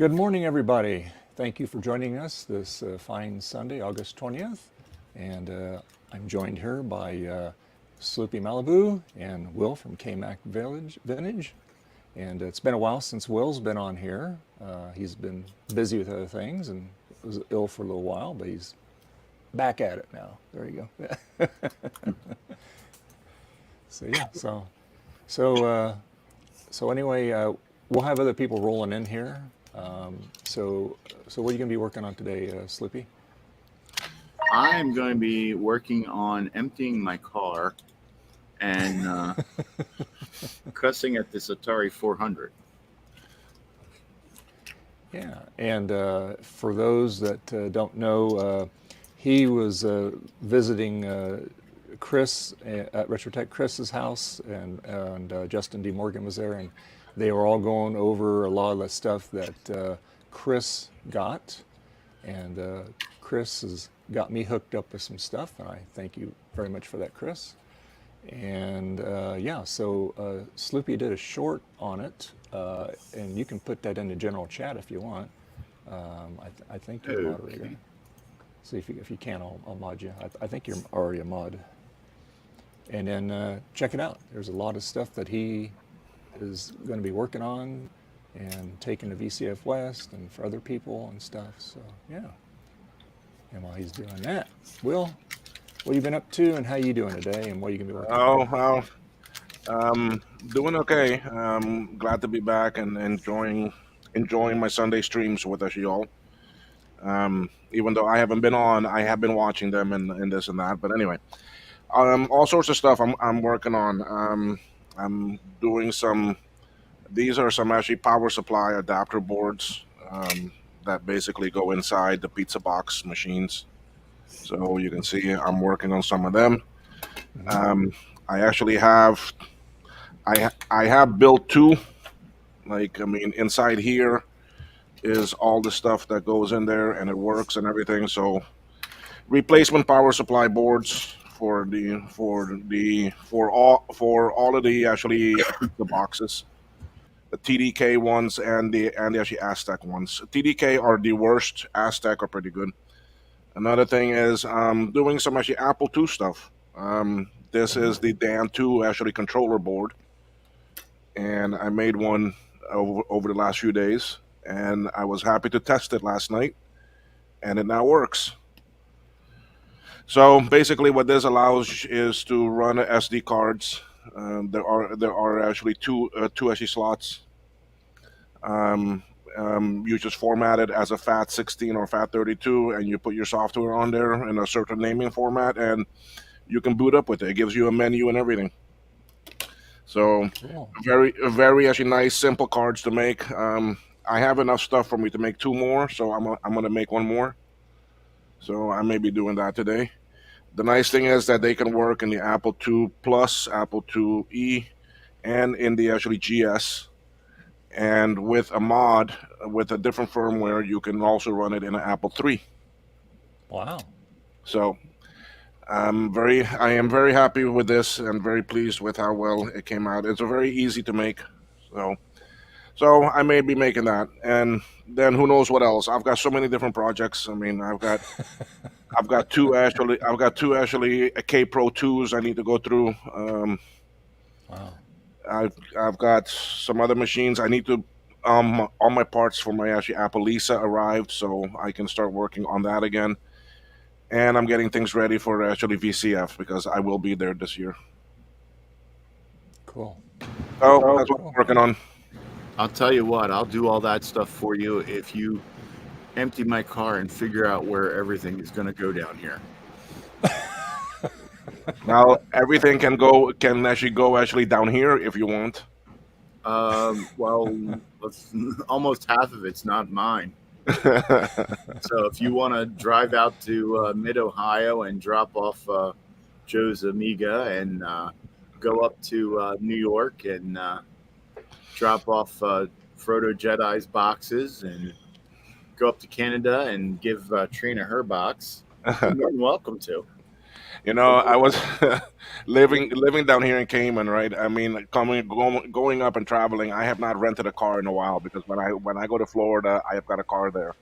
Good morning, everybody. Thank you for joining us this fine Sunday, August 20th. And I'm joined here by Sloopy Malibu and Will from KMac Vintage. And it's been a while since Will's been on here. He's been busy with other things and was ill for a little while, but he's back at it now. There you go. So yeah, so anyway, we'll have other people rolling in here. So what are you going to be working on today, Slippy? I'm going to be working on emptying my car and cussing at this Atari 400. Yeah, and for those that don't know, he was visiting Chris at Retrotech Chris's house, and Justin D. Morgan was there, and they were all going over a lot of the stuff that Chris got, and Chris has got me hooked up with some stuff, and I thank you very much for that, Chris. And yeah, so Sloopy did a short on it, and you can put that in the general chat if you want. I think you're a moderator. Okay. See if you can, I'll mod you. I think you're already a mod. And then check it out. There's a lot of stuff that he is going to be working on and taking to VCF West and for other people and stuff. So yeah. And while he's doing that, Will, what have you been up to and how you doing today and what are you going to be working on? Doing okay. Glad to be back and enjoying my Sunday streams with us, y'all. Even though I haven't been on, I have been watching them and this and that. But anyway, all sorts of stuff I'm working on. I'm doing some. These are some actually power supply adapter boards that basically go inside the pizza box machines. So you can see I'm working on some of them. I actually have. I have built two. Inside here is all the stuff that goes in there and it works and everything. So replacement power supply boards for all of the actually the boxes. The TDK ones and the actually Aztec ones. TDK are the worst. Aztec are pretty good. Another thing is doing some actually Apple II stuff. This is the Dan 2 actually controller board, and I made one over the last few days, and I was happy to test it last night, and it now works. So basically, what this allows is to run SD cards. There are actually two actually slots. You just format it as a FAT16 or FAT32, and you put your software on there in a certain naming format, and you can boot up with it. It gives you a menu and everything. So Cool. very actually nice, simple cards to make. I have enough stuff for me to make two more, so I'm gonna make one more. So I may be doing that today. The nice thing is that they can work in the Apple II Plus, Apple IIe, and in the actually GS. And with a mod, with a different firmware, you can also run it in an Apple III. Wow. So I am very happy with this and very pleased with how well it came out. It's a very easy to make. So I may be making that, and then who knows what else? I've got so many different projects. I mean, I've got two actually K Pro 2s I need to go through. Wow. I've got some other machines I need to. All my parts for my actually Apple Lisa arrived, so I can start working on that again. And I'm getting things ready for actually VCF because I will be there this year. Cool. So that's what I'm working on. I'll tell you what, I'll do all that stuff for you if you empty my car and figure out where everything is going to go down here. Now everything can actually go down here if you want. Well, almost half of it's not mine. So if you want to drive out to mid-Ohio and drop off Joe's Amiga and go up to New York and drop off Frodo Jedi's boxes and go up to Canada and give Trina her box, you're more than welcome to. You know, I was living down here in Cayman, right? I mean, like, going up and traveling. I have not rented a car in a while because when I go to Florida, I have got a car there.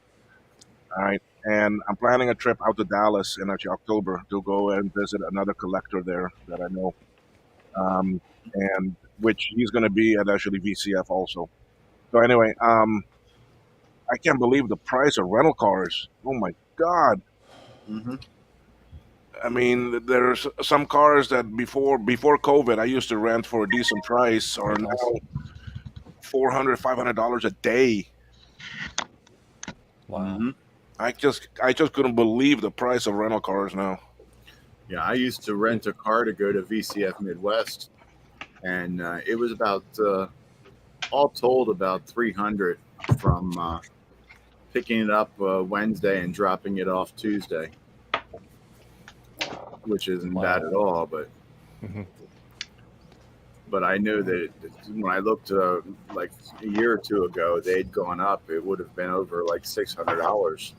All right, and I'm planning a trip out to Dallas in actually October to go and visit another collector there that I know, um, and which he's going to be at actually VCF also. So anyway, I can't believe the price of rental cars. Oh my God. Hmm. I mean, there's some cars that before COVID, I used to rent for a decent price, Hey, are boss. now $400, $500 a day. Wow. Hmm. I just couldn't believe the price of rental cars now. Yeah, I used to rent a car to go to VCF Midwest, and it was about all told about 300 from picking it up Wednesday and dropping it off Tuesday, which isn't bad Wow. at all. But Hmm. I knew that when I looked like a year or two ago, they'd gone up. It would have been over like $600.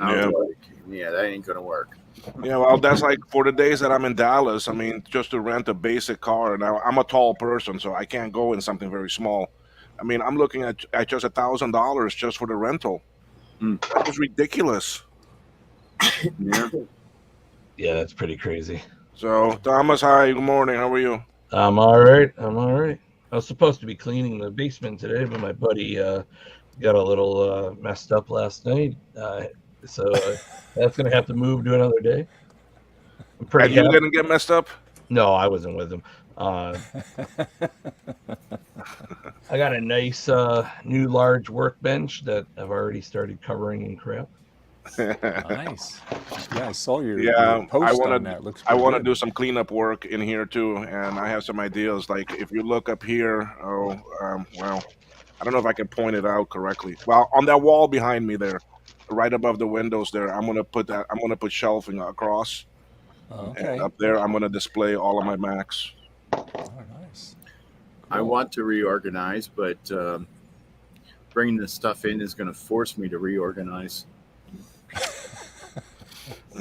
I was Yeah, like, yeah, that ain't gonna work. yeah. Well, that's like for the days that I'm in Dallas. I mean, just to rent a basic car. Now I'm a tall person, so I can't go in something very small. I mean, I'm looking at just $1,000 just for the rental. Mm, That is ridiculous. yeah. Yeah, that's pretty crazy. So, Thomas, hi, good morning. How are you? I'm all right. I'm all right. I was supposed to be cleaning the basement today, but my buddy got a little messed up last night. So that's going to have to move to another day. I'm pretty And you happy. didn't get messed up? No, I wasn't with him. I got a nice new large workbench that I've already started covering in crap. Nice. Yeah, I saw your Yeah, post on that. Looks I pretty want to good. do some cleanup work in here too, and I have some ideas. Like if you look up here, well, I don't know if I can point it out correctly. Well, on that wall behind me there, right above the windows there, I'm gonna put that. I'm gonna put shelving across, and Okay. up there I'm gonna display all of my Macs. Oh, nice. I Cool. want to reorganize, but bringing this stuff in is going to force me to reorganize.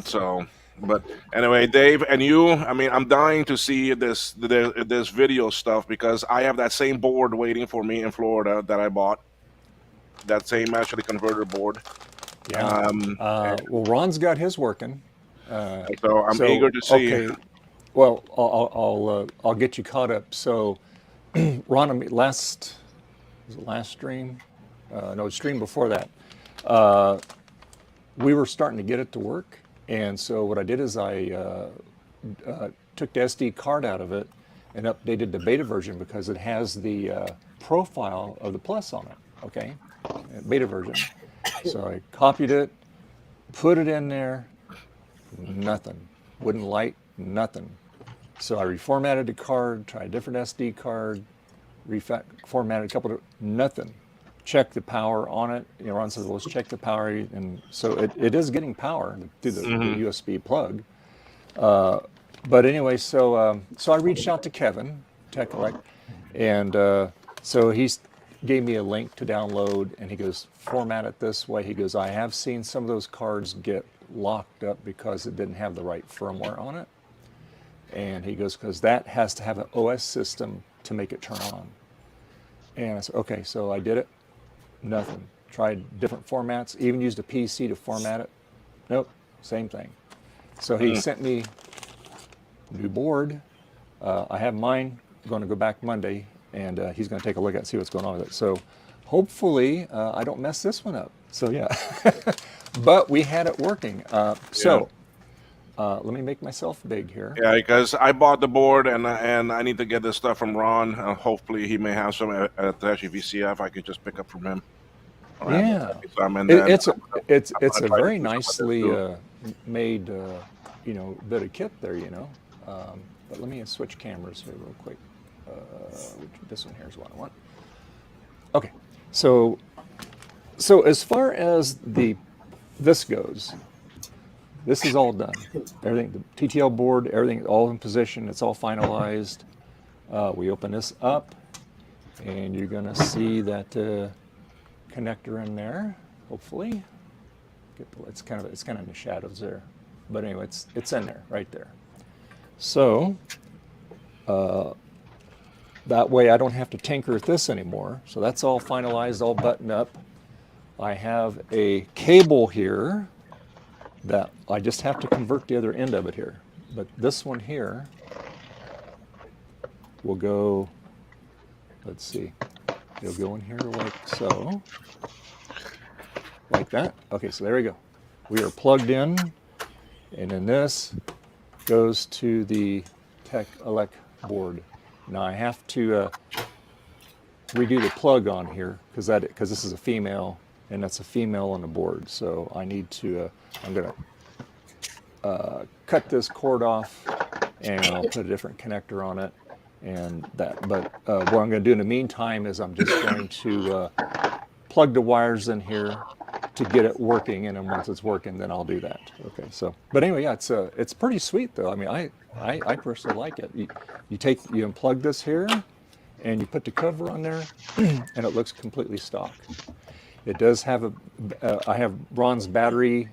So, but anyway, Dave and you, I mean, I'm dying to see this video stuff because I have that same board waiting for me in Florida that I bought. That same actually converter board. Yeah. Um, Well, Ron's got his working. Uh, so I'm eager so to see. okay. Well, I'll get you caught up. So, Ron, was it last stream? No, stream before that. Uh, we were starting to get it to work, and so what I did is I took the SD card out of it and updated the beta version because it has the profile of the Plus on it. Okay, beta version. So I copied it, put it in there, nothing. Wouldn't light, nothing. So I reformatted the card, tried a different SD card, reformatted a couple of, nothing. Check the power on it. You know, Ron says, well, let's check the power. And so it is getting power through the Hmm. USB plug. But anyway, so I reached out to Kevin, TexElec, and so he's gave me a link to download, and he goes, format it this way. He goes, I have seen some of those cards get locked up because it didn't have the right firmware on it. And he goes, because that has to have an OS system to make it turn on. And I said, okay, so I did it. Nothing. Tried different formats, even used a PC to format it. Nope, same thing. So he sent me a new board. I have mine. Going to go back Monday, and he's going to take a look at it, see what's going on with it. So hopefully I don't mess this one up. So yeah, but we had it working. Yeah. Let me make myself big here. Yeah, because I bought the board and I need to get this stuff from Ron. Hopefully, he may have some at the actually VCF. I could just pick up from him. Or have Yeah, some, and it, then it's a, it's I'm it's gonna a try to very do some of this nicely too. made bit of kit there. But let me switch cameras here real quick. This one here is what I want. Okay, so as far as this goes, this is all done. Everything, the TTL board, everything all in position. It's all finalized. We open this up, and you're gonna see that connector in there. Hopefully, it's kind of in the shadows there. But anyway, it's in there, right there. So that way I don't have to tinker with this anymore. So that's all finalized, all buttoned up. I have a cable here that I just have to convert the other end of it here. But this one here will go, let's see, it'll go in here like so, like that. Okay, so there we go. We are plugged in, and then this goes to the TexElec board. Now I have to redo the plug on here because this is a female, and that's a female on the board. So I need to, I'm gonna cut this cord off, and I'll put a different connector on it, and that. But what I'm going to do in the meantime is I'm just going to plug the wires in here to get it working, and then once it's working, then I'll do that. Okay. So, but anyway, yeah, it's pretty sweet though. I mean, I personally like it. You unplug this here, and you put the cover on there, and it looks completely stock. It does have I have Ron's battery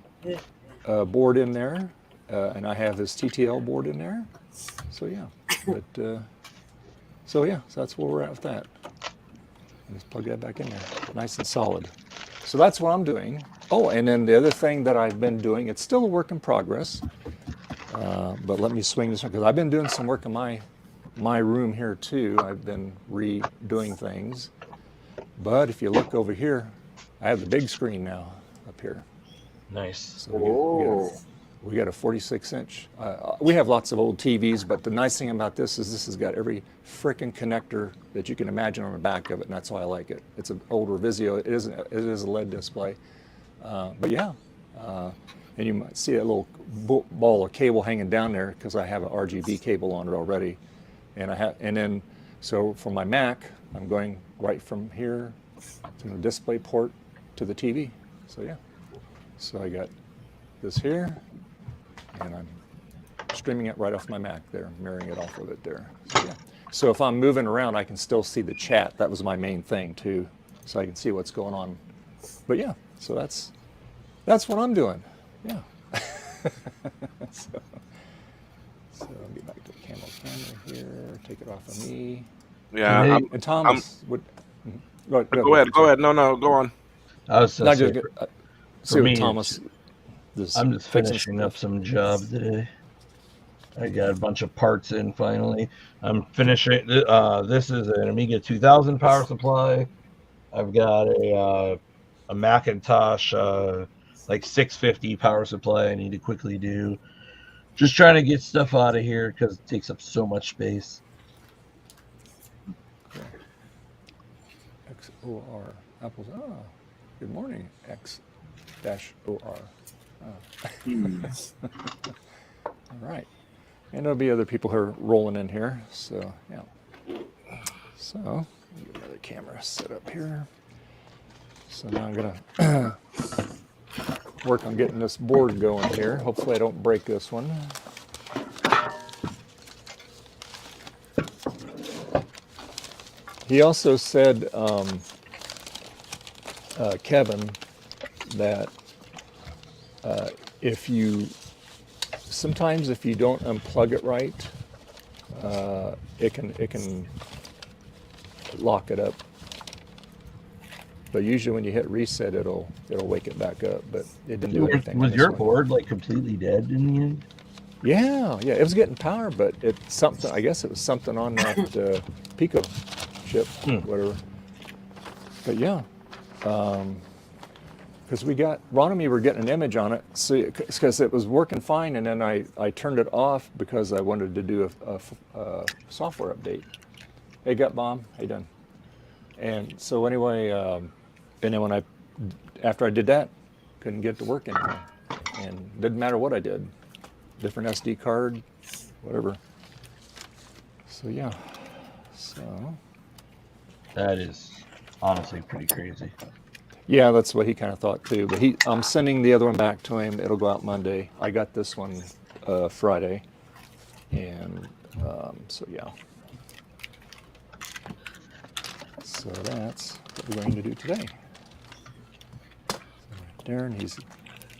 board in there, and I have his TTL board in there. So yeah, but so that's where we're at with that. Just plug that back in there, nice and solid. So that's what I'm doing. Oh, and then the other thing that I've been doing, it's still a work in progress, but let me swing this one because I've been doing some work in my room here too. I've been redoing things, but if you look over here, I have the big screen now up here. Nice. So we got a 46-inch. We have lots of old TVs, but the nice thing about this is this has got every frickin' connector that you can imagine on the back of it, and that's why I like it. It's an older Vizio. It is a LED display, but yeah. And you might see a little ball of cable hanging down there because I have an RGB cable on it already, and then so for my Mac, I'm going right from here to the display port to the TV. So yeah. So I got this here, and I'm streaming it right off my Mac there, mirroring it off of it there. So, yeah. So if I'm moving around, I can still see the chat. That was my main thing too, so I can see what's going on. But yeah, so that's what I'm doing. Yeah. so I'll get back to the camera here. Take it off of me. Yeah. And Thomas would. Go ahead. No, go on. I was Not just just for me, Thomas. I'm just finishing up some job today. I got a bunch of parts in finally. I'm finishing. This is an Amiga 2000 power supply. I've got a Macintosh like 650 power supply I need to quickly do. Just trying to get stuff out of here because it takes up so much space. XOR Apples. Oh, good morning. X-OR. Oh. All right. And there'll be other people who are rolling in here. So, yeah. So, get another camera set up here. So now I'm going to work on getting this board going here. Hopefully I don't break this one. He also said, Kevin, that sometimes if you don't unplug it right, it can lock it up. But usually when you hit reset, it'll wake it back up. But it didn't do anything. Was your board like completely dead in the end? Yeah, it was getting power, but it's something. I guess it was something on that Pico chip, whatever. But yeah. Because Ron and me were getting an image on it, because it was working fine, and then I turned it off because I wanted to do a software update. Hey, Gut Bomb, how you doing? And so anyway, and then after I did that, couldn't get it to work anymore, and didn't matter what I did, different SD card, whatever. So yeah, so that is honestly pretty crazy. Yeah, that's what he kind of thought too. But I'm sending the other one back to him. It'll go out Monday. I got this one Friday, and so yeah. So that's what we're going to do today. So Darren, he's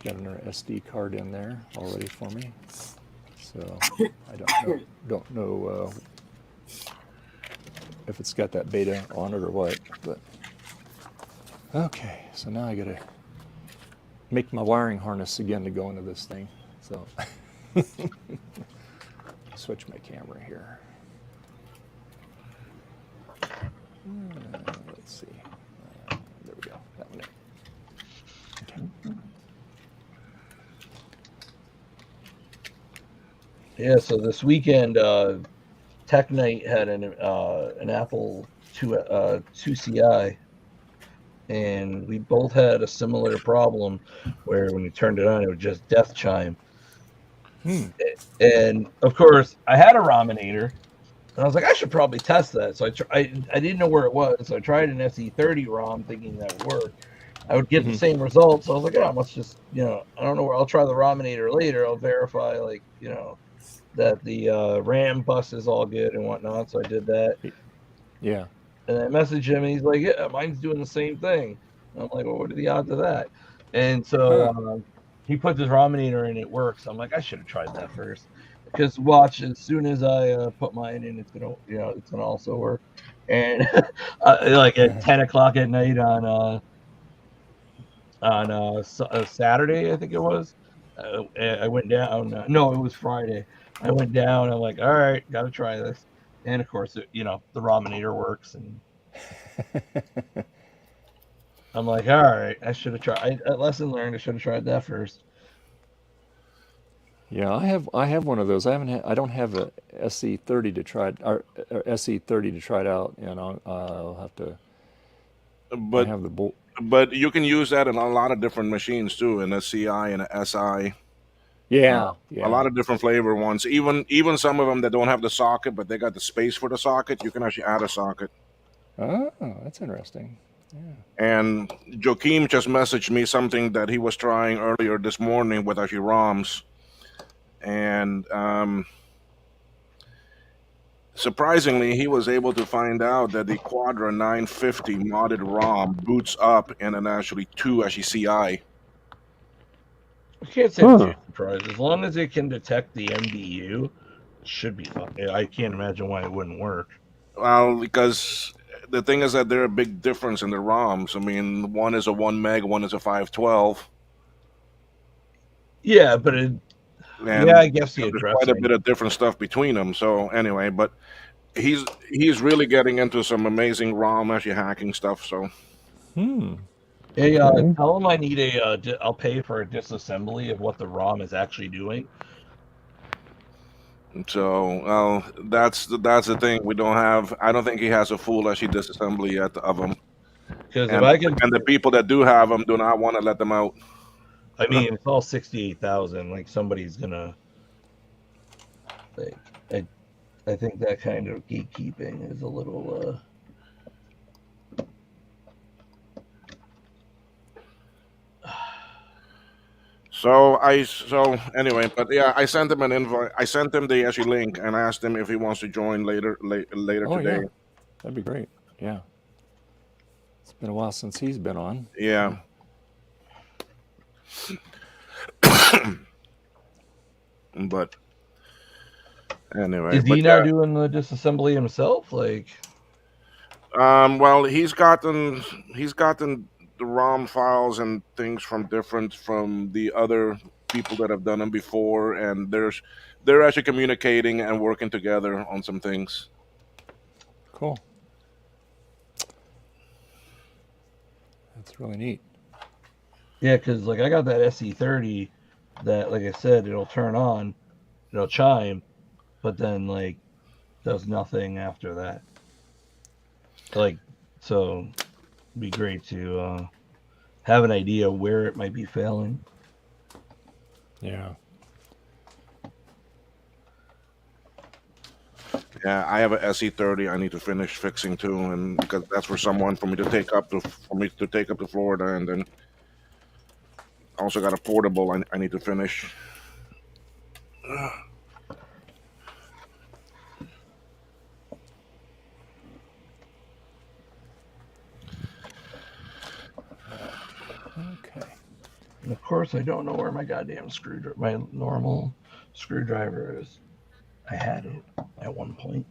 got another SD card in there already for me. So I don't know if it's got that beta on it or what. But okay, so now I gotta make my wiring harness again to go into this thing. So switch my camera here. Let's see. There we go. That one. Okay. Yeah, so this weekend, Tech Night had an Apple 2CI, and we both had a similar problem where when you turned it on, it would just death chime. And of course, I had a Rominator, and I was like, I should probably test that. So I didn't know where it was, so I tried an SE30 ROM thinking that would work. I would get the same results. So I was like, oh, let's just, I don't know where, I'll try the Rominator later. I'll verify, that the RAM bus is all good and whatnot. So I did that. Yeah. And I messaged him, and he's like, yeah, mine's doing the same thing. And I'm like, well, what are the odds of that? And so he put this Rominator in, it works. I'm like, I should have tried that first. Because watch, as soon as I put mine in, it's gonna also work. And like at 10 o'clock at night on Saturday, I think it was, I went down. No, it was Friday. I went down. I'm like, all right, got to try this. And of course, the Rominator works. And I'm like, all right, I should have tried. Lesson learned. I should have tried that first. Yeah, I have one of those. I don't have a SE30 to try it, or SE30 to try it out, and I'll have to. But I have the bolt. But you can use that in a lot of different machines too, in a CI and a SI. Yeah, A lot of different flavor ones. Even some of them that don't have the socket, but they got the space for the socket. You can actually add a socket. Oh, that's interesting. Yeah. And Joakim just messaged me something that he was trying earlier this morning with actually ROMs, and surprisingly, he was able to find out that the Quadra 950 modded ROM boots up in an actually CI. I can't say I'm too surprised. As long as it can detect the MBU, it should be fine. I can't imagine why it wouldn't work. Well, because the thing is that there's a big difference in the ROMs. I mean, one is a 1 meg, one is a 512. Yeah, but I guess there's quite a bit of different stuff between them. So anyway, but he's really getting into some amazing ROM actually hacking stuff. So. Hey, tell him I need I'll pay for a disassembly of what the ROM is actually doing. So, that's the thing. We don't have. I don't think he has a full actually disassembly yet of them. Because if I can, and the people that do have them do not want to let them out. I mean, it's all 68,000. Like somebody's gonna, I think that kind of gatekeeping is a little. So anyway, but yeah, I sent him an invite. I sent him the actually link and asked him if he wants to join later today. Yeah. That'd be great. Yeah. It's been a while since he's been on. Yeah. But anyway, is he not doing the disassembly himself? Well, he's gotten the ROM files and things from the other people that have done them before, and they're actually communicating and working together on some things. Cool. That's really neat. Yeah, because I got that SE30 that, like I said, it'll turn on, it'll chime, but then does nothing after that. So it'd be great to have an idea where it might be failing. Yeah. Yeah, I have a SE30 I need to finish fixing too, and because that's for me to take up to Florida, and then also got a portable I need to finish. Okay. And of course, I don't know where my goddamn screwdriver, my normal screwdriver is. I had it at one point.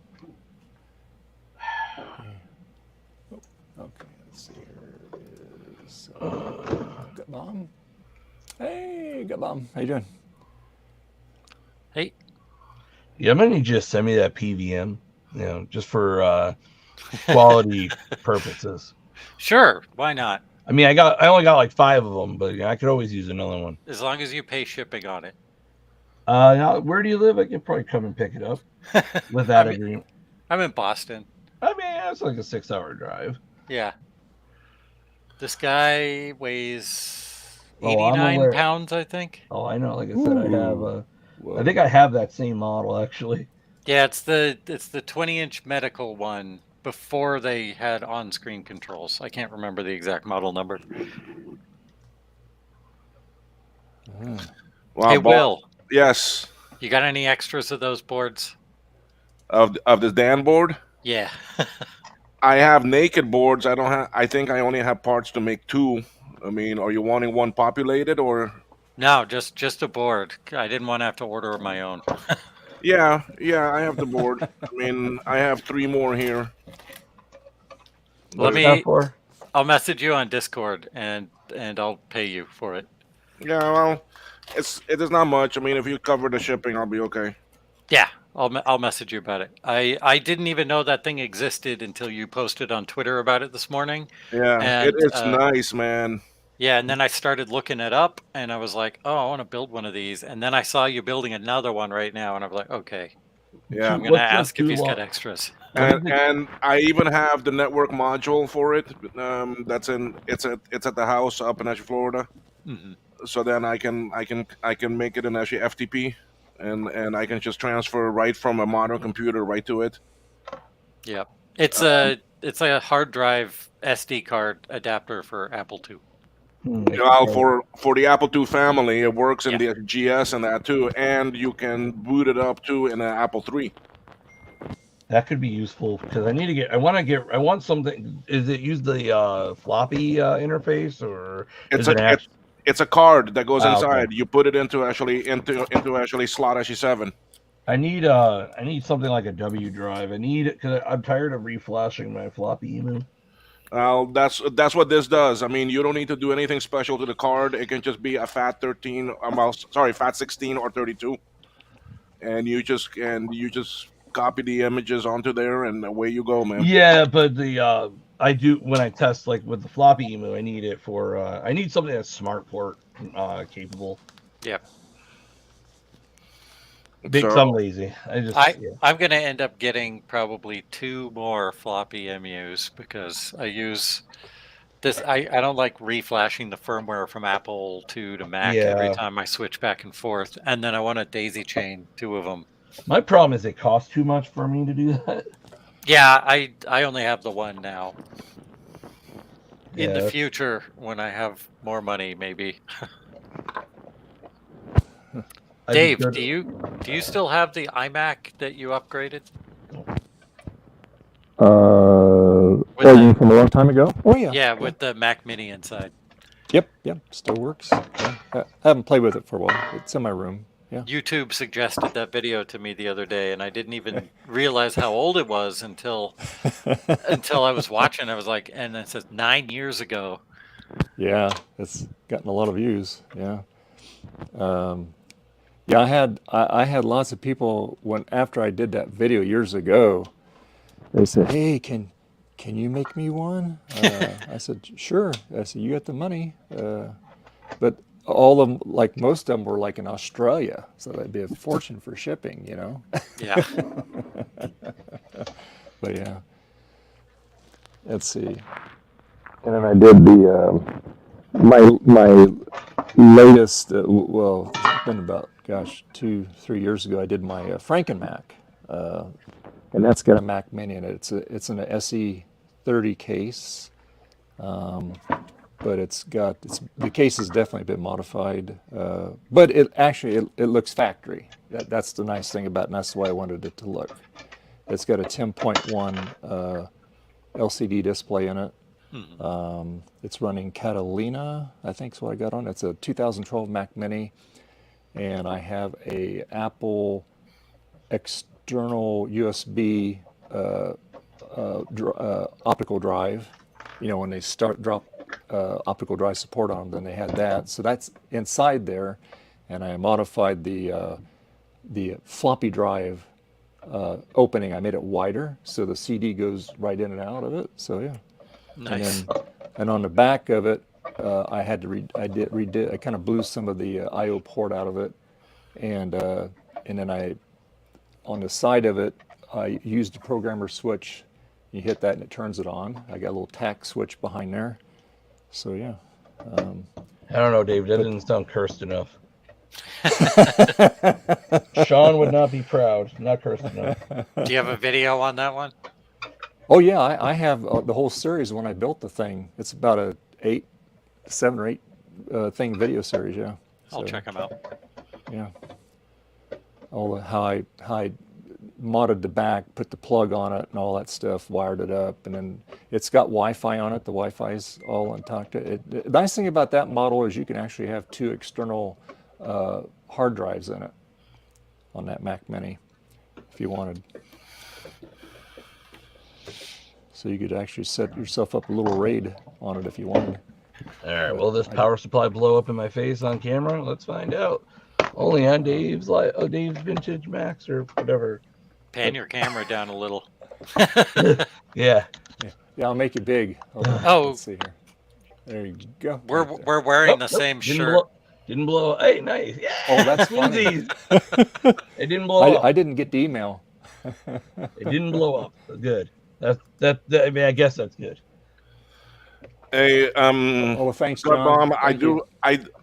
Okay, let's see here. It is Gut Bomb. Hey, Gut Bomb. How you doing? Hey, Yeah, I'm gonna just send me that PVM, just for quality purposes. sure, why not? I mean, I only got like 5 of them, but I could always use another one. As long as you pay shipping on it. Now, where do you live? I could probably come and pick it up with that agreement. I'm in Boston. I mean, that's like a 6-hour drive. Yeah. This guy weighs Oh, I'm 89 aware. pounds, I think. Oh, I know. Like I said, I have. Whoa. I think I have that same model actually. Yeah, it's the 20-inch medical one before they had on-screen controls. I can't remember the exact model number. Wow, Hey, Will, Yes. you got any extras of those boards? Of the Dan board, Yeah. I have naked boards. I don't have. I think I only have parts to make 2. I mean, are you wanting one populated or? No, just a board. I didn't want to have to order my own. Yeah, I have the board. I mean, I have 3 more here. Let What's that me. for? I'll message you on Discord and I'll pay you for it. Yeah, well, it is not much. I mean, if you cover the shipping, I'll be okay. Yeah, I'll message you about it. I didn't even know that thing existed until you posted on Twitter about it this morning. Yeah, And, it's nice, man. Yeah, and then I started looking it up, and I was like, oh, I want to build one of these. And then I saw you building another one right now, and I was like, okay, Yeah, I'm gonna ask if he's got extras. and I even have the network module for it. It's at the house up in actually Florida. Mm-hmm. So then I can make it an actually FTP, and I can just transfer right from a modern computer right to it. Yeah, it's a hard drive SD card adapter for Apple II. Well, for the Apple II family, it works in Yeah. the GS and that too, and you can boot it up too in an Apple III. That could be useful because I want something. Is it use the floppy interface or It's a card that goes Ah, inside. okay. You put it into actually slot actually 7. I need something like a W drive. I need it because I'm tired of reflashing my floppy email. That's what this does. I mean, you don't need to do anything special to the card. It can just be a FAT 16 or 32, and you just copy the images onto there, and away you go, man. Yeah, but I do when I test like with the floppy email, I need it for I need something that's smart port capable. Yeah. Because I'm lazy. I'm gonna end up getting probably 2 more floppy MUs because I use this. I don't like reflashing the firmware from Apple II to Mac every time I switch back and forth, and then I want to daisy chain 2 of them. My problem is it costs too much for me to do that. Yeah, I only have the one now. In the future, when I have more money, maybe. Dave, do you still have the iMac that you upgraded? From a long time ago? Oh, yeah. Yeah, with the Mac Mini inside. Yep, still works. Yeah. I haven't played with it for a while. It's in my room. Yeah. YouTube suggested that video to me the other day, and I didn't even realize how old it was until I was watching. I was like, and it says 9 years ago. Yeah, it's gotten a lot of views. Yeah. Yeah, I had lots of people after I did that video years ago. They said, "Hey, can you make me one?" I said, "Sure." I said, "You got the money," but all of them, like most of them, were like in Australia, so that'd be a fortune for shipping, you know. Yeah. But yeah, let's see. And then I did my latest. Well, it's been about 2-3 years ago. I did my Franken-Mac, and that's got a Mac Mini in it. It's in a SE30 case. But the case has definitely been modified, but it looks factory. That's the nice thing about it, and that's the way I wanted it to look. It's got a 10.1 LCD display in it, It's running Catalina, I think is what I got on. It's a 2012 Mac Mini, and I have a Apple external USB optical drive. You know, when they drop optical drive support on them, then they had that. So that's inside there, and I modified the floppy drive opening. I made it wider so the CD goes right in and out of it. So yeah. Nice. And on the back of it, I had to I kind of blew some of the I/O port out of it, and then on the side of it, I used a programmer switch. You hit that and it turns it on. I got a little tack switch behind there. So yeah. I don't know, Dave. That didn't sound cursed enough. Sean would not be proud. Not cursed enough. Do you have a video on that one? Oh yeah, I have the whole series when I built the thing. It's about a 7 or 8 thing video series. Yeah. I'll check them out. Yeah. All how I modded the back, put the plug on it, and all that stuff, wired it up, and then it's got Wi-Fi on it. The Wi-Fi's all intact. The nice thing about that model is you can actually have 2 external hard drives in it on that Mac Mini, if you wanted. So you could actually set yourself up a little RAID on it if you wanted. All right. Will this power supply blow up in my face on camera? Let's find out. Only on Dave's Vintage Max or whatever. Pan your camera down a little. Yeah. Yeah, I'll make it big. Oh. Let's see here. There you go. We're wearing the same shirt. Didn't blow. Hey, nice. Yeah. Oh, that's funny. It didn't blow up. I didn't get the email. It didn't blow up. Good. That. I mean, I guess that's good. Hey, Oh, thanks, John. Bomb, I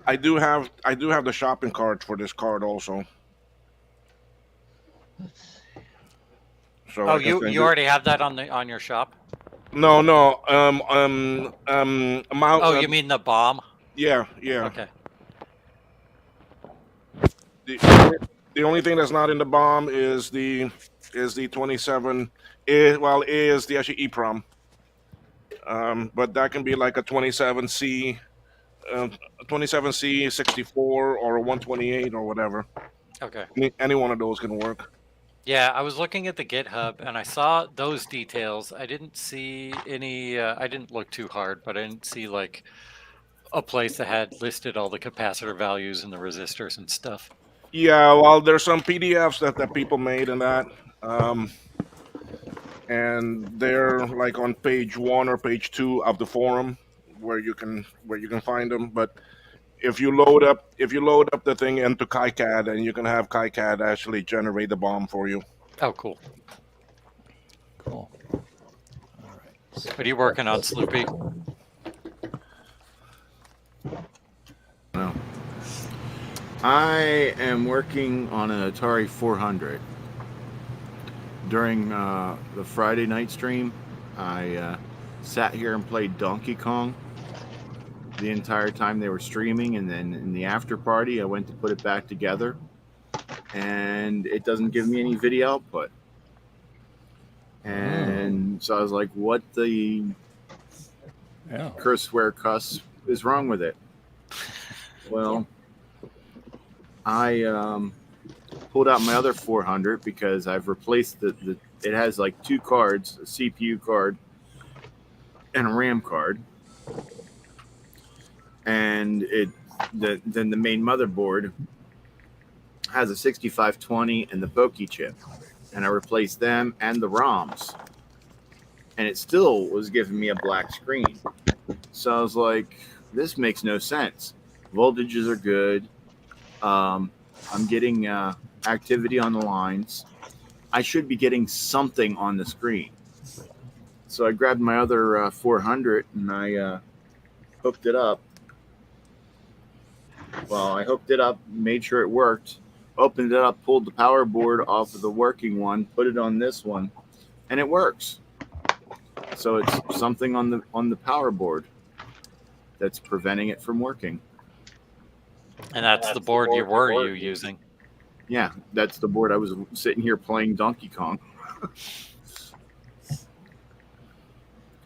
Thank do have the shopping cart for this card also. So Oh, you already have that on your shop? No. Oh, you mean the bomb? Yeah. Okay. The only thing that's not in the bomb is the 27. Is the actually EEPROM. But that can be like a 27C, 64 or a 128 or whatever. Okay. Any one of those can work. Yeah, I was looking at the GitHub and I saw those details. I didn't see any. I didn't look too hard, but I didn't see like a place that had listed all the capacitor values and the resistors and stuff. Yeah, well, there's some PDFs that people made in that. And they're like on page 1 or page 2 of the forum where you can find them. But if you load up the thing into KiCad, and you can have KiCad actually generate the bomb for you. Oh, cool. Cool. All right. What are you working on, Sloopy? No. I am working on an Atari 400. During the Friday night stream, I sat here and played Donkey Kong the entire time they were streaming, and then in the after party, I went to put it back together, and it doesn't give me any video output. And so I was like, what the curse, swear, cuss is wrong with it? Well, I pulled out my other 400 because I've replaced it has like 2 cards, a CPU card and a RAM card, and then the main motherboard has a 6520 and the Pokey chip, and I replaced them and the ROMs, and it still was giving me a black screen. So I was like, this makes no sense. Voltages are good. I'm getting activity on the lines. I should be getting something on the screen. So I grabbed my other 400 and I hooked it up. Well, I hooked it up, made sure it worked, opened it up, pulled the power board off of the working one, put it on this one, and it works. So it's something on the power board that's preventing it from working. And that's the board you were using. Yeah, that's the board I was sitting here playing Donkey Kong.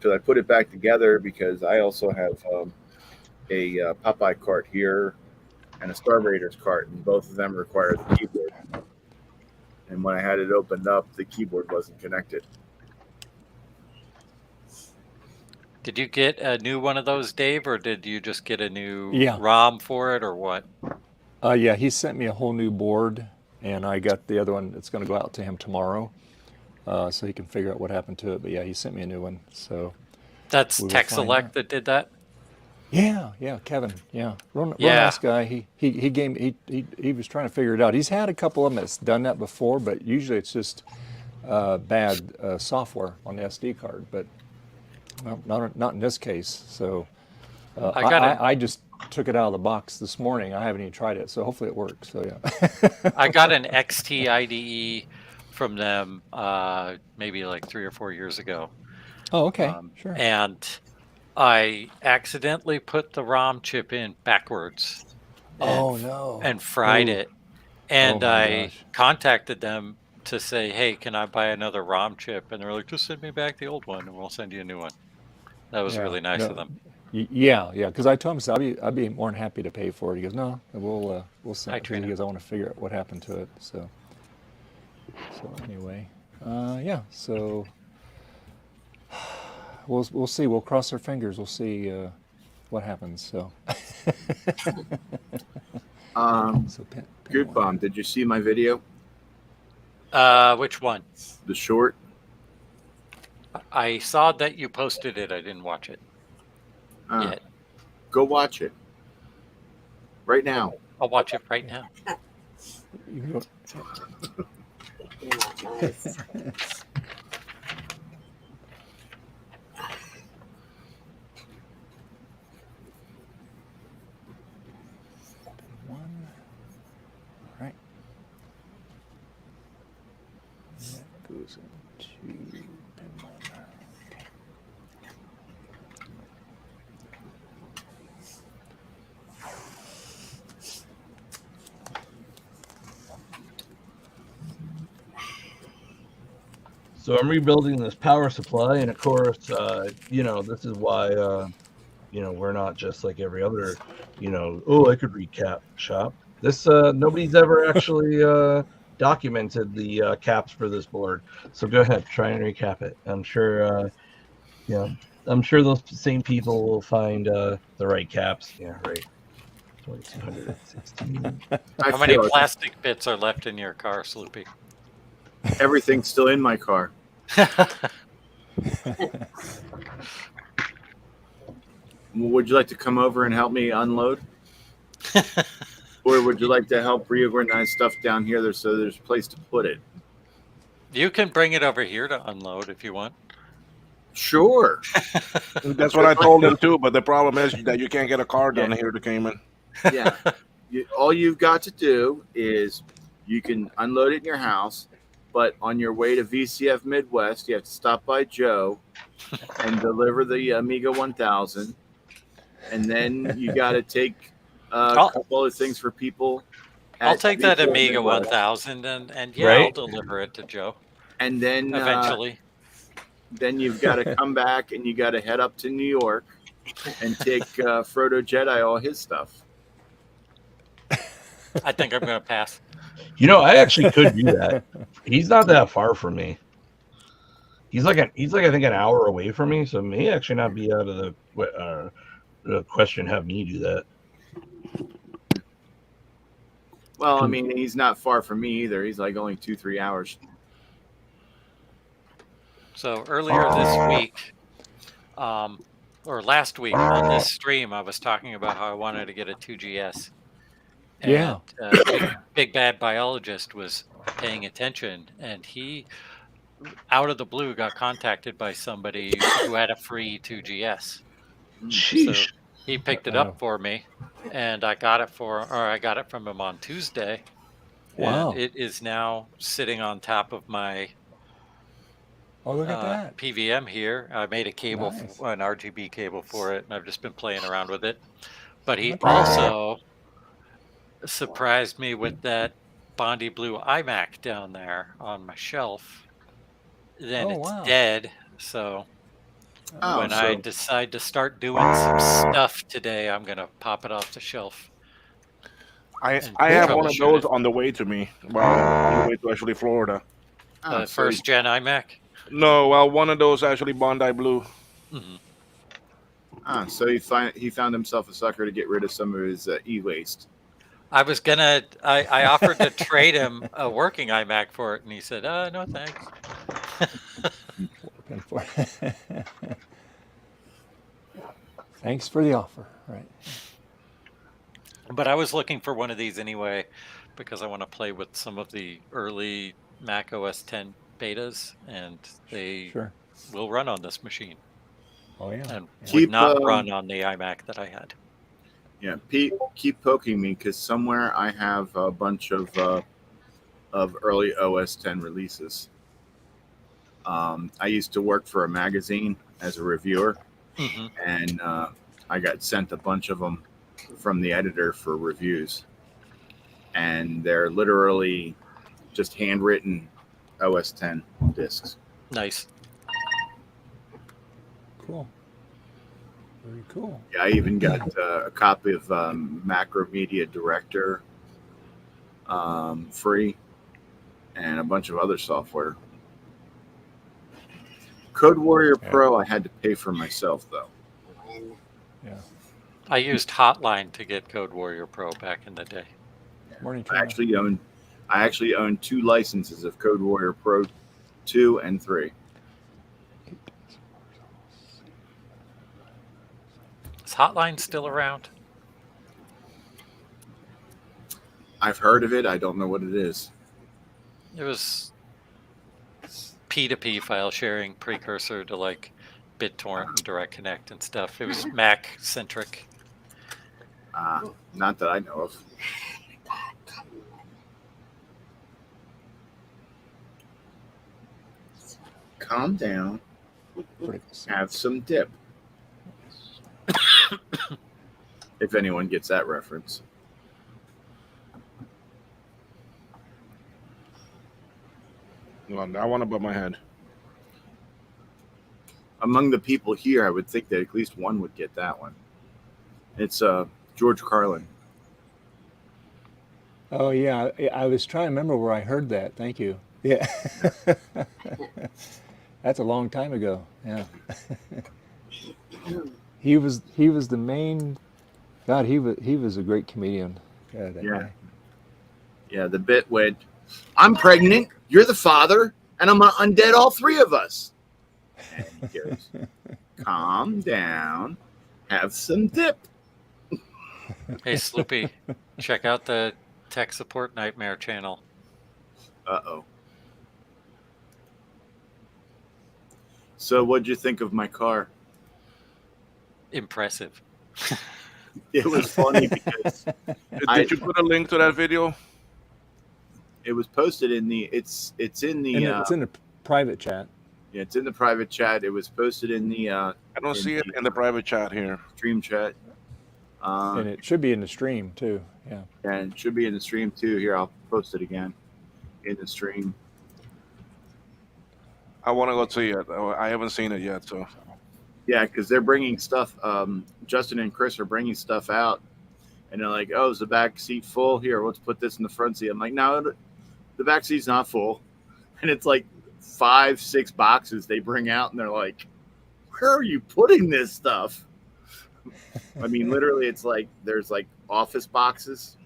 because I put it back together because I also have a Popeye cart here and a Star Raiders cart, and both of them require the keyboard. And when I had it opened up, the keyboard wasn't connected. Did you get a new one of those, Dave, or did you just get a new Yeah. ROM for it, or what? Yeah, he sent me a whole new board, and I got the other one that's going to go out to him tomorrow, so he can figure out what happened to it. But yeah, he sent me a new one. So That's we will find TexElec out. that did that? Yeah, Kevin. Yeah, real Yeah. nice guy. He gave me, he was trying to figure it out. He's had a couple of them that's done that before, but usually it's just bad software on the SD card. But well, not in this case. So I just took it out of the box this morning. I haven't even tried it, so hopefully it works. So yeah. I got an XT IDE from them maybe like 3 or 4 years ago. Oh, okay, sure. And I accidentally put the ROM chip in backwards. Oh no! And fried it. And Oh, my I gosh. contacted them to say, hey, can I buy another ROM chip? And they were like, just send me back the old one and we'll send you a new one. That was Yeah, really nice no, of them. Yeah, because I told him, so I'd be more than happy to pay for it. He goes, no, we'll send Hi, it. 'Cause Trina. He goes, I want to figure out what happened to it. So anyway, yeah. So we'll see. We'll cross our fingers. We'll see what happens. So. Goop Bomb, did you see my video? Which one? The short? I saw that you posted it. I didn't watch it yet. Go watch it. Right now. I'll watch it right now. You Nice. One. All right. That goes into pin one. Okay. So I'm rebuilding this power supply, and of course, this is why, we're not just like every other, oh, I could recap shop. This nobody's ever actually documented the caps for this board. So go ahead, try and recap it. I'm sure, I'm sure those same people will find the right caps. Yeah, right. 2216. How many plastic bits are left in your car, Sloopy? Everything's still in my car. Would you like to come over and help me unload? Or would you like to help reorganize stuff down here so there's a place to put it? You can bring it over here to unload if you want. Sure. That's what I told him too, but the problem is that you can't get a car down here to Cayman. Yeah. All you've got to do is you can unload it in your house, but on your way to VCF Midwest, you have to stop by Joe and deliver the Amiga 1000. And then you got to take a couple of things for people. I'll take that VCF Amiga Midwest. 1000 and yeah, Right. I'll deliver it to Joe And then eventually. Then you've got to come back and you got to head up to New York and take Frodo Jedi all his stuff. I think I'm going to pass. I actually could do that. He's not that far from me. He's like I think an hour away from me, so it may actually not be out of the question have me do that. Well, I mean, he's not far from me either. He's like only 2-3 hours. So earlier this week, or last week on this stream, I was talking about how I wanted to get a 2GS. And, Yeah. Big Bad Biologist was paying attention, and he, out of the blue, got contacted by somebody who had a free 2GS. Sheesh. So he picked it up for me, and I got it from him on Tuesday. Wow. And it is now sitting on top of my Oh, look at that. PVM here. I made a cable, Nice. an RGB cable for it, and I've just been playing around with it. But he Look at that. also surprised me with that Bondi Blue iMac down there on my shelf. Then Oh, it's wow. dead, so Oh, When I so decide to start doing some stuff today, I'm gonna pop it off the shelf. I And have one of troubleshoot those it. on the way to me. Well, on the way to actually Florida. The so first gen iMac. No, well, one of those actually Bondi Blue. Mhm. so he found himself a sucker to get rid of some of his e-waste. I was gonna. I offered to trade him a working iMac for it, and he said, "No, thanks." Looking for Thanks for the offer. Right. But I was looking for one of these anyway because I want to play with some of the early Mac OS 10 betas, and they Sure. will run on this machine Oh yeah. and Yeah. would Keep not run on the iMac that I had. Yeah, Pete, keep poking me because somewhere I have a bunch of early OS 10 releases. I used to work for a magazine as a reviewer, Hmm. and I got sent a bunch of them from the editor for reviews, and they're literally just handwritten OS 10 discs. Nice. Cool. Very cool. Yeah, I even got a copy of Macromedia Director free, and a bunch of other software. Code Warrior Yeah. Pro, I had to pay for myself though. Yeah. I used Hotline to get Code Warrior Pro back in the day. Morning, I Trina. actually own 2 licenses of Code Warrior Pro 2 and 3. Is Hotline still around? I've heard of it. I don't know what it is. It was P2P file sharing precursor to like BitTorrent and Direct Connect and stuff. It was Mac centric. Not that I know of. Calm down. Have some dip. If anyone gets that reference. Well, that one above my head. Among the people here, I would think that at least one would get that one. It's George Carlin. Oh yeah, I was trying to remember where I heard that. Thank you. Yeah. That's a long time ago. Yeah. He was the main. God, he was a great comedian. Yeah. That guy. Yeah, the bit went, I'm pregnant, you're the father, and I'm going to undead all 3 of us. And he goes, calm down, have some dip. Hey, Sloopy, check out the Tech Support Nightmare channel. Uh-oh. So what'd you think of my car? Impressive. It was funny because Did you put a link to that video? it was posted in the it's in the It's in the private chat. yeah, it's in the private chat. It was posted in the I don't see it in the private chat here. stream chat. And it should be in the stream too. Yeah. And it should be in the stream too. Here, I'll post it again in the stream. I want to go see it. I haven't seen it yet, so. Yeah, because they're bringing stuff. Justin and Chris are bringing stuff out, and they're like, "Oh, is the back seat full? Here, let's put this in the front seat." I'm like, "No, the back seat's not full," and it's like 5-6 boxes they bring out, and they're like, "Where are you putting this stuff?" I mean, literally, it's like there's like office boxes,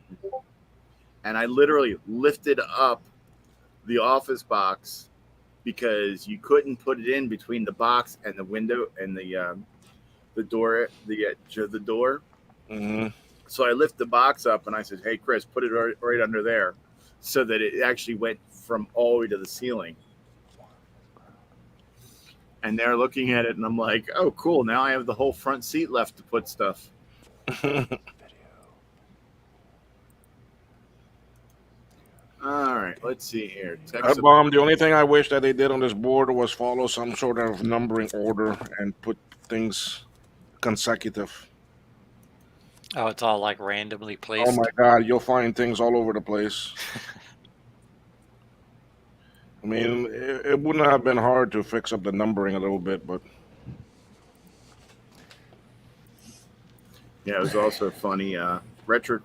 and I literally lifted up the office box because you couldn't put it in between the box and the window and the door, the edge of the door. Mm-hmm. So I lift the box up and I said, "Hey, Chris, put it right under there," so that it actually went from all the way to the ceiling. And they're looking at it, and I'm like, "Oh, cool! Now I have the whole front seat left to put stuff." All right, let's see here. Bomb. The only thing I wish that they did on this board was follow some sort of numbering order and put things consecutive. Oh, it's all like randomly placed. Oh my God, you'll find things all over the place. I mean, it wouldn't have been hard to fix up the numbering a little bit, but Yeah, it was also funny. Retro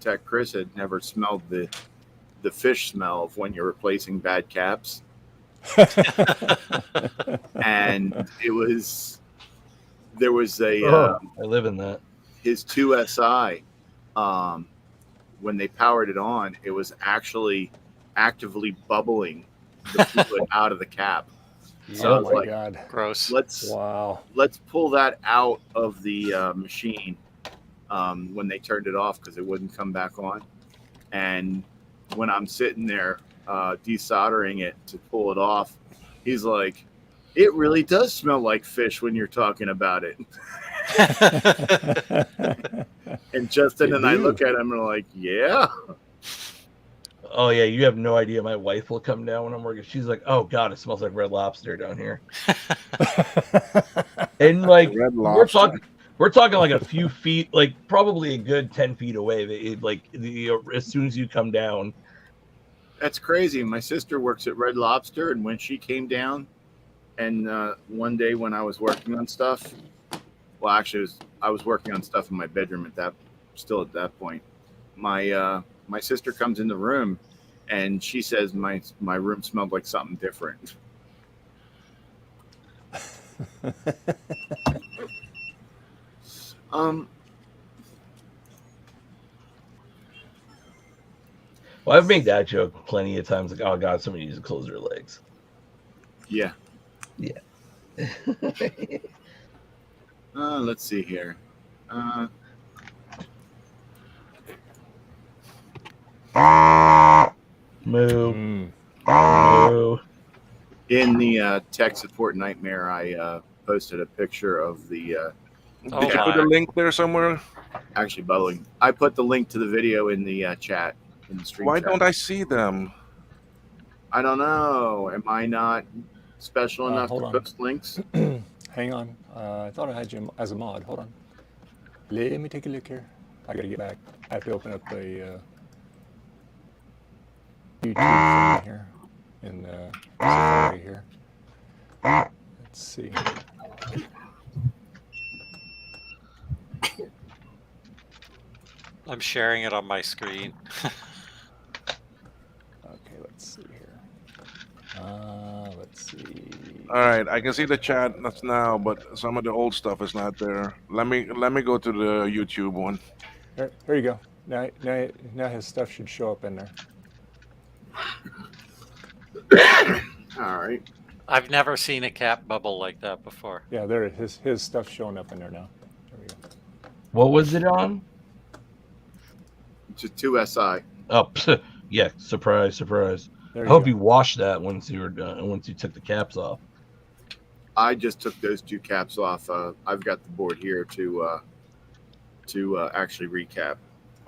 Tech Chris had never smelled the fish smell of when you're replacing bad caps, and there was a Oh, I live in that. his 2SI. When they powered it on, it was actually actively bubbling the fluid out of the cap. So I Oh was my like, God. Gross. Wow. let's pull that out of the machine when they turned it off because it wouldn't come back on. And when I'm sitting there desoldering it to pull it off, he's like, "It really does smell like fish when you're talking about it." And Justin You and I do. look at him and are like, "Yeah." Oh yeah, you have no idea. My wife will come down when I'm working. She's like, "Oh God, it smells like Red Lobster down here." And like Red we're Lobster. talking like a few feet, like probably a good 10 feet away. As soon as you come down, That's crazy. My sister works at Red Lobster, and when she came down, and one day when I was working on stuff, well, actually, I was working on stuff in my bedroom at that point. My sister comes in the room, and she says my room smelled like something different. Um, well, I've made that joke plenty of times. Like, oh God, somebody needs to close their legs. yeah. Yeah. Let's see here. Moo. Mm. Moo. In the tech support nightmare, I posted a picture of the Oh, Did you put a my. link there somewhere? actually bubbling. I put the link to the video in the chat in the stream Why chat. don't I see them? I don't know. Am I not special enough hold to on. post links? Hang on. I thought I had you as a mod. Hold on. Let me take a look here. I gotta get back. I have to open up a YouTube thing here in Safari here. Let's see. I'm sharing it on my screen. Okay, let's see here. Let's see. All right, I can see the chat that's now, but some of the old stuff is not there. Let me go to the YouTube one. Here you go. Now his stuff should show up in there. All right. I've never seen a cap bubble like that before. Yeah, there his stuff's showing up in there now. There we go. What was it on? It's a 2SI. Oh, yeah. Surprise, surprise. There I you hope go. you washed that once you were done. Once you took the caps off. I just took those two caps off. I've got the board here to actually recap.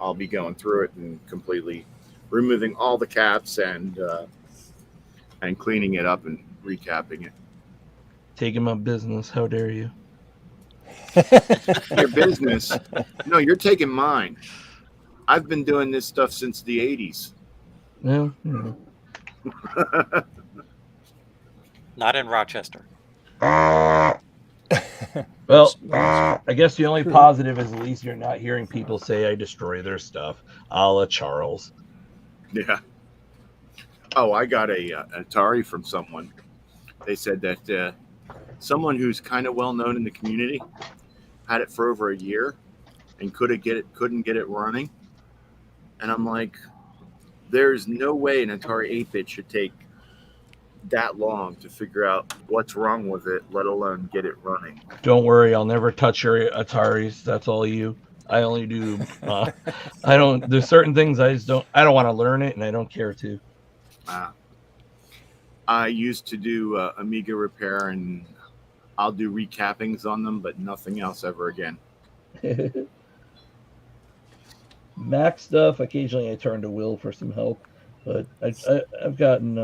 I'll be going through it and completely removing all the caps and cleaning it up and recapping it. Taking my business. How dare you? Your business? No, you're taking mine. I've been doing this stuff since the 80s. No. No. Not in Rochester. Well, I guess the only positive is at least you're not hearing people say I destroy their stuff, a la Charles. Yeah. Oh, I got an Atari from someone. They said that someone who's kind of well known in the community had it for over a year and couldn't get it running. And I'm like, there's no way an Atari 8-bit should take that long to figure out what's wrong with it, let alone get it running. Don't worry, I'll never touch your Ataris. That's all you. I only do. I don't. There's certain things I just don't. I don't want to learn it, and I don't care to. I used to do Amiga repair, and I'll do recappings on them, but nothing else ever again. Mac stuff. Occasionally, I turn to Will for some help, but I've gotten.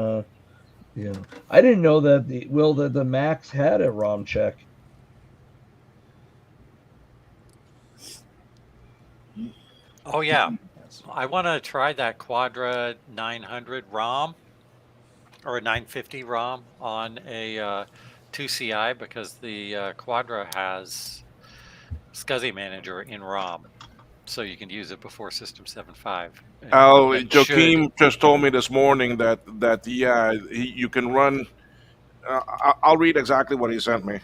I didn't know that the Macs had a ROM check. Oh, yeah. I want to try that Quadra 900 ROM or a 950 ROM on a 2CI because the Quadra has SCSI Manager in ROM, so you can use it before System 7.5. And Oh, that Joakim just told me this morning that yeah, you can run. I'll read exactly what he sent me.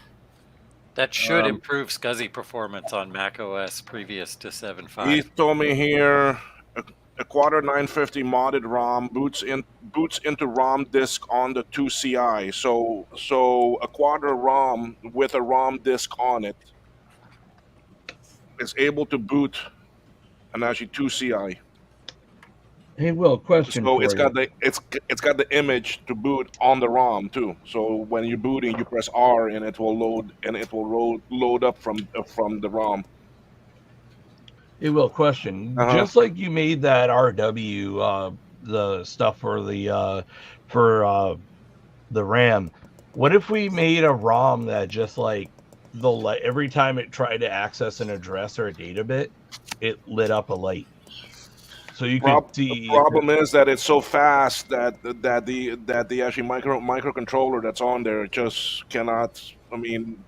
That should improve SCSI performance on Mac OS previous to 7.5. He told me here a Quadro 950 modded ROM boots into ROM disk on the 2CI. So a Quadro ROM with a ROM disk on it is able to boot an actually 2CI. Hey, Will, question So for it's you. got the image to boot on the ROM too. So when you're booting, you press R and it will load up from the ROM. Hey, Will, question. Uh-huh. Just like you made that RW, the stuff for the RAM. What if we made a ROM that just like every time it tried to access an address or a data bit, it lit up a light, so you could see. The problem is that it's so fast that the actually microcontroller that's on there just cannot. I mean,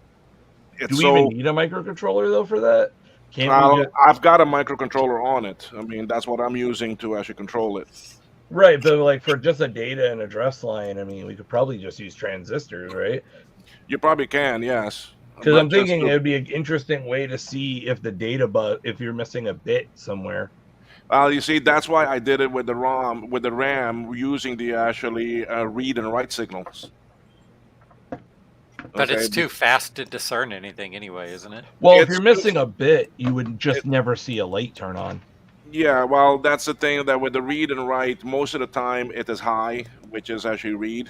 it's Do we so. even need a microcontroller though for that? Can't we just? I've got a microcontroller on it. I mean, that's what I'm using to actually control it. Right, but like for just a data and address line, I mean, we could probably just use transistors, right? You probably can, yes. Because I'm thinking it would be an interesting way to see if the data if you're missing a bit somewhere. You see, that's why I did it with the RAM, using the actually read and write signals. But it's too fast to discern anything anyway, isn't it? Well, if you're missing a bit, you would just never see a light turn on. Yeah, well, that's the thing, that with the read and write, most of the time it is high, which is actually read.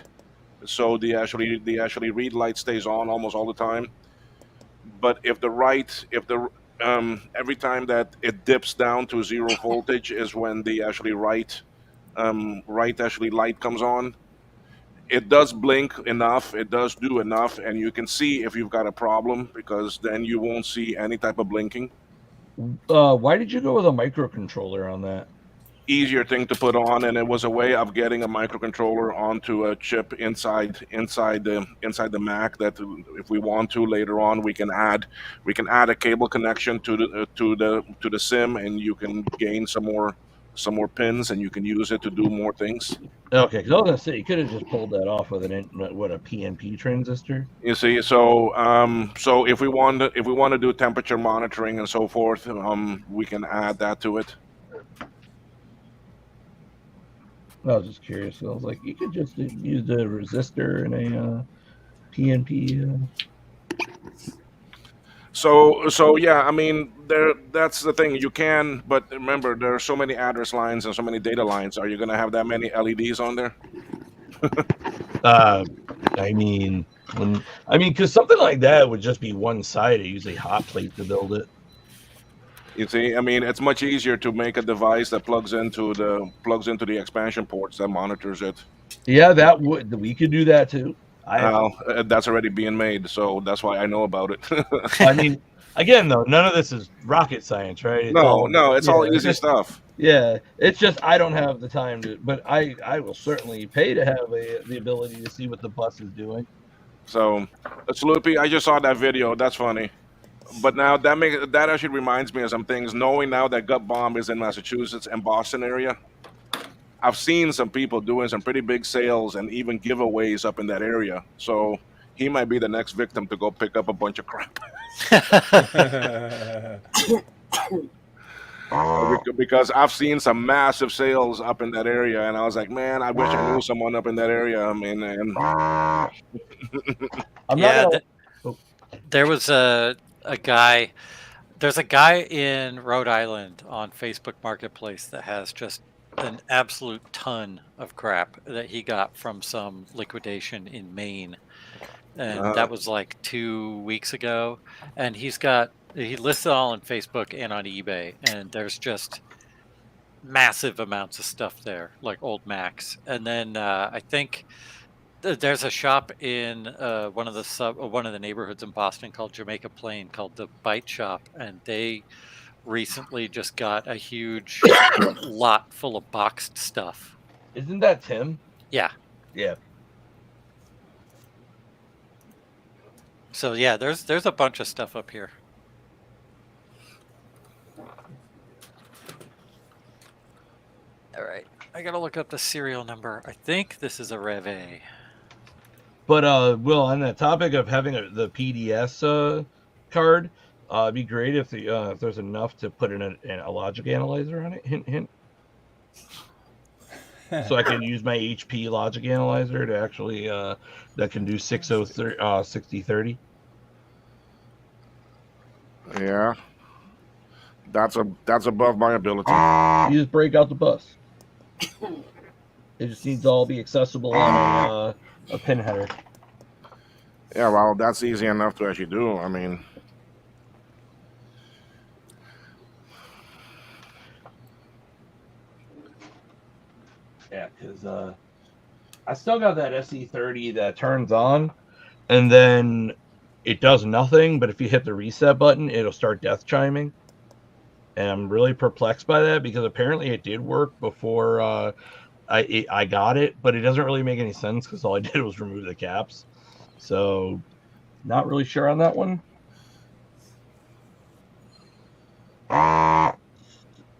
So the actually read light stays on almost all the time. But if the every time that it dips down to 0 voltage is when the actually write actually light comes on. It does blink enough, it does do enough, and you can see if you've got a problem, because then you won't see any type of blinking. Why did you go with a microcontroller on that? Easier thing to put on, and it was a way of getting a microcontroller onto a chip inside the Mac, that if we want to later on we can add a cable connection to the SIM, and you can gain some more pins, and you can use it to do more things. Okay, because I was gonna say you could have just pulled that off with a PNP transistor. You see, so if we want to do temperature monitoring and so forth, we can add that to it. I was just curious. I was like, you could just use a resistor and a PNP. So yeah, I mean, that's the thing. You can, but remember, there are so many address lines and so many data lines. Are you going to have that many LEDs on there? I mean, because something like that would just be one side. It usually hot plate to build it. You see, I mean, it's much easier to make a device that plugs into the expansion ports that monitors it. Yeah, we could do that too. That's already being made, so that's why I know about it. I mean, again, though, none of this is rocket science, right? It's all easy stuff. Yeah, it's just I don't have the time to, but I will certainly pay to have the ability to see what the bus is doing. So, Sloopy, I just saw that video. That's funny. But now that actually reminds me of some things. Knowing now that Gut Bomb is in Massachusetts and Boston area, I've seen some people doing some pretty big sales and even giveaways up in that area. So he might be the next victim to go pick up a bunch of crap. Because I've seen some massive sales up in that area, and I was like, man, I wish I knew someone up in that area. I mean, there was a guy. There's a guy in Rhode Island on Facebook Marketplace that has just an absolute ton of crap that he got from some liquidation in Maine, and that was like 2 weeks ago. And he lists it all on Facebook and on eBay, and there's just massive amounts of stuff there, like old Macs. And then I think there's a shop in one of the neighborhoods in Boston called Jamaica Plain, called the Bite Shop, and they recently just got a huge lot full of boxed stuff. Isn't that Tim? Yeah. Yeah. So yeah, there's a bunch of stuff up here. All right. I got to look up the serial number. I think this is a Rev A. But Will, on the topic of having the PDS card, it'd be great if there's enough to put in a logic analyzer on it. Hint, hint. So I can use my HP logic analyzer to actually that can do 6030. Yeah, that's above my ability. You just break out the bus. It just needs to all be accessible on a pin header. Yeah, well, that's easy enough to actually do. I mean, yeah, because I still got that SE30 that turns on, and then it does nothing. But if you hit the reset button, it'll start death chiming. And I'm really perplexed by that because apparently it did work before I got it, but it doesn't really make any sense because all I did was remove the caps. So, not really sure on that one.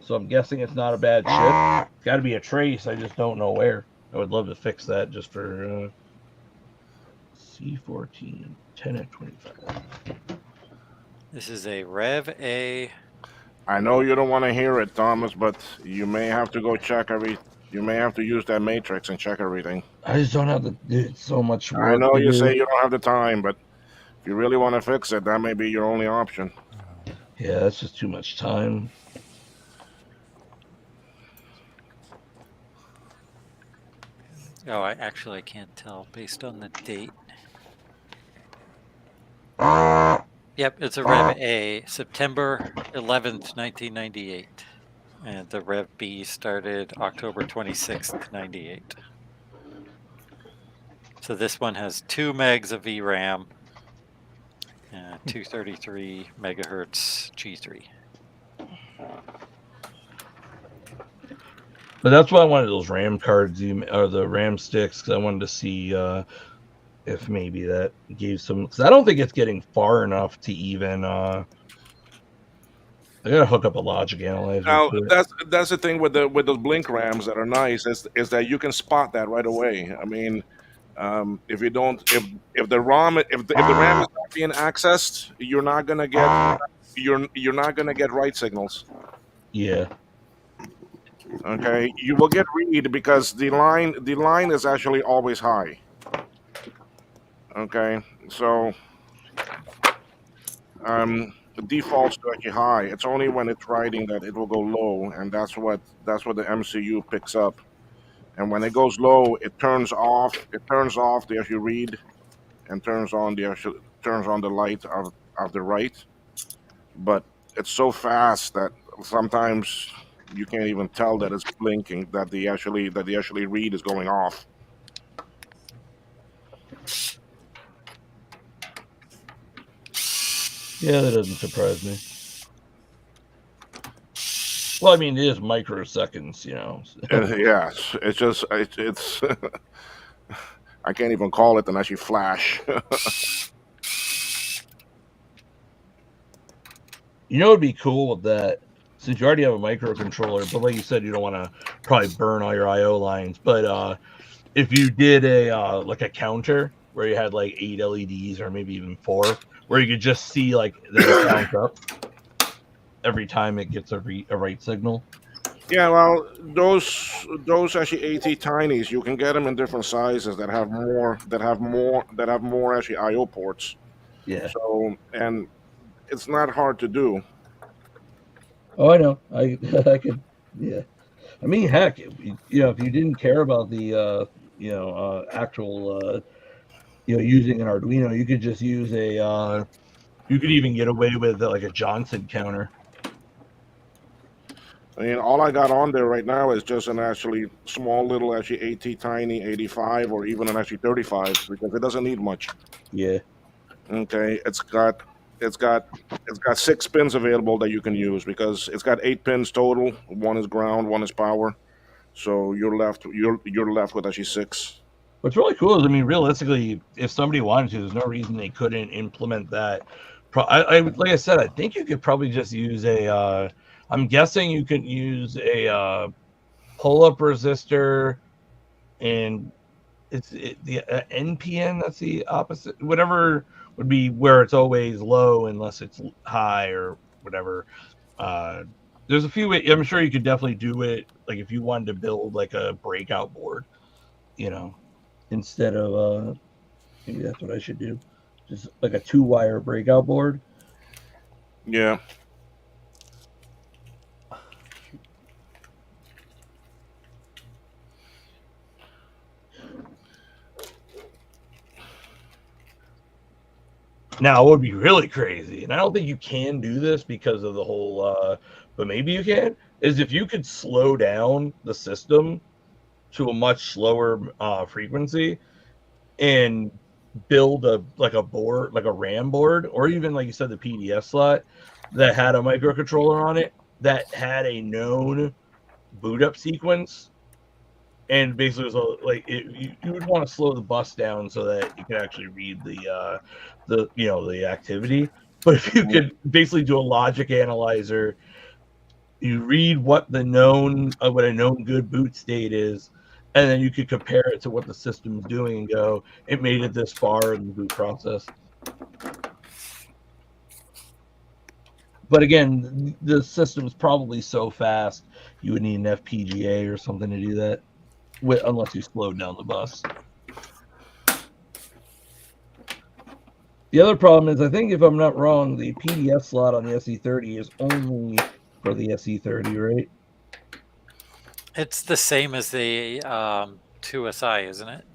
So I'm guessing it's not a bad chip. It's got to be a trace. I just don't know where. I would love to fix that just for C14 10 at 25. This is a Rev A. I know you don't want to hear it, Thomas, but you may have to go check You may have to use that matrix and check everything. I just don't have to do so much work. I know you say you don't have the time, but if you really want to fix it, that may be your only option. Yeah, that's just too much time. Oh, I can't tell based on the date. Yep, it's a Rev A, September 11th, 1998. And the Rev B started October 26th, 98. So this one has 2 megs of VRAM, 233 megahertz G3. But that's why I wanted those RAM cards or the RAM sticks, because I wanted to see if maybe that gave some. Because I don't think it's getting far enough to even. I gotta hook up a logic analyzer. Now that's the thing with those blink RAMs that are nice is that you can spot that right away. I mean, if you don't, if the RAM is not being accessed, you're not gonna get write signals. Yeah. Okay, you will get read because the line is actually always high. Okay, so the default's to actually high. It's only when it's writing that it will go low, and that's what the MCU picks up. And when it goes low, it turns off the actual read, and turns on the light of the write. But it's so fast that sometimes you can't even tell that it's blinking, that the actually read is going off. Yeah, that doesn't surprise me. Well, I mean, it is microseconds, you know. Yes, it's I can't even call it an actually flash. You know, it'd be cool with that, since you already have a microcontroller, but like you said, you don't want to probably burn all your I/O lines. But if you did a like a counter where you had like 8 LEDs or maybe even 4, where you could just see like the count up every time it gets a write signal. Yeah, well, those actually AT tinies, you can get them in different sizes that have more actually I/O ports. Yeah. So, and it's not hard to do. Oh, I know. I could. Yeah. I mean, heck, if you didn't care about the actual using an Arduino, you could just use a. You could even get away with like a Johnson counter. I mean, all I got on there right now is just an actually small little actually AT tiny 85 or even an actually 35 because it doesn't need much. Yeah. Okay, it's got 6 pins available that you can use because it's got 8 pins total. 1 is ground, 1 is power. So you're left with actually 6. What's really cool is, I mean, realistically, if somebody wanted to, there's no reason they couldn't implement that. Like I said, I think you could probably just use a. I'm guessing you could use a pull-up resistor, and the NPN. That's the opposite. Whatever would be where it's always low unless it's high or whatever. There's a few ways. I'm sure you could definitely do it. Like if you wanted to build like a breakout board, instead of maybe that's what I should do. Just like a 2-wire breakout board. Yeah. Now, it would be really crazy, and I don't think you can do this because of the whole, but maybe you can, is if you could slow down the system to a much slower frequency and build a board, like a RAM board, or even like you said, the PDF slot that had a microcontroller on it that had a known boot up sequence, and basically it was you would want to slow the bus down so that you could actually read the activity. But if you could basically do a logic analyzer, you read what a known good boot state is, and then you could compare it to what the system's doing and go, it made it this far in the boot process. But again, the system's probably so fast you would need an FPGA or something to do that, unless you slowed down the bus. The other problem is, I think if I'm not wrong, the PDF slot on the SE30 is only for the SE30, right? It's the same as the 2SI, isn't it?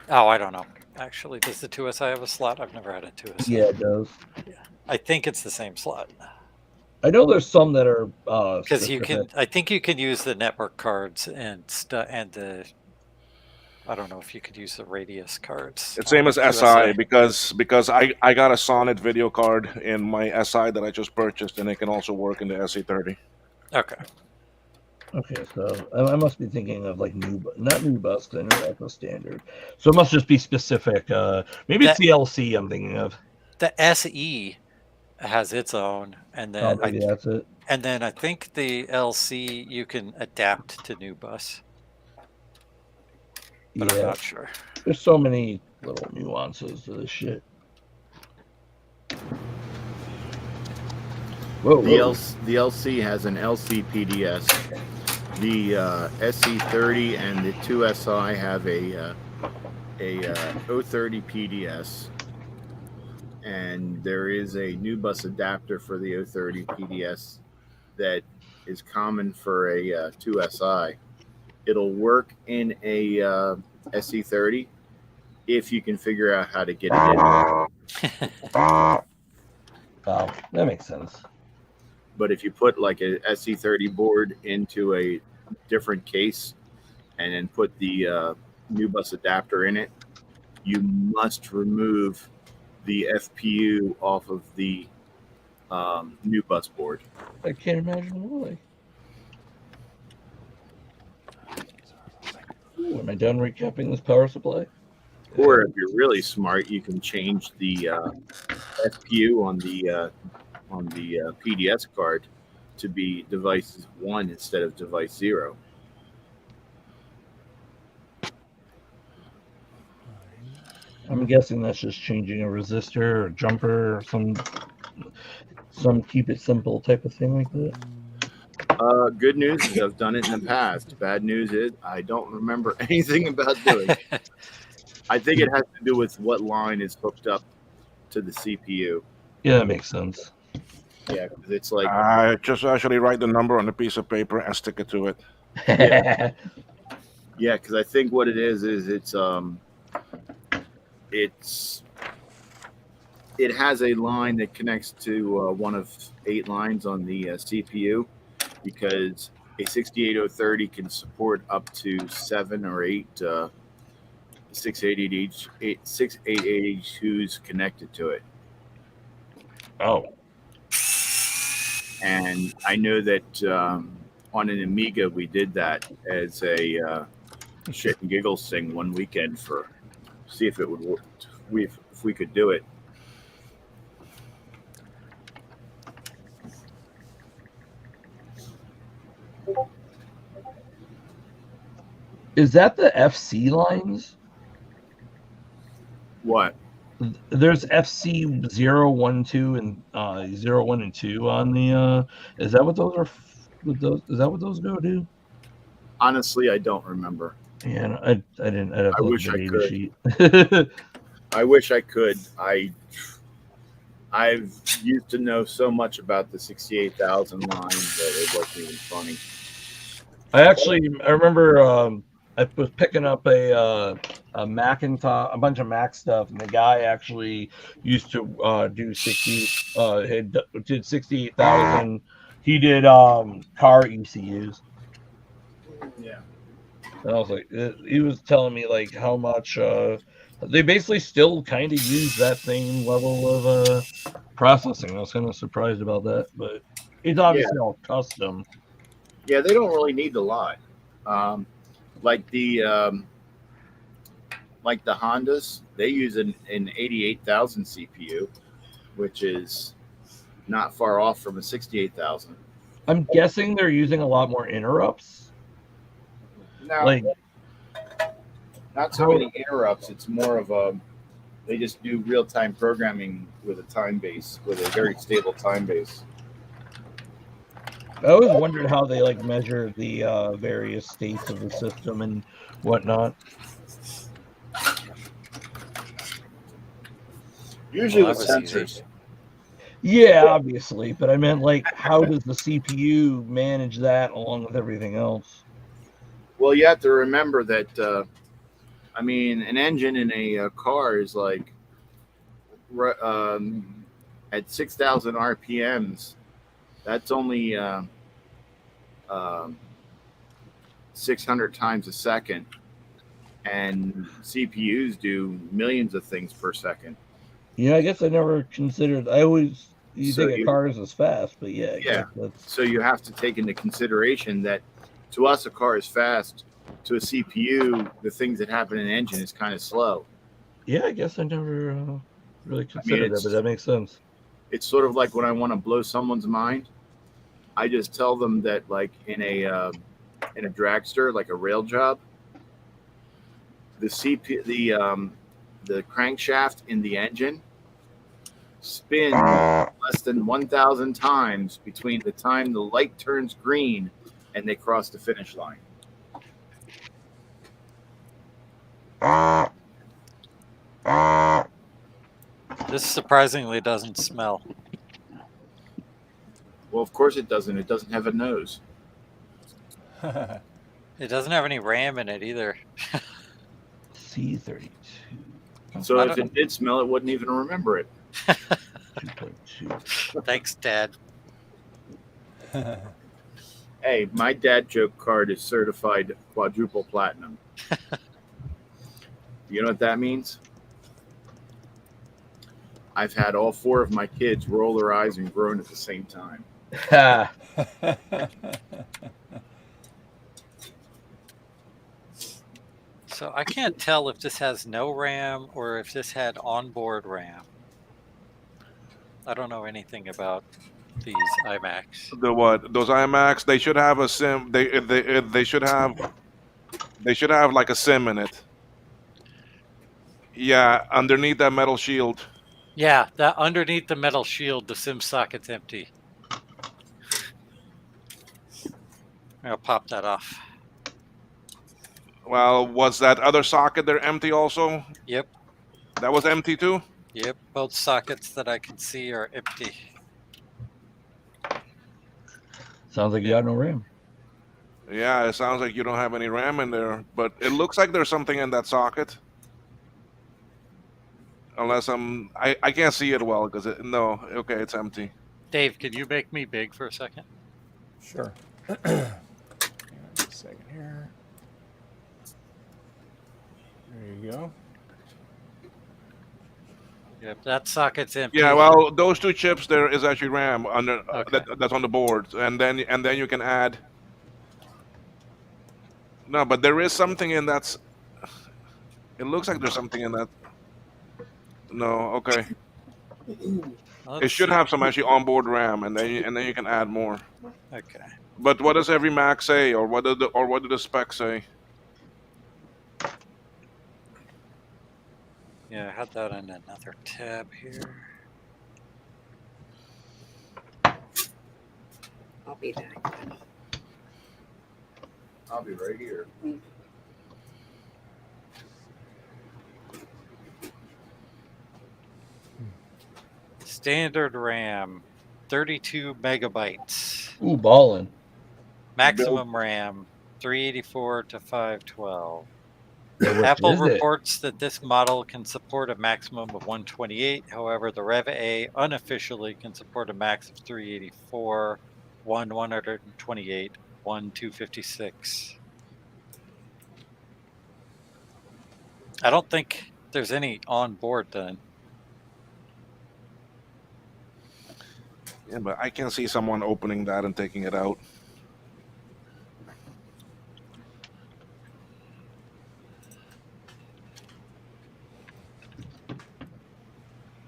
Oh, I don't know. Actually, does the 2SI have a slot? I've never had a 2SI. Yeah, it does. Yeah. I think it's the same slot. I know there's some that are because you can. I think you can use the network cards and the. I don't know if you could use the radius cards. It's same as SI because I got a Sonnet video card in my SI that I just purchased, and it can also work in the SE30. Okay. Okay, so I must be thinking of like not new bus, because I know that's a standard. So it must just be specific. Maybe it's the LC I'm thinking of. The SE has its own, and then maybe that's it. And then I think the LC you can adapt to new bus. But I'm not sure. There's so many little nuances to this shit. Whoa. The LC has an LC PDS. The SE30 and the 2SI have a 030 PDS, and there is a new bus adapter for the 030 PDS that is common for a 2SI. It'll work in a SE30 if you can figure out how to get it in. Wow, that makes sense. But if you put like a SE30 board into a different case and then put the new bus adapter in it, you must remove the FPU off of the new bus board. I can't imagine why. Ooh, am I done recapping this power supply? Or if you're really smart, you can change the FPU on the PDS card to be device 1 instead of device 0. I'm guessing that's just changing a resistor or jumper or some keep it simple type of thing like that. Good news is I've done it in the past. Bad news is I don't remember anything about doing it. I think it has to do with what line is hooked up to the CPU. Yeah, that makes sense. Yeah, because it's like I just actually write the number on a piece of paper and stick it to it. Yeah, because I think what it is it has a line that connects to one of 8 lines on the CPU, because a 68030 can support up to 7 or 8 688H2s connected to it. Oh. And I know that on an Amiga we did that as a shit and giggles thing one weekend for see if it would work, if we could do it. Is that the FC lines? What? There's FC 012 and 01 and 2 on the. Is that what those are? Is that what those go to? Honestly, I don't remember. Yeah, I didn't. I'd have to look wish at the I data could. sheet. I wish I could. I've used to know so much about the 68,000 line that it wasn't even funny. I remember I was picking up a Macintosh, a bunch of Mac stuff, and the guy actually used to do 60. Did 68,000. He did car ECUs. Yeah. And I was like, he was telling me like how much they basically still kind of use that same level of processing. I was kind of surprised about that, but it's obviously all custom. Yeah, they don't really need a lot. Like the Hondas, they use an 88,000 CPU, which is not far off from a 68,000. I'm guessing they're using a lot more interrupts. No, Like, not so many interrupts. It's more of a they just do real-time programming with a time base, with a very stable time base. I always wondered how they like measure the various states of the system and whatnot. Usually Well, with that was sensors. easy. Yeah, obviously, but I meant like how does the CPU manage that along with everything else? Well, you have to remember that. I mean, an engine in a car is like at 6,000 RPMs. That's only 600 times a second, and CPUs do millions of things per second. Yeah, I guess I never considered. I always So think a car is as fast, but yeah, I Yeah. guess that's So you have to take into consideration that to us a car is fast. To a CPU, the things that happen in an engine is kind of slow. yeah. I guess I never really considered that, it's- but that makes sense. It's sort of like when I want to blow someone's mind, I just tell them that like in a dragster, like a rail job, the crankshaft in the engine spins less than 1,000 times between the time the light turns green and they cross the finish line. This surprisingly doesn't smell. Well, of course it doesn't. It doesn't have a nose. It doesn't have any RAM in it either. C32 So I if it did smell, it wouldn't even remember it. 2.2. Thanks, Dad. Hey, my dad joke card is certified quadruple platinum. You know what that means? I've had all 4 of my kids roll their eyes and groan at the same time. Ha! So I can't tell if this has no RAM or if this had onboard RAM. I don't know anything about these iMacs. The what? Those iMacs, they should have a SIM. They should have like a SIM in it. Yeah, underneath that metal shield. Yeah, that underneath the metal shield, the SIM socket's empty. I'll pop that off. Well, was that other socket there empty also? Yep. That was empty too? Yep, both sockets that I can see are empty. Sounds like you got no RAM. Yeah, it sounds like you don't have any RAM in there, but it looks like there's something in that socket. Unless I can't see it well because no, okay, it's empty. Dave, can you make me big for a second? Sure. Hang on a second here. There you go. Yep, that socket's empty. Yeah, well, those 2 chips there is actually RAM under Okay. that's on the board, and then you can add. No, but there is something in that. It looks like there's something in that. No, okay. Let's It should see. have some actually onboard RAM, and then you can add more. Okay. But what does every Mac say, or what do the specs say? Yeah, I had that on another tab here. I'll be back. I'll be right here. Standard RAM, 32 megabytes. Ooh, ballin'. Maximum RAM, 384 to 512. Yeah, which Apple is it? reports that this model can support a maximum of 128. However, the Rev A unofficially can support a max of 384, 128, 256. I don't think there's any on board then. Yeah, but I can see someone opening that and taking it out.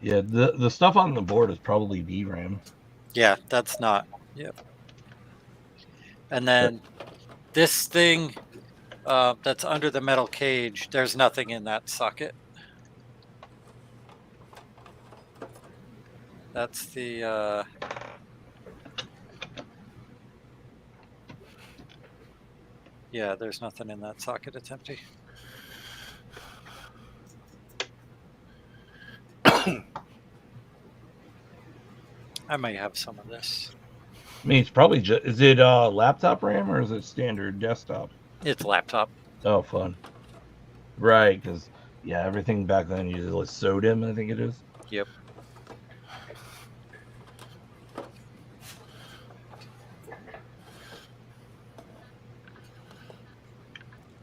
Yeah, the stuff on the board is probably VRAM. Yeah, that's not. Yep. And then this thing that's under the metal cage, there's nothing in that socket. That's the yeah, there's nothing in that socket. It's empty. I might have some of this. I mean, it's probably just, is it laptop RAM or is it standard desktop? It's laptop. Oh, fun. Right, because, yeah, everything back then usually was SODIMM, I think it is. Yep.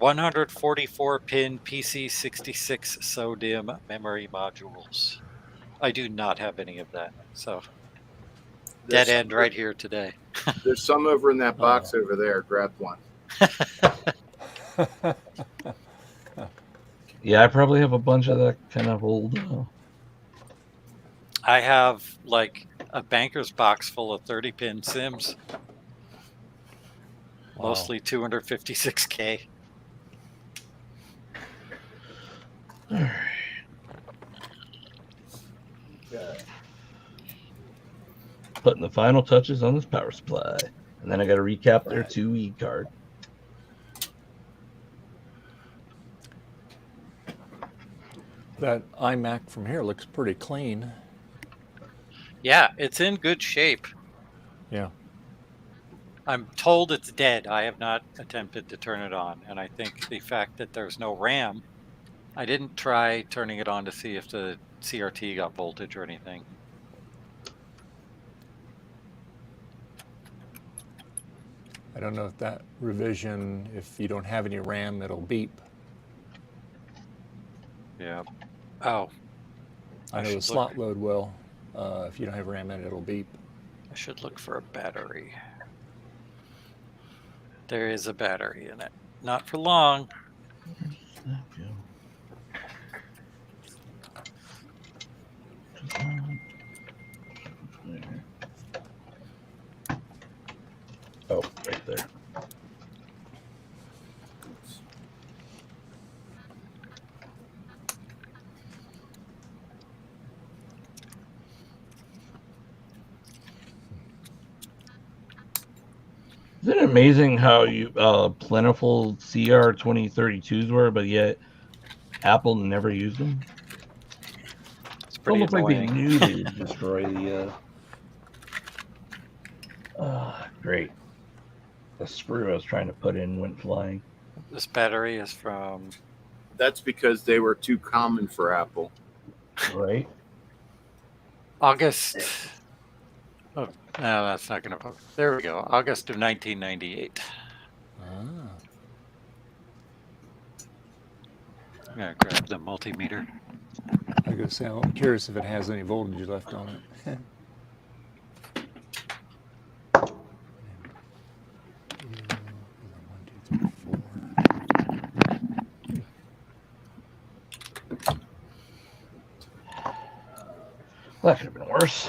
$144-pin PC66 SODIMM memory modules. I do not have any of that, so dead end right here today. There's some over in that box over there. Grab one. Yeah, I probably have a bunch of that kind of old. I have like a banker's box full of 30-pin Sims. Wow. Mostly 256K. All right. Putting the final touches on this power supply. And then I got to recap their 2E card. That iMac from here looks pretty clean. Yeah, it's in good shape. Yeah. I'm told it's dead. I have not attempted to turn it on. And I think the fact that there's no RAM, I didn't try turning it on to see if the CRT got voltage or anything. I don't know if that revision, if you don't have any RAM, it'll beep. Yeah. Oh. I know the should slot look. load will. If you don't have RAM in it, it'll beep. I should look for a battery. There is a battery in it. Not for long. Oh, right there. Isn't it amazing how plentiful CR 2032s were, but yet Apple never used them? It's It's pretty almost like they annoying. knew they would destroy the. Great. The screw I was trying to put in went flying. This battery is from That's because they were too common for Apple. Right? August. Oh, no, that's not going to. There we go. August of 1998. Ah. I'm going to grab the multimeter. I was gonna say, I'm curious if it has any voltage left on it. That could have been worse.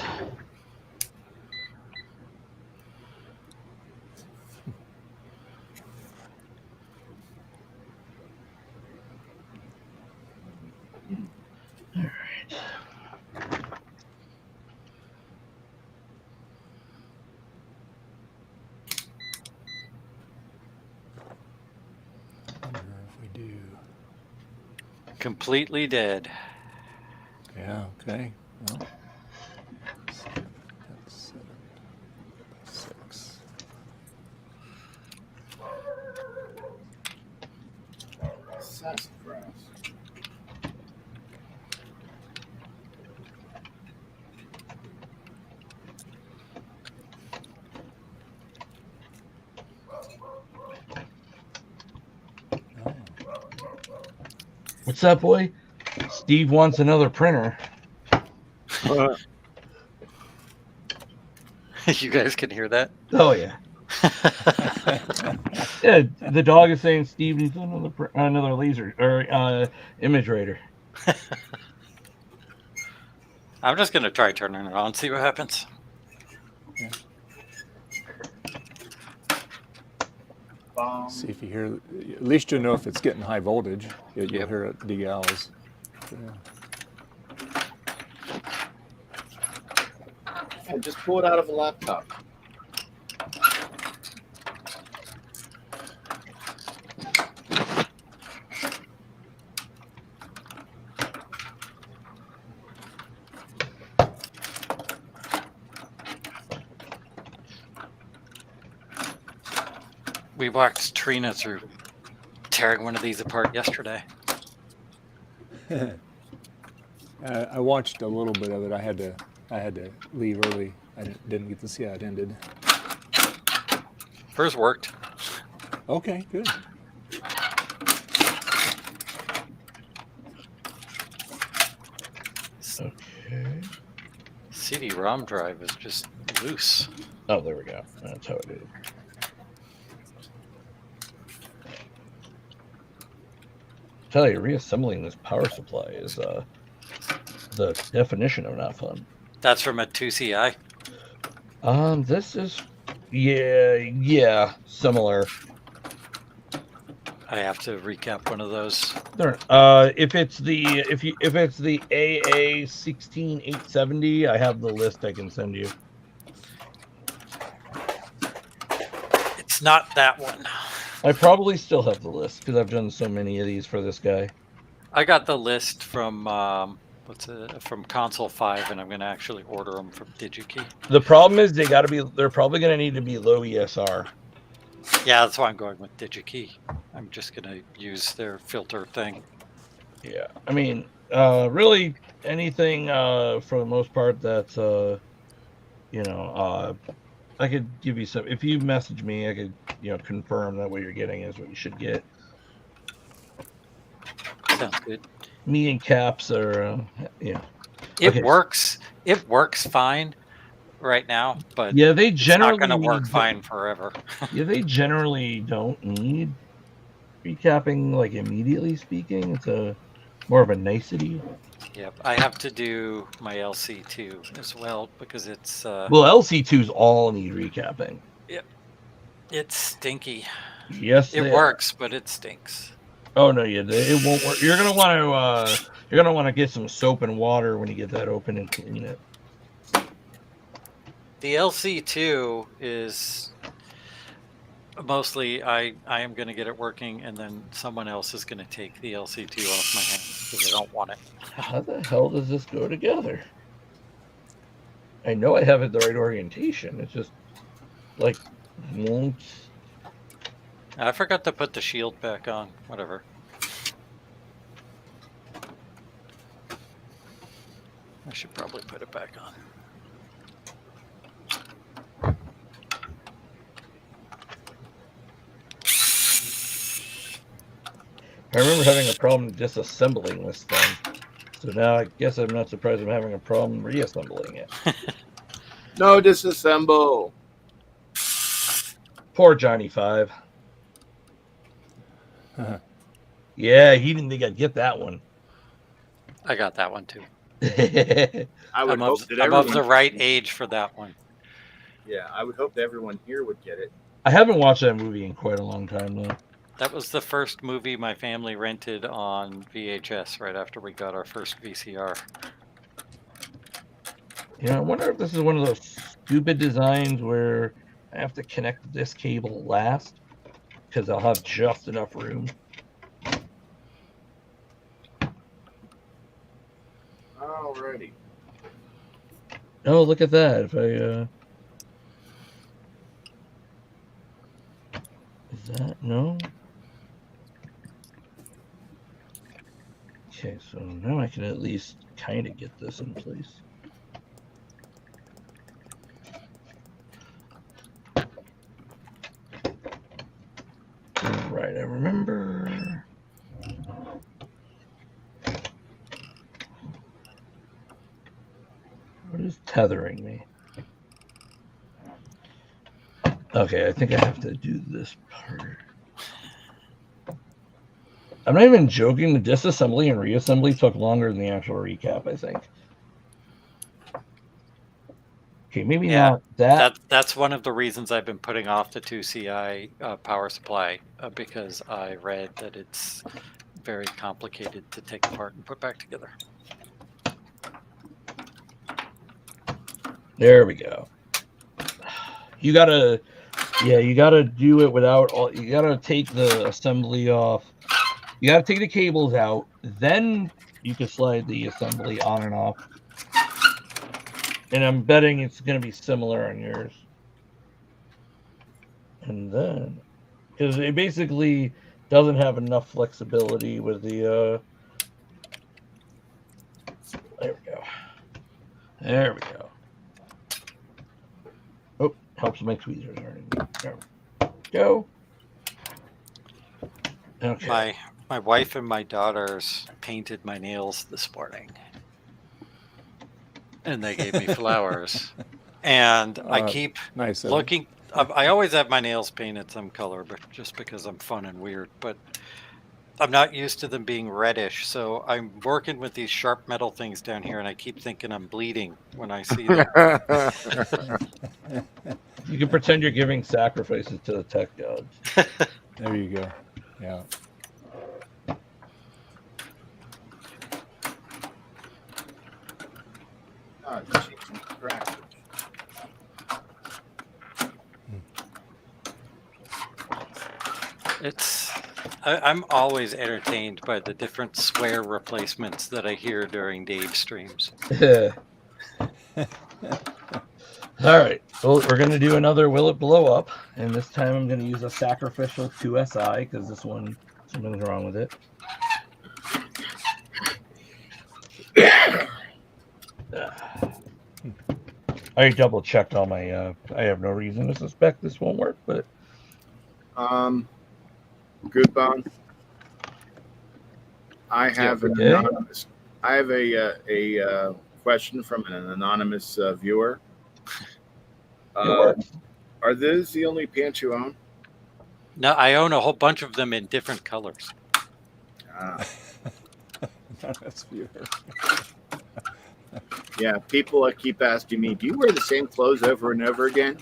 Wonder if we do. Completely dead. Yeah. Okay. Well, that's 6. Sassafras. Oh. What's up, boy? Steve wants another printer. You guys can hear that? Oh yeah. Yeah, the dog is saying Steve needs another laser or image rater. I'm just going to try turning it on, see what happens. Yeah. Bomb. See if you hear. At least you'll know if it's getting high voltage. You'll Yep. hear it degauss. Yeah. Yeah, just pull it out of a laptop. We walked Trina through tearing one of these apart yesterday. I watched a little bit of it. I had to leave early. I didn't get to see how it ended. Hers worked. Okay, good. Okay. CD-ROM drive is just loose. Oh, there we go. That's how it is. Tell you, reassembling this power supply is the definition of not fun. That's from a 2CI. This is yeah, similar. I have to recap one of those. There, if it's the AA 16870, I have the list I can send you. It's not that one. I probably still have the list because I've done so many of these for this guy. I got the list from from Console 5, and I'm going to actually order them from DigiKey. The problem is they're probably going to need to be low ESR. Yeah, that's why I'm going with DigiKey. I'm just going to use their filter thing. Yeah, I mean, really anything for the most part that's I could give you some. If you message me, I could confirm that what you're getting is what you should get. Sounds good. Me and Caps are It Okay. works. It works fine right now, but yeah, they it's not generally going to work need- fine forever. Yeah, they generally don't need recapping like immediately speaking. It's a more of a nicety. Yep, I have to do my LC2 as well because it's Well, LC2s all need recapping. it's stinky. Yes, It they works, but it stinks. Oh no, yeah, it won't work. You're gonna want to get some soap and water when you get that open and clean it. The LC2 is mostly I am going to get it working, and then someone else is going to take the LC2 off my hands because I don't want it. How the hell does this go together? I know I have it the right orientation. It's just like won't. I forgot to put the shield back on. Whatever. I should probably put it back on. I remember having a problem disassembling this thing. So now I guess I'm not surprised I'm having a problem reassembling it. No, disassemble. Poor Johnny 5. Yeah, he didn't think I'd get that one. I got that one too. I would I'm hope of, that I'm everyone. of the right age for that one. Yeah, I would hope that everyone here would get it. I haven't watched that movie in quite a long time though. That was the first movie my family rented on VHS right after we got our first VCR. Yeah, I wonder if this is one of those stupid designs where I have to connect this cable last because I'll have just enough room. Alrighty. Oh, look at that. If I is that no? Okay, so now I can at least kind of get this in place. Right, I remember. What is tethering me? Okay, I think I have to do this part. I'm not even joking. The disassembly and reassembly took longer than the actual recap, I think. Okay, maybe not that. That's one of the reasons I've been putting off the 2CI power supply because I read that it's very complicated to take apart and put back together. There we go. You gotta do it without all. You gotta take the assembly off. You gotta take the cables out. Then you can slide the assembly on and off. And I'm betting it's gonna be similar on yours. And then, because it basically doesn't have enough flexibility with the. There we go. There we go. Oh, helps my tweezers aren't. There we go. Okay. My wife and my daughters painted my nails this morning, and they gave me flowers. And I keep looking. I always have my nails painted some color, but just because I'm fun and weird. But I'm not used to them being reddish, so I'm working with these sharp metal things down here, and I keep thinking I'm bleeding when I see them. You can pretend you're giving sacrifices to the tech gods. There you go. Yeah. I'm always entertained by the different swear replacements that I hear during Dave's streams. All right, well, we're going to do another Will It Blow Up, and this time I'm going to use a sacrificial 2SI because this one, something's wrong with it. I double checked all my, I have no reason to suspect this won't work, but. Good bone. I have an anonymous. I have a question from an anonymous viewer. Are those the only pants you own? No, I own a whole bunch of them in different colors. Anonymous viewer. Yeah, people keep asking me, do you wear the same clothes over and over again?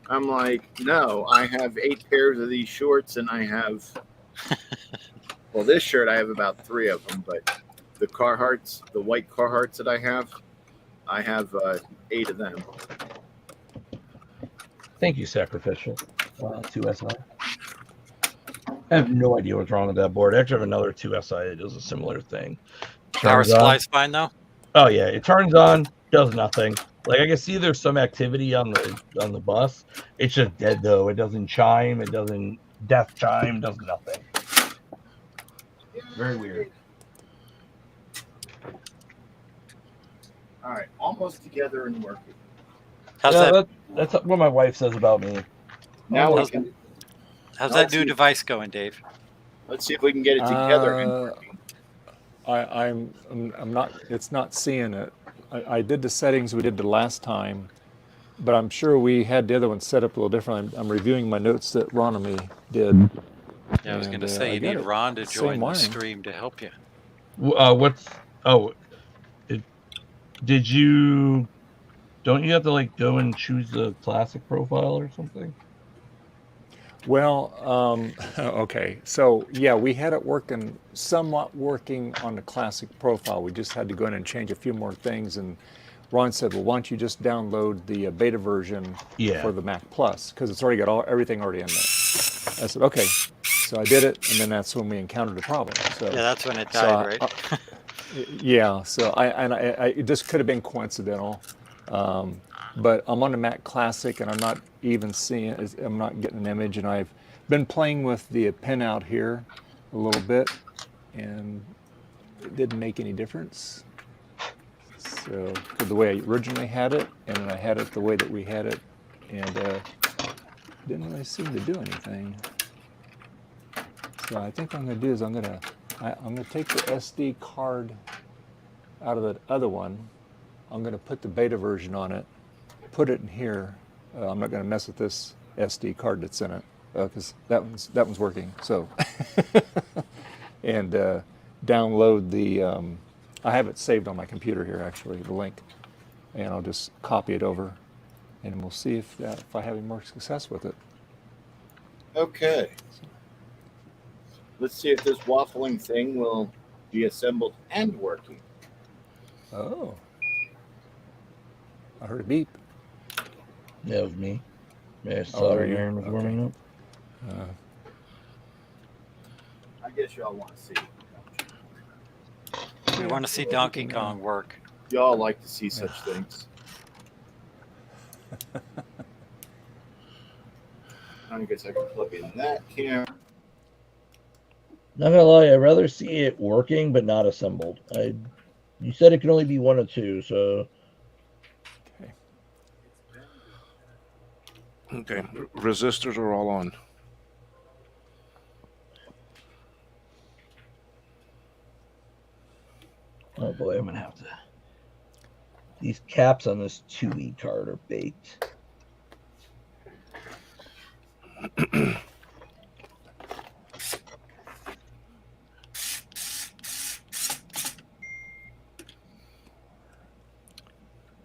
I'm like, no, I have 8 pairs of these shorts, and I have, well, this shirt, I have about 3 of them, but the Carhartts, the white Carhartts that I have 8 of them. Thank you, Sacrificial. 2SI. I have no idea what's wrong with that board. I actually have another 2SI that does a similar thing. Power supply's fine, though? Oh, yeah. It turns on, does nothing. Like, I can see there's some activity on the bus. It's just dead, though. It doesn't chime. It doesn't death chime. Does nothing. Very weird. All right. Almost together and working. That's what my wife says about me. Now how's that new device going, Dave? Let's see if we can get it together and working. I'm not. It's not seeing it. I did the settings we did the last time, but I'm sure we had the other one set up a little different. I'm reviewing my notes that Ron and me did. Yeah, I was going to say, you need Ron to join the stream to help you. Did you, don't you have to like go and choose the classic profile or something? Well, okay. So yeah, we had it somewhat working on the classic profile. We just had to go in and change a few more things. And Ron said, "Well, why don't you just download the beta version for the MacPlus because it's already got everything already in there." I said, "Okay." So I did it, and then that's when we encountered a problem. So Yeah, that's when it died, right? yeah. So it just could have been coincidental. But I'm on the Mac Classic, and I'm not even seeing. I'm not getting an image, and I've been playing with the pinout here a little bit, and it didn't make any difference. So the way I originally had it, and then I had it the way that we had it, and didn't really seem to do anything. So I think what I'm going to do is I'm going to take the SD card out of the other one. I'm going to put the beta version on it, put it in here. I'm not going to mess with this SD card that's in it because that one's working. So and download the. I have it saved on my computer here actually, the link, and I'll just copy it over, and we'll see if I have any more success with it. Okay. Let's see if this waffling thing will be assembled and working. Oh. I heard a beep. That was me. My soldering iron was warming up. I guess y'all want to see. We want to see Donkey Kong work. Y'all like to see such things. I guess I can plug in that camera. Not gonna lie, I'd rather see it working but not assembled. You said it could only be one of two, so. Okay, resistors are all on. Oh boy, I'm gonna have to. These caps on this 2E card are baked.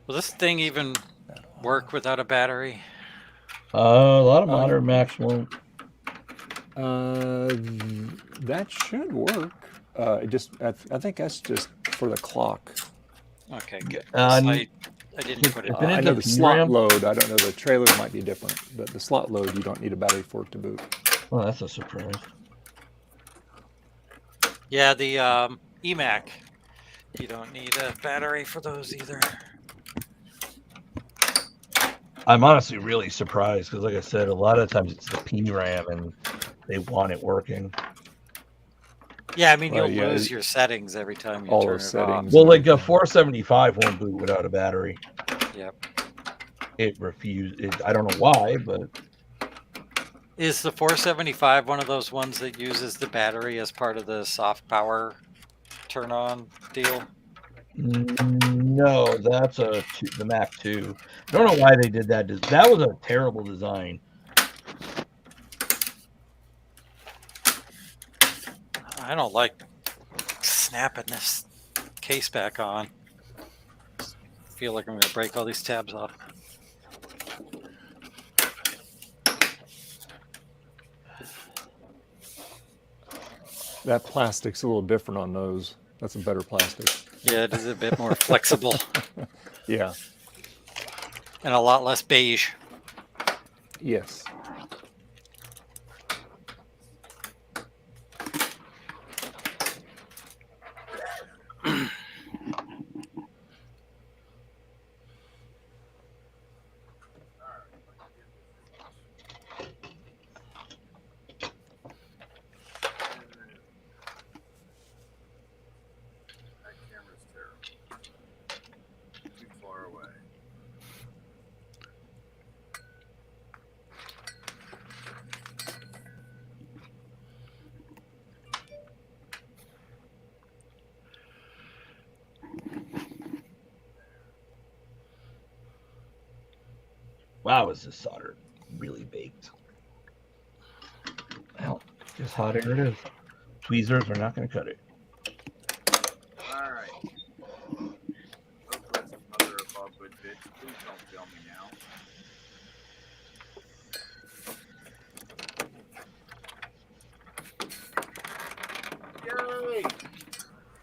Will this thing even work without a battery? A lot of modern Macs won't. That should work. I think that's just for the clock. Okay, good. I I didn't put it. I know the slot load. I don't know, the trailer might be different, but the slot load you don't need a battery for it to boot. Oh, that's a surprise. Yeah, the eMac. You don't need a battery for those either. I'm honestly really surprised because, like I said, a lot of times it's the PRAM and they want it working. Yeah, I mean, you'll lose your settings every time you turn it off. Well, like a 475 won't boot without a battery. Yep. It refused. I don't know why, but. Is the 475 one of those ones that uses the battery as part of the soft power turn on deal? No, that's the Mac 2. I don't know why they did that. That was a terrible design. I don't like snapping this case back on. I feel like I'm going to break all these tabs off. That plastic's a little different on those. That's a better plastic. Yeah, it is a bit more flexible. Yeah. And a lot less beige. Yes. Wow, is this solder really baked? Well, just hot air it is. Tweezers are not going to cut it. All right. Hopefully that's another above good bitch. Please don't film me now.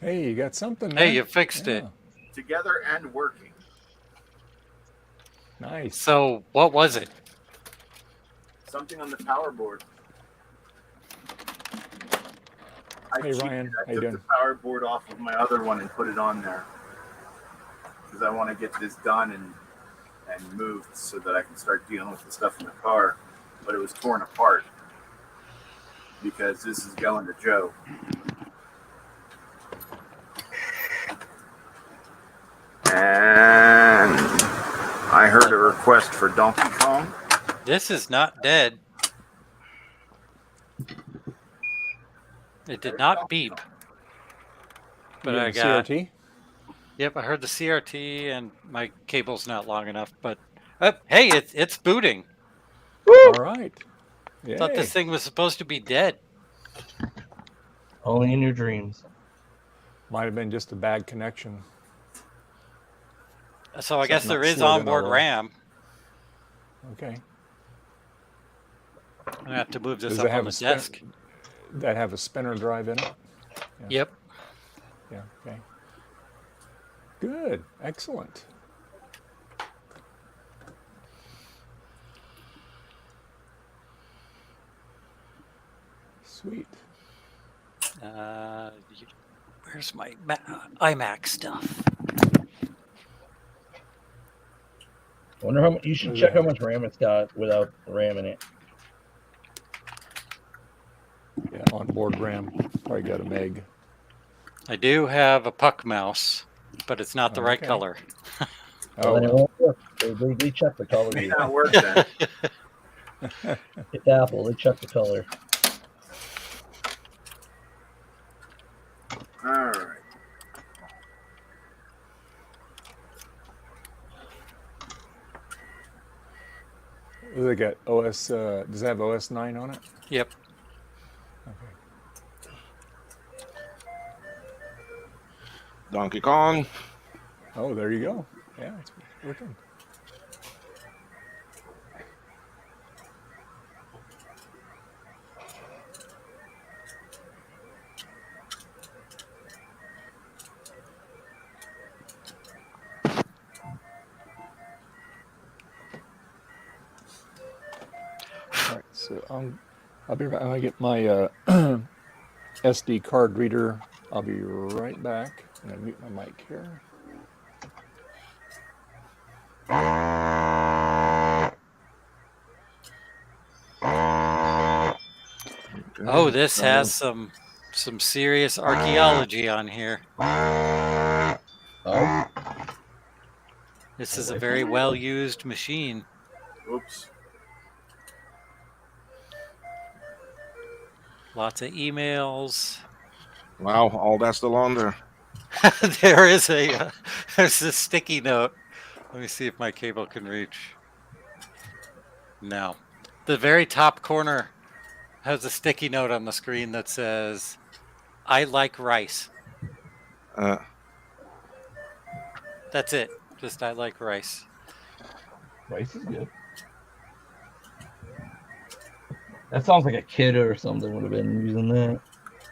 Hey, you got something, man. Hey, you fixed it. Together and working. Nice. So what was it? Something on the power board. I Hey, cheated. Ryan, I how you took doing? the power board off of my other one and put it on there because I want to get this done and moved so that I can start dealing with the stuff in the car. But it was torn apart because this is going to Joe. And I heard a request for Donkey Kong. This is not dead. It did not beep. But You I in the got. CRT? Yep, I heard the CRT, and my cable's not long enough. But hey, it's booting. All right. I thought this Yay. thing was supposed to be dead. Only in your dreams. Might have been just a bad connection. So I guess Something there not is slid in a onboard little. RAM. Okay. I'm gonna have to move this Does up it on have the a spin- desk. That have a spinner drive in it? Yep. Yeah. Okay. Good. Excellent. Sweet. Where's my iMac stuff? I wonder how much. You should check how much RAM it's got without RAM in it. Yeah, onboard RAM. Probably got a meg. I do have a puck mouse, but it's not the right Okay. color. Well, then it won't work. They check the color. May not work then. It's Apple. They check the color. All right. They got OS. Does it have OS 9 on it? Yep. Okay. Donkey Kong. Oh, there you go. Yeah, it's working. All right, so I'll be right. I'm gonna get my SD card reader. I'll be right back. I'm gonna mute my mic here. Okay. Oh, this has some serious archaeology on here. Oh, This is a very well used machine. Oops. Lots of emails. Wow, all that's still on there. There is there's a sticky note. Let me see if my cable can reach. No. The very top corner has a sticky note on the screen that says, "I like rice." That's it. Just "I like rice." rice is good. That sounds like a kid or something would have been using that.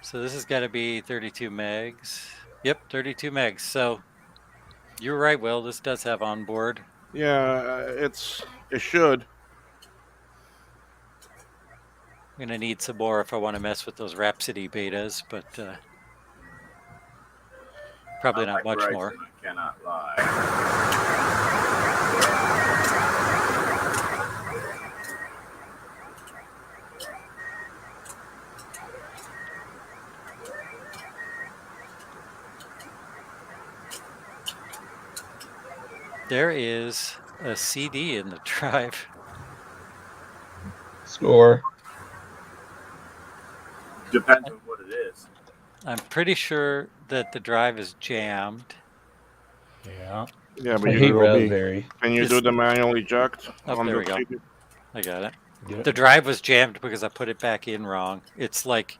So this has got to be 32 megs. Yep, 32 megs. So you're right, Will. This does have onboard. Yeah, it should. I'm gonna need some more if I want to mess with those Rhapsody betas, but probably not much Rice, more. and I cannot lie. There is a CD in the drive. Score. Depends on what it is. I'm pretty sure that the drive is jammed. Yeah. Yeah, I but hate will be. raspberry. can you do the manual eject Oh, on there the we go. CD? I got it. Get The it? drive was jammed because I put it back in wrong. It's like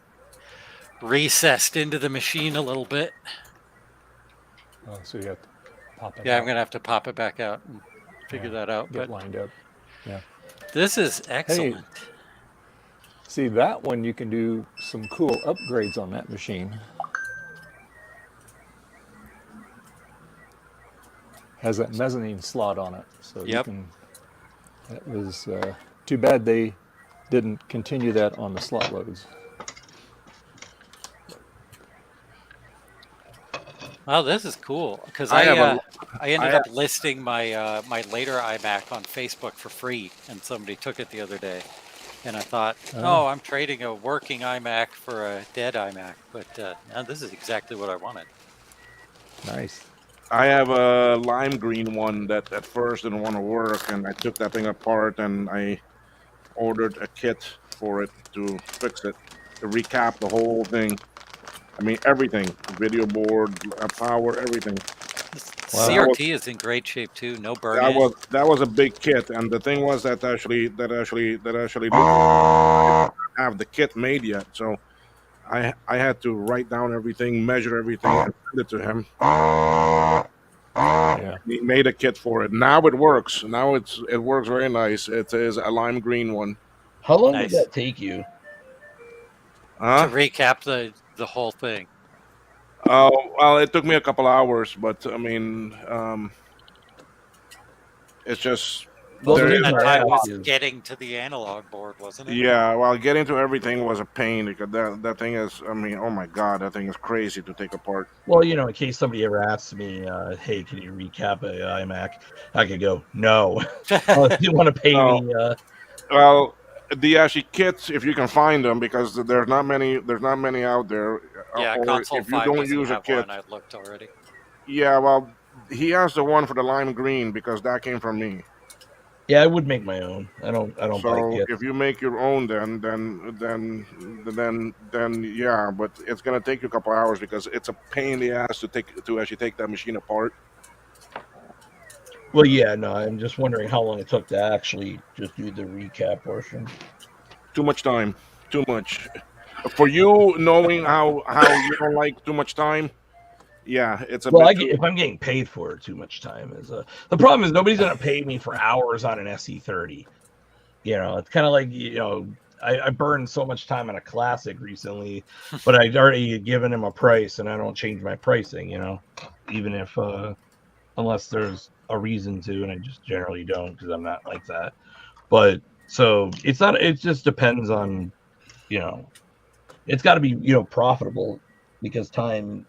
recessed into the machine a little bit. Oh, so you have to pop it Yeah, I'm out, gonna have to pop it back out and figure Yeah, that out. get But lined up. this is excellent. See, that one you can do some cool upgrades on that machine. has that mezzanine slot on it, so you Yep. can. That was too bad they didn't continue that on the slot loads. Oh, this is cool because I have a. I ended I up listing my my later iMac on Facebook for free, and somebody took it the other day, and I thought, oh, I'm trading a working iMac for a dead iMac, but no, this is exactly what I wanted. Nice. I have a lime green one that at first didn't want to work, and I took that thing apart and I ordered a kit for it to fix it, to recap the whole thing. I mean, everything, video board, power, everything. Wow. CRT is in great shape too. No burn in. That was a big kit, and the thing was that actually didn't have the kit made yet, so I had to write down everything, measure everything, and send it to him. Yeah. He made a kit for it. Now it works. Now it works very nice. It is a lime green one. How long Nice. did that take you? To Huh? recap the whole thing. Oh well, it took me a couple hours, but I mean, it's just Well, Most the of reason that I time was ask is, getting to the analog board, wasn't it? yeah. Well, getting to everything was a pain because that thing is. I mean, oh my god, that thing is crazy to take apart. well, you know, in case somebody ever asks me, hey, can you recap a iMac? I could go, no. Unless you want to pay No. me. Well, the actually kits, if you can find them, because there's not many. There's not many out there. Yeah, Or Console if you 5 don't doesn't use a have kit, one. I looked already. yeah. Well, he has the one for the lime green because that came from me. Yeah, I would make my own. I don't buy So kits. if you make your own, then yeah, but it's gonna take you a couple hours because it's a pain in the ass to actually take that machine apart. Well, yeah, no, I'm just wondering how long it took to actually just do the recap portion. Too much time, too much. For you knowing how you don't like too much time, yeah, it's a Well, bit too. if I'm getting paid for it, too much time is the problem. Is nobody's gonna pay me for hours on an SE30. You know, it's kind of like, you know, I burned so much time on a classic recently, but I'd already given him a price, and I don't change my pricing. You know, even if unless there's a reason to, and I just generally don't because I'm not like that. But so it's not. It just depends on, you know, it's got to be, you know, profitable because time.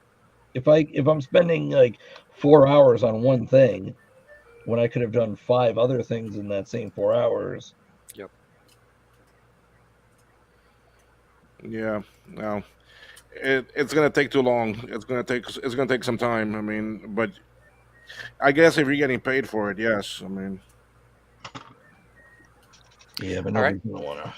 If I'm spending like 4 hours on one thing when I could have done 5 other things in that same 4 hours. Yep. Yeah, no, it's gonna take too long. It's gonna take some time. I mean, but I guess if you're getting paid for it, yes. I mean, Yeah, but All right. nobody's gonna wanna.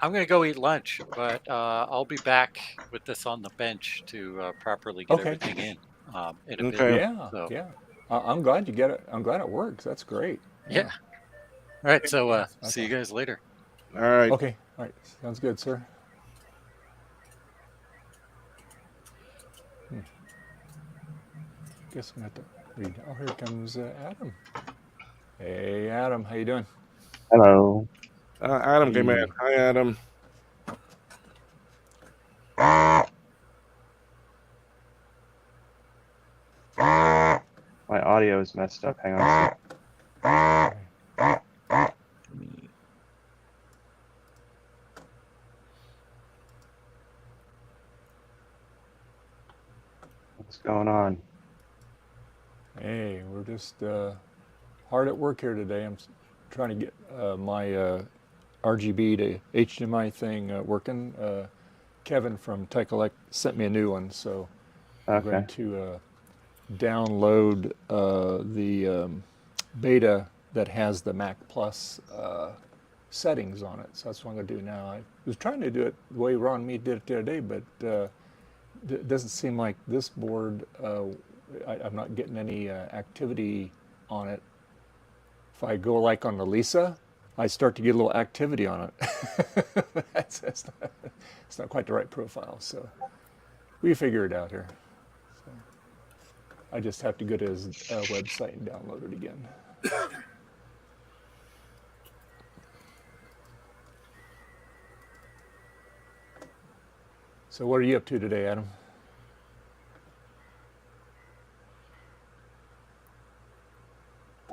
I'm going to go eat lunch, but I'll be back with this on the bench to properly get Okay. everything in a Okay. bit. Yeah. So, Yeah. I'm glad you get it. I'm glad it works. That's great. yeah. All right. So, see you guys later. All right. Okay. All right. Sounds good, sir. Guess I'm gonna have to read. Oh, here comes Adam. Hey, Adam. How you doing? Hello. Adam came in. Hey. Hi, Adam. My audio is messed up. Hang on a sec. What's going on? Hey, we're just hard at work here today. I'm trying to get my RGB to HDMI thing working. Kevin from TexElec sent me a new one, so I'm Okay. going to download the beta that has the MacPlus settings on it. So that's what I'm going to do now. I was trying to do it the way Ron Mead did it the other day, but it doesn't seem like this board, I'm not getting any activity on it. If I go like on the Lisa, I start to get a little activity on it. It's not quite the right profile, so we figure it out here. So I just have to go to his website and download it again. So what are you up to today, Adam?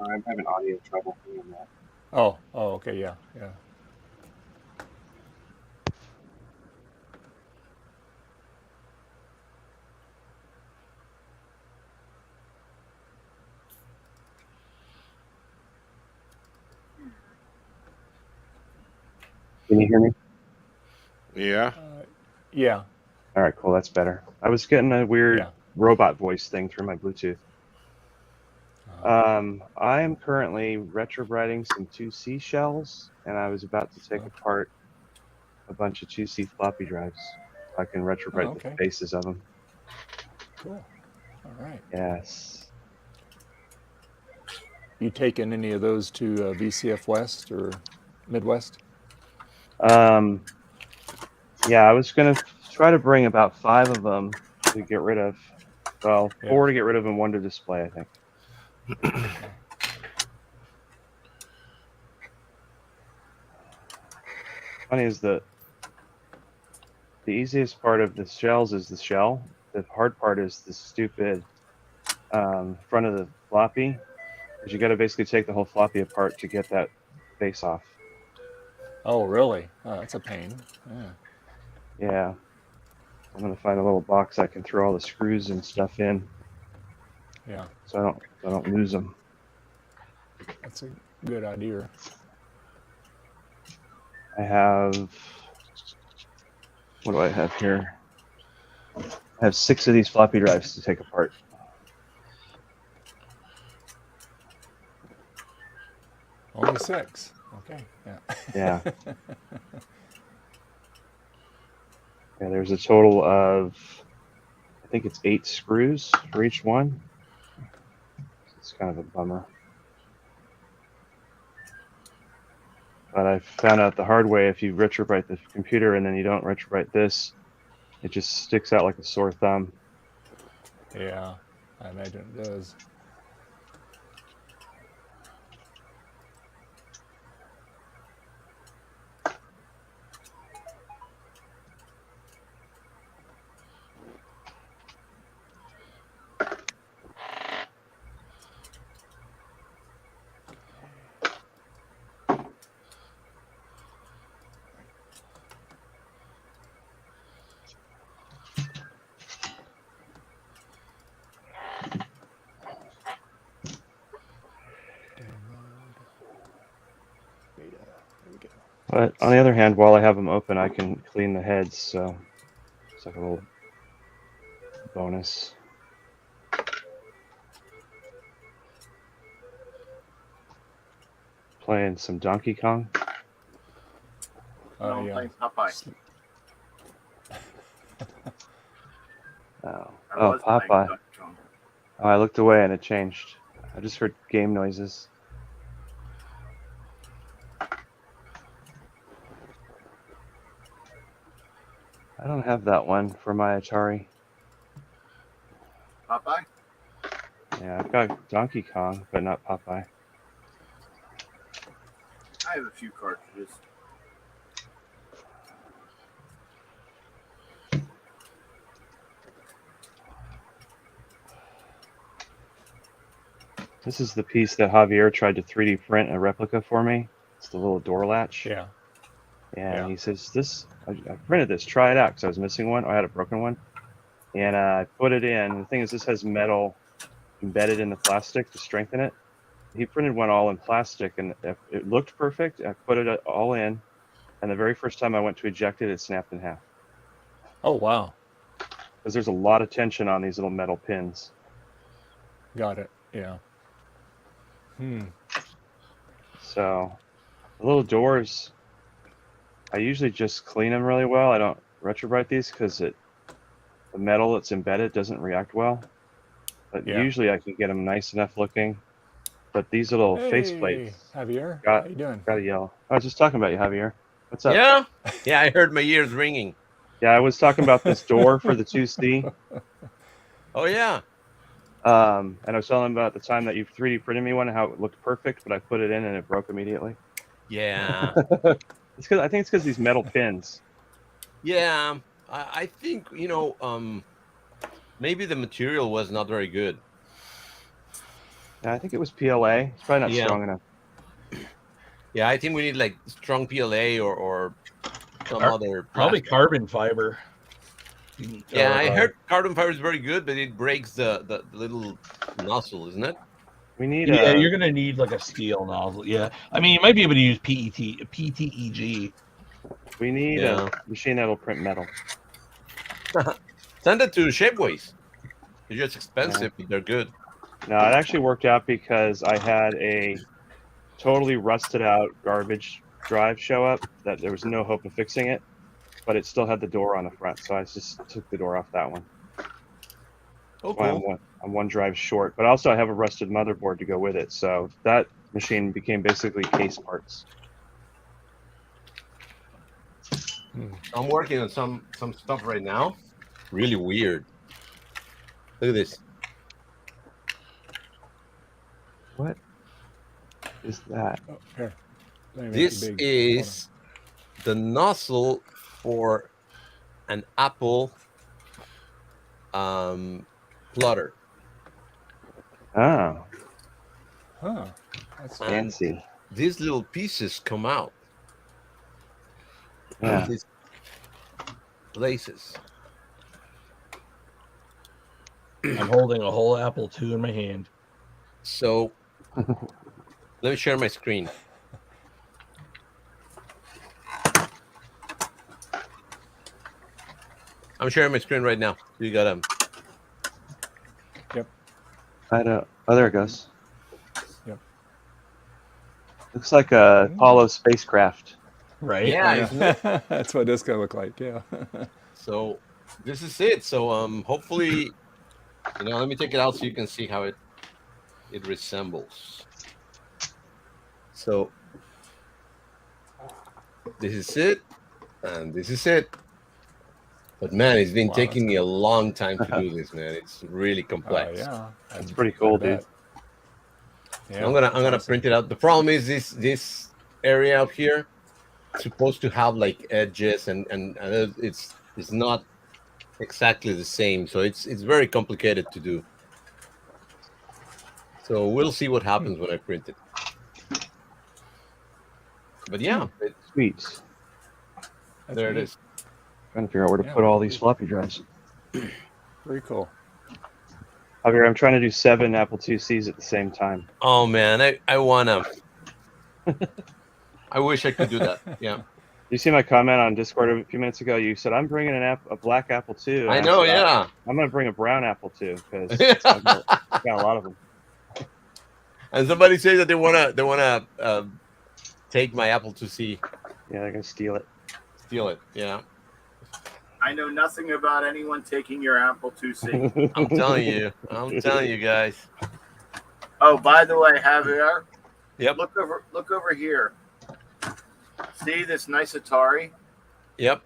I'm having audio trouble doing that. Oh, okay, yeah. Can you hear me? Yeah. Yeah. All right, cool. That's better. I was getting a weird Yeah. robot voice thing through my Bluetooth. I am currently retrowriting some 2C shells, and I was about to take apart a bunch of 2C floppy drives. I can retrowrite the Okay. faces of them. Cool. All right. Yes. You taken any of those to VCF West or Midwest? Yeah, I was gonna try to bring about 5 of them to get rid of. Well, 4 to get rid of and 1 to display, I think. Funny is the easiest part of the shells is the shell. The hard part is the stupid front of the floppy, because you got to basically take the whole floppy apart to get that face off. Oh, really? Oh, that's a pain. Yeah. Yeah. I'm gonna find a little box I can throw all the screws and stuff in. Yeah. So I don't lose them. That's a good idea. I have, what do I have here? I have 6 of these floppy drives to take apart. Only 6. Okay. Yeah. Yeah. Yeah, there's a total of, I think it's 8 screws for each one. It's kind of a bummer. But I found out the hard way, if you retrowrite the computer and then you don't retrowrite this, it just sticks out like a sore thumb. Yeah, I imagine it does. But on the other hand, while I have them open, I can clean the heads, so it's like a little bonus. Playing some Donkey Kong. No, I'm Yeah. playing Popeye. Oh, I was playing Popeye. Donkey Kong. Oh, I looked away and it changed. I just heard game noises. I don't have that one for my Atari. Popeye? Yeah, I've got Donkey Kong, but not Popeye. I have a few cartridges. This is the piece that Javier tried to 3D print a replica for me. It's the little door latch. Yeah. And he says, I printed this, try it out, because I was missing one. I had a broken one. And I put it in. The thing is, this has metal embedded in the plastic to strengthen it. He printed one all in plastic, and it looked perfect. I put it all in, and the very first time I went to eject it, it snapped in half. Oh, wow. Because there's a lot of tension on these little metal pins. Got it. Yeah. So the little doors, I usually just clean them really well. I don't retrowrite these because the metal that's embedded doesn't react well. But usually I can get them nice enough looking. But these little face plates. Javier, how you doing? Gotta yell. I was just talking about you, Javier. What's up? Yeah, I heard my ears ringing. Yeah, I was talking about this door for the 2C. Oh, yeah. And I was telling him about the time that you 3D printed me one, how it looked perfect, but I put it in and it broke immediately. Yeah. I think it's because these metal pins. Yeah, I think, maybe the material was not very good. Yeah, I think it was PLA. It's probably not Yeah. strong enough. Yeah, I think we need like strong PLA or some other Probably plastic. carbon fiber. Yeah, I Or, heard carbon fiber is very good, but it breaks the little nozzle, isn't it? We need yeah, you're gonna need like a steel nozzle. Yeah, I mean you might be able to use PTEG. we need Yeah. a machine that'll print metal. Send it to Shapeways. They're just expensive, but they're good. No, it actually worked out because I had a totally rusted out garbage drive show up that there was no hope of fixing it, but it still had the door on the front, so I just took the door off that one. Oh, Why cool. I'm one drive short, but also I have a rusted motherboard to go with it, so that machine became basically case parts. I'm working on some stuff right now. Really weird. Look at this. What is that? Oh, here. Let me make This it big. is the nozzle for an Apple plotter. Oh, Huh. That's fancy. These little pieces come out. Yeah. These places. I'm holding a whole Apple II in my hand. So let me share my screen. I'm sharing my screen right now. You got them. I don't. Oh, there it goes. Yep. Looks like a Apollo spacecraft. Right? Yeah, isn't it? That's what this gonna look like. Yeah. So this is it. So hopefully, let me take it out so you can see how it resembles. So this is it, and this is it. But man, it's been Wow, taking me a long time to do this, man. It's really complex. Yeah. That's pretty cool, dude. Yeah, I'm gonna awesome. print it out. The problem is this area up here supposed to have like edges and it's not exactly the same, so it's very complicated to do. So we'll see what happens when I print it. But yeah, Sweet. there it is. Trying to figure out where to Yeah. put all these floppy drives. Very cool. Javier, I'm trying to do 7 Apple IICs at the same time. Oh man, I wanna. I wish I could do that. Yeah, You see my comment on Discord a few minutes ago? You said I'm bringing a black Apple II. and I know. said, Yeah. I'm going to bring a brown Apple II because I've got a lot of them. And somebody says that they wanna take my Apple IIc, Yeah, they're going to steal it. steal it. Yeah, I know nothing about anyone taking your Apple IIc. I'm telling you. I'm telling you guys. Oh, by the way, Javier. Yep. Look over here. See this nice Atari? Yep.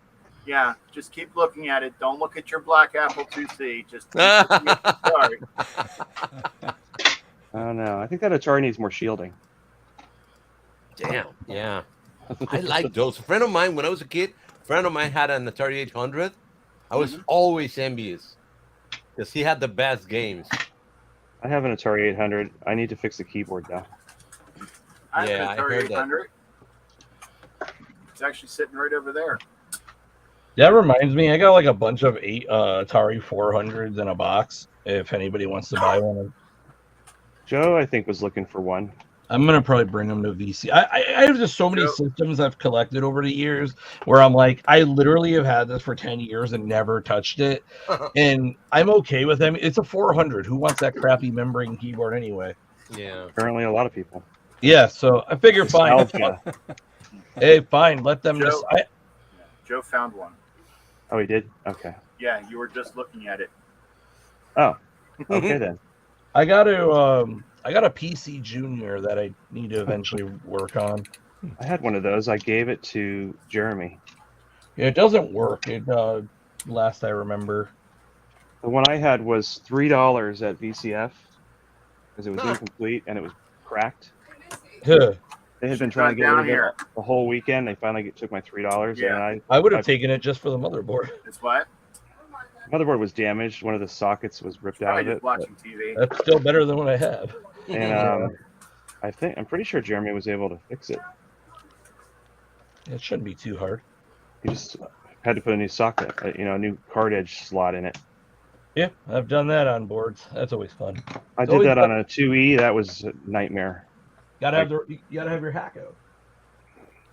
Yeah, just keep looking at it. Don't look at your black Apple IIc. Just keep looking at the Atari. Oh, no. I think that Atari needs more shielding. Damn. Yeah. I like those. A friend of mine, when I was a kid, had an Atari 800. I was always envious because he had the best games. I have an Atari 800. I need to fix the keyboard, though. I Yeah, I have an Atari heard that. 800. It's actually sitting right over there. That reminds me, I got like a bunch of Atari 400s in a box. If anybody wants to buy one, Joe, I think, was looking for one. I'm gonna probably bring them to VC. I have just so many systems I've collected over the years where I'm like, I literally have had this for 10 years and never touched it, and I'm okay with them. It's a 400. Who wants that crappy membrane keyboard anyway? Yeah. Apparently, a lot of people. Yeah, so I figure fine. Nostalgia. Hey, fine. Let them Joe, just. Joe found one. Oh, he did? Okay. Yeah, you were just looking at it. Oh, okay then. I got a PC Junior that I need to eventually work on. I had one of those. I gave it to Jeremy. Yeah, it doesn't work. It last I remember. The one I had was $3 at VCF because it was incomplete and it was cracked. Huh. They had been trying to get rid of it the whole weekend. They finally took my $3, Yeah. and I would have taken it just for the motherboard. It's what? motherboard was damaged. One of the sockets was ripped out Probably of just it. watching TV. That's still better than what I have. And I'm pretty sure Jeremy was able to fix it. It shouldn't be too hard. He just had to put a new socket, a new card edge slot in it. Yeah, I've done that on boards. That's always fun. I did that on a 2E. That was a nightmare. You gotta have your Hacko.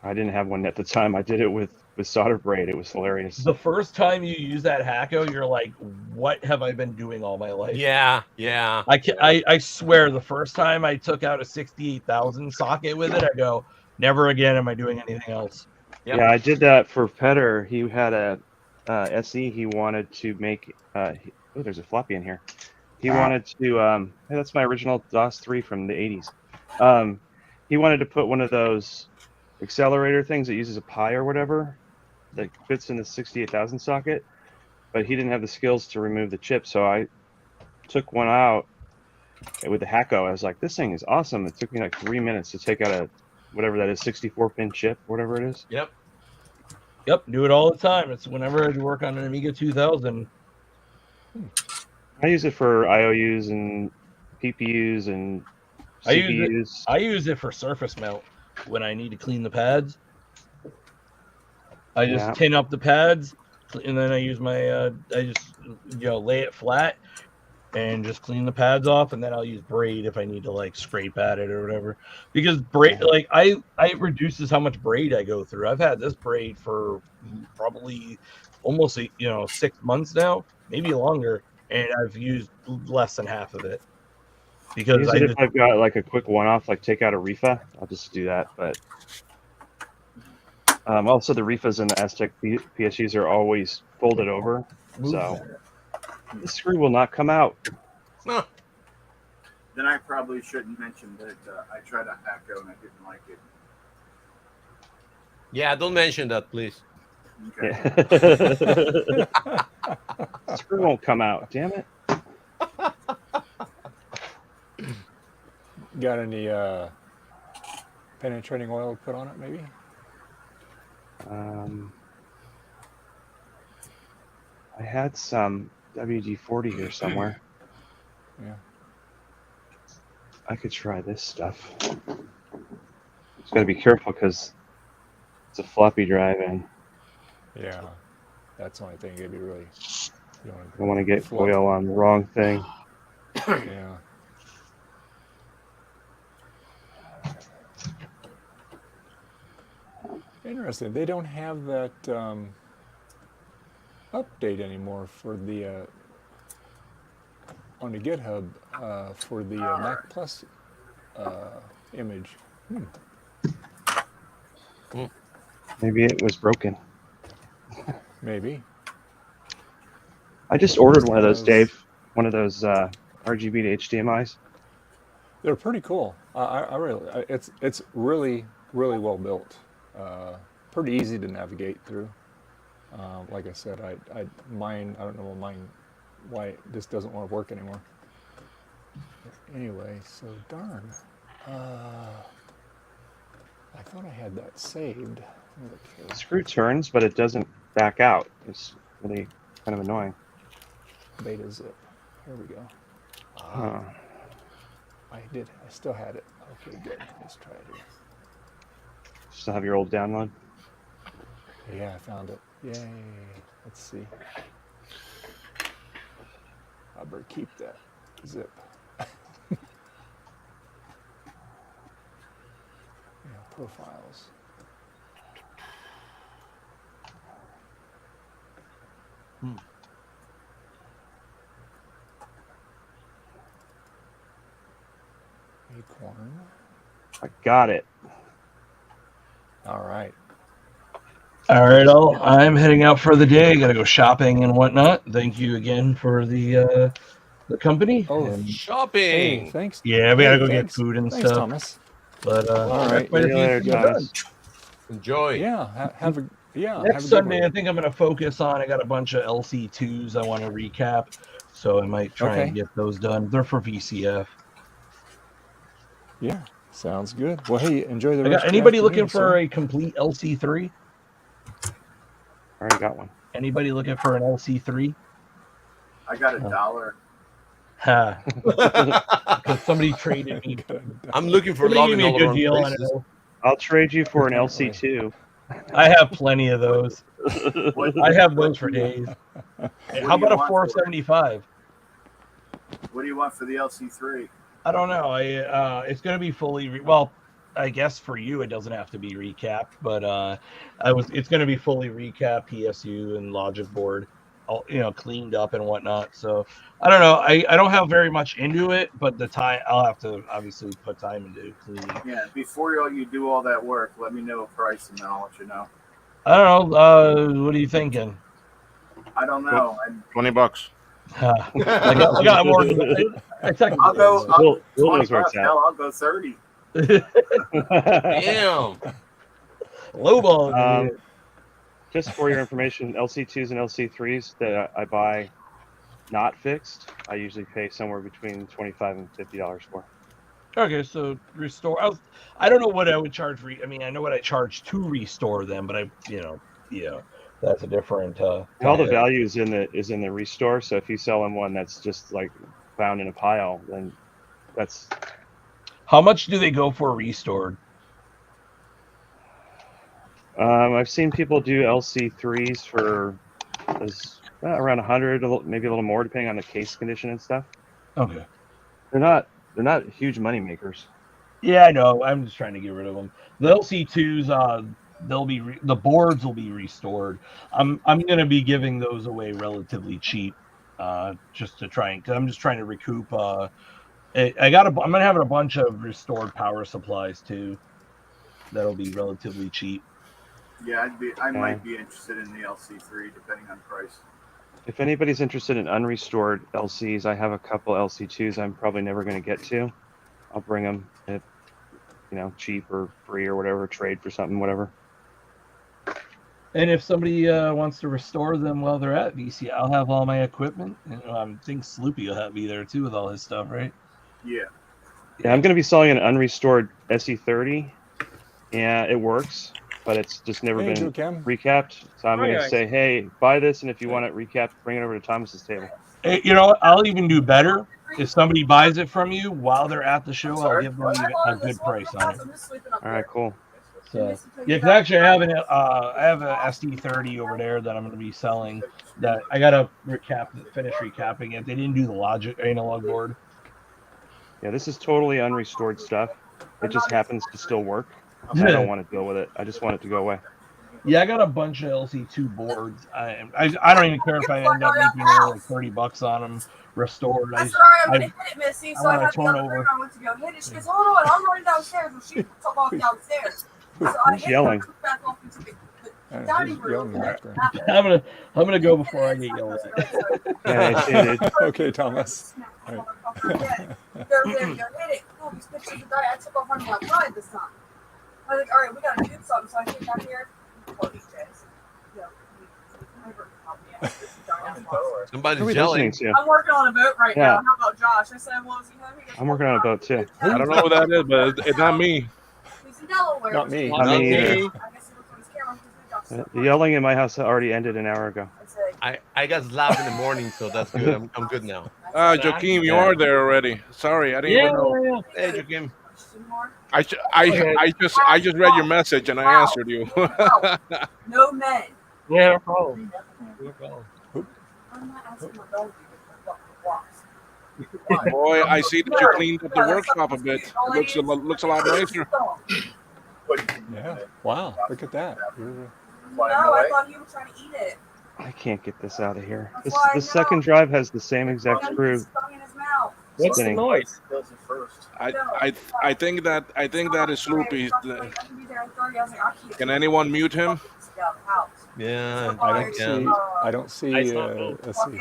I didn't have one at the time. I did it with solder braid. It was hilarious. The first time you use that Hacko, you're like, "What have I been doing all my life?" Yeah. I swear, the first time I took out a 68,000 socket with it, I go, "Never again am I doing anything else." Yep. Yeah, I did that for Petter. He had a SE. He wanted to make. Oh, there's a floppy in here. He wanted to. Hey, that's my original DOS 3 from the 80s. He wanted to put one of those accelerator things that uses a Pi or whatever that fits in the 68,000 socket, but he didn't have the skills to remove the chip. So I took one out with the Hacko. I was like, this thing is awesome. It took me like 3 minutes to take out a whatever that is, 64-pin chip, whatever it is. Yep. Do it all the time. It's whenever I work on an Amiga 2000. I use it for IOUs and PPUs and CPUs. I use it for surface mount when I need to clean the pads. I just tin up the pads, and then I use my I just lay it flat and just clean the pads off, and then I'll use braid if I need to like scrape at it or whatever. Because braid, like it reduces how much braid I go through. I've had this braid for probably almost 6 months now, maybe longer, and I've used less than half of it. Because if I've got like a quick one-off, like take out a Rifa, I'll just do that. But also the Rifas and the Aztec PSUs are always folded over, so the screw will not come out. Huh. Then I probably shouldn't mention that I tried a Hacko and I didn't like it. Yeah, don't mention that, please. Okay. The screw won't come out. Damn it. Got any penetrating oil put on it, maybe? I had some WD-40 here somewhere. Yeah. I could try this stuff. Just gotta be careful because it's a floppy drive and Yeah. That's the only thing you'd be really. You don't want to get oil on the wrong thing. Yeah. Interesting. They don't have that update anymore for the on the GitHub for the MacPlus image. Maybe it was broken. Maybe. I just ordered one of those, Dave. One of those RGB to HDMI's. They're pretty cool. I really, it's really well built. Pretty easy to navigate through. Like I said, mine. I don't know why this doesn't want to work anymore. Anyway, so darn. I thought I had that saved. The screw turns, but it doesn't back out. It's really kind of annoying. Beta zip. Here we go. I still had it. Okay, good. Let's try it here. Still have your old download? Yeah, I found it. Yay. Let's see. I better keep that zip. Profiles. Acorn. I got it. All right. All right, I'm heading out for the day. Got to go shopping and whatnot. Thank you again for the company. Oh, shopping! Hey, thanks. Yeah, we got to go get food and thanks, stuff. Thomas. But all right. See you later, Thomas. Enjoy. Yeah, have a next Sunday. I think I'm going to focus on. I got a bunch of LC2s I want to recap, so I might try and get those done. They're for VCF. Yeah, sounds good. Well, hey, enjoy the rest. Anybody looking for a complete LC3? I already got one. Anybody looking for an LC3? I got $1. Ha. Because somebody traded me. I'm looking for Somebody love gave in me a all the good wrong deal on places. it. I'll trade you for an Apparently. LC2. I have plenty of those. I have those for do you- days. what How do you about a want for it? 475? What do you want for the LC3? I don't know. It's going to be fully well. I guess for you it doesn't have to be recapped, but it's going to be fully recapped, PSU and logic board, all cleaned up and whatnot. So I don't know. I don't have very much into it, but the time I'll have to obviously put time into cleaning. Yeah, before you do all that work, let me know a price and then I'll let you know. I don't know. What are you thinking? I don't know. $20. I got more. I technically I'll go. Will $20. knows where it's at. Hell, I'll go 30. Damn. low ball. Just for your information, LC2s and LC3s that I buy not fixed, I usually pay somewhere between $25 and $50 for. Okay, so restore. I don't know what I would charge. I mean, I know what I charge to restore them, but that's a different. All the value is in the restore. So if you sell them one that's just like found in a pile, then that's. How much do they go for restored? I've seen people do LC3s for around 100, maybe a little more, depending on the case condition and stuff. Okay. They're not huge money makers. Yeah, I know. I'm just trying to get rid of them. The LC2s, the boards will be restored. I'm going to be giving those away relatively cheap, just to try and because I'm just trying to recoup. I'm going to have a bunch of restored power supplies too. That'll be relatively cheap. Yeah, I might be interested in the LC3 depending on price. If anybody's interested in unrestored LCs, I have a couple LC2s I'm probably never going to get to. I'll bring them at, cheap or free or whatever, trade for something, whatever. And if somebody wants to restore them while they're at VC, I'll have all my equipment. And I think Sloopy will be there too with all his stuff, right? Yeah. Yeah, I'm going to be selling an unrestored SE30. Yeah, it works, but it's just never been recapped. So I'm going to say, hey, buy this, and if you want it recapped, bring it over to Thomas's table. Hey, you know what? I'll even do better. If somebody buys it from you while they're at the show, I'll give them a good price on it. All right, cool. So, yeah, because actually I have a SD30 over there that I'm going to be selling. That I got to finish recapping it. They didn't do the logic analog board. Yeah, this is totally unrestored stuff. It just happens to still work. I don't want to deal with it. I just want it to go away. Yeah, I got a bunch of LC2 boards. I don't even care if I end up making like $30 on them restored. I'm sorry, I'm gonna hit it, Missy. So I had to go to the room. I went to go hit it. She goes, "Hold on, I'm running downstairs." Well, she took off downstairs. So I hit yelling? her, back off into the dining room. I'm gonna go before I get yelled at. Yeah, Okay, Thomas. There, hit it. Oh, these pictures of the guy. I took off running outside this time. I was like, all right, we gotta do something. So I came down here. Oh, these guys. Somebody's yelling. I'm working on a boat right now. How about Josh? I said, well, is he home? I'm working on a boat too. I don't know who that is, but it's not me. He's in Delaware. Not me. Not me either. I guess he looks on his camera. The yelling in my house already ended an hour ago. I got slapped in the morning, so that's good. I'm good now. Joakim, you are there already. Sorry, I didn't even know. Hey, Joakim. I just read your message and I answered you. No men. Yeah, no problem. No problem. I'm not asking my dog to walk. Boy, I see that you cleaned up the workshop a bit. It looks a lot nicer. Yeah. Wow. Look at that. No, I thought he was trying to eat it. I can't get this out of here. This second drive has the same exact screw. What's the noise? I think that is Sloopy. Can anyone mute him? Yeah, I don't see. Let's see.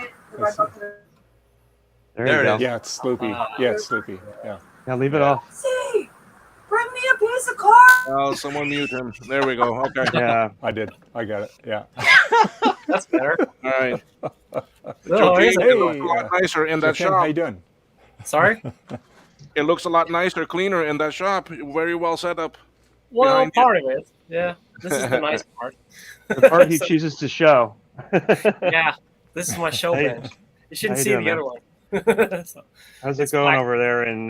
There you go. Yeah, it's Sloopy. Yeah, it's Sloopy. Yeah. Now leave it off. See, bring me a piece of card. Oh, someone mute him. There we go. Okay. Yeah, I did. I got it. Yeah. That's better. All right. No, Joakim, hey, it looks a lot nicer in that Joakim, how you shop. doing? Sorry? It looks a lot nicer, cleaner in that shop. Very well set up. Well, Behind part of it. Yeah. This is the nice part. the part he chooses to show. Yeah. This is my show bench. You shouldn't How you see doing, the man? other one. So, How's it it's going black. over there in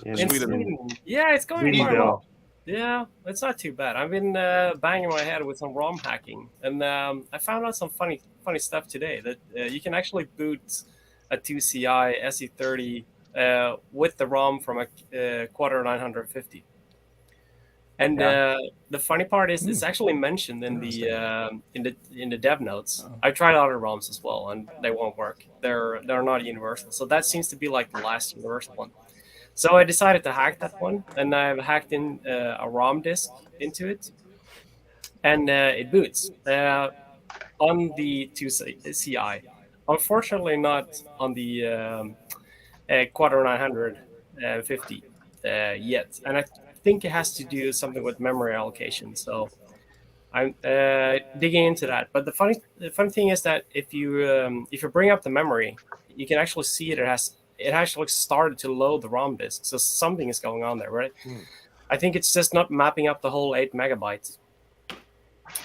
In Sweden. Sweden. Yeah, it's going quite Swedensville? well. Yeah, it's not too bad. I've been banging my head with some ROM hacking, and I found out some funny stuff today. That you can actually boot a 2CI SE30 with the ROM from a Quarter 950. And the funny part is, it's actually mentioned in the dev notes. I tried other ROMs as well, and they won't work. They're not universal. So that seems to be like the last universal one. So I decided to hack that one, and I've hacked in a ROM disk into it, and it boots on the 2CI. Unfortunately, not on the Quarter 950 yet, and I think it has to do something with memory allocation. So I'm digging into that. But the funny thing is that if you bring up the memory, you can actually see it actually started to load the ROM disk. So something is going on there, right? I think it's just not mapping up the whole 8 megabytes.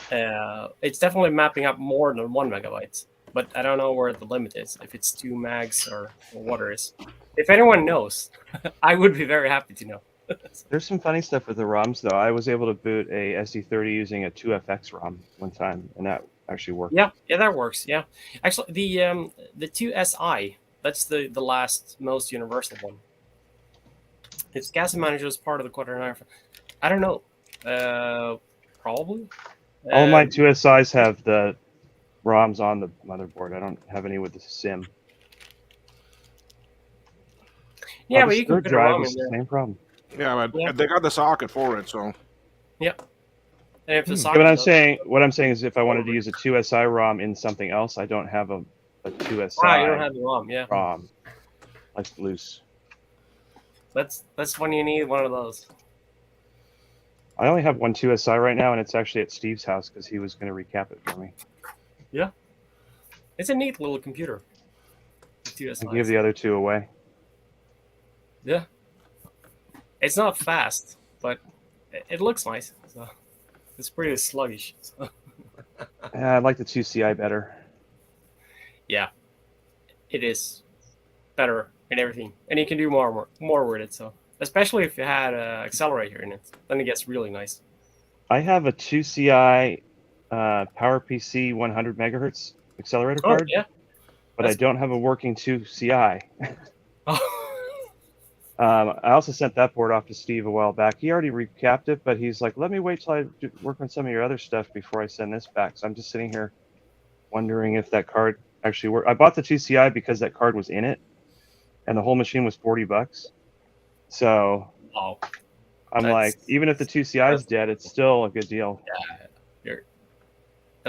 It's definitely mapping up more than 1 megabyte, but I don't know where the limit is, if it's 2 mags or what it is. If anyone knows, I would be very happy to know. There's some funny stuff with the ROMs, though. I was able to boot a SD30 using a 2FX ROM one time, and that actually worked. Yeah, that works. Yeah, actually, the 2SI, that's the last most universal one. If SCSI Manager is part of the Quarter 950, I don't know. Probably. All my 2SIs have the ROMs on the motherboard. I don't have any with the SIM. Yeah, but you can put a ROM in the there. same problem. Yeah, but they got the socket for it, so. Yeah. And if the socket What I'm saying is, if I wanted to use a 2SI ROM in something else, I don't have a 2SI. You don't have the ROM, yeah. ROM, like loose. That's when you need one of those. I only have one 2SI right now, and it's actually at Steve's house because he was going to recap it for me. Yeah. It's a neat little computer. I give the other two away. Yeah. It's not fast, but it looks nice. So it's pretty sluggish. So. I like the 2CI better. Yeah. It is better in everyththing. And you can do more with it. So especially if you had an accelerator in it, then it gets really nice. I have a 2CI PowerPC 100 megahertz accelerator card. Yeah. But I don't have a working 2CI. Oh. I also sent that board off to Steve a while back. He already recapped it, but he's like, let me wait till I work on some of your other stuff before I send this back. So I'm just sitting here wondering if that card actually worked. I bought the 2CI because that card was in it, and the whole machine was $40. So I'm like, even if the 2CI is dead, it's still a good deal. Yeah.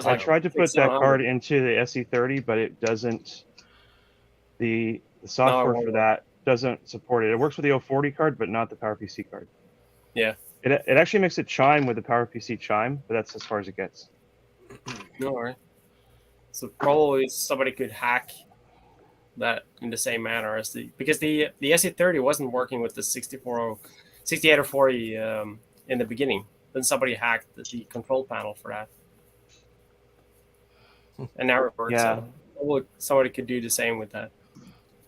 I tried to put that card into the SE30, but it doesn't. The software for that doesn't support it. It works with the 040 card, but not the PowerPC card. Yeah. It actually makes it chime with the PowerPC chime, but that's as far as it gets. No worry. So probably somebody could hack that in the same manner as because the SE30 wasn't working with the 6840 in the beginning. Then somebody hacked the control panel for that. And now it works. Yeah. So somebody could do the same with that.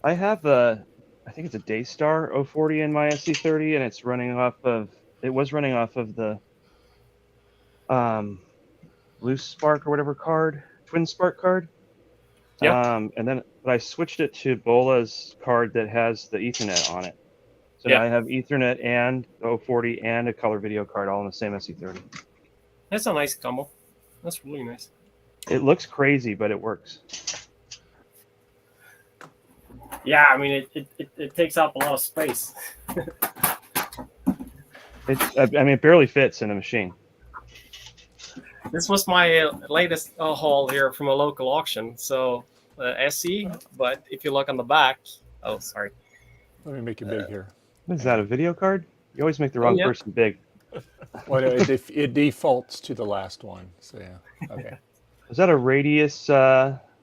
I have I think it's a Daystar 040 in my SC30, and it's running off of. It was running off of the Loose Spark or whatever card, Twin Spark card. Yeah. But I switched it to Bola's card that has the Ethernet on it. So now I have Ethernet and 040 and a color video card all in the same SC30. That's a nice combo. That's really nice. It looks crazy, but it works. Yeah, I mean, it takes up a lot of space. It barely fits in a machine. This was my latest haul here from a local auction. So SE, but if you look on the back, sorry. Let me make it big here. What is that, a video card? You always make the wrong person big. Well, it defaults to the last one. So yeah, okay. Is that a Radius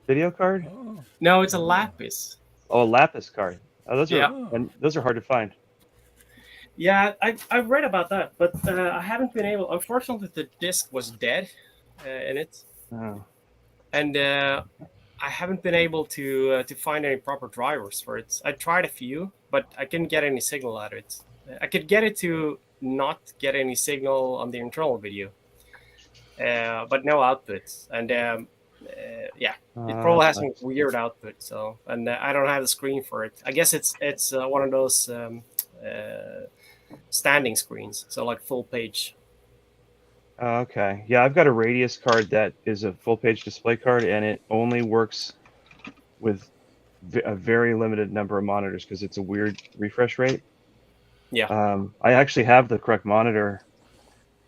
video card? Oh. No, it's a Lapis. Oh, a Lapis card. Oh, those are hard to find. Yeah, I've read about that, but I haven't been able. Unfortunately, the disc was dead in it, and I haven't been able to find any proper drivers for it. I tried a few, but I couldn't get any signal out of it. I could get it to not get any signal on the internal video, but no output. And yeah, it probably has some weird output. So, and I don't have the screen for it. I guess it's one of those standing screens, so like full page. Okay. Yeah, I've got a Radius card that is a full page display card, and it only works with a very limited number of monitors because it's a weird refresh rate. Yeah. I actually have the correct monitor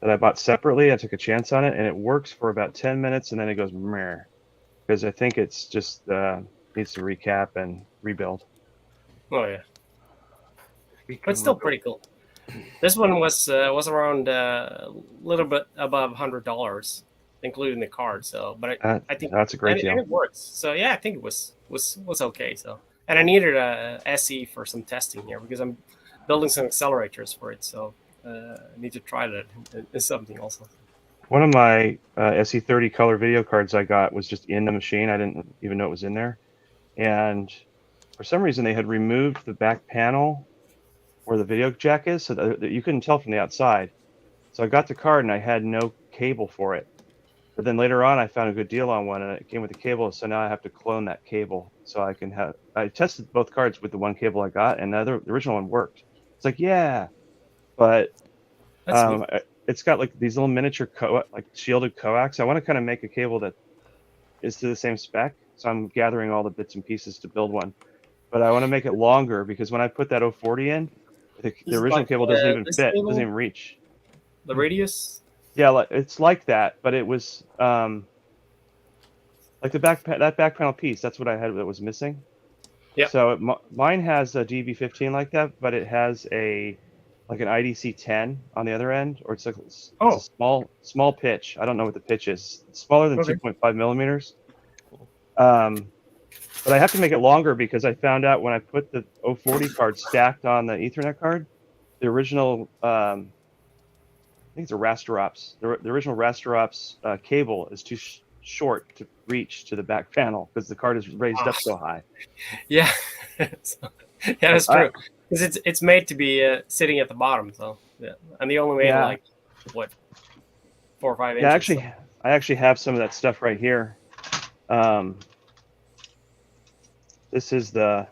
that I bought separately. I took a chance on it, and it works for about 10 minutes, and then it goes meh, because I think it's just needs to recap and rebuild. Oh yeah. But still pretty cool. This one was around a little bit above $100, including the card. So, but I think that's a great deal. And it works. So yeah, I think it was okay. So, and I needed a SE for some testing here because I'm building some accelerators for it. So I need to try that in something also. One of my SE30 color video cards I got was just in the machine. I didn't even know it was in there, and for some reason they had removed the back panel where the video jack is, so that you couldn't tell from the outside. So I got the card and I had no cable for it. But then later on I found a good deal on one and it came with the cable, so now I have to clone that cable so I can have. I tested both cards with the one cable I got, and the original one worked. It's like, yeah, but it's got like these little miniature like shielded coax. I want to kind of make a cable that is to the same spec, so I'm gathering all the bits and pieces to build one. But I want to make it longer because when I put that 040 in, the original cable doesn't even fit, doesn't even reach. The Radius? Yeah, it's like that, but it was like that back panel piece. That's what I had that was missing. Yeah. So mine has a DB15 like that, but it has an IDC 10 on the other end, or it's a small pitch. I don't know what the pitch is. It's smaller than 2.5 millimeters. But I have to make it longer because I found out when I put the 040 card stacked on the Ethernet card, the original, I think it's a Rasterops. The original Rasterops cable is too short to reach to the back panel because the card is raised up so high. Yeah, yeah, that's true. Because it's made to be sitting at the bottom, so yeah, and they only made like what 4 or 5 inches. Yeah, I actually have some of that stuff right here. This is the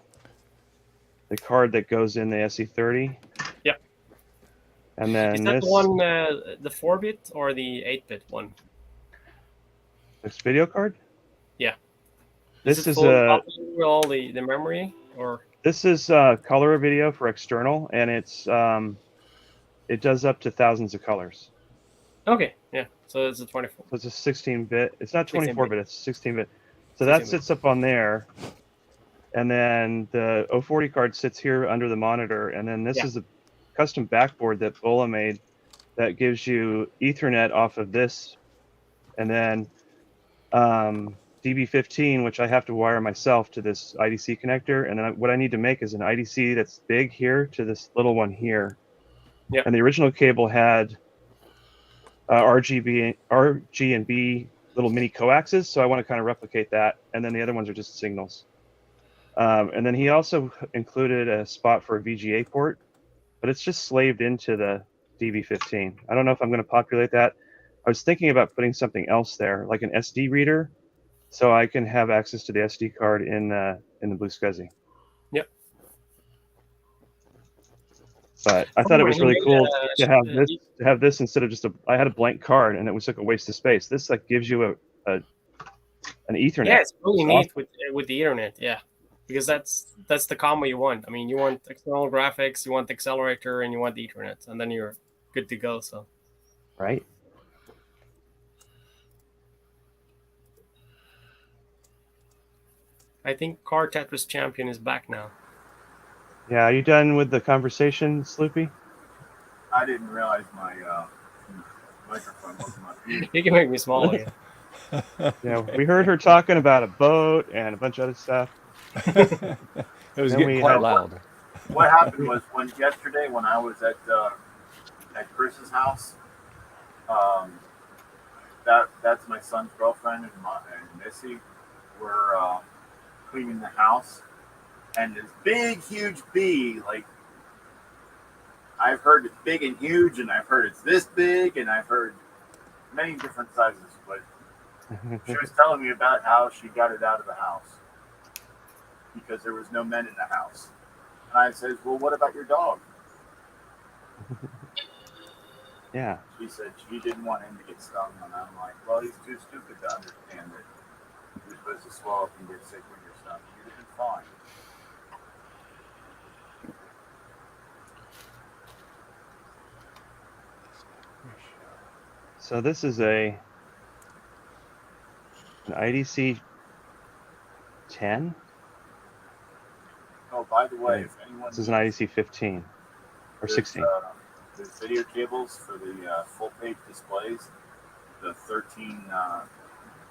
card that goes in the SE30. Yep. And then is that the one, the 4-bit or the 8-bit one? This video card? Yeah. This is all the memory, or this is color video for external, and it's it does up to thousands of colors. Okay, yeah. So it's a 24. So it's a 16-bit. It's not 24-bit. It's 16-bit. So that sits up on there. And then the 040 card sits here under the monitor. And then this is a custom backboard that Bola made that gives you Ethernet off of this. And then DB15, which I have to wire myself to this IDC connector. And then what I need to make is an IDC that's big here to this little one here. Yep. And the original cable had RG and B little mini coaxes. So I want to kind of replicate that. And then the other ones are just signals. And then he also included a spot for a VGA port, but it's just slaved into the DB15. I don't know if I'm going to populate that. I was thinking about putting something else there, like an SD reader, so I can have access to the SD card in the Blue SCSI. Yep. But I thought it was really cool to have this instead of just I had a blank card and it was like a waste of space. This like gives you an Ethernet. Yeah, it's really neat with the Ethernet. Yeah. Because that's the combo you want. I mean, you want external graphics, you want the accelerator, and you want the Ethernet, and then you're good to go. So, right. I think Car Tetris Champion is back now. Yeah, are you done with the conversation, Sloopy? I didn't realize my microphone wasn't on mute. You can make me smaller. Yeah, we heard her talking about a boat and a bunch of other stuff. It was getting quite loud. What happened was yesterday when I was at Chris's house, that's my son's girlfriend and Missy. were cleaning the house, and this big, huge bee, like, I've heard it's big and huge, and I've heard it's this big, and I've heard many different sizes, but she was telling me about how she got it out of the house because there was no men in the house. And I said, well, what about your dog? Yeah. She said she didn't want him to get stung, and I'm like, well, he's too stupid to understand that you're supposed to swallow up and get sick when you're stung. You'd have been fine. So this is an IDC 10. Oh, by the way, if anyone This is an IDC 15 or 16. There's video cables for the full page displays, the 13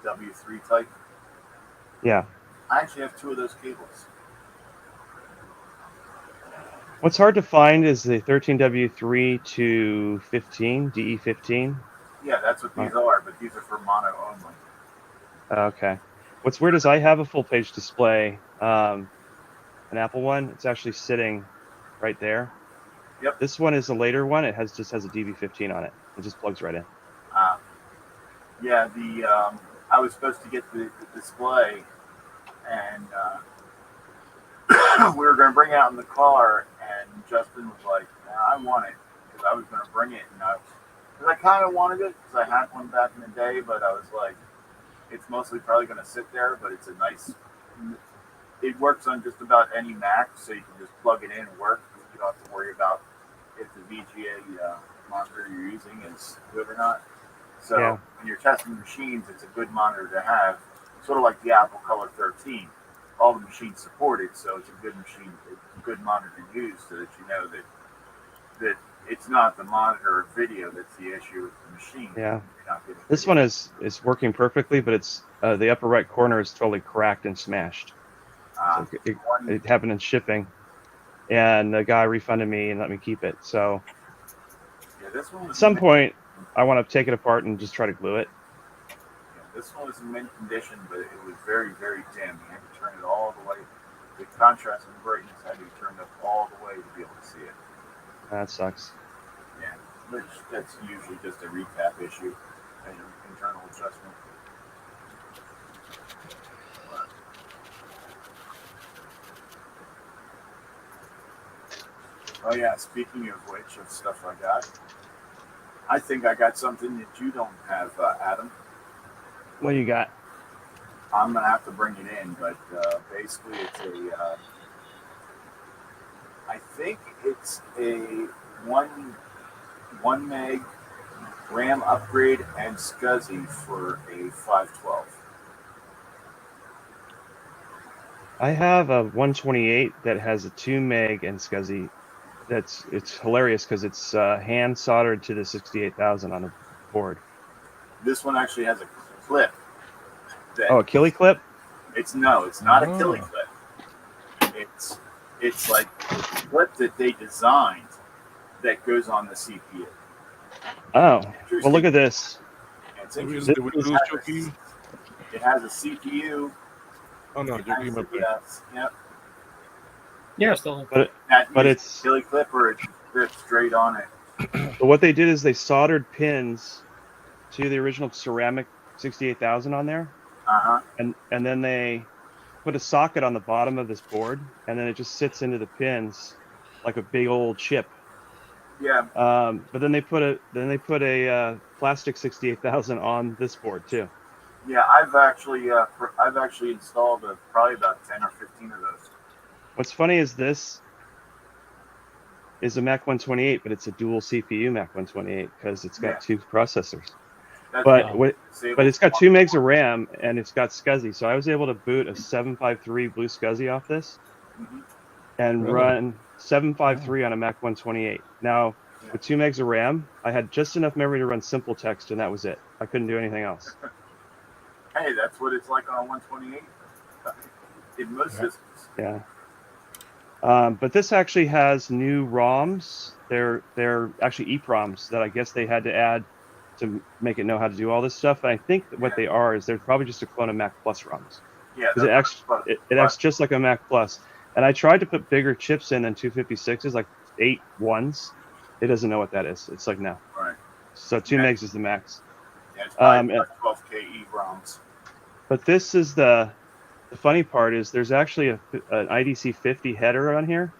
W3 type. Yeah. I actually have 2 of those cables. What's hard to find is the 13W3 to 15, DE15. Yeah, that's what these are, but these are for mono only. Okay. What's weird is I have a full page display, an Apple one. It's actually sitting right there. Yep. This one is a later one. It just has a DB15 on it. It just plugs right in. Yeah, I was supposed to get the display, and we were going to bring it out in the car, and Justin was like, nah, I want it, because I was going to bring it, and I kind of wanted it, because I had one back in the day, but I was like, it's mostly probably going to sit there, but it's a nice, it works on just about any Mac, so you can just plug it in and work. You don't have to worry about if the VGA monitor you're using is good or not. So Yeah. when you're testing machines, it's a good monitor to have, sort of like the Apple Color 13. All the machines support it, so it's a good machine, a good monitor to use, so that you know that it's not the monitor or video that's the issue with the machine. Yeah. You're not getting This video. one is working perfectly, but it's the upper right corner is totally cracked and smashed. So it happened in shipping, and the guy refunded me and let me keep it. So Yeah, this one at was some point, I want to take it apart and just try to glue it. Yeah, this one was in mint condition, but it was very, very dim. You had to turn it all the way. The contrast and brightness had to be turned up all the way to be able to see it. That sucks. Yeah, which that's usually just a recap issue, an internal adjustment. Oh yeah, speaking of which, of stuff I got, I think I got something that you don't have, Adam. What do you got? I'm gonna have to bring it in, but basically it's I think it's a one meg RAM upgrade and SCSI for a 512. I have a 128 that has a 2 meg and SCSI. It's hilarious because it's hand soldered to the 68,000 on the board. This one actually has a clip. A Killy clip? It's not a Killy clip. It's like a clip that they designed that goes on the CPU. Oh, well, look at this. It's Did we interesting. lose Joakim? It has a CPU. Oh no, Joakim up there. Yes, yep. Yeah, still. But it's Killy clip, or it's gripped straight on it. but what they did is they soldered pins to the original ceramic 68,000 on there, and then they put a socket on the bottom of this board, and then it just sits into the pins like a big old chip. Yeah. But then they put a plastic 68,000 on this board too. Yeah, I've actually installed probably about 10 or 15 of those. What's funny is this is a Mac 128, but it's a dual CPU Mac 128 because it's got 2 processors. But it's got 2 megs of RAM and it's got SCSI. So I was able to boot a 753 Blue SCSI off this and run 753 on a Mac 128. Now, with 2 megs of RAM, I had just enough memory to run simple text, and that was it. I couldn't do anything else. Hey, that's what it's like on a 128 in most systems. Yeah. But this actually has new ROMs. They're actually EEPROMs that I guess they had to add to make it know how to do all this stuff. And I think that what they are is they're probably just a clone of MacPlus ROMs. Yeah, because it acts just like a Mac Plus. And I tried to put bigger chips in than 256s, like 8 ones. It doesn't know what that is. It's like no. Right. So 2 megs is the max. Yeah, it's probably 12K EEPROMs. But this is the funny part is there's actually an IDC 50 header on here,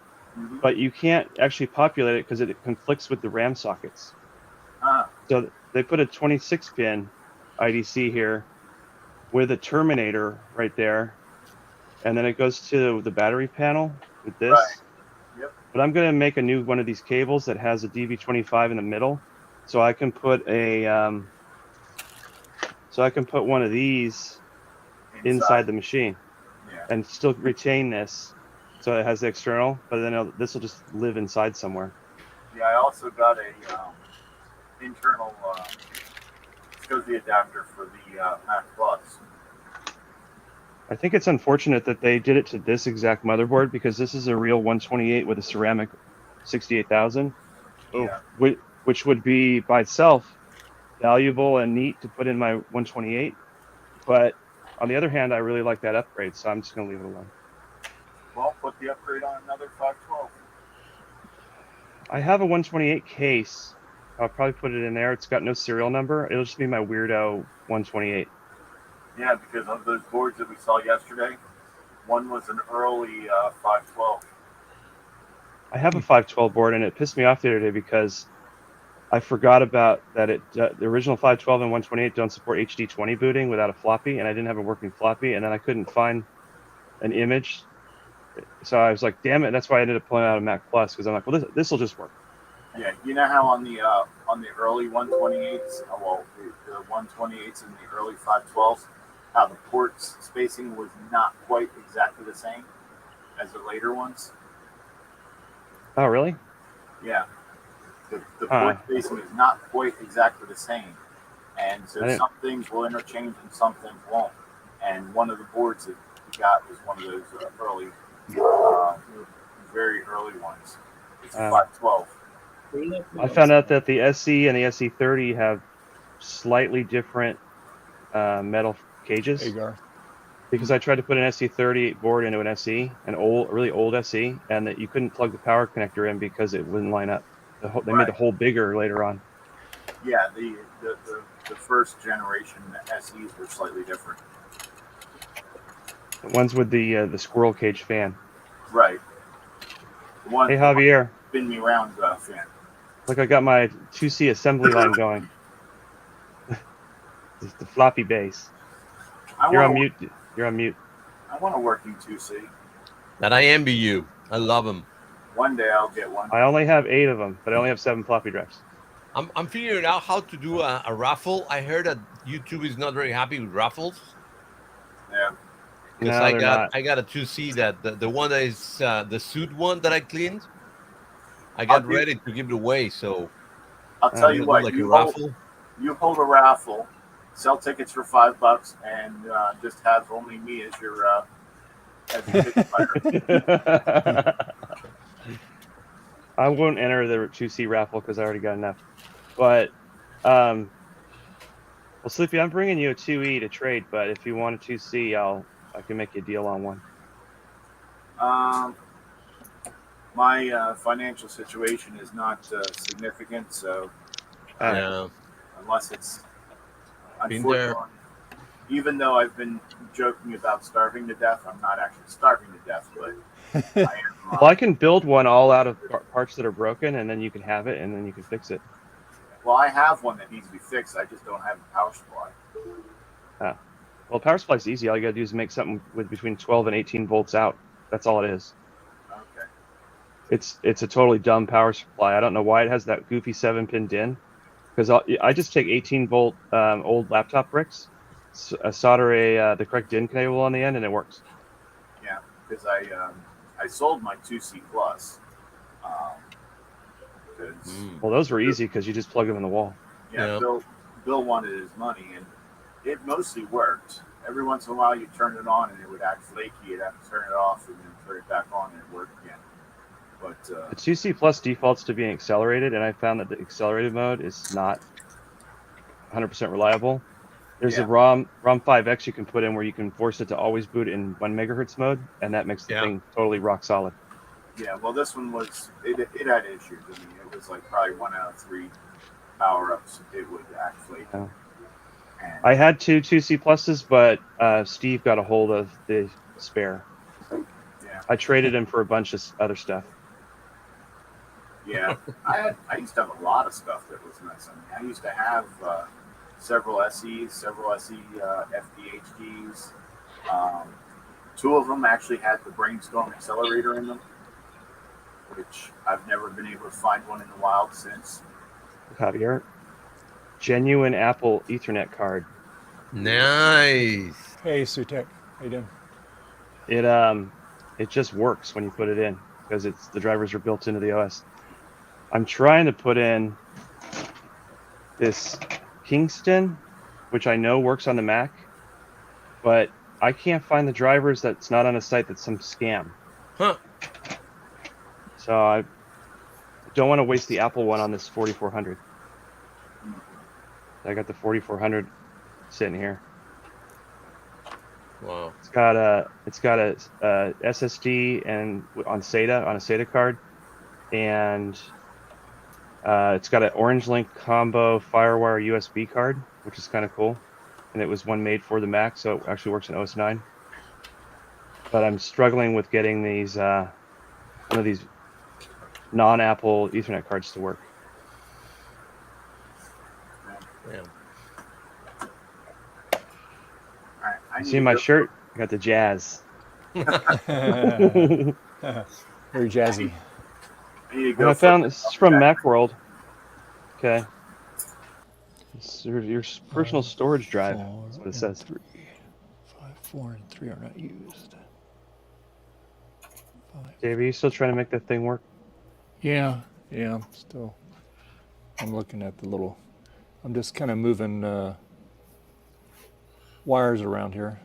but you can't actually populate it because it conflicts with the RAM sockets. So they put a 26-pin IDC here with a terminator right there, and then it goes to the battery panel with this. Right. Yep. But I'm going to make a new one of these cables that has a DV25 in the middle, so I can put one of these inside the machine, and still retain this, so it has the external. But then this will just live inside somewhere. Yeah, I also got a internal SCSI adapter for the MacPlus. I think it's unfortunate that they did it to this exact motherboard because this is a real 128 with a ceramic 68,000, which would be by itself valuable and neat to put in my 128. But on the other hand, I really like that upgrade, so I'm just going to leave it alone. Well, put the upgrade on another 512. I have a 128 case. I'll probably put it in there. It's got no serial number. It'll just be my weirdo 128. Yeah, because of those boards that we saw yesterday, one was an early 512. I have a 512 board, and it pissed me off the other day because I forgot about that. The original 512 and 128 don't support HD20 booting without a floppy, and I didn't have a working floppy, and then I couldn't find an image. So I was like, damn it. That's why I ended up pulling out a Mac Plus, because I'm like, well, this will just work. Yeah, you know how on the early 128s, the 128s and the early 512s, how the ports spacing was not quite exactly the same as the later ones? Oh, really? Yeah. The port spacing is not quite exactly the same. And so some things will interchange and some things won't. And one of the boards that we got was one of those early, very early ones. It's 512. I found out that the SE and the SE30 have slightly different metal cages. Because I tried to put an SE30 board into an SE, really old SE, and that you couldn't plug the power connector in because it wouldn't line up. They made the hole bigger later on. Yeah, the first generation SEs were slightly different. The ones with the squirrel cage fan. Right. The one, hey, Javier. Spin me around fan. Look, I got my 2C assembly line going. The floppy base. You're on mute. You're on mute. I want a working 2C. That I envy you. I love them. One day I'll get one. I only have 8 of them, but I only have 7 floppy drives. I'm figuring out how to do a raffle. I heard that YouTube is not very happy with raffles. Yeah. Because I got a 2C that the one that is the suit one that I cleaned. I got ready to give it away, so I'll tell you what. Like you hold a raffle, sell tickets for $5, and just have only me as your ticket buyer. I won't enter the 2C raffle because I already got enough. But well, Sleepy, I'm bringing you a 2E to trade. But if you want a 2C, I can make you a deal on one. My financial situation is not significant, so unless it's unfortunately, even though I've been joking about starving to death, I'm not actually starving to death, but I am. Well, I can build one all out of parts that are broken, and then you can have it, and then you can fix it. Well, I have one that needs to be fixed. I just don't have a power supply. Well, power supply is easy. All you got to do is make something with between 12 and 18 volts out. That's all it is. Okay. It's a totally dumb power supply. I don't know why it has that goofy 7-pin DIN. Because I just take 18-volt old laptop bricks, solder the correct DIN cable on the end, and it works. Yeah, because I sold my 2C Plus. Well, those were easy because you just plug them in the wall. Yeah, Bill wanted his money, and it mostly worked. Every once in a while, you turn it on, and it would act flaky. You'd have to turn it off, and then turn it back on, and it worked again. But the 2C Plus defaults to being accelerated, and I found that the accelerated mode is not 100% reliable. There's Yeah. a ROM 5X you can put in where you can force it to always boot in 1 megahertz mode, and that makes the Yeah. thing totally rock solid. Yeah, well, this one was it had issues. I mean, it was like probably 1 out of 3 power ups it would actually. Yeah. And, I had two 2C pluses, but Steve got a hold of the spare. yeah, I traded him for a bunch of other stuff. yeah. I used to have a lot of stuff that was nice. I mean, I used to have several SEs, several SE FPHDs. 2 of them actually had the Brainstorm accelerator in them, which I've never been able to find one in the wild since. Javier, genuine Apple Ethernet card. Nice. Hey, Sutek. How you doing? It just works when you put it in because the drivers are built into the OS. I'm trying to put in this Kingston, which I know works on the Mac, but I can't find the drivers. That's not on a site. That's some scam. Huh. So I don't want to waste the Apple one on this 4400. I got the 4400 sitting here. Wow. It's got a SSD and on a SATA card, and it's got an Orange Link combo FireWire USB card, which is kind of cool. And it was one made for the Mac, so it actually works in OS 9. But I'm struggling with getting these one of these non-Apple Ethernet cards to work. Yeah. All right, See my shirt? I got the Jazz. Very jazzy. I need to And go I found this is from Macworld. Okay. It's your personal storage drive. That's what it says. 3, 5, 4, and 3 are not used. 5. Dave, are you still trying to make that thing work? Yeah, still. I'm looking at the little. I'm just kind of moving wires around here.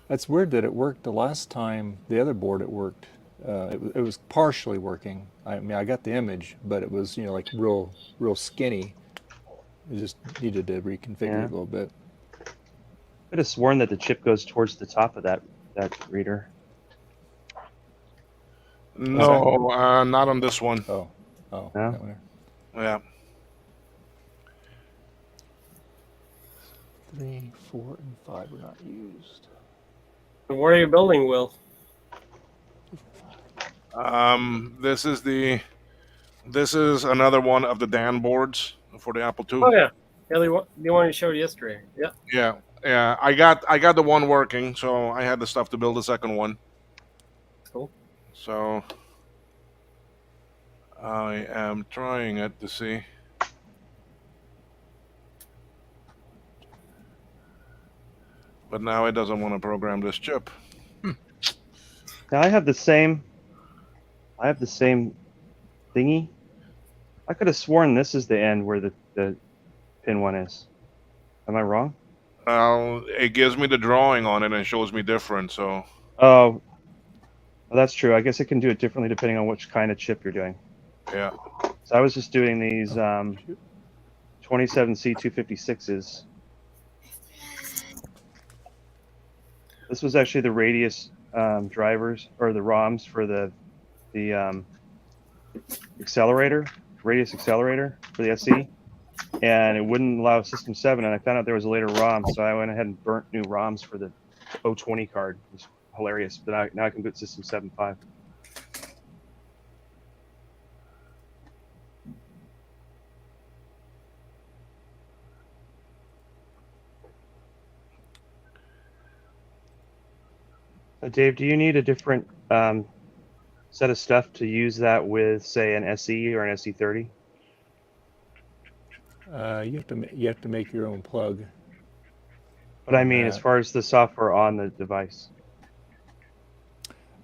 That's weird that it worked the last time. The other board it worked. It was partially working. I mean, I got the image, but it was like real skinny. It just needed to reconfigure it a little bit. I could have sworn that the chip goes towards the top of that reader. No, not on this one. Oh, No? that one there. Yeah. 3, 4, and 5 were not used. What are you building, Will? This is another one of the Dan boards for the Apple II. Oh yeah, the one you showed yesterday. Yeah. Yeah. I got the one working, so I had the stuff to build the second one. Cool. So I am trying it to see. But now it doesn't want to program this chip. Now I have the same thingy. I could have sworn this is the end where the pin 1 is. Am I wrong? It gives me the drawing on it and shows me different. So Oh, well, that's true. I guess it can do it differently depending on which kind of chip you're doing. yeah. So I was just doing these 27C256s. This was actually the Radius drivers or the ROMs for the accelerator, Radius accelerator for the SE, and it wouldn't allow System 7. And I found out there was a later ROM, so I went ahead and burnt new ROMs for the 020 card. It was hilarious. But now I can boot System 7.5. Dave, do you need a different set of stuff to use that with, say, an SE or an SE30? You have to make your own plug. But I mean, as far as the software on the device.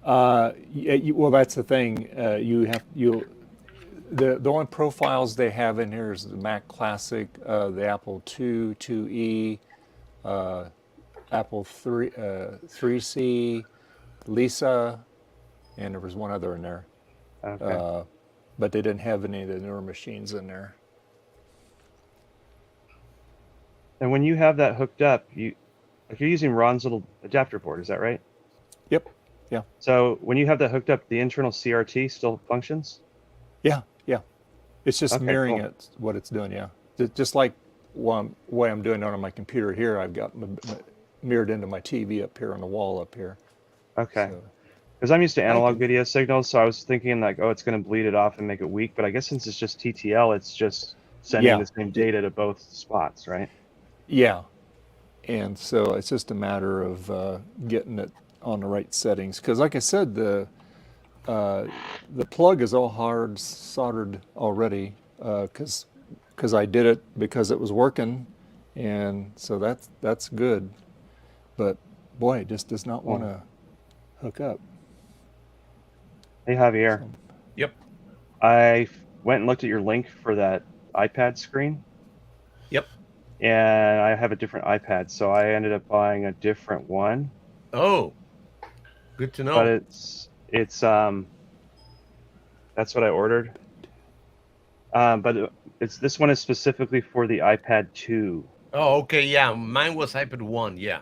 Well, that's the thing. The only profiles they have in here is the Mac Classic, the Apple II, IIe, Apple 3C, Lisa, and there was one other in there. Okay. But they didn't have any of the newer machines in there. And when you have that hooked up, you're using Ron's little adapter board, is that right? Yep. Yeah. So when you have that hooked up, the internal CRT still functions? Yeah. Yeah. It's just Okay, mirroring cool. it, what it's doing. Yeah. Just like way I'm doing it on my computer here, I've got mirrored into my TV up here on the wall up here. Okay. So, Because I'm used to analog video signals, so I was thinking like, oh, it's going to bleed it off and make it weak. But I guess since it's just TTL, it's just sending Yeah. the same data to both spots, right? yeah. And so it's just a matter of getting it on the right settings. Because like I said, the plug is all hard soldered already. Because I did it because it was working, and so that's good. But boy, it just does not want to hook up. Hey, Javier. So, Yep. I went and looked at your link for that iPad screen. Yep. And I have a different iPad, so I ended up buying a different one. Oh, good to know. But it's that's what I ordered. But this one is specifically for the iPad 2. Oh, okay, yeah. Mine was iPad 1, yeah.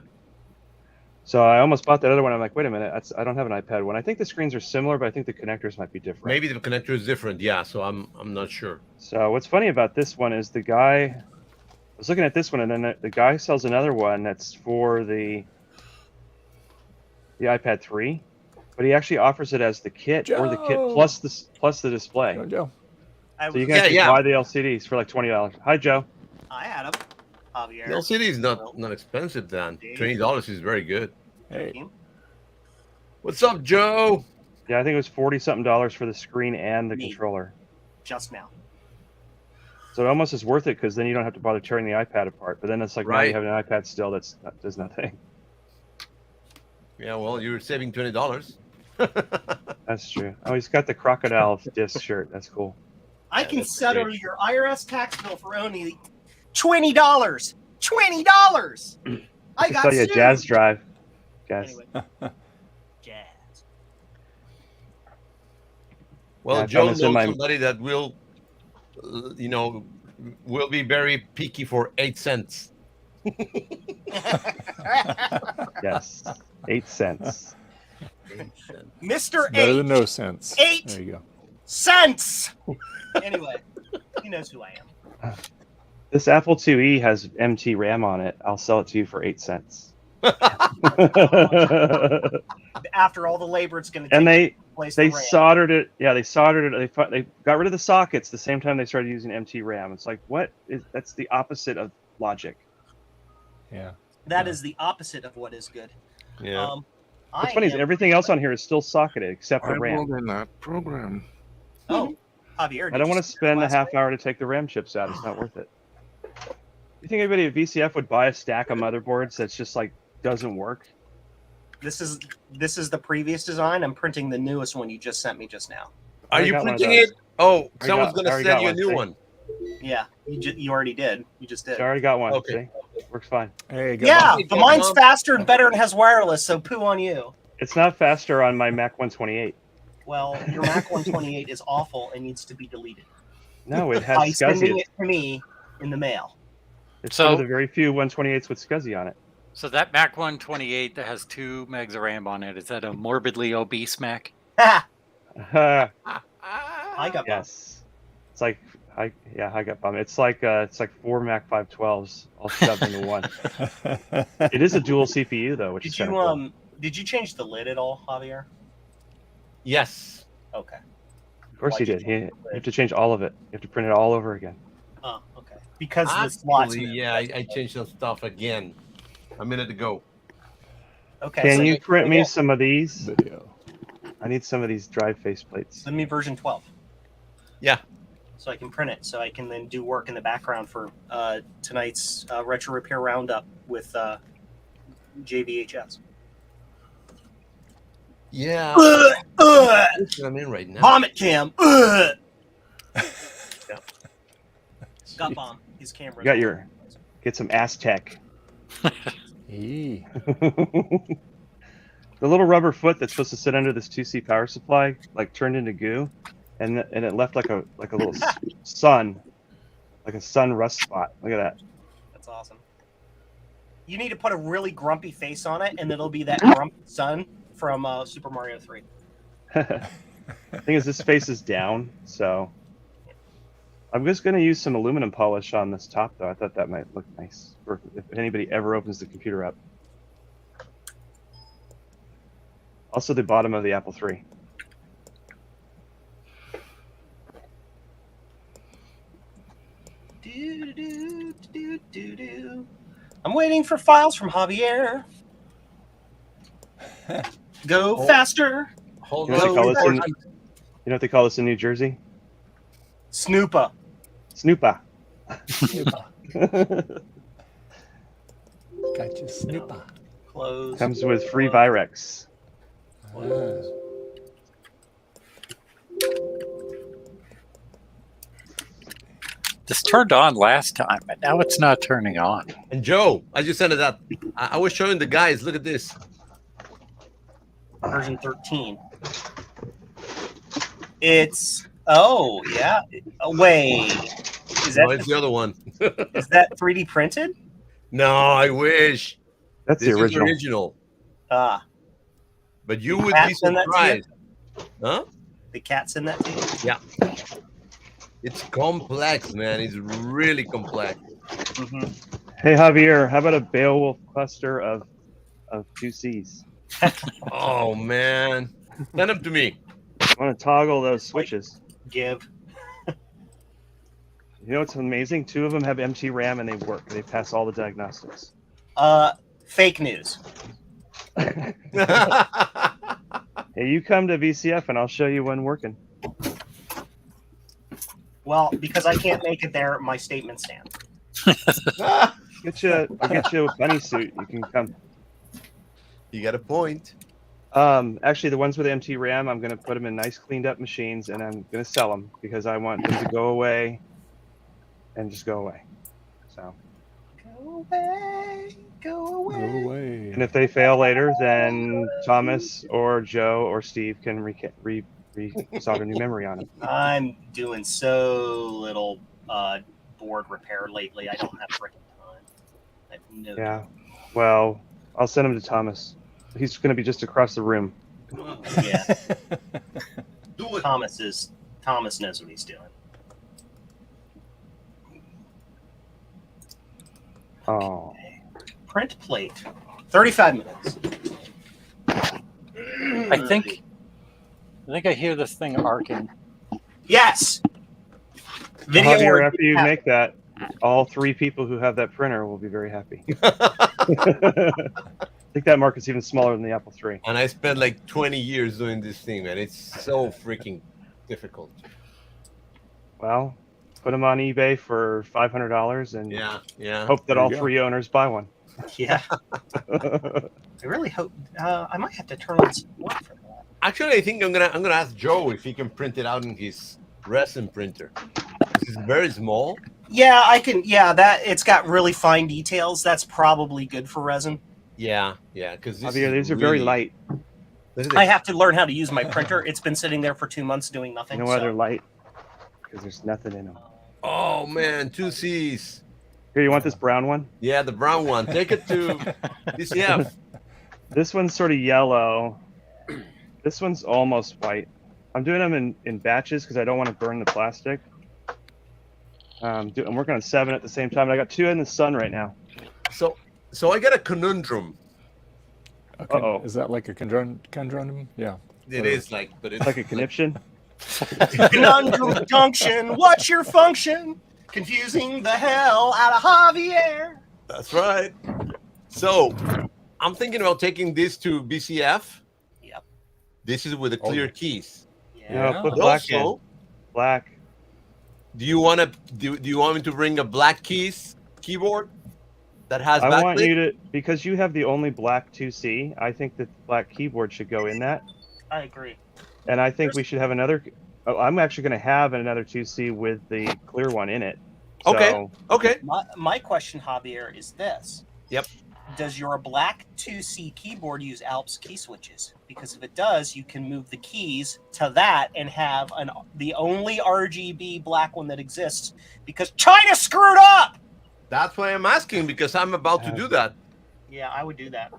So I almost bought that other one. I'm like, wait a minute, I don't have an iPad 1. I think the screens are similar, but I think the connectors might be different. Maybe the connector is different, yeah. So I'm not sure. So what's funny about this one is the guy, I was looking at this one, and then the guy sells another one that's for the iPad 3, but he actually offers it as the kit or the kit plus the display. Go, Joe. So you can actually buy the LCDs for like $20. Hi, Joe. I had them. Javier. The LCD is not expensive, Dan. $20 is very good. Hey. What's up, Joe? Yeah, I think it was $40-something for the screen and the controller. Just now. So it almost is worth it because then you don't have to bother tearing the iPad apart. But then it's like now you have an iPad still that does nothing. Yeah, well, you're saving $20. That's true. Oh, he's got the crocodile disc shirt. That's cool. I can settle your IRS tax bill for only $20. $20. I got sell you a jazz drive. Guys. Anyway. Jazz. Well, Yeah, Joe knows somebody that will, will be very picky for 8 cents. Yes, 8 cents. Mr. Better 8. than no sense. 8 There you go. cents. Anyway, he knows who I am. This Apple IIe has MT RAM on it. I'll sell it to you for 8 cents. After all the labor it's going to take And they to replace the RAM. soldered it. Yeah, they soldered it. They got rid of the sockets the same time they started using MT RAM. It's like, that's the opposite of logic. Yeah. That is the opposite of what is good. Yeah. What's funny is everything else on here is still socketed except the I RAM. rolled in that program. Oh, Javier. I don't want to spend a half hour to take the RAM chips out. It's not worth it. You think anybody at VCF would buy a stack of motherboards that's just like doesn't work? This is the previous design. I'm printing the newest one you just sent me just now. Are you printing it? Oh, someone's going to send you a new one. Yeah, you already did. You just did. I already got one. Okay. See? Works fine. Hey, Yeah, but mine's faster and better and has wireless, so poo on you. It's not faster on my Mac 128. Well, your Mac 128 is awful and needs to be deleted. No, it has By SCSI. sending it to me in the mail. It's one of the very few 128s with SCSI on it. So that Mac 128 that has 2 megs of RAM on it, is that a morbidly obese Mac? I got yes. It's like I got bummed. It's like 4 Mac 512s all shoved into one. It is a dual CPU though, which is kind of cool. Did you change the lid at all, Javier? Yes. Okay. Of course you did. You have to change all of it. You have to print it all over again. Oh, okay. Because the slots. Actually, yeah, I changed some stuff again a minute ago. Okay. Can you print me some of these? Video. I need some of these drive faceplates. Send me version 12. Yeah. So I can print it, so I can then do work in the background for tonight's retro repair roundup with JVHS. Yeah. I'm in right now. Vomit cam. Got bomb. His camera. Get some Aztec. Eee. The little rubber foot that's supposed to sit under this 2C power supply like turned into goo, and it left like a little sun, like a sun rust spot. Look at that. That's awesome. You need to put a really grumpy face on it, and it'll be that grumpy son from Super Mario 3. Thing is, this face is down, so I'm just going to use some aluminum polish on this top, though. I thought that might look nice for if anybody ever opens the computer up. Also, the bottom of the Apple III. I'm waiting for files from Javier. Go faster. Hold You know on. what they call this in New Jersey? Snoopa. Snoopa. Gotcha, snooper. Close. Comes with free Virex. This turned on last time, but now it's not turning on. And Joe, I just sent it out. I was showing the guys. Look at this. Version 13. It's yeah. Wait, is No, that it's the other one. is that 3D printed? No, I wish. That's This the is original. original. Ah, But you would be Cat's in that surprised. Huh? the cat's in that too. Yeah. It's complex, man. It's really complex. Mm-hmm. Hey, Javier, how about a Beowulf cluster of 2Cs? Oh, man. Send them to me. I want to toggle those switches. Give. You know what's amazing? 2 of them have MT RAM and they work. They pass all the diagnostics. Fake news. Hey, you come to VCF and I'll show you one working. Well, because I can't make it there, my statement stands. I'll get you a bunny suit. You can come. You got a point. Actually, the ones with MT RAM, I'm going to put them in nice, cleaned up machines, and I'm going to sell them because I want them to go away and just go away. So. Go away, go away. Go away. And if they fail later, then Thomas or Joe or Steve can solder new memory on them. I'm doing so little board repair lately. I don't have freaking time. I have no Yeah. Well, I'll send him to Thomas. He's going to be just across the room. Yeah. Do it. Thomas knows what he's doing. Oh. Print plate. 35 minutes. I think I hear this thing arcing. Yes. Video Javier, or- after you yeah. make that, all 3 people who have that printer will be very happy. I think that market's even smaller than the Apple III. And I spent like 20 years doing this thing, man. It's so freaking difficult. Well, put them on eBay for $500 and Yeah. hope that There all you go. 3 owners buy one. Yeah. I really hope. I might have to turn on some work for that. Actually, I think I'm gonna ask Joe if he can print it out in his resin printer. This is very small. Yeah, I can. Yeah, that it's got really fine details. That's probably good for resin. Yeah, because Javier, these are very light. I have to learn how to use my printer. It's been sitting there for 2 months doing nothing. You know why they're light? Because there's nothing in them. Oh man, 2 C's. Here, you want this brown one? Yeah, the brown one. Take it to DCF. This one's sort of yellow. This one's almost white. I'm doing them in batches because I don't want to burn the plastic. I'm working on 7 at the same time. I got 2 in the sun right now. So I got a conundrum. Okay. Uh-oh. Is that like a conundrum? Yeah. It is like, but it's Like a conniption. Conundrum junction. What's your function? Confusing the hell out of Javier. That's right. So I'm thinking about taking this to BCF. Yep. This is with the clear keys. Yeah. No, put But black in. also, Black. do you want me to bring a black keys keyboard that has I want backlit? you to, because you have the only black 2C, I think that the black keyboard should go in that. I agree. And I think we should have another. Oh, I'm actually going to have another 2C with the clear one in it. So, Okay. My question, Javier, is this. Yep. Does your black 2C keyboard use Alps key switches? Because if it does, you can move the keys to that and have the only RGB black one that exists because China screwed up! That's why I'm asking, because I'm about to do that. Yeah, I would do that.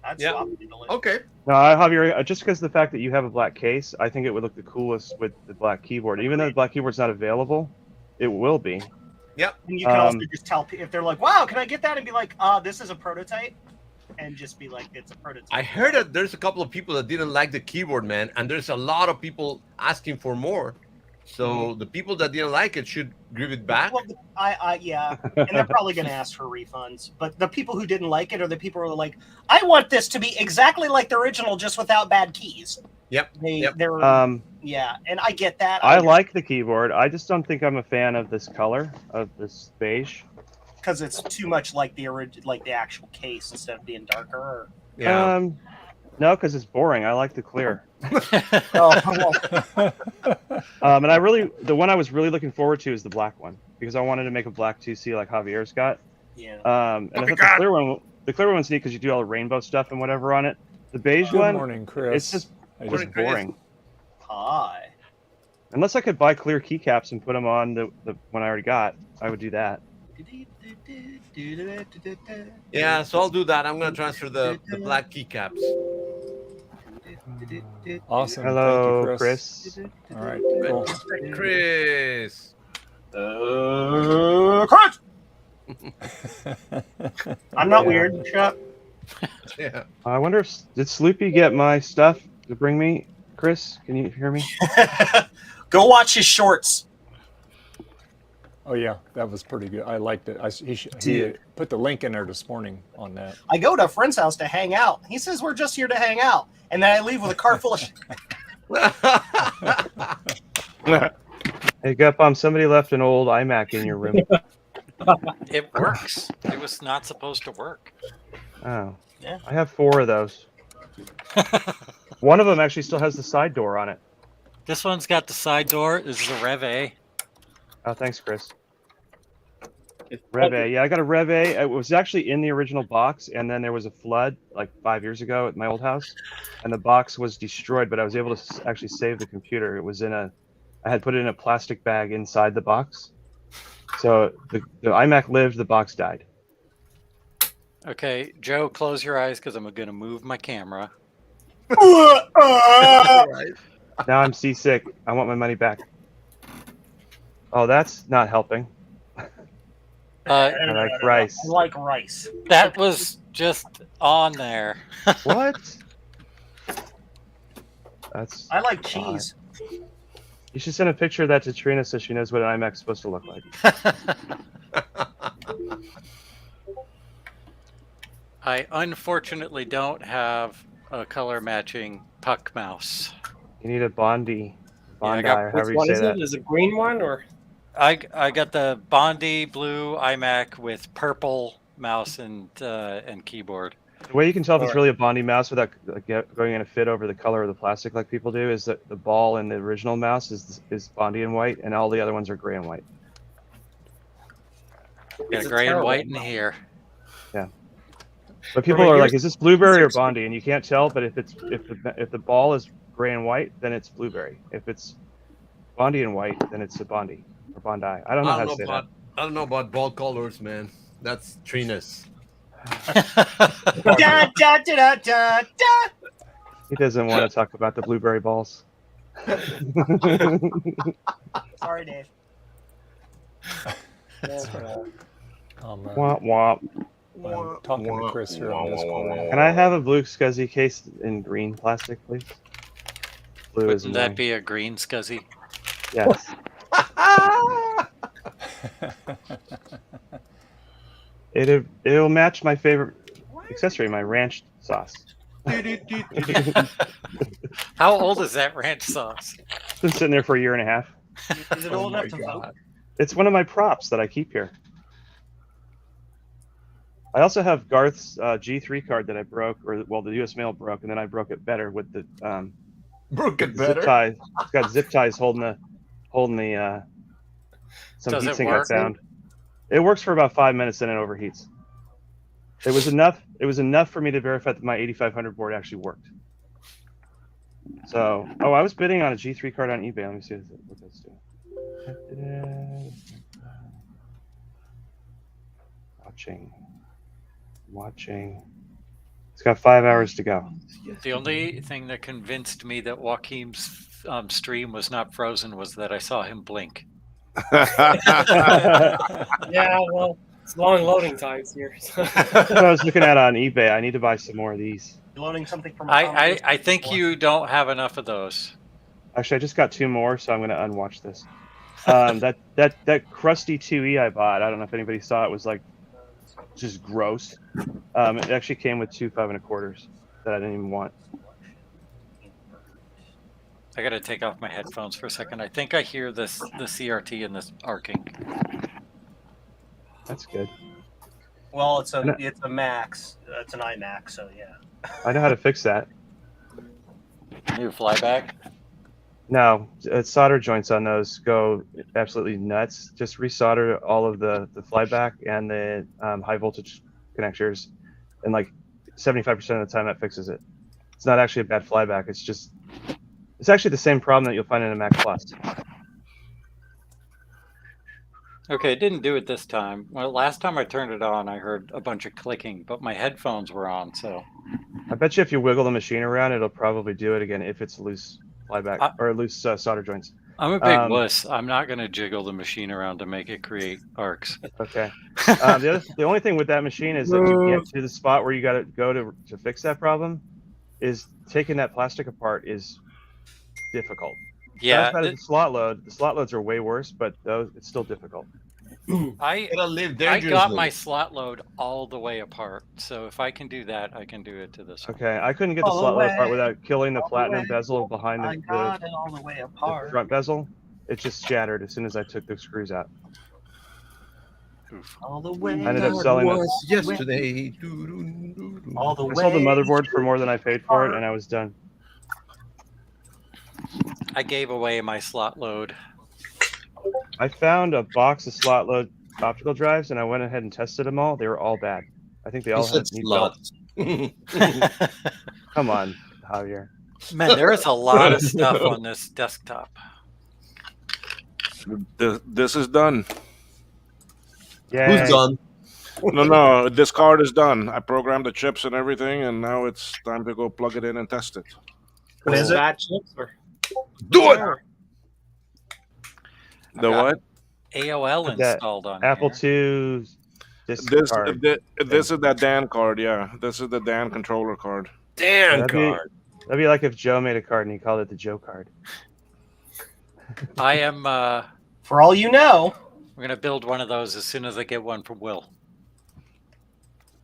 I'd Yeah. swap it. Okay. No, Javier, just because of the fact that you have a black case, I think it would look the coolest with the black keyboard. Even though the black keyboard's not available, it will be. Yep. And you can also just tell if they're like, "Wow, can I get that?" and be like, "This is a prototype," and just be like, "It's a prototype." I heard that there's a couple of people that didn't like the keyboard, man, and there's a lot of people asking for more. So the people that didn't like it should give it back. Well, yeah, and they're probably going to ask for refunds. But the people who didn't like it are the people who are like, "I want this to be exactly like the original, just without bad keys." Yep. They're yeah, and I get that. I like the keyboard. I just don't think I'm a fan of this color, of this beige. Because it's too much like the actual case instead of being darker. Or... Yeah. No, because it's boring. I like the clear. Oh, And the one I was really looking forward to is the black one because I wanted to make a black 2C like Javier's got. Yeah. And I thought the clear one's neat because you do all the rainbow stuff and whatever on it. The beige one, Good morning, Chris. it's just boring. Hi. Unless I could buy clear keycaps and put them on the one I already got, I would do that. Yeah, so I'll do that. I'm going to transfer the black keycaps. Awesome. Hello, Thank you, Chris. All right. Cool. Chris. Chris! I'm not weird. Shut up. Yeah. I wonder if did Sloopy get my stuff to bring me? Chris, can you hear me? Go watch his shorts. Oh yeah, that was pretty good. I liked it. He put the link in there this morning on that. I go to a friend's house to hang out. He says we're just here to hang out, and then I leave with a car full of. Hey, Gupom, somebody left an old iMac in your room. It works. It was not supposed to work. Oh, Yeah. I have 4 of those. One of them actually still has the side door on it. This one's got the side door. This is a Rev A. Oh, thanks, Chris. Rev A. Yeah, I got a Rev A. It was actually in the original box, and then there was a flood like 5 years ago at my old house, and the box was destroyed, but I was able to actually save the computer. It was I had put it in a plastic bag inside the box. So the iMac lived, the box died. Okay, Joe, close your eyes because I'm going to move my camera. Now I'm seasick. I want my money back. Oh, that's not helping. I like rice. I like rice. That was just on there. What? That's. I like cheese. You should send a picture of that to Trina so she knows what an iMac's supposed to look like. I unfortunately don't have a color matching puck mouse. You need a Bondi, I or got- however Which you one say is that. it? Is it green one or? I got the Bondi blue iMac with purple mouse and keyboard. The way you can tell if it's really a Bondi mouse without going in a fit over the color of the plastic like people do is that the ball in the original mouse is Bondi and white, and all the other ones are gray and white. Got It's a a gray and terrible white in mouse. here. But people are like, "Is this blueberry or Bondi?" And you can't tell. But if the ball is gray and white, then it's blueberry. If it's Bondi and white, then it's a Bondi or Bondi. I don't know how to say that. I don't know about ball colors, man. That's Trina's. Da, da, da, da, da, da. He doesn't want to talk about the blueberry balls. Sorry, Dave. Womp womp. I'm talking to Chris here on Discord. Can I have a blue SCSI case in green plastic, please? Blue is Wouldn't that mine. be a green SCSI? Yes. It'll match my favorite accessory, my ranch sauce. How old is that ranch sauce? It's been sitting there for a year and a half. Is it old enough to vote? It's one of my props that I keep here. I also have Garth's G3 card that I broke, the US mail broke, and then I broke it better with the Broke it zip better. ties. It's got zip ties holding the some Does it heatsink I work? found. It works for about 5 minutes, then it overheats. It was enough. It was enough for me to verify that my 8500 board actually worked. So, I was bidding on a G3 card on eBay. Let me see what that's doing. Watching. Watching. It's got 5 hours to go. The only thing that convinced me that Joaquim's stream was not frozen was that I saw him blink. Yeah, well, it's long loading times here. That's what I was looking at on eBay. I need to buy some more of these. You're loading something from. I think you don't have enough of those. Actually, I just got 2 more, so I'm going to unwatch this. That crusty 2E I bought, I don't know if anybody saw it, was like just gross. It actually came with 2 5 1/4s that I didn't even want. I got to take off my headphones for a second. I think I hear the CRT in this arcing. That's good. Well, it's a Max. It's an iMac, so yeah. I know how to fix that. New flyback? No, solder joints on those go absolutely nuts. Just resolder all of the flyback and the high voltage connectors, and like 75% of the time that fixes it. It's not actually a bad flyback. It's actually the same problem that you'll find in a MacPlus. Okay, it didn't do it this time. Well, last time I turned it on, I heard a bunch of clicking, but my headphones were on, so. I bet you if you wiggle the machine around, it'll probably do it again if it's loose flyback or loose solder joints. I'm a big wuss. I'm not going to jiggle the machine around to make it create arcs. Okay. The only thing with that machine is that to get to the spot where you got to go to fix that problem is taking that plastic apart is difficult. Yeah. The slot load. The slot loads are way worse, but it's still difficult. I got my slot load all the way apart, so if I can do that, I can do it to this one. Okay, I couldn't get the slot load apart without killing the platinum bezel behind got it all the way apart. the front bezel. It just shattered as soon as I took the screws out. All the way. I ended up selling it yesterday. All the way. I sold the motherboard for more than I paid for it, and I was done. I gave away my slot load. I found a box of slot load optical drives, and I went ahead and tested them all. They were all bad. I think they all had need belts. Come on, Javier. Man, there is a lot of stuff on this desktop. This is done. Yeah. Who's done? No, this card is done. I programmed the chips and everything, and now it's time to go plug it in and test it. What is bad chips or? Do it! The what? AOL installed on Apple here. II This card. this is that Dan card, yeah. This is the Dan controller card. Dan card. That'd be like if Joe made a card and he called it the Joe card. I am. For all you know, I'm gonna build one of those as soon as I get one from Will.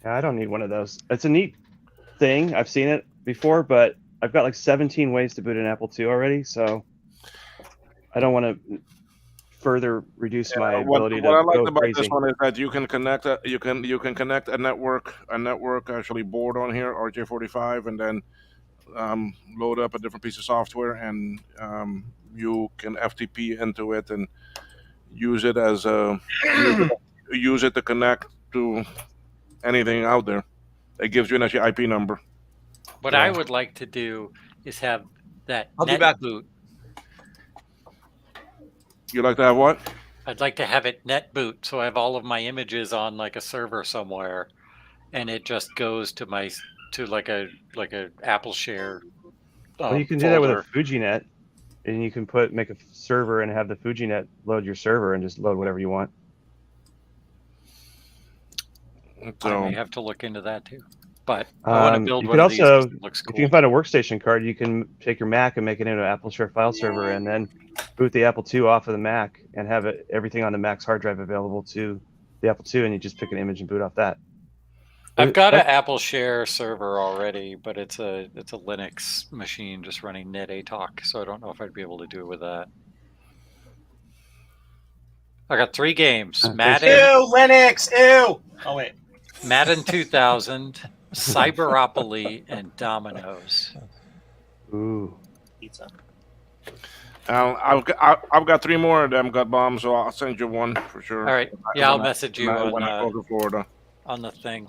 Yeah, I don't need one of those. It's a neat thing. I've seen it before, but I've got like 17 ways to boot an Apple II already, so I don't want to further reduce my ability to what I like go about crazy. this one is that you can connect you can connect a network actually board on here, RJ45, and then load up a different piece of software, and you can FTP into it and use it as use it to connect to anything out there. It gives you an actual IP number. What I would like to do is have that I'll be net back. boot. You like to have what? I'd like to have it net boot, so I have all of my images on like a server somewhere, and it just goes to my like a Apple Share. Well, you can do that with a FujiNet, and you can make a server and have the FujiNet load your server and just load whatever you want. I may have to look into that too. But I want to build you one could of these. also, It looks cool. if you can find a workstation card, you can take your Mac and make it into an Apple Share file server, and then boot the Apple II off of the Mac and have everything on the Mac's hard drive available to the Apple II, and you just pick an image and boot off that. I've got an Apple Share server already, but it's a Linux machine just running NetAtalk, so I don't know if I'd be able to do it with that. I got 3 games: Madden, ew, Linux, ew. Oh wait, Madden 2000, Cyberopoly, and Dominoes. Ooh. Pizza. I've got 3 more of them got bombs, so I'll send you one for sure. All right, yeah, I'll message you when I go to Florida. on the thing.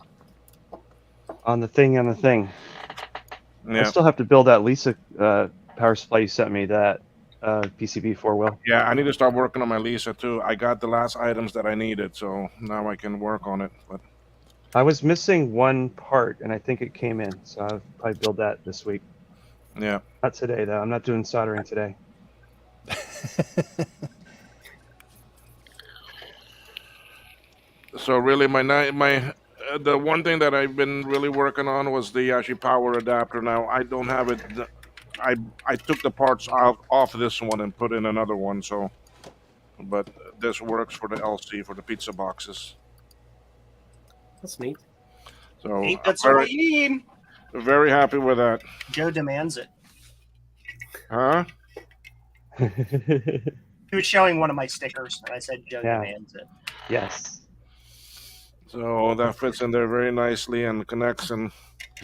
On the thing. Yeah. I still have to build that Lisa power supply you sent me, that PCB for Will. Yeah, I need to start working on my Lisa too. I got the last items that I needed, so now I can work on it. But I was missing one part, and I think it came in, so I'll probably build that this week. Yeah. Not today, though. I'm not doing soldering today. So really, the one thing that I've been really working on was the actually power adapter. Now I don't have it. I took the parts off this one and put in another one. So, but this works for the LC for the pizza boxes. That's neat. So 8 bits are what you need. very happy with that. Joe demands it. Huh? He was showing one of my stickers, and I said Joe Yeah. demands it. Yes. So that fits in there very nicely and connects, and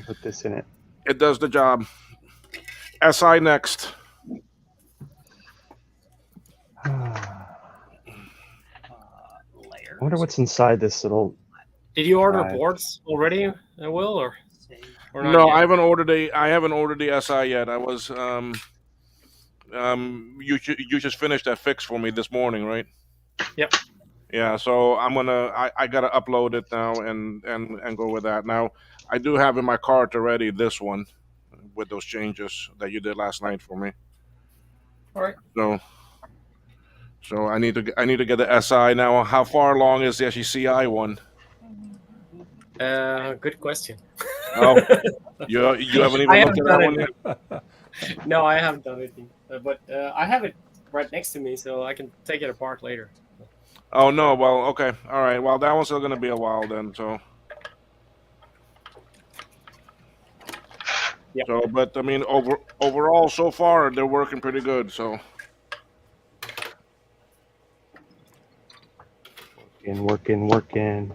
Put this in it. it does the job. SI next. I Layers. wonder what's inside this little. Did you order Right. boards already, Will, or not No, yet? I haven't ordered the SI yet. I was you just finished that fix for me this morning, right? Yep. Yeah, so I gotta upload it now and go with that. Now I do have in my cart already this one with those changes that you did last night for me. All right. So I need to get the SI now. How far along is the CI one? Good question. Oh, you haven't even I looked haven't at that done one yet? it. No, I haven't done anything. But I have it right next to me, so I can take it apart later. Oh no, well, okay, all right. Well, that one's still gonna be a while then. So, Yep. so, but I mean, overall, so far they're working pretty good. So, Working. Looking.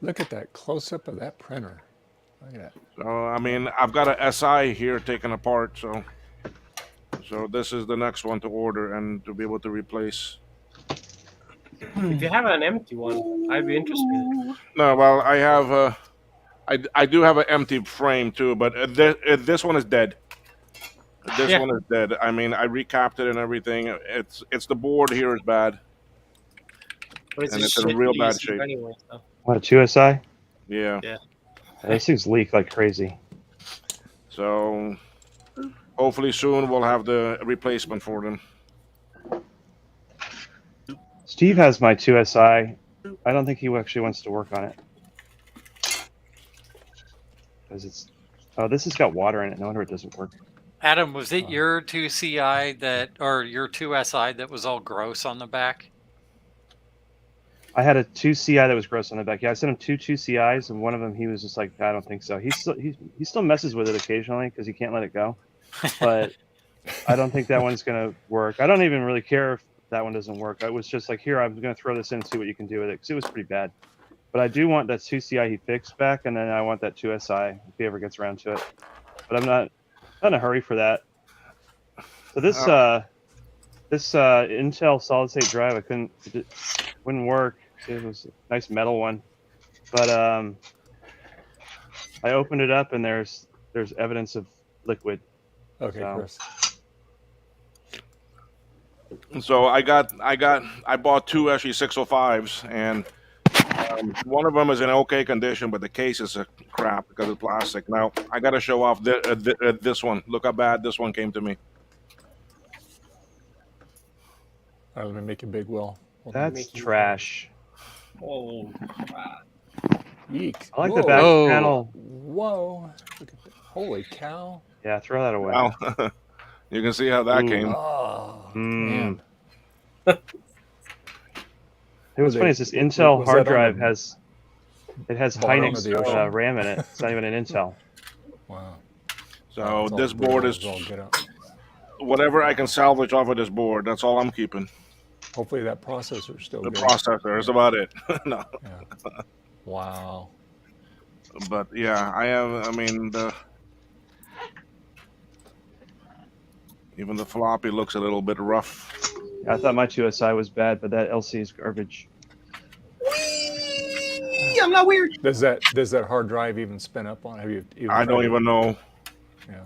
Look at that close up of that printer. Look at that. so I mean, I've got a SI here taken apart. So this is the next one to order and to be able to replace. If you have an empty one, I'd be interested. No, well, I have I do have an empty frame too, but this one is dead. This Yeah. one is dead. I mean, I recapped it and everything. It's the board here is bad. But And a it's in shit real bad piece shape. Anyway, so. What, a 2SI? Yeah. Those things leak like crazy. So hopefully soon we'll have the replacement for them. Steve has my 2SI. I don't think he actually wants to work on it. Because it's. Oh, this has got water in it. No wonder it doesn't work. Adam, was it your 2CI or your 2SI that was all gross on the back? I had a 2CI that was gross on the back. Yeah, I sent him two 2CIs, and one of them he was just like, I don't think so. He still messes with it occasionally because he can't let it go. But I don't think that one's gonna work. I don't even really care if that one doesn't work. I was just like, here, I'm gonna throw this in and see what you can do with it because it was pretty bad. But I do want that 2CI he fixed back, and then I want that 2SI if he ever gets around to it. But I'm not in a hurry for that. So this Intel solid state drive, it wouldn't work. It was a nice metal one, but I opened it up and there's evidence of liquid. Okay, So- Chris. So I bought two actually 605s, and one of them is in okay condition, but the case is a crap because it's plastic. Now I got to show off this one. Look how bad this one came to me. All right, let me make a big Will. That's trash. Oh, Yeek. I like the Whoa. back Whoa. panel. Whoa. Look at that. Holy cow. Yeah, throw that away. Wow, you can see how that Ooh. came. Oh, Mm. man. What's Was funny it- is this Intel was hard that on drive the has bottom Hynix of the ocean? RAM in it. It's not even an Intel. Wow. So It's all this board brittle is as all get out. whatever I can salvage off of this board. That's all I'm keeping. Hopefully that processor's still The good. processor is about it. No, Yeah. Wow. but yeah, I have. I mean, even the floppy looks a little bit rough. I thought my 2SI was bad, but that LC is garbage. Whee! I'm not weird. Does that hard drive even spin up on? Have you even I don't tried it? even know. Yeah.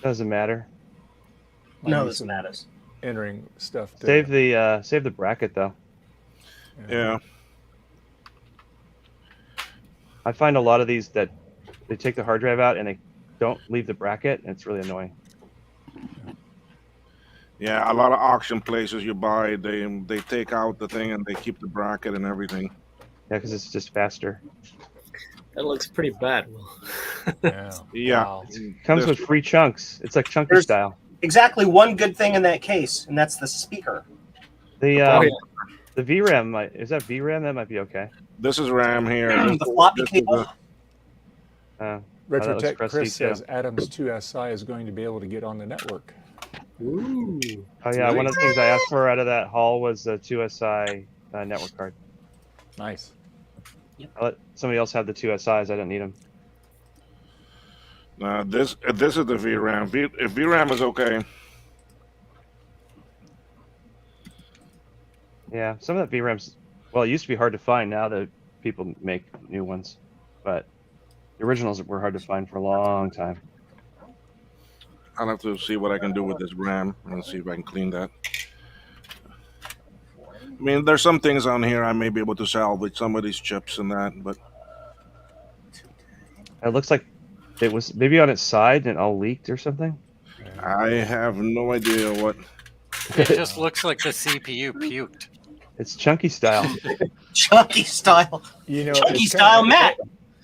Doesn't matter. Might No, need this some matters. Entering stuff. To, Save the bracket though. Yeah. I find a lot of these that they take the hard drive out and they don't leave the bracket, and it's really annoying. Yeah, a lot of auction places you buy, they take out the thing and they keep the bracket and everything. Yeah, because it's just faster. That looks pretty bad. Yeah. Yeah. Wow. Comes with free chunks. It's like chunky There's- style. Exactly one good thing in that case, and that's the speaker. The Oh, yeah. the VRAM is that VRAM? That might be okay. This is RAM here. The floppy This is cable. That Retro looks Tech crusty, Chris too. says Adams 2SI is going to be able to get on the network. Ooh. Oh yeah, one of the things I asked for out of that haul was a 2SI network card. Nice. I let somebody else have the 2SIs. I didn't need them. This is the VRAM. If VRAM is okay. Yeah, some of that VRAM's, well, it used to be hard to find. Now that people make new ones, but the originals were hard to find for a long time. I'll have to see what I can do with this RAM and see if I can clean that. I mean, there's some things on here I may be able to salvage, some of these chips and that, but It looks like it was maybe on its side and it all leaked or something. I have no idea what. It just looks like the CPU puked. It's chunky style. Chunky style. You know, Chunky it's style kinda, Mac.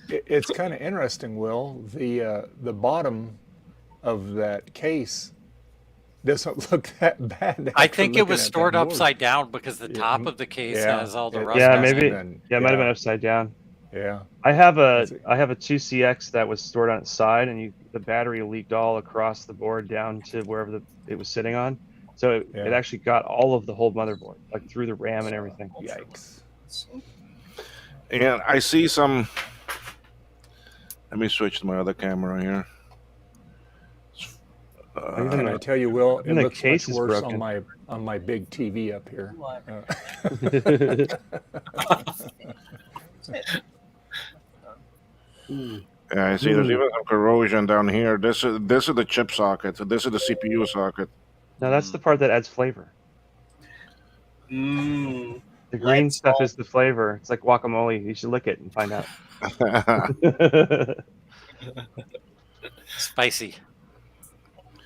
It's kind of interesting, Will. The bottom of that case doesn't look that bad. I after think it looking was at that stored board. upside down because the Yeah. top of the case Yeah. has all the It- rust. Yeah, on it. maybe. been- Yeah, it might have been yeah. upside down. Yeah. I have a That's it. 2CX that was stored on its side, and the battery leaked all across the board down to wherever it was sitting on. So it Yeah. actually got all of the whole motherboard, like through the RAM and everything. Yikes. And I see some. Let me switch to my other camera here. Even And I tell you, Will, it even the looks case much is worse broken. on my big TV up here. What? Yeah, I see. There's even some corrosion down here. This is the chip socket. This is the CPU socket. No, that's the part that adds flavor. Mmm. The green Like stuff salt. is the flavor. It's like guacamole. You should lick it and find out. Spicy.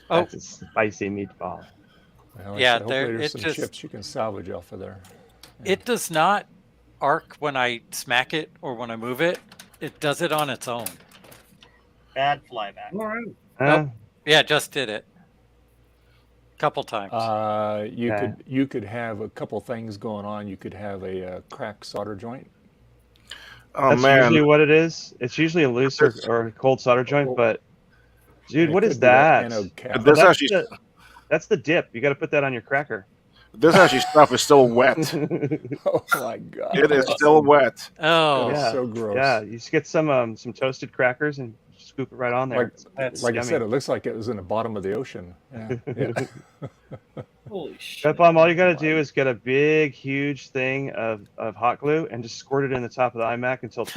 Oh. That's a spicy meatball. Well, like I Yeah, said, hopefully there- there's it some just- chips you can salvage off of there. It does not arc when I smack it or when I move it. It does it on its own. Bad flyback. All right. Huh? Yeah, just did it. Couple times. You could have a couple things going on. You could have a cracked solder joint. Oh That's man, usually what it is. It's usually a loose or cold solder joint, but dude, It what could is be that that? anode cap. This that's, actually- that's the dip. You got to put that on your cracker. this actually stuff is still wet. Oh my god! It is still wet. Oh, That's yeah. so gross. Yeah, you just get some toasted crackers and scoop it right on there. Like, like I said, it looks like it was in the bottom of the ocean. Yeah. Yeah. Holy shit. Pep Bomb, all you got to do is get a big, huge thing of hot glue and just squirt it in the top of the iMac until it's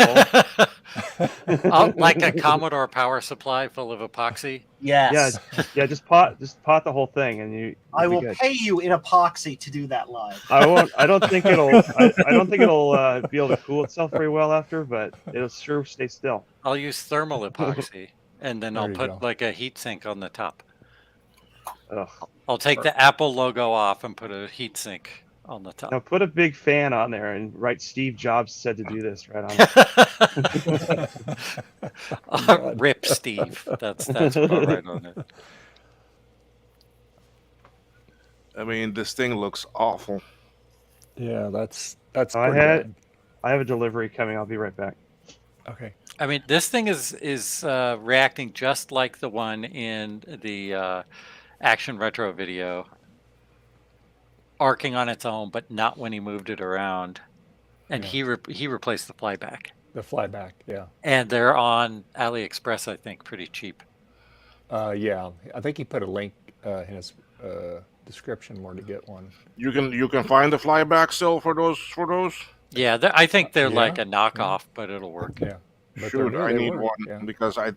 full. oh, like a Commodore power supply full of epoxy. Yes. Yeah, just pot the whole thing, and you'll I be will good. pay you in epoxy to do that live. I won't. I don't think it'll. I don't think it'll be able to cool itself very well after, but it'll sure stay still. I'll use thermal epoxy, and then There I'll you put go. like a heat sink on the top. Ugh. I'll take the Apple logo off and put a heat sink on the top. Now put a big fan on there and write Steve Jobs said to do this right on it. Rip Steve. That's what I'll write on it. I mean, this thing looks awful. Yeah, that's I pretty had- bad. I have a delivery coming. I'll be right back. Okay. I mean, this thing is reacting just like the one in the Action Retro video, arcing on its own, but not when he moved it around. And Yeah. he replaced the flyback. The flyback. Yeah. And they're on AliExpress, I think, pretty cheap. Yeah. I think he put a link in his description where to get one. You can find the flyback still for those. Yeah, I think they're Yeah, like a knockoff, but it'll work. Yeah. But Shoot, they're I new, they need work, one yeah. because I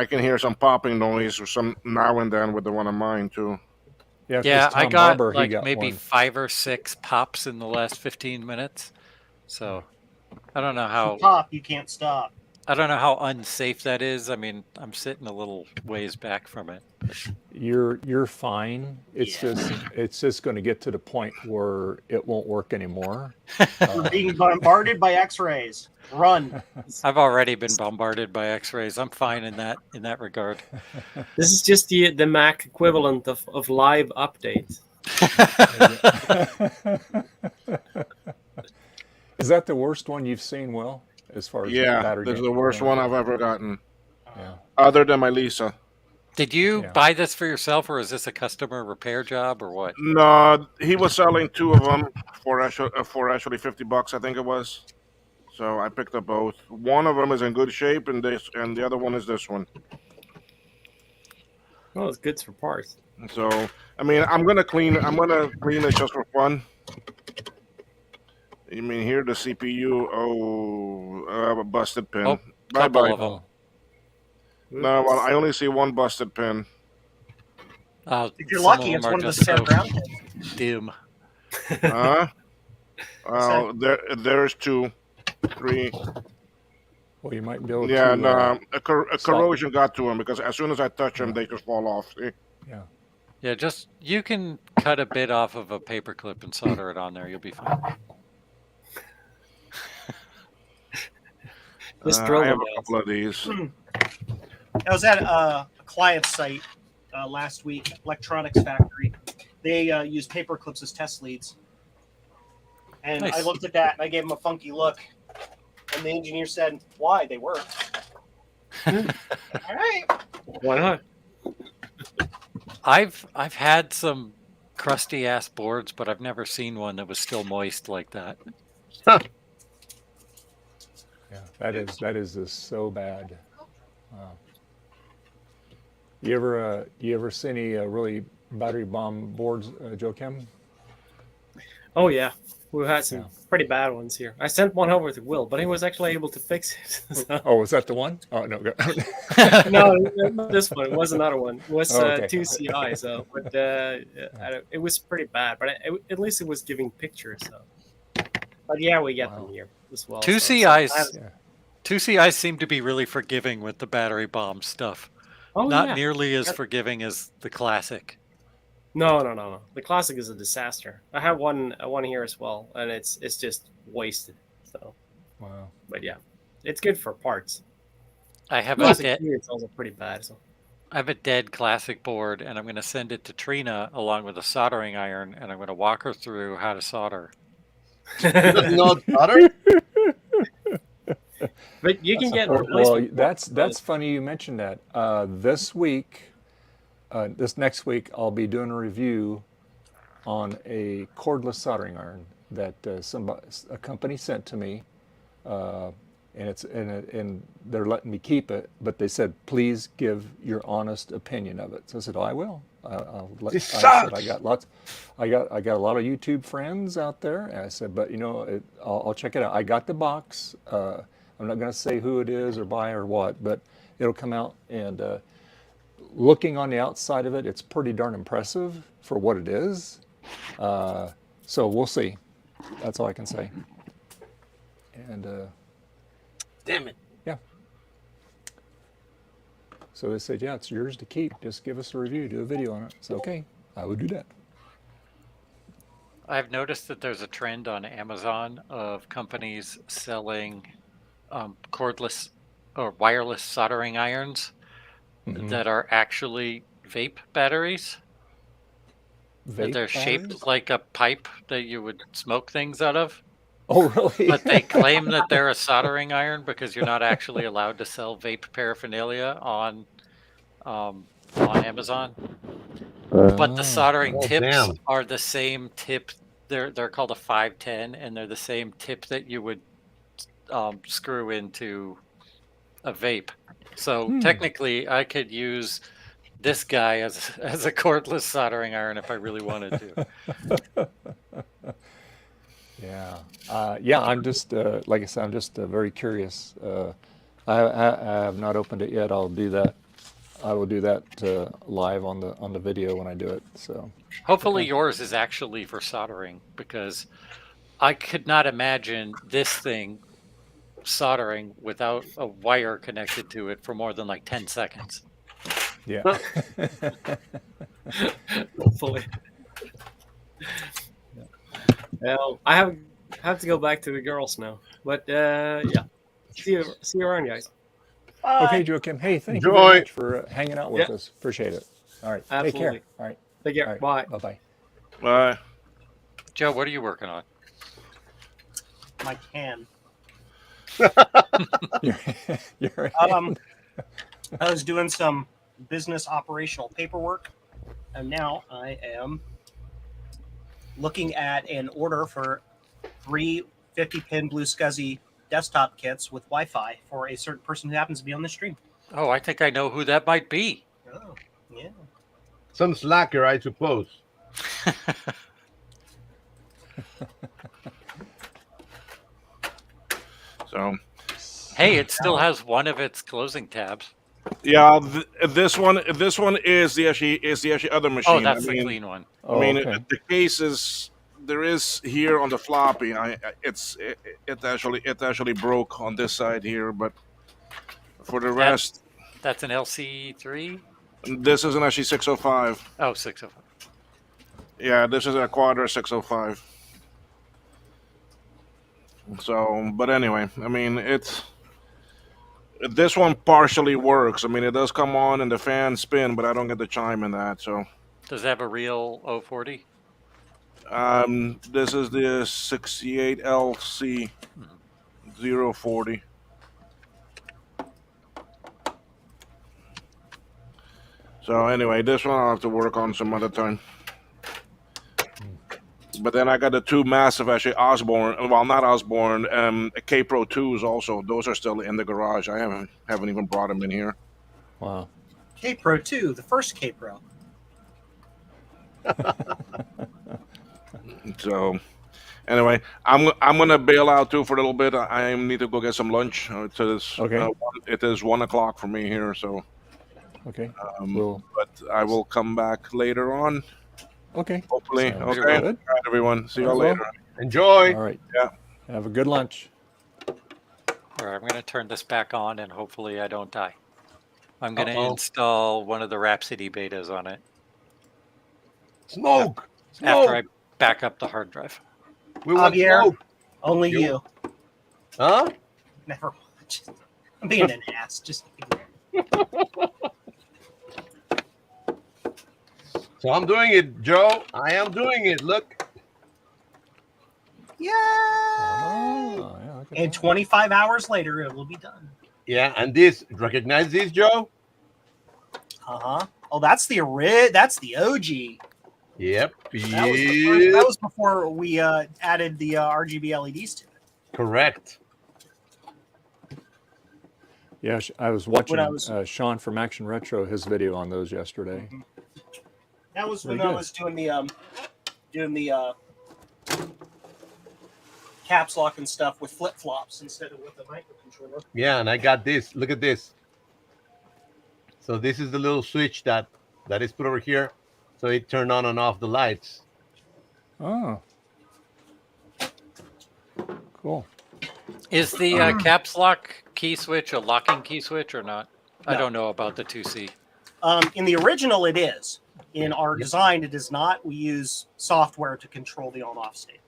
can hear some popping noise or some now and then with the one of mine too. Yeah, 'cause Yeah, I Tom got Barber, he like got maybe one. 5 or 6 pops in the last 15 minutes. So I don't know how Pop, you can't stop. I don't know how unsafe that is. I mean, I'm sitting a little ways back from it. You're fine. It's Yeah. just going to get to the point where it won't work anymore. We're being bombarded by X-rays. Run. I've already been bombarded by X-rays. I'm fine in that regard. This is just the Mac equivalent of live update. Is that the worst one you've seen, Will? As far as Yeah, battery this is game- the worst one I've ever gotten, Yeah. other than my Lisa. Did you Yeah. buy this for yourself, or is this a customer repair job, or what? No, he was selling 2 of them for actually $50, I think it was. So I picked up both. One of them is in good shape, and the other one is this one. Oh, it's good for parts. So I mean, I'm gonna clean it just for fun. You mean here the CPU? Oh, I have a busted pin. Oh, Bye couple bye. of them. No, well, I only see one busted pin. If you're lucky, it's one of the spare ground pins. Doom. Huh? Well, there's 2, 3. Well, you might be able Yeah, to. no, a corrosion got to them because as soon as I touch them, they just fall off. See? Yeah. Yeah, just you can cut a bit off of a paper clip and solder it on there. You'll be fine. Just drill I have them a couple of these. I was at a client site last week, Electronics Factory. They use paper clips as test leads. And Nice. I looked at that and I gave him a funky look. And the engineer said, why? They work. All right. Why not? I've had some crusty ass boards, but I've never seen one that was still moist like that. Yeah, that is just so bad. Wow. You ever see any really battery bomb boards, Joakim? Oh yeah, we've had some Yeah. pretty bad ones here. I sent one over to Will, but he was actually able to fix it. So- Oh, was that the one? Oh no. no, not this one. It was another one. It was Oh, okay. 2CI. So, but it was pretty bad. But at least it was giving pictures. So, but yeah, we get them here as well. Two so CIs. Yeah. 2CIs seem to be really forgiving with the battery bomb stuff. Oh, Not yeah. nearly as forgiving as the classic. No. The classic is a disaster. I have one here as well, and it's just wasted. So, Wow. but yeah, it's good for parts. I have a Classic dead, here, it's also pretty bad. So. I have a dead classic board, and I'm going to send it to Trina along with a soldering iron, and I'm going to walk her through how to solder. No solder? But you can get Well, replacement. that's funny you mentioned that. This next week, I'll be doing a review on a cordless soldering iron that a company sent to me, and they're letting me keep it. But they said, please give your honest opinion of it. So I said, oh, I will. I said, I got a lot of YouTube friends out there, and I said, but I'll check it out. I got the box. I'm not going to say who it is or buy or what, but it'll come out, and looking on the outside of it, it's pretty darn impressive for what it is. So we'll see. That's all I can say. And Damn it. yeah. So they said, yeah, it's yours to keep. Just give us a review, do a video on it. So okay, I would do that. I've noticed that there's a trend on Amazon of companies selling cordless or wireless soldering irons that are actually vape batteries. That Vape they're batteries? shaped like a pipe that you would smoke things out of. Oh, really? But they claim that they're a soldering iron because you're not actually allowed to sell vape paraphernalia on Amazon. But the soldering Oh, tips damn. are the same tip. They're called a 510, and they're the same tip that you would screw into a vape. So technically, I could use this guy as a cordless soldering iron if I really wanted to. Yeah. I'm just like I said, I'm just very curious. I have not opened it yet. I'll do that I will do that live on the video when I do it. So Hopefully yours is actually for soldering, because I could not imagine this thing soldering without a wire connected to it for more than like 10 seconds. yeah. Hopefully. Well, I have to go back to the girls now. But yeah, see you around, guys. Okay, Joakim. Hey, thank you Enjoy. very much for hanging out with us. Appreciate it. All right. Take care. Absolutely. All right. Take care. All right. Bye. Bye-bye. Bye. Joe, what are you working on? My can. You're I was doing some business operational paperwork, and now I am looking at an order for 3 50-pin Blue SCSI desktop kits with Wi-Fi for a certain person who happens to be on the stream. Oh, I think I know who that might be. Oh, yeah. Some slacker, I suppose. So, Hey, it still has one of its closing tabs. yeah, this one is the actually other machine. Oh, that's I the mean, clean one. Oh, I mean, okay. the case is there is here on the floppy. It actually broke on this side here, but for the rest, That's an LC3? this is an actually 605. Oh, 605. Yeah, this is a Quadra 605. So, but anyway, I mean, this one partially works. I mean, it does come on and the fan spin, but I don't get the chime in that. So, Does it have a real 040? this is the 68LC 040. So anyway, this one I'll have to work on some other time. But then I got the two massive actually Osborne, well not Osborne, K Pro 2s also. Those are still in the garage. I haven't even brought them in here. Wow. K Pro 2, the first K Pro. So anyway, I'm gonna bail out too for a little bit. I need to go get some lunch. Okay. It is 1 o'clock for me here, so Okay. but I will come back later on. Okay. Hopefully. Sounds Okay. good. All right, everyone. See you all Well, later. Enjoy. All right. Yeah. Have a good lunch. All right, I'm going to turn this back on and hopefully I don't die. I'm going to Uh-oh. install one of the Rhapsody betas on it Smoke. after I back up the hard drive. We want Javier, smoke. only you. Huh? Never mind. I'm being an ass. Just So I'm doing it, Joe. I am doing it. Look. yeah. Oh, yeah, look at And that. 25 hours later, it will be done. Yeah, and this. Recognize this, Joe? Oh, that's the OG. Yep. That was, the first, that was before we added the RGB LEDs to it. Correct. Yeah, I was watching When I was- Sean from Action Retro, his video on those yesterday. That was Very when I good. was doing the caps lock and stuff with flip flops instead of with the microcontroller. Yeah, and I got this. Look at this. So this is the little switch that is put over here, so it turned on and off the lights. Oh. Cool. Is the caps lock key switch a locking key switch or not? I No. don't know about the 2C. In the original, it is. In our design, it is not. We use software to control the on-off state.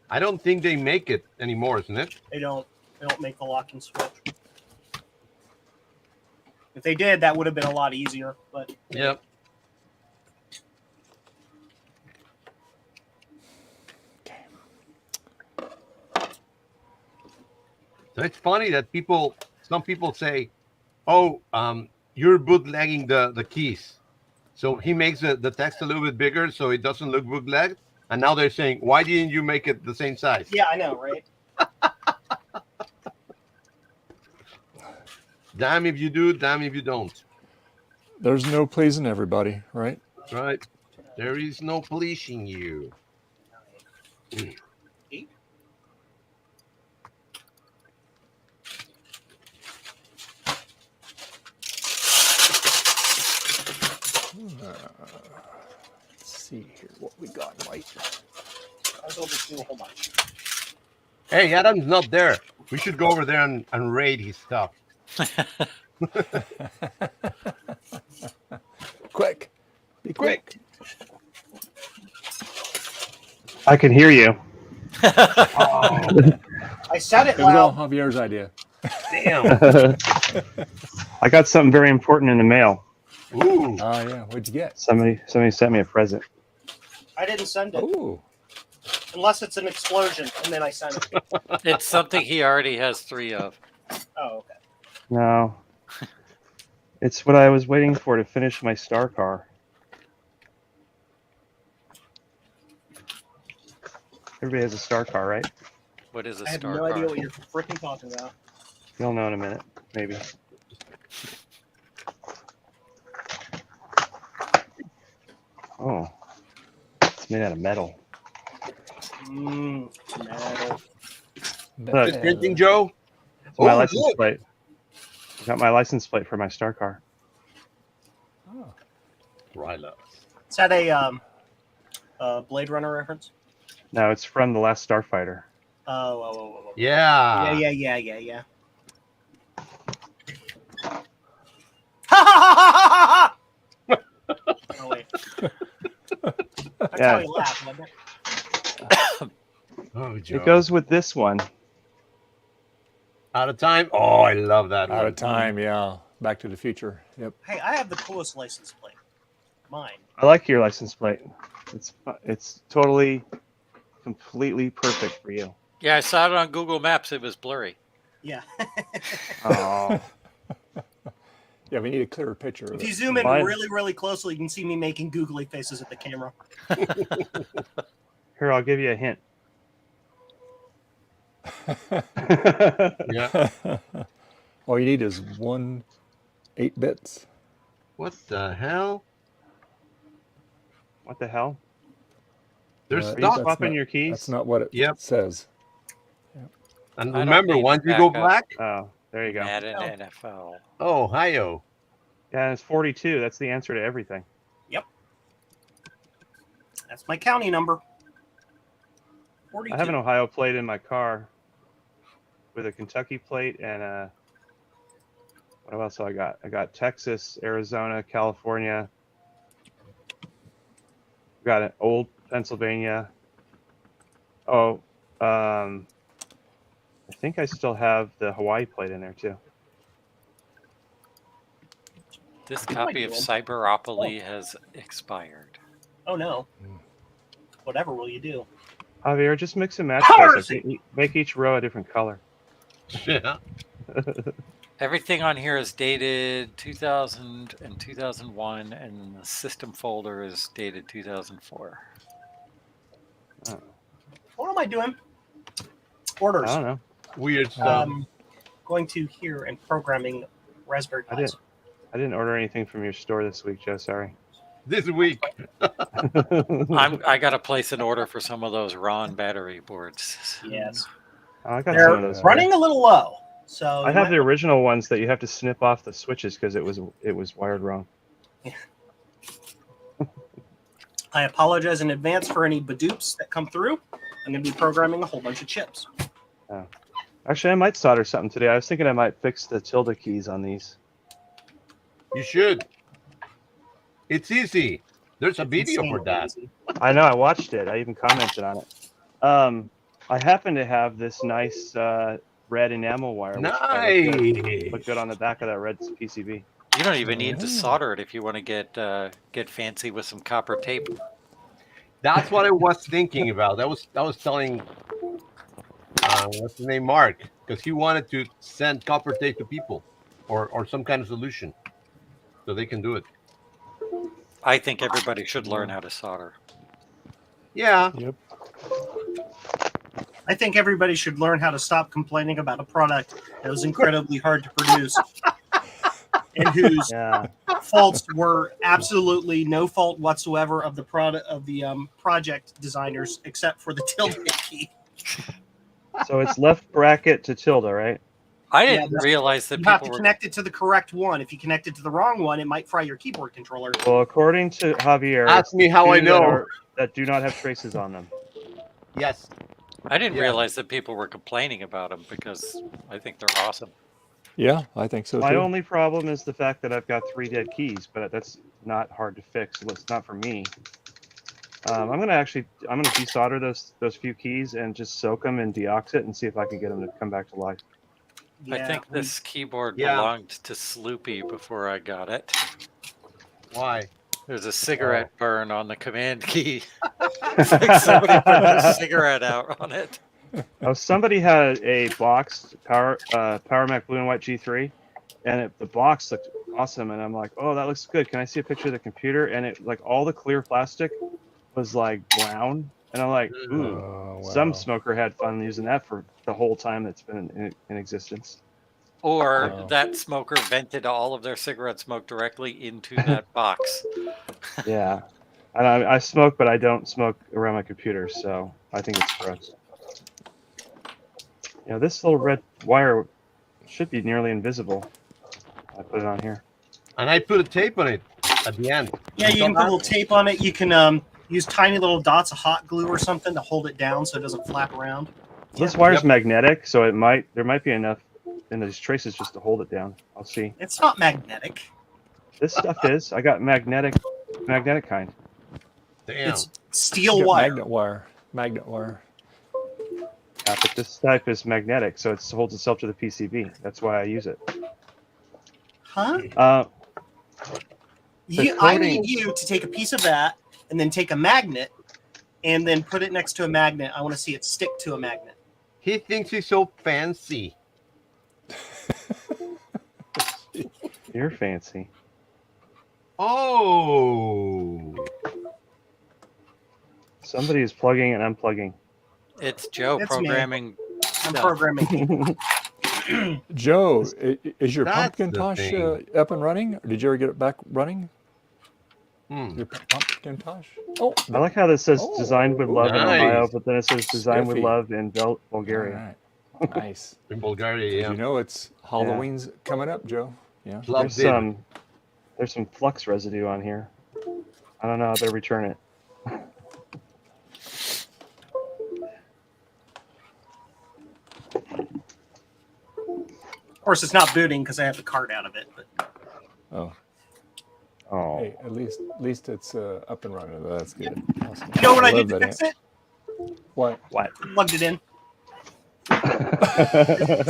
I don't think they make it anymore, isn't it? They don't make the locking switch. If they did, that would have been a lot easier. But Yep. So it's funny that some people say, "Oh, you're bootlegging the keys." So he makes the text a little bit bigger so it doesn't look bootlegged. And now they're saying, "Why didn't you make it the same size?" yeah, I know, right? Damn if you do, damn if you don't. There's no pleasing everybody, right? Right? There is no policing you. Let's see here what we got, Mike. I was able to do a whole bunch. Hey, Adam's not there. We should go over there and raid his stuff. Quick. Be quick. I can hear you. I said it It was all loud. Javier's idea. Damn. I got something very important in the mail. Ooh. Oh, yeah. What'd you get? Somebody sent me a present. I didn't send it. Oh. Unless it's an explosion, and then I send it. It's something he already has 3 of. Oh, okay. No. It's what I was waiting for to finish my star car. Everybody has a star car, right? What is a I have star no car? idea what you're freaking talking about. You'll know in a minute, maybe. Oh. It's made out of metal. Metal. Look. Just printing, Joe? It's my Oh, license look. plate. I got my license plate for my star car. Oh. Right up. Is that a Blade Runner reference? No, it's from The Last Starfighter. Oh. Yeah. Yeah. Ha! Oh, wait. That's Yeah. how he laughed, wasn't it? Oh, Joe. It goes with this one. Out of time? Oh, I love that Out one. of time, yeah. Back to the Future. Yep. Hey, I have the coolest license plate. Mine. I like your license plate. It's totally, completely perfect for you. Yeah, I saw it on Google Maps. It was blurry. Yeah. Oh, Yeah, we need a clearer picture of If you it. zoom in Mine- really, really closely, you can see me making googly faces at the camera. here, I'll give you a hint. Yeah. All you need is 8 bits. What the hell? What the hell? There's Uh, Are you stuff. that's swapping not- your keys? That's not what it Yep. says. And I don't remember, need once you go backup. black, Oh, there you go. Madden Oh. NFL. oh, hi-yo. Yeah, it's 42. That's the answer to everything. That's my county number. 42. I have an Ohio plate in my car with a Kentucky plate and what else do I got? I got Texas, Arizona, California. Got an old Pennsylvania. Oh, I think I still have the Hawaii plate in there too. This What am I copy of doing? Cyberopoly has expired. Oh, no. Whatever will you do? Javier, just mix and match those. Like, make each row a different color. Yeah. Everything on here is dated 2000 and 2001, and the system folder is dated 2004. What am I doing? Orders. I don't know. Weird stuff. Going to here and programming Raspberry I Pis. I didn't order anything from your store this week, Joe. Sorry. This week. I got to place an order for some of those Ron battery boards. Yes. I got They're some of those. running a little low. So I have the original ones that you have to snip off the switches because it was wired wrong. I apologize in advance for any badoops that come through. I'm going to be programming a whole bunch of chips. Actually, I might solder something today. I was thinking I might fix the tilde keys on these. You should. It's easy. There's a It's video for insanely that. easy. I know. I watched it. I even commented on it. I happen to have this nice red enamel wire. Which Nice. look good on the back of that red PCB. You don't even need to solder it if you want to get fancy with some copper tape. That's what I was thinking about. I was telling what's his name, Mark, because he wanted to send copper tape to people, or some kind of solution, so they can do it. I think everybody should learn how to solder. Yeah. Yep. I think everybody should learn how to stop complaining about a product that was incredibly hard to produce and whose Yeah. faults were absolutely no fault whatsoever of the project designers, except for the tilde key. So it's left bracket to tilde, right? I didn't realize that You have to people were. connect it to the correct one. If you connect it to the wrong one, it might fry your keyboard controller. Well, according to Javier, Ask it's me the how I two know. that do not have traces on them. Yes. I didn't Yeah. realize that people were complaining about them because I think they're awesome. Yeah, I think so My too. only problem is the fact that I've got 3 dead keys, but that's not hard to fix. So it's not for me. I'm gonna desolder those few keys and just soak them in deoxit and see if I can get them to come back to life. I think this keyboard Yeah. belonged to Sloopy before I got it. Why? There's a cigarette burn on the command key. It's like somebody put their cigarette out on it. Oh, somebody had a box Power Mac Blue and White G3, and the box looked awesome. And I'm like, oh, that looks good. Can I see a picture of the computer? And it like all the clear plastic was like brown, and I'm like, ooh, Oh, some wow. smoker had fun using that for the whole time it's been in existence. Or Wow. that smoker vented all of their cigarette smoke directly into that box. Yeah, and I smoke, but I don't smoke around my computer, so I think it's gross. You know, this little red wire should be nearly invisible. I put it on here. And I put a tape on it at the end. Yeah, you can put a little tape on it. You can use tiny little dots of hot glue or something to hold it down so it doesn't flap around. This wire's magnetic, so there might be enough in these traces just to hold it down. I'll see. It's not magnetic. This stuff is. I got magnetic kind. Damn. It's steel You got wire. Magnet wire. Yeah, but this type is magnetic, so it holds itself to the PCB. That's why I use it. Huh? The I coating- need you to take a piece of that and then take a magnet and then put it next to a magnet. I want to see it stick to a magnet. He thinks he's so fancy. You're fancy. Oh. Somebody is plugging and unplugging. It's Joe It's me. programming. I'm stuff. programming. Joe, is your That's pumpkin the tosh thing. up and running? Or did you ever get it back running? Hmm. Your pumpkin tosh? Oh, I like how this says Oh, designed with love in nice. Ohio, but then it says designed with Spiffy. love in Bulgaria. all right. Nice. In Bulgaria, Did yeah. you know it's Halloween's coming up, Joe? Yeah. Loves There's some flux residue on here. I don't know how to return it. Of course, it's not booting because I have the card out of it. But Oh, Oh, hey, at least it's up and running. That's good. Awesome. you know what I love did to that fix it? What? what? Plugged it in.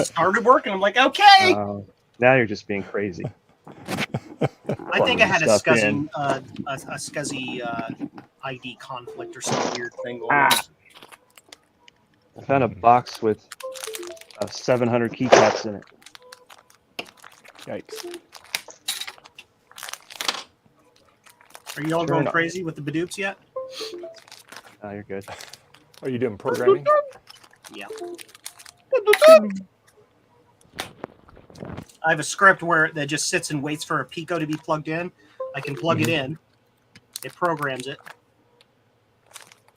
Started working. I'm like, okay. Now you're just being crazy. I think I had a stuff in. SCSI ID conflict or some weird thing going on. I found a box with 700 keycaps in it. Yikes. Are you all going crazy with the Badoops yet? Oh, you're good. Are you doing programming? Yeah. I have a script that just sits and waits for a Pico to be plugged in. I can plug it in. It programs it.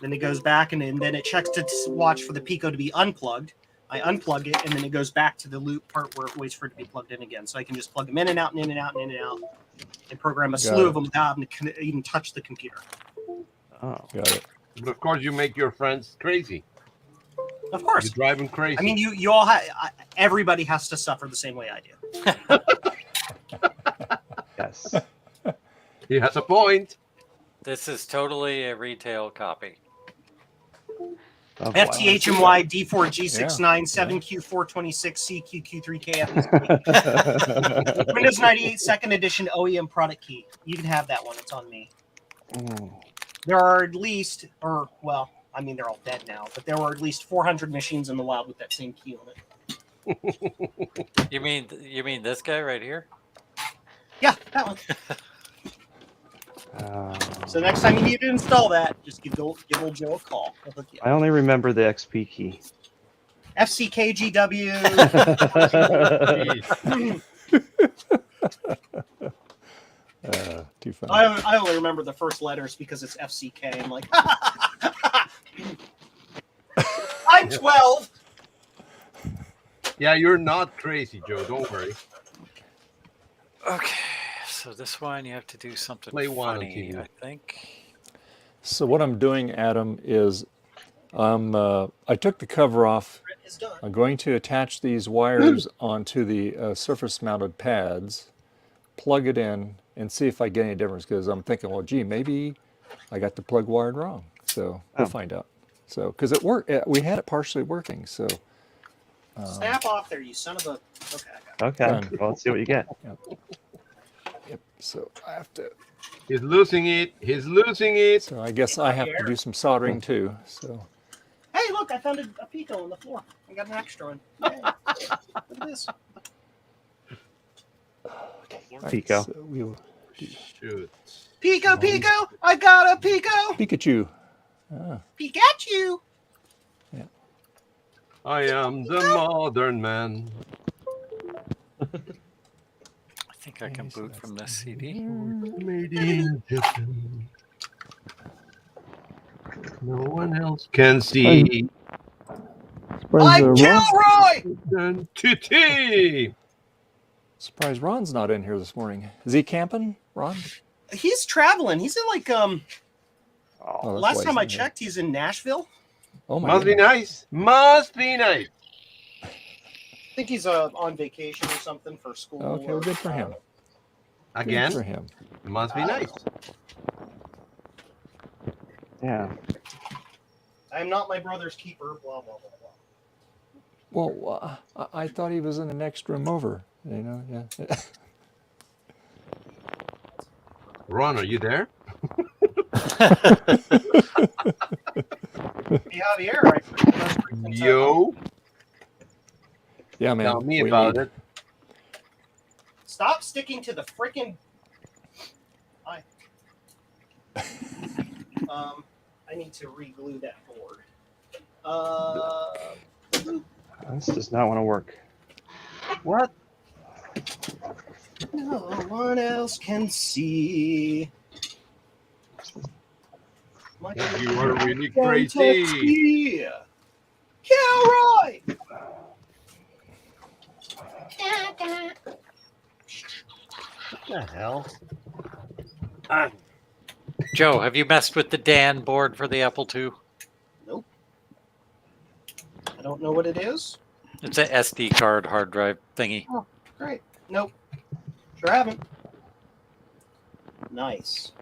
Then it goes back and then it checks to watch for the Pico to be unplugged. I unplug it and then it goes back to the loop part where it waits for it to be plugged in again. So I can just plug them in and out and in and out and in and out and program a slew of them without having to even touch the computer. Oh, Got it. But of course, you make your friends crazy. Of course. You drive them crazy. I mean, you all everybody has to suffer the same way I do. yes. He has a point. This is totally a retail copy. Oh, FTHMY D4G69 7Q426 CQQ3KF. Windows 98 second edition OEM product key. You can have that one. It's on me. There are at least, they're all dead now, but there were at least 400 machines in the wild with that same key on it. You mean this guy right here? Yeah, that one. So next time you need to install that, just give old Joe a call. He'll hook you up. I only remember the XP key. FCKGW. Too funny. I only remember the first letters because it's FCK. I'm like, I'm 12. Yeah, you're not crazy, Joe. Don't worry. Okay, so this one you have to do something Play one on funny, TV. I think. So what I'm doing, Adam, is I took the cover off. Is done. I'm going to attach these wires onto the surface-mounted pads, plug it in, and see if I get any difference. Because I'm thinking, well, gee, maybe I got the plug wired wrong. So we'll find out. So because it worked, we had it partially working. So Snap off there, you son of a. Okay. I got it. Okay. Done. Well, let's see what you get. yep. So I have to. He's losing it. He's losing it. So I guess I have to do some soldering too. So. Hey, look! I found a Pico on the floor. I got an extra one. Yay. Look at this. Pico. So we'll Shoot. Pico, Pico! I got a Pico! Pikachu. Pikachu! I am the modern man. I think I can boot from this CD. Made in Japan. No one else can see. I'm Kilroy! TT. Surprised Ron's not in here this morning. Is he camping, Ron? He's traveling. He's in like Oh, that's last why time he's I in here. checked, he's in Nashville. Oh my Must be goodness. nice. Must be nice. I think he's on vacation or something for school. Okay, well, good for him. Again, Good for him. must be nice. Yeah. I am not my brother's keeper. Blah blah blah blah. Well, I thought he was in the next room over. You know, yeah. Ron, are you there? Hey Javier, I forgot last week. Yo, Yeah, man. tell me we about need- it. Stop sticking to the freaking. Hi. I need to re-glue that board. This does not want to work. What? No one else can see. You are really Don't touch crazy. me. Kilroy! What the hell? Joe, have you messed with the Dan board for the Apple II? Nope. I don't know what it is. It's a SD card hard drive thingy. Oh, great. Nope. Sure haven't. Nice.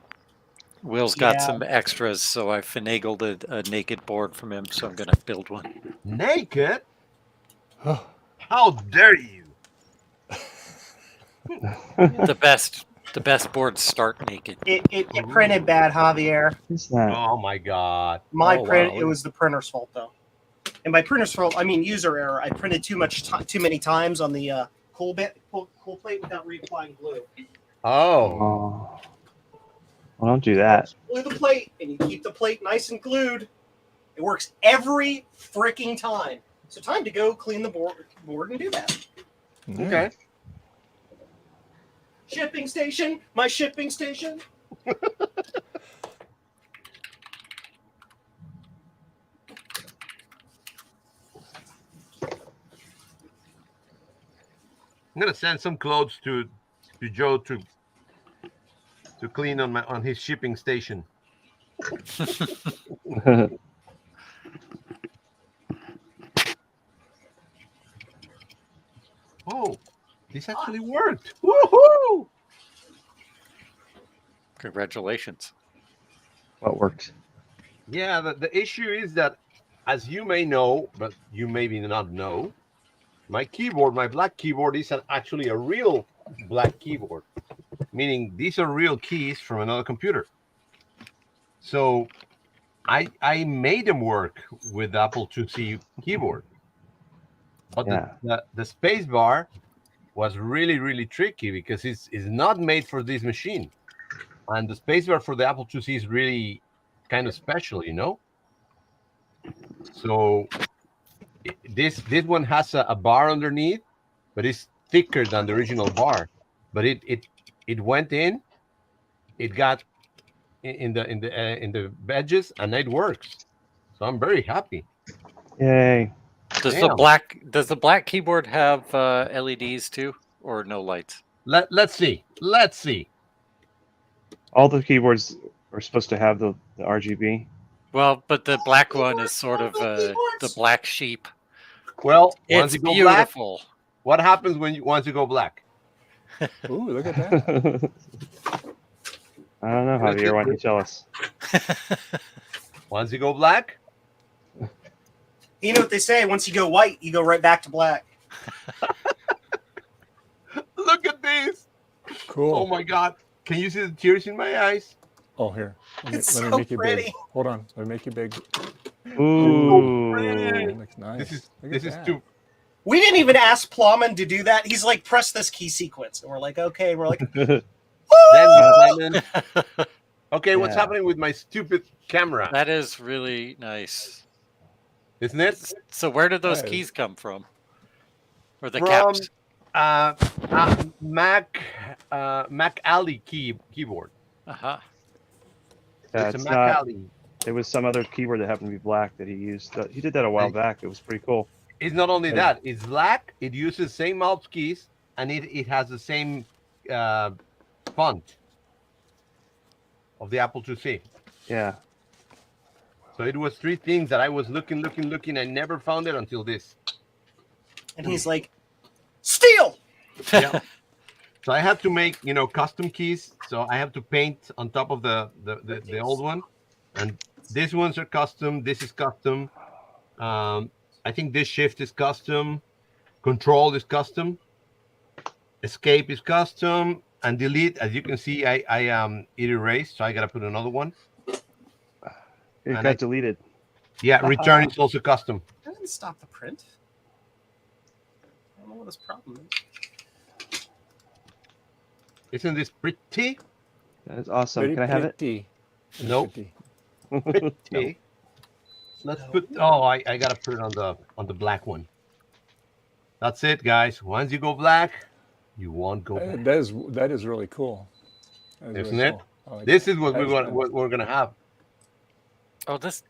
Will's got Yeah. some extras, so I finagled a naked board from him, so I'm going to build one. Naked? How dare you? The best boards start naked. It printed bad, Javier. It's not. Oh my god. My Oh, print, wow. it was the printer's fault though. And by printer's fault, I mean user error. I printed too many times on the cool plate without reapplying glue. Oh. Oh. Well, don't do that. Glue the plate, and you keep the plate nice and glued. It works every freaking time. So time to go clean the board and do that. Okay. Shipping station, my shipping station. I'm gonna send some clothes to Joe to clean on his shipping station. Oh, this actually worked! Woohoo! Congratulations. What worked? Yeah, the issue is that, as you may know, but you maybe not know, my keyboard, my black keyboard, is actually a real black keyboard, meaning these are real keys from another computer. So I made them work with the Apple IIc keyboard, but the space bar was really tricky because it's not made for this machine, and the space bar for the Apple IIc is really kind of special, you know. So this one has a bar underneath, but it's thicker than the original bar. But it went in, it got in the edges, and it works. So I'm very happy. Yay. Does Damn. the black keyboard have LEDs too, or no lights? Let's see. Let's see. All the keyboards are supposed to have the RGB. Well, but the black one is sort of the black sheep. Well, once It's you go black, beautiful. what happens once you go black? Ooh, look at that. I don't know, Javier. Why don't you tell us? Once you go black, You know what they say? Once you go white, you go right back to black. look at this. Cool. Oh my God. Can you see the tears in my eyes? Oh, here. It's Let me so make you pretty. big. Hold on. Let me make you big. Ooh. It looks nice. This is Look at this is that. too. We didn't even ask Plowman to do that. He's like, press this key sequence. And we're like, okay. We're like, Then Simon. Okay, what's Yeah. happening with my stupid camera? That is really nice. Isn't it? So where did those That is- keys come from? Or the From caps? Mac Alley keyboard. Uh-huh. Yeah, It's a it's Mac not. Alley. There was some other keyboard that happened to be black that he used. He did that a while back. It was pretty cool. It's not only Yeah. that, it's black, it uses same mouse keys, and it has the same font of the Apple IIc. Yeah. So it was three things that I was looking. I never found it until this. and he's like, steal. Yeah. So I have to make, custom keys. So I have to paint on top of the old one. And these ones are custom. This is custom. I think this shift is custom. Control is custom. Escape is custom. And delete, as you can see, it erased. So I got to put another one. It And got deleted. Yeah, return is also custom. That didn't stop the print. I don't know what his problem is. Isn't this pretty? That is awesome. Pretty, Can I have it? pretty. Nope. Pretty. Pretty. Let's put. Oh, I gotta put it on the black one. That's it, guys. Once you go black, you won't go back. That is really cool. That is Isn't really it? cool. I like This that. is what That nice. we're gonna have. Oh, this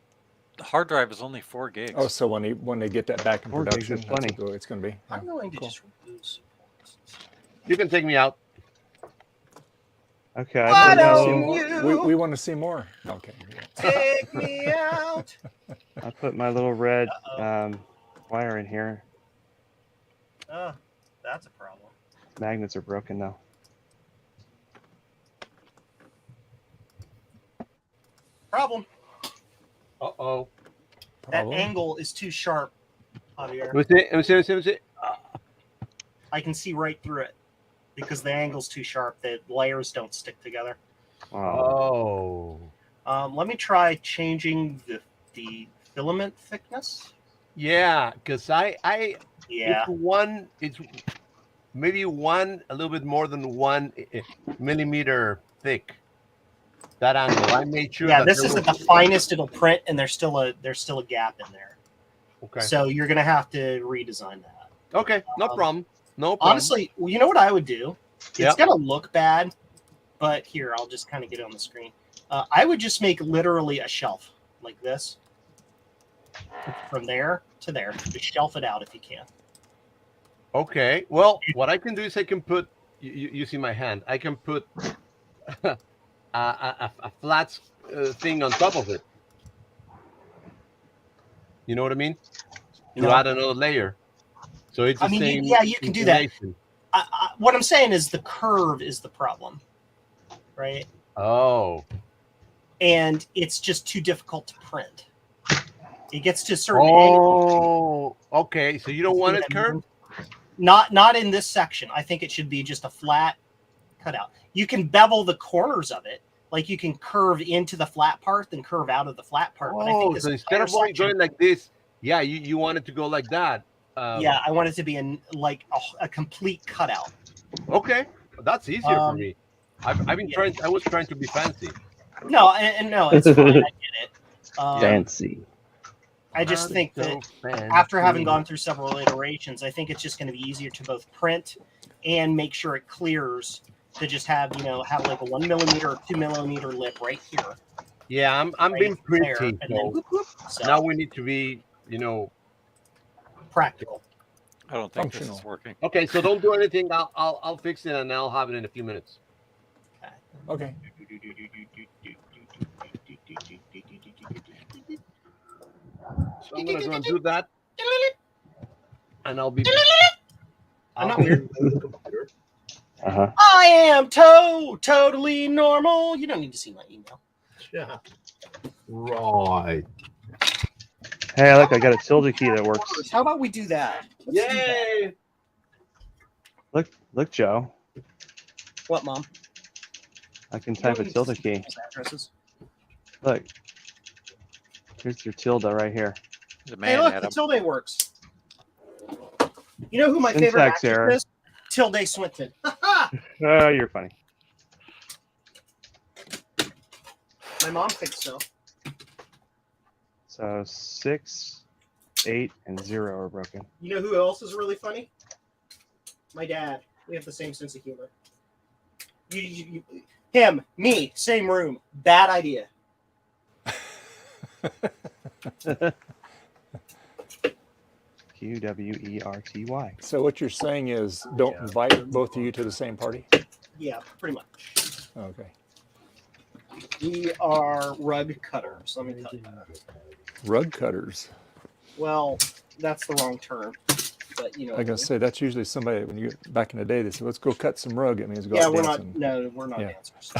hard drive is only 4 gigs. Oh, so when they get that back in 4 gigs is production, plenty. that's what it's going to be. I'm going to Cool. just lose. You can take me out. Okay. Why I put, don't my, you We want to see more. Okay. take me out? I put my little red wire in here. Oh, that's a problem. Magnets are broken now. Problem. Uh-oh. That Problem? angle is too sharp, Javier. Let me see. I can see right through it because the angle's too sharp. The layers don't stick together. Wow. Oh. Let me try changing the filament thickness. Yeah, because I Yeah. it's maybe a little bit more than 1 millimeter thick. That angle. I made sure. Yeah, that this there is was- at the finest it'll print, and there's still a gap in there. Okay. So you're gonna have to redesign that. Okay. No problem. No problem. Honestly, well, you know what I would do? It's Yep. gonna look bad, but here I'll just kind of get it on the screen. I would just make literally a shelf like this, from there to there. Just shelf it out if you can. Okay. Well, what I can do is I can put. You see my hand. I can put a flat thing on top of it. You know what I mean? To No. add another layer. So it's the I mean, same. you can do that. inclination. What I'm saying is the curve is the problem, right? Oh. And it's just too difficult to print. It gets to a certain angle. Oh. Okay. So you don't want it See what I mean? curved? Not in this section. I think it should be just a flat cutout. You can bevel the corners of it, like you can curve into the flat part, then curve out of the flat part. But I think Oh, this so instead of entire going like this, yeah, you want it to go like that. yeah, I want it to be a complete cutout. Okay, that's easier for me. I've been yeah. trying. I was trying to be fancy. No, and no, it's fine. I get it. Fancy. I just think that after having gone through several iterations, I think it's just going to be easier to both print and make sure it clears to just have like a 1 millimeter or 2 millimeter lip right here. Yeah, I'm being there, pretty. and then So whoop, whoop. So, now we need to be, practical. I don't think this Functional. is working. Okay, so don't do anything. I'll fix it and I'll have it in a few minutes. Okay. So I'm gonna go and do that, and I'll be. I'm not weird. Uh-huh. I am totally normal. You don't need to see my email. Yeah. Right. Hey, look, I got a tilde key that works. How about we do that? Let's do that. Yay! Look, Joe. What, Mom? I can You type don't a need to tilde see key. people's addresses. Look. Here's your tilde right here. The Hey, man look, had the him. tilde works. You know who my favorite Syntax actress error. is? Tilde Swinton. Oh, you're funny. My mom thinks so. So 6, 8, and 0 are broken. You know who else is really funny? My dad. We have the same sense of humor. Him, me, same room. Bad idea. QWERTY. So what you're saying is don't invite both of you to the same party? Yeah, pretty much. Okay. We are rug cutters, let me tell you. Rug cutters. Well, that's the wrong term. But you know. I was going to say, that's usually somebody, when you back in the day, they said, let's go cut some rug. It means go Yeah, out we're dancing. not. No, we're not Yeah. dancers.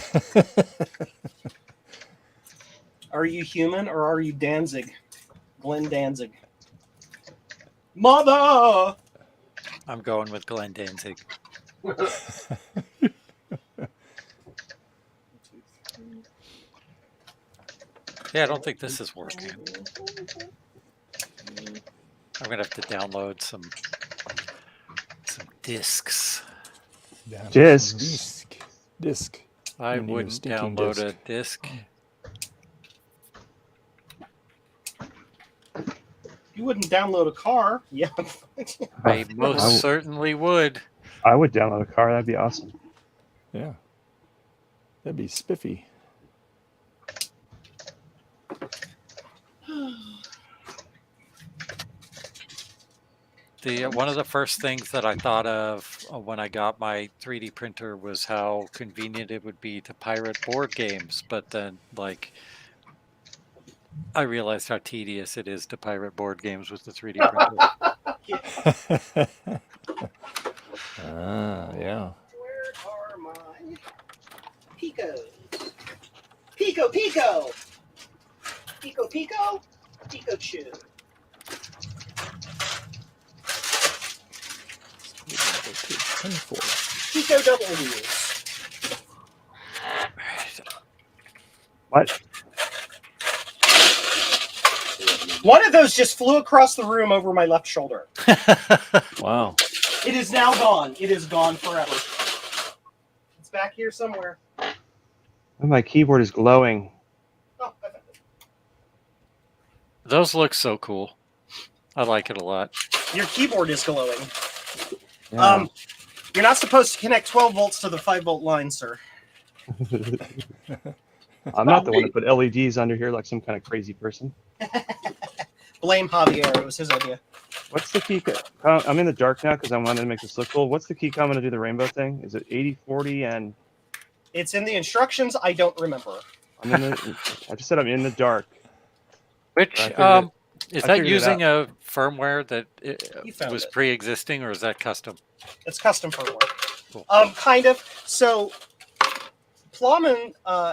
Are you human or are you Danzig? Glenn Danzig. Mother! I'm going with Glenn Danzig. Yeah, I don't think this is working. I'm gonna have to download some discs. Discs. Disc. I You need a wouldn't stinking download disc. a disc. You wouldn't download a car. Yeah. I most certainly would. I would download a car. That'd be awesome. Yeah. That'd be spiffy. One of the first things that I thought of when I got my 3D printer was how convenient it would be to pirate board games, but then I realized how tedious it is to pirate board games with the 3D printer. Yeah. Where are my Picos? Pico! Pico, Pikachu. Pico W's. What? One of those just flew across the room over my left shoulder. Wow. It is now gone. It is gone forever. It's back here somewhere. Oh, my keyboard is glowing. Oh, I found it. Those look so cool. I like it a lot. Your keyboard is glowing. Yeah. You're not supposed to connect 12 volts to the 5-volt line, sir. I'm not the one to put LEDs under here like some kind of crazy person. Blame Javier. It was his idea. What's the key? I'm in the dark now because I wanted to make this look cool. What's the key common to do the rainbow thing? Is it 80, 40, and... It's in the instructions. I don't remember. I just said I'm in the dark. Which I is that figured it using a firmware that You found was it. pre-existing, or is that custom? It's custom firmware. Cool. Kind of. So, Plowman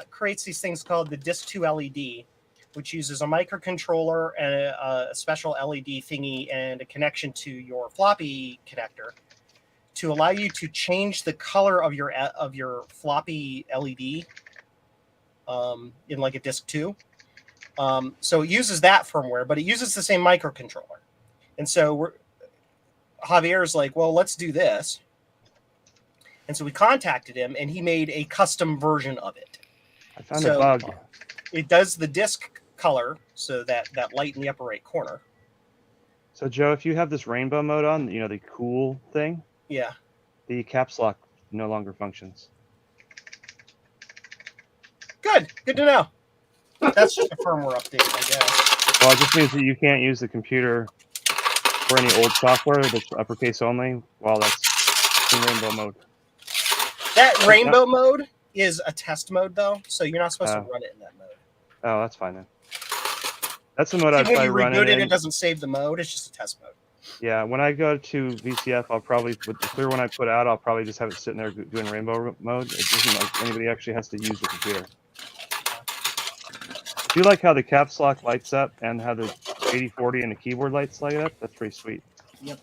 creates these things called the Disk 2 LED, which uses a microcontroller and a special LED thingy and a connection to your floppy connector to allow you to change the color of your floppy LED in like a Disk 2. So it uses that firmware, but it uses the same microcontroller. And so Javier's like, well, let's do this. And so we contacted him, and he made a custom version of it. I found a bug. It does the disc color, so that light in the upper right corner. So, Joe, if you have this rainbow mode on, you know, the cool thing, Yeah. the caps lock no longer functions. Good to know. That's just a firmware update, I guess. Well, it just means that you can't use the computer for any old software that's uppercase only while that's in rainbow mode. That rainbow mode is a test mode, though, so you're not supposed to Oh. run it in that mode. Oh, that's fine then. That's the mode See, I'd when try you running reboot it, in. it doesn't save the mode. It's just a test mode. Yeah, when I go to VCF, I'll probably, with the clear one I put out, I'll probably just have it sitting there doing rainbow mode. It isn't like anybody actually has to use the computer. Do you like how the caps lock lights up and how the 8040 and the keyboard lights light up? That's pretty sweet. Yep.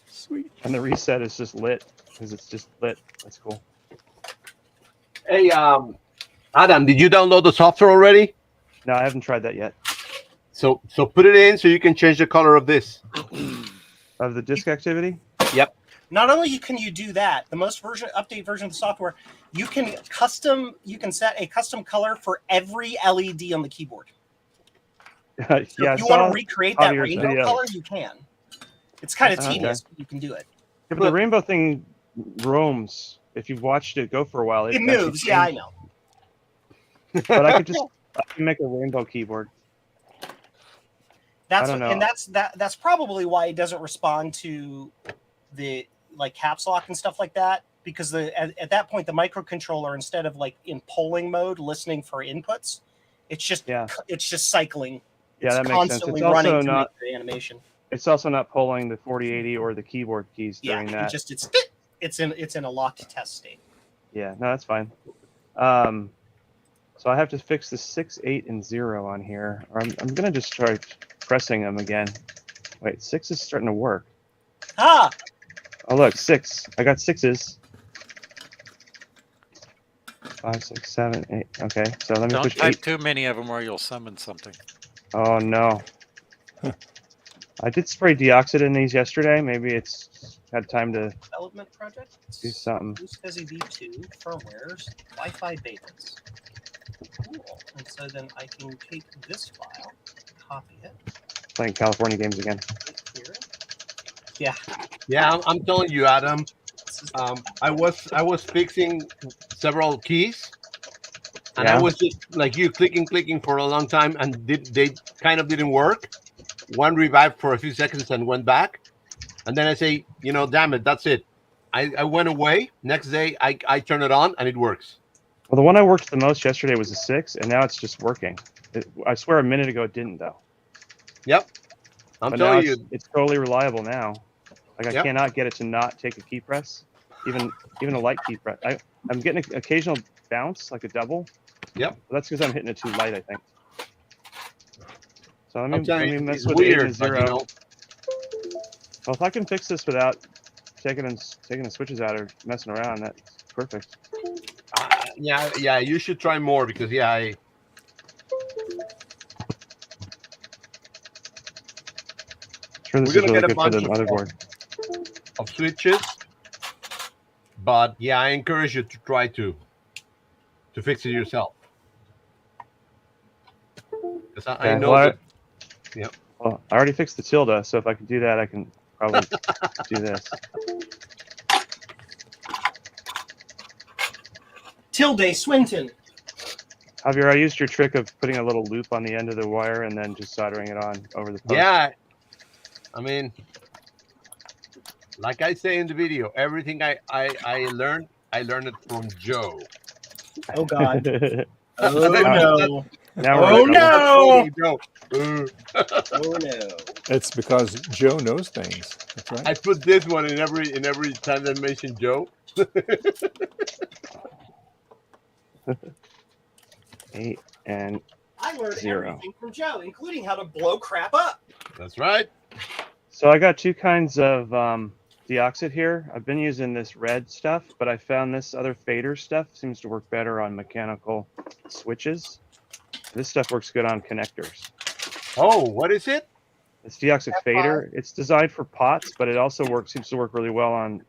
Sweet. And the reset is just lit because it's just lit. That's cool. Hey, Adam, did you download the software already? No, I haven't tried that yet. So put it in so you can change the color of this. Of the disk activity? Yep. Not only can you do that, the most update version of the software, you can set a custom color for every LED on the keyboard. So Yeah, if you want to recreate that rainbow color, you can. It's kind of tedious, but you can do it. Yeah, but the rainbow thing roams. If you've watched it go for a while, It moves. Yeah, I know. But I can make a rainbow keyboard. That's I don't know. and that's probably why it doesn't respond to the like caps lock and stuff like that, because at that point the microcontroller, instead of like in polling mode listening for inputs, it's just cycling. Yeah, that makes sense. Constantly It's running also to not make the animation. It's also not polling the 4080 or the keyboard keys during that. It's in a locked test state. Yeah, no, that's fine. So I have to fix the 6, 8, and 0 on here. Or I'm gonna just try pressing them again. Wait, 6 is starting to work. Ah! Oh look, 6. I got 6s. 5, 6, 7, 8. Okay, so let me Don't push type 8. too many of them or you'll summon something. Oh no. I did spray deoxit in these yesterday. Maybe it's had time to Development project. do something. SCSI V2 firmwares, Wi-Fi betas. Cool. And so then I can take this file, copy it. Playing California games again. Here. Yeah. Yeah, I'm telling you, Adam. I was fixing several keys, and I was just like you, clicking for a long time, and they kind of didn't work. One revived for a few seconds and went back, and then I say, damn it, that's it. I went away. Next day, I turn it on, and it works. Well, the one I worked the most yesterday was a 6, and now it's just working. I swear a minute ago it didn't, though. Yep. I'm telling you. It's totally reliable now. Like, I cannot get it to not take a key press, even a light key press. I'm getting an occasional bounce, like a double. Yep. But that's because I'm hitting it too light, I think. So let me mess it's with weird, 8 and 0. but, Well, if I can fix this without taking the switches out or messing around, that's perfect. Yeah, you should try more because we're gonna get a bunch of switches, but I encourage you to try to fix it yourself. Because I know that. Yeah. Well, I already fixed the tilde, so if I can do that, I can probably do this. Tilde Swinton. Javier, I used your trick of putting a little loop on the end of the wire and then just soldering it on over the post. Yeah. I mean, like I say in the video, everything I learned it from Joe. Oh God. Oh no. Oh no. Oh no. It's because Joe knows things. That's right. I put this one in every time I mention Joe. 8 and I learned 0. everything from Joe, including how to blow crap up. That's right. So I got 2 kinds of deoxit here. I've been using this red stuff, but I found this other fader stuff seems to work better on mechanical switches. This stuff works good on connectors. Oh, what is it? It's deoxit fader. It's designed for pots, but it also seems to work really well on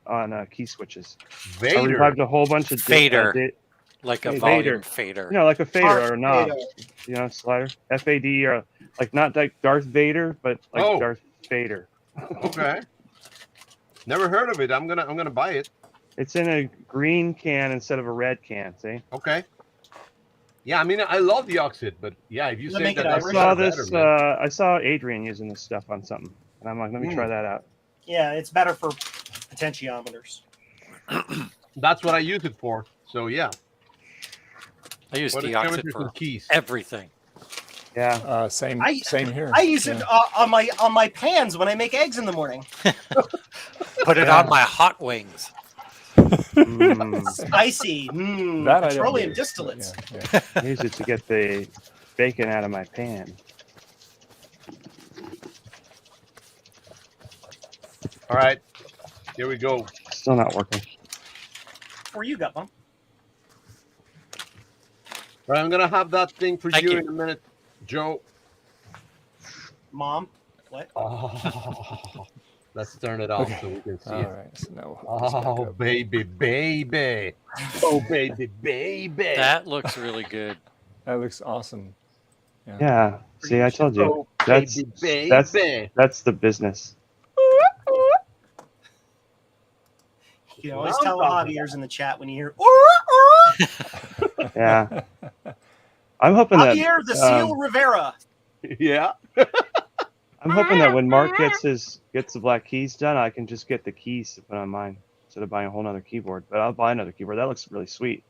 key switches. Vader. I revived a whole bunch of Fader. Like a volume fader. Like a fader or a knob. Slider. FAD or like not like Darth Vader, but like Darth Fader. Okay. Never heard of it. I'm gonna buy it. It's in a green can instead of a red can. See? Okay. Yeah, I mean, I love the Oxid, but if you say that, I saw this. I saw Adrian using this stuff on something. And I'm like, let me try that out. Yeah, it's better for potentiometers. That's what I use it for. So yeah. I use What deoxit temperatures for and keys? everything. Yeah. Same I- here. I use Yeah. it on my pans when I make eggs in the morning. Put it on my hot wings. Spicy. That I don't Petroleum use. distillates. Yeah. I use it to get the bacon out of my pan. All right. Here we go. Still not working. Where you got one? All right, I'm gonna have that thing for Thank you you. in a minute, Joe. Mom? What? Oh, let's turn it off Okay. so we can see All it. right. So now we'll hook this back Oh, up. baby. Oh, baby. That looks really good. That looks awesome. Yeah. See, I told you. Oh, That's baby. that's the business. You can always Well, tell I'm Javier's in the chat when you hear Yeah. I'm hoping that Javier the Seal Rivera. Yeah. I'm hoping that when Mark gets the black keys done, I can just get the keys to put on mine instead of buying a whole nother keyboard. But I'll buy another keyboard. That looks really sweet.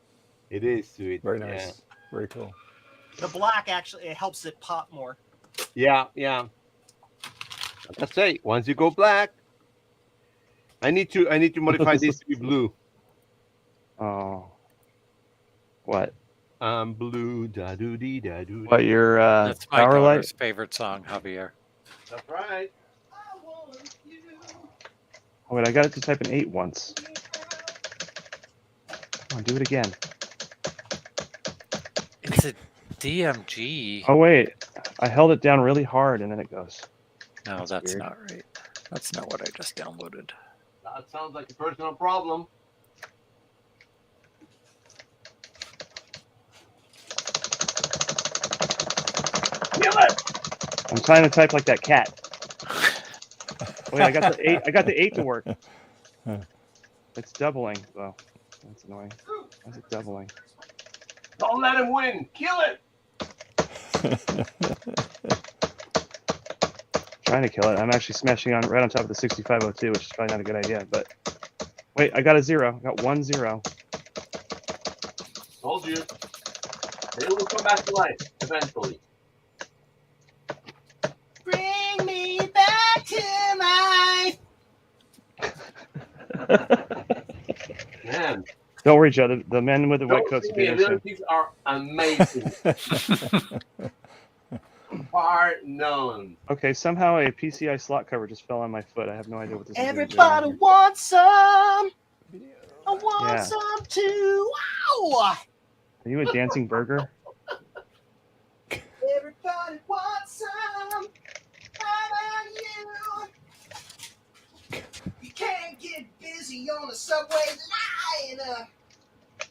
It is sweet. Very nice. Very cool. The black actually it helps it pop more. Yeah. Like I say, once you go black, I need to modify this to be blue. Oh. What? I'm blue. Da doo dee da doo. What your That's my power light? daughter's favorite song, Javier. That's right. Oh wait, I got it to type an 8 once. Come on, do it again. It's a DMG. Oh wait, I held it down really hard and then it goes. No, that's weird. not right. That's not what I just downloaded. That sounds like a personal problem. I'm trying to type like that cat. Wait, I got the 8. I got the 8 to work. It's doubling though. That's annoying. Why is it doubling? Don't let him win. Kill it. Trying to kill it. I'm actually smashing on right on top of the 6502, which is probably not a good idea. But wait, I got a 0. I got 1 0. Told you. They will come back to life eventually. Bring me back to life. Man, Don't worry, Joe. The men with the white coats will be the there soon. abilities are amazing. Bar none. Okay, somehow a PCI slot cover just fell on my foot. I have no idea what this Everybody is. wants some. I want Yeah. some too. Wow. Are you a dancing burger? Everybody wants some. How about you? You can't get busy on the subway line.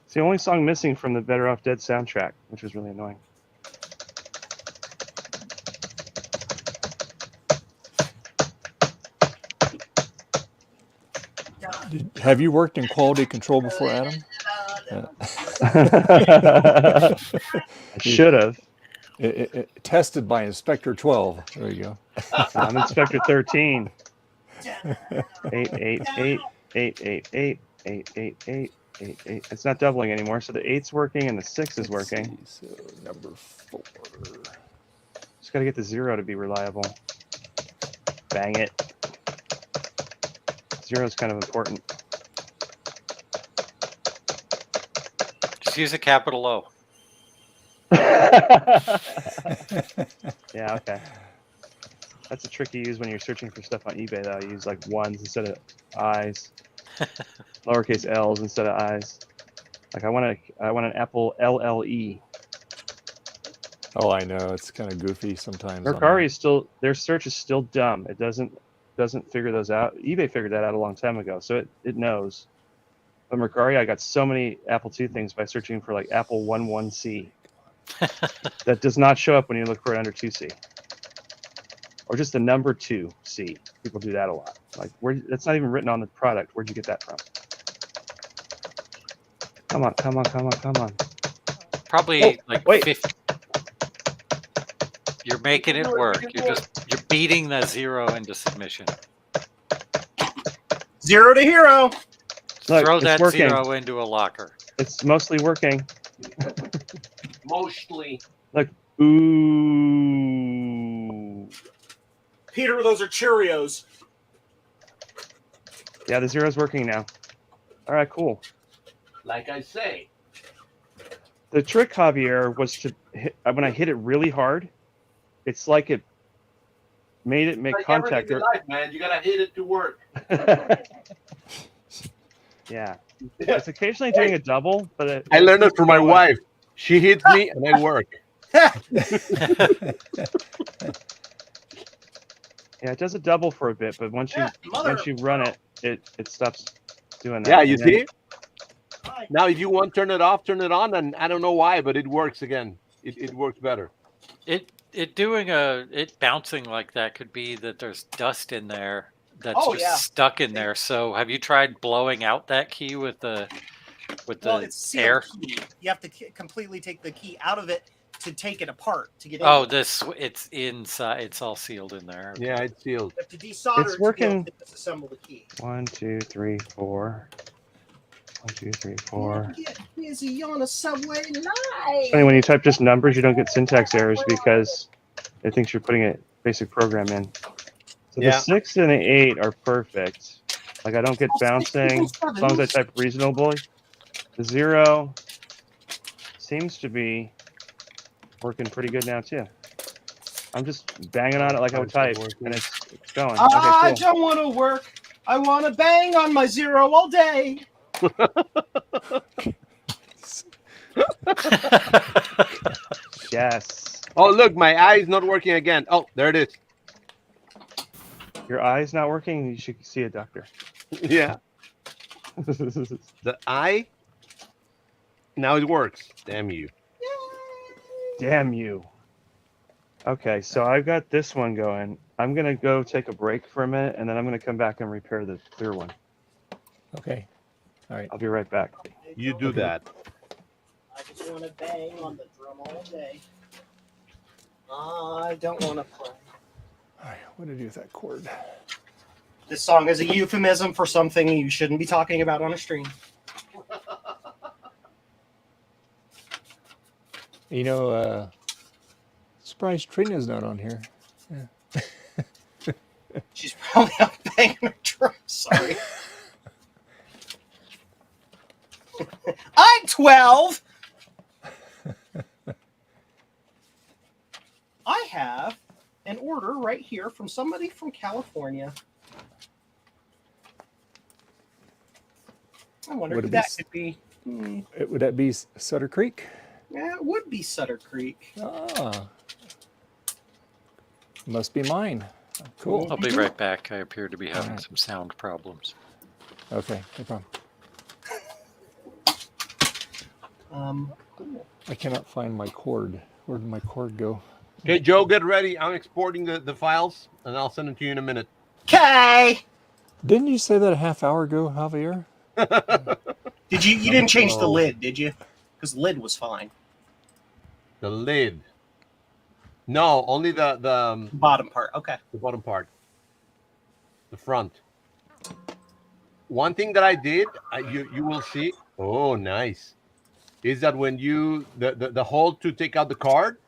It's the only song missing from the Better Off Dead soundtrack, which was really annoying. Have you worked in quality control before, Adam? I should have. Tested by Inspector 12. There you go. I'm Inspector 13. 888 888 888 88. It's not doubling anymore, so the 8's working and the 6 is working. So number 4. Just gotta get the 0 to be reliable. Bang it. 0 is kind of important. Just use a capital O. Yeah, okay. That's a trick you use when you're searching for stuff on eBay, though. You use like 1s instead of I's, lowercase L's instead of I's. Like I want an Apple LLE. Oh, I know. It's kind of goofy sometimes. Mercari is still, their search is still dumb. It doesn't figure those out. eBay figured that out a long time ago, so it knows. But Mercari, I got so many Apple II things by searching for like Apple 11C. That does not show up when you look for it under 2C. Or just the number 2C. People do that a lot. Like, that's not even written on the product. Where'd you get that from? Come on. Probably like wait. 50. You're making it work. You're beating that 0 into submission. 0 to hero. Look, Throw it's that working. 0 into a locker. It's mostly working. Mostly. Look. Ooh. Peter, those are Cheerios. Yeah, the 0's working now. All right, cool. Like I say. The trick, Javier, was to hit, when I hit it really hard, it's like it made it make Like contact. everything in life, man. You gotta hit it to work. Yeah. It's occasionally doing a double, but I learned it from my wife. She hits me and I work. Yeah, it does a double for a bit, but once you run it, it stops doing that. Yeah, you And then- see? Now, if you want, turn it off, turn it on, and I don't know why, but it works again. It works better. It bouncing like that could be that there's dust in there that's Oh, just yeah. stuck in there. So have you tried blowing out that key with the It's sealed air? key. You have to completely take the key out of it to take it apart to get. Oh, into it. it's inside. It's all sealed in there. Yeah, it's sealed. You have to desolder It's it to be able working. to disassemble the key. 1, 2, 3, 4. 1, 2, 3, 4. Get busy on a subway line. Funny, when you type just numbers, you don't get syntax errors because it thinks you're putting a basic program in. So the Yeah. 6 and the 8 are perfect. Like I don't get bouncing as long as I type reasonably. The 0 seems to be working pretty good now too. I'm just banging on it like I would type, and it's going. I Okay, cool. don't want to work. I want to bang on my 0 all day. Yes. Oh, look, my eye is not working again. Oh, there it is. Your eye's not working. You should see a doctor. Yeah. The eye. Now it works. Damn you. Damn you. Okay, so I've got this one going. I'm gonna go take a break for a minute, and then I'm gonna come back and repair the clear one. Okay. All right. I'll be right back. You do that. I just want to bang on the drum all day. I don't want to play. All right. What did I do with that cord? This song is a euphemism for something you shouldn't be talking about on a stream. You know, surprised Trina's not on here. Yeah. She's probably out banging her drum. Sorry. I'm 12. I have an order right here from somebody from California. I wonder Would who it be that s- could be. Would that be Sutter Creek? Yeah, it would be Sutter Creek. Ah. Must be mine. Cool. I'll be right back. I appear to be having Alright. some sound problems. Okay. No problem. I cannot find my cord. Where did my cord go? Okay, Joe, get ready. I'm exporting the files, and I'll send them to you in a minute. Okay. Didn't you say that a half hour ago, Javier? Did you didn't change the Oh. lid, did you? Because the lid was fine. The lid. No, only the Bottom part. Okay. the bottom part. The front. One thing that I did, you will see. Oh, nice. Is that when you the hole to take out the card?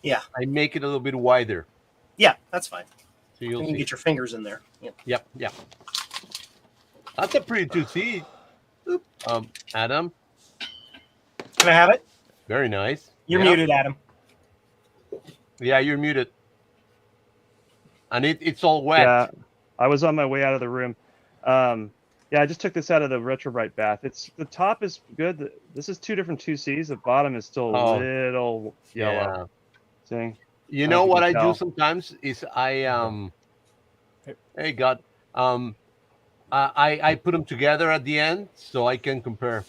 Yeah. I make it a little bit wider. Yeah, that's fine. So you'll You can see. get your fingers in there. Yep. Yep. That's a pretty 2C. Adam, Can I have it? very nice. You're Yeah. muted, Adam. Yeah, you're muted. And it's all wet. Yeah, I was on my way out of the room. Yeah, I just took this out of the Retrobrite bath. The top is good. This is 2 different 2Cs. The bottom is still a Oh. little yellow. Yeah. See? You I know don't what think I you do tell. sometimes is hey God, I put them together at the end so I can compare.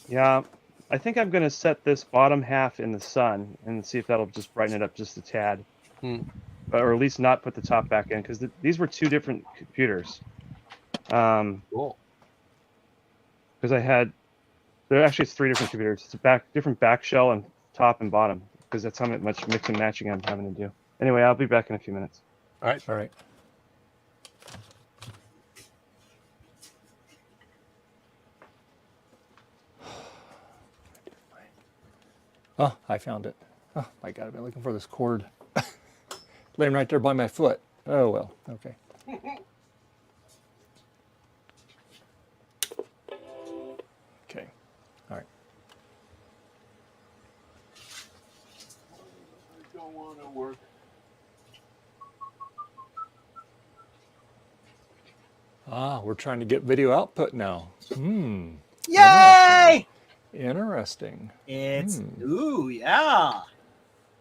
Yeah, I think I'm going to set this bottom half in the sun and see if that'll just brighten it up just a tad. Or at least not put the top back in, because these were 2 different computers. Cool. Because there actually it's 3 different computers. It's a different back shell and top and bottom, because that's how much mix and matching I'm having to do. Anyway, I'll be back in a few minutes. All right. All right. Oh, I found it. Oh my God, I've been looking for this cord. Laying right there by my foot. Oh well, okay. Okay, all right. I don't want to work. Ah, we're trying to get video output now. Yay! Interesting. It's ooh, yeah.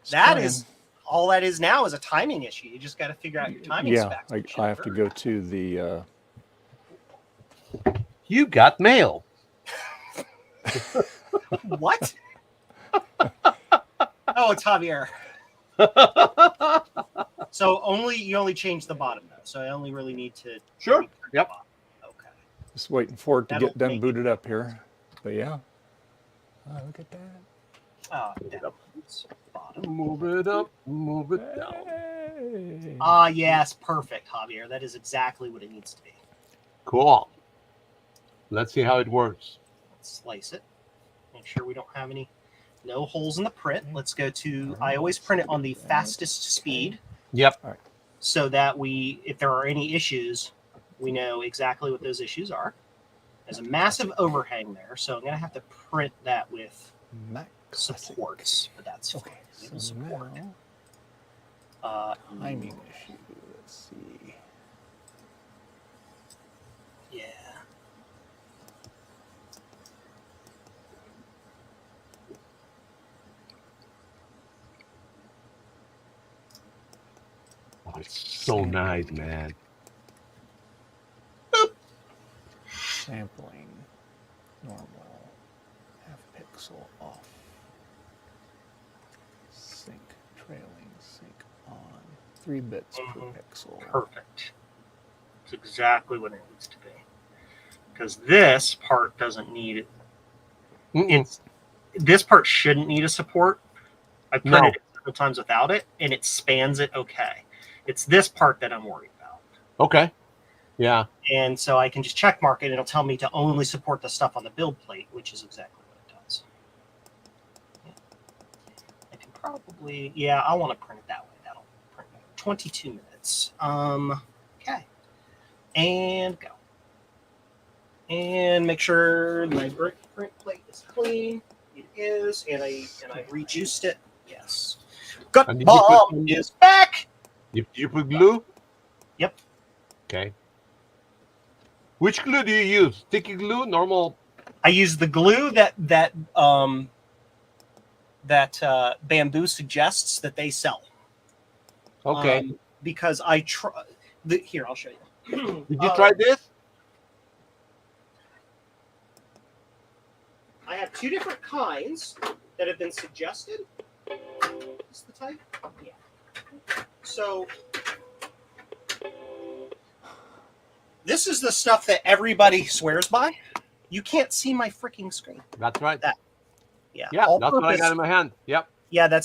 That is all that is now is a timing issue. You just got to figure out your timing specs. I have to go to the. You got mail. What? Oh, it's Javier. So you only change the bottom though. So I only really need to. Sure. Yep. Okay. Just waiting for it to That'll get done make booted up here, but yeah. Oh, look at that. Bottom. Move it up. Move it down. Hey. Yes, perfect, Javier. That is exactly what it needs to be. Cool. Let's see how it works. Let's slice it. Make sure we don't have no holes in the print. Let's go to. I always print it on the fastest speed. Yep. All right. So that if there are any issues, we know exactly what those issues are. There's a massive overhang there, so I'm gonna have to print that with supports, but that's Okay. fine. So Support. now, timing issue. Let's see. Yeah. Oh, it's so nice, man. Sampling. Normal. Half pixel off. Sync. Trailing. Sync on. 3 bits per pixel. Perfect. It's exactly what it needs to be. Because this part doesn't need it. This part shouldn't need a support. I printed it several times without it, and it spans it okay. It's this part that I'm worried about. Okay. Yeah. And so I can just check mark it, and it'll tell me to only support the stuff on the build plate, which is exactly what it does. I can probably, I want to print it that way. That'll print it. 22 minutes. Okay. And go. And make sure my print plate is clean. It is, and I rejuiced it. Yes. Gut bomb is back. You put glue? Yep. Okay. Which glue do you use? Sticky glue, normal? I use the glue that Bamboo suggests that they sell. Okay. Because I try. Here, I'll show you. Did you try this? I have 2 different kinds that have been suggested. Is the type? Yeah. So this is the stuff that everybody swears by. You can't see my freaking screen. That's right. Yeah. Yeah, that's what I got in my hand. Yep. Yeah,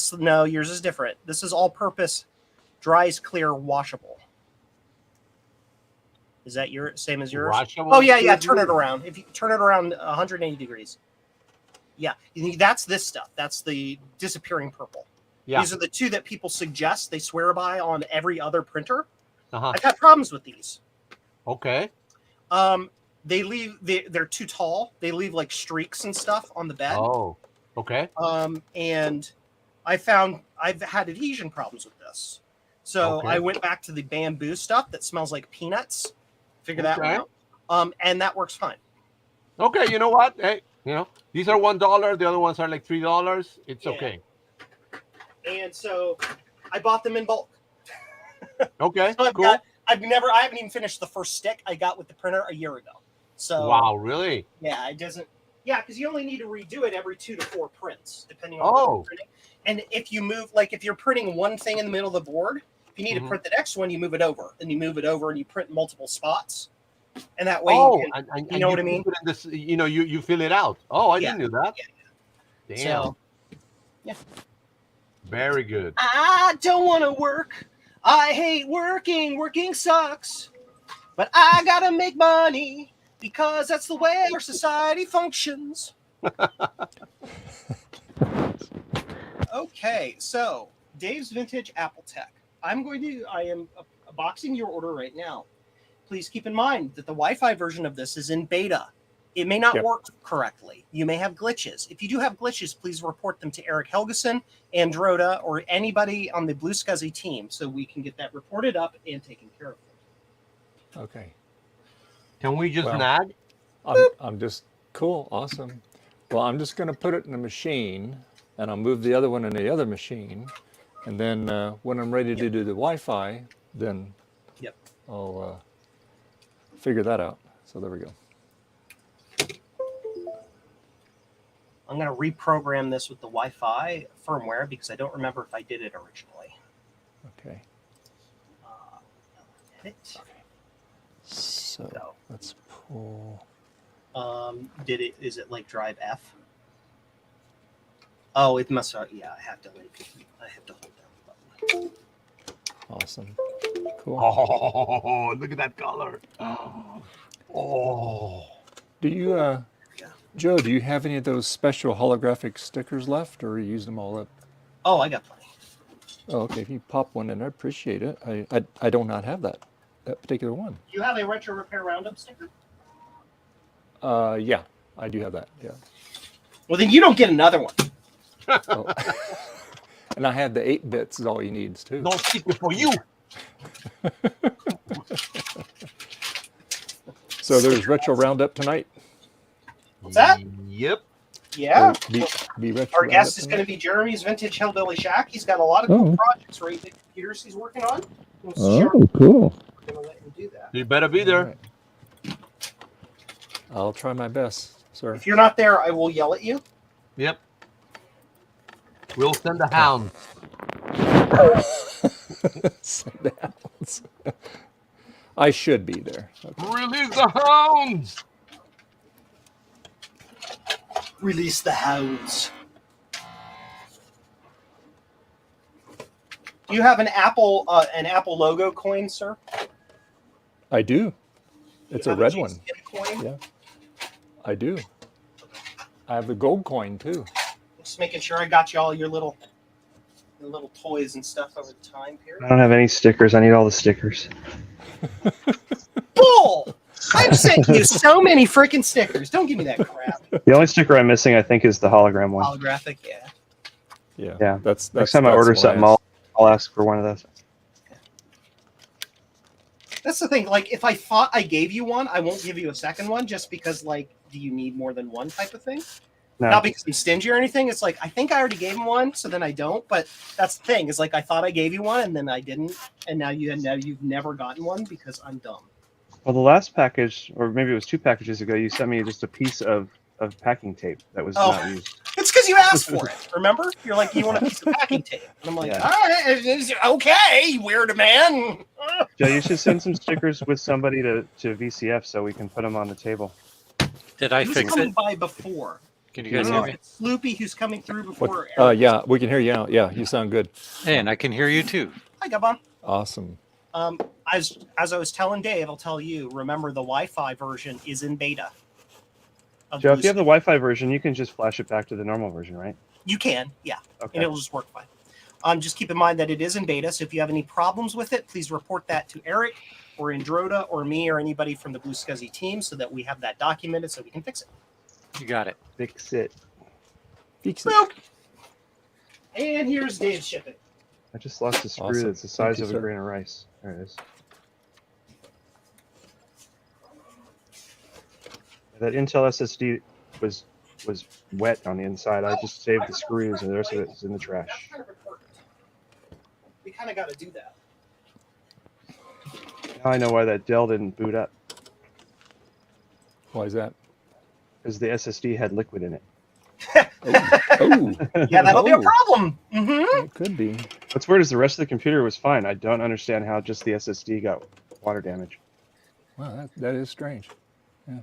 yours is different. This is all-purpose, dries clear, washable. Is that same as yours? Washable? Oh yeah. Turn it around. If you turn it around 180 degrees. Yeah, that's this stuff. That's the disappearing purple. Yeah. These are the 2 that people suggest they swear by on every other printer. I've had problems with these. Okay. They're too tall. They leave like streaks and stuff on the bed. Oh, okay. And I've had adhesion problems with this. So I went back to the Bamboo stuff that smells like peanuts. Figure that one out. And that works fine. Okay, you know what? Hey, these are $1. The other ones are like $3. It's okay. And so I bought them in bulk. Okay, so cool. I haven't even finished the first stick I got with the printer a year ago. So wow, really? Yeah, it doesn't. Yeah, because you only need to redo it every 2 to 4 prints, depending on what you're printing. And if you move, like if you're printing one thing in the middle of the board, if you need to print the next one, you move it over, and you move it over, and you print multiple spots, and that way you know what I mean. This, you fill it out. Oh, I didn't do that. Yeah. Damn. So, yeah. Very good. I don't want to work. I hate working. Working sucks. But I gotta make money because that's the way our society functions. Okay, so Dave's Vintage Apple Tech. I am boxing your order right now. Please keep in mind that the Wi-Fi version of this is in beta. It may not work correctly. You may have glitches. If you do have glitches, please report them to Eric Helgeson, Androda, or anybody on the Blue Scuzzy team so we can get that reported up and taken care of. Okay. Can we just nag? I'm just cool, awesome. Well, I'm just going to put it in the machine, and I'll move the other one in the other machine, and then when I'm ready to do the Wi-Fi, then I'll figure that out. So there we go. I'm going to reprogram this with the Wi-Fi firmware because I don't remember if I did it originally. Okay. Edit. Okay. So let's pull. Is it like drive F? Oh, it must. Yeah, I have to hold down the button. Awesome. Cool. Oh, look at that color. Oh. Do you, Joe, do you have any of those special holographic stickers left, or you used them all up? Oh, I got plenty. Oh, okay. If you pop one in, I appreciate it. I do not have that particular one. You have a Retro Repair Roundup sticker? Yeah, I do have that. Yeah. Well, then you don't get another one. Oh. And I have the 8 bits is all he needs too. No sticker for you. So there's Retro Roundup tonight. What's that? Yep. Yeah. Be Retro Our guest Roundup is going to tonight? be Jeremy's Vintage Hillbilly Shack. He's got a lot of cool projects right the computers he's working on. Oh, cool. We're going to let him do that. You better be there. Right. I'll try my best, sir. If you're not there, I will yell at you. Yep. We'll send the hound. Send the hounds. I should be there. Okay. Release the hounds. Release the hounds. Do you have an Apple logo coin, sir? I do. It's a red one. Coin? Yeah. I do. I have the gold coin too. Just making sure I got you all your little toys and stuff over the time period. I don't have any stickers. I need all the stickers. Bull! I've sent you so many freaking stickers. Don't give me that crap. The only sticker I'm missing, I think, is the hologram one. Holographic, yeah. Yeah. That's next time I order something, I'll ask for one of those. That's the thing. Like, if I thought I gave you one, I won't give you a second one just because, like, do you need more than one type of thing? No. Not because I'm stingy or anything. It's like, I think I already gave him one, so then I don't. But that's the thing. Is like, I thought I gave you one, and then I didn't. And now you've never gotten one because I'm dumb. Well, the last package, or maybe it was 2 packages ago, you sent me just a piece of packing tape that was not used. It's because you asked for it. Remember? You're like, you want a piece of packing tape. And I'm like, all right, okay, weird man. Joe, you should send some stickers with somebody to VCF so we can put them on the table. Did I Who's fix coming it? by before? Can you guys hear me? It's Sloopy who's coming through before. Yeah, we can hear you out. Yeah, you sound good. And I can hear you too. Hi, Gabon. Awesome. As I was telling Dave, I'll tell you, remember the Wi-Fi version is in beta. Joe, if you have the Wi-Fi version, you can just flash it back to the normal version, right? You can, yeah. Okay. And it'll just work fine. Just keep in mind that it is in beta, so if you have any problems with it, please report that to Eric or Androda or me or anybody from the Blue Scuzzy team so that we have that documented so we can fix it. You got it. Fix it. Fix it. Boop. And here's Dave's shipping. I just lost a screw Awesome. that's the size Thank you, of a sir. grain of rice. There it is. That Intel SSD was wet on the inside. I just saved the screws, and the rest of it is in the trash. We kind of got to do that. Now I know why that Dell didn't boot up. Why is that? Because the SSD had liquid in it. Oh. Yeah, that'll be a Oh. problem. Mm-hmm. It could be. What's weird is the rest of the computer was fine. I don't understand how just the SSD got water damage. Wow, that is strange. Yeah.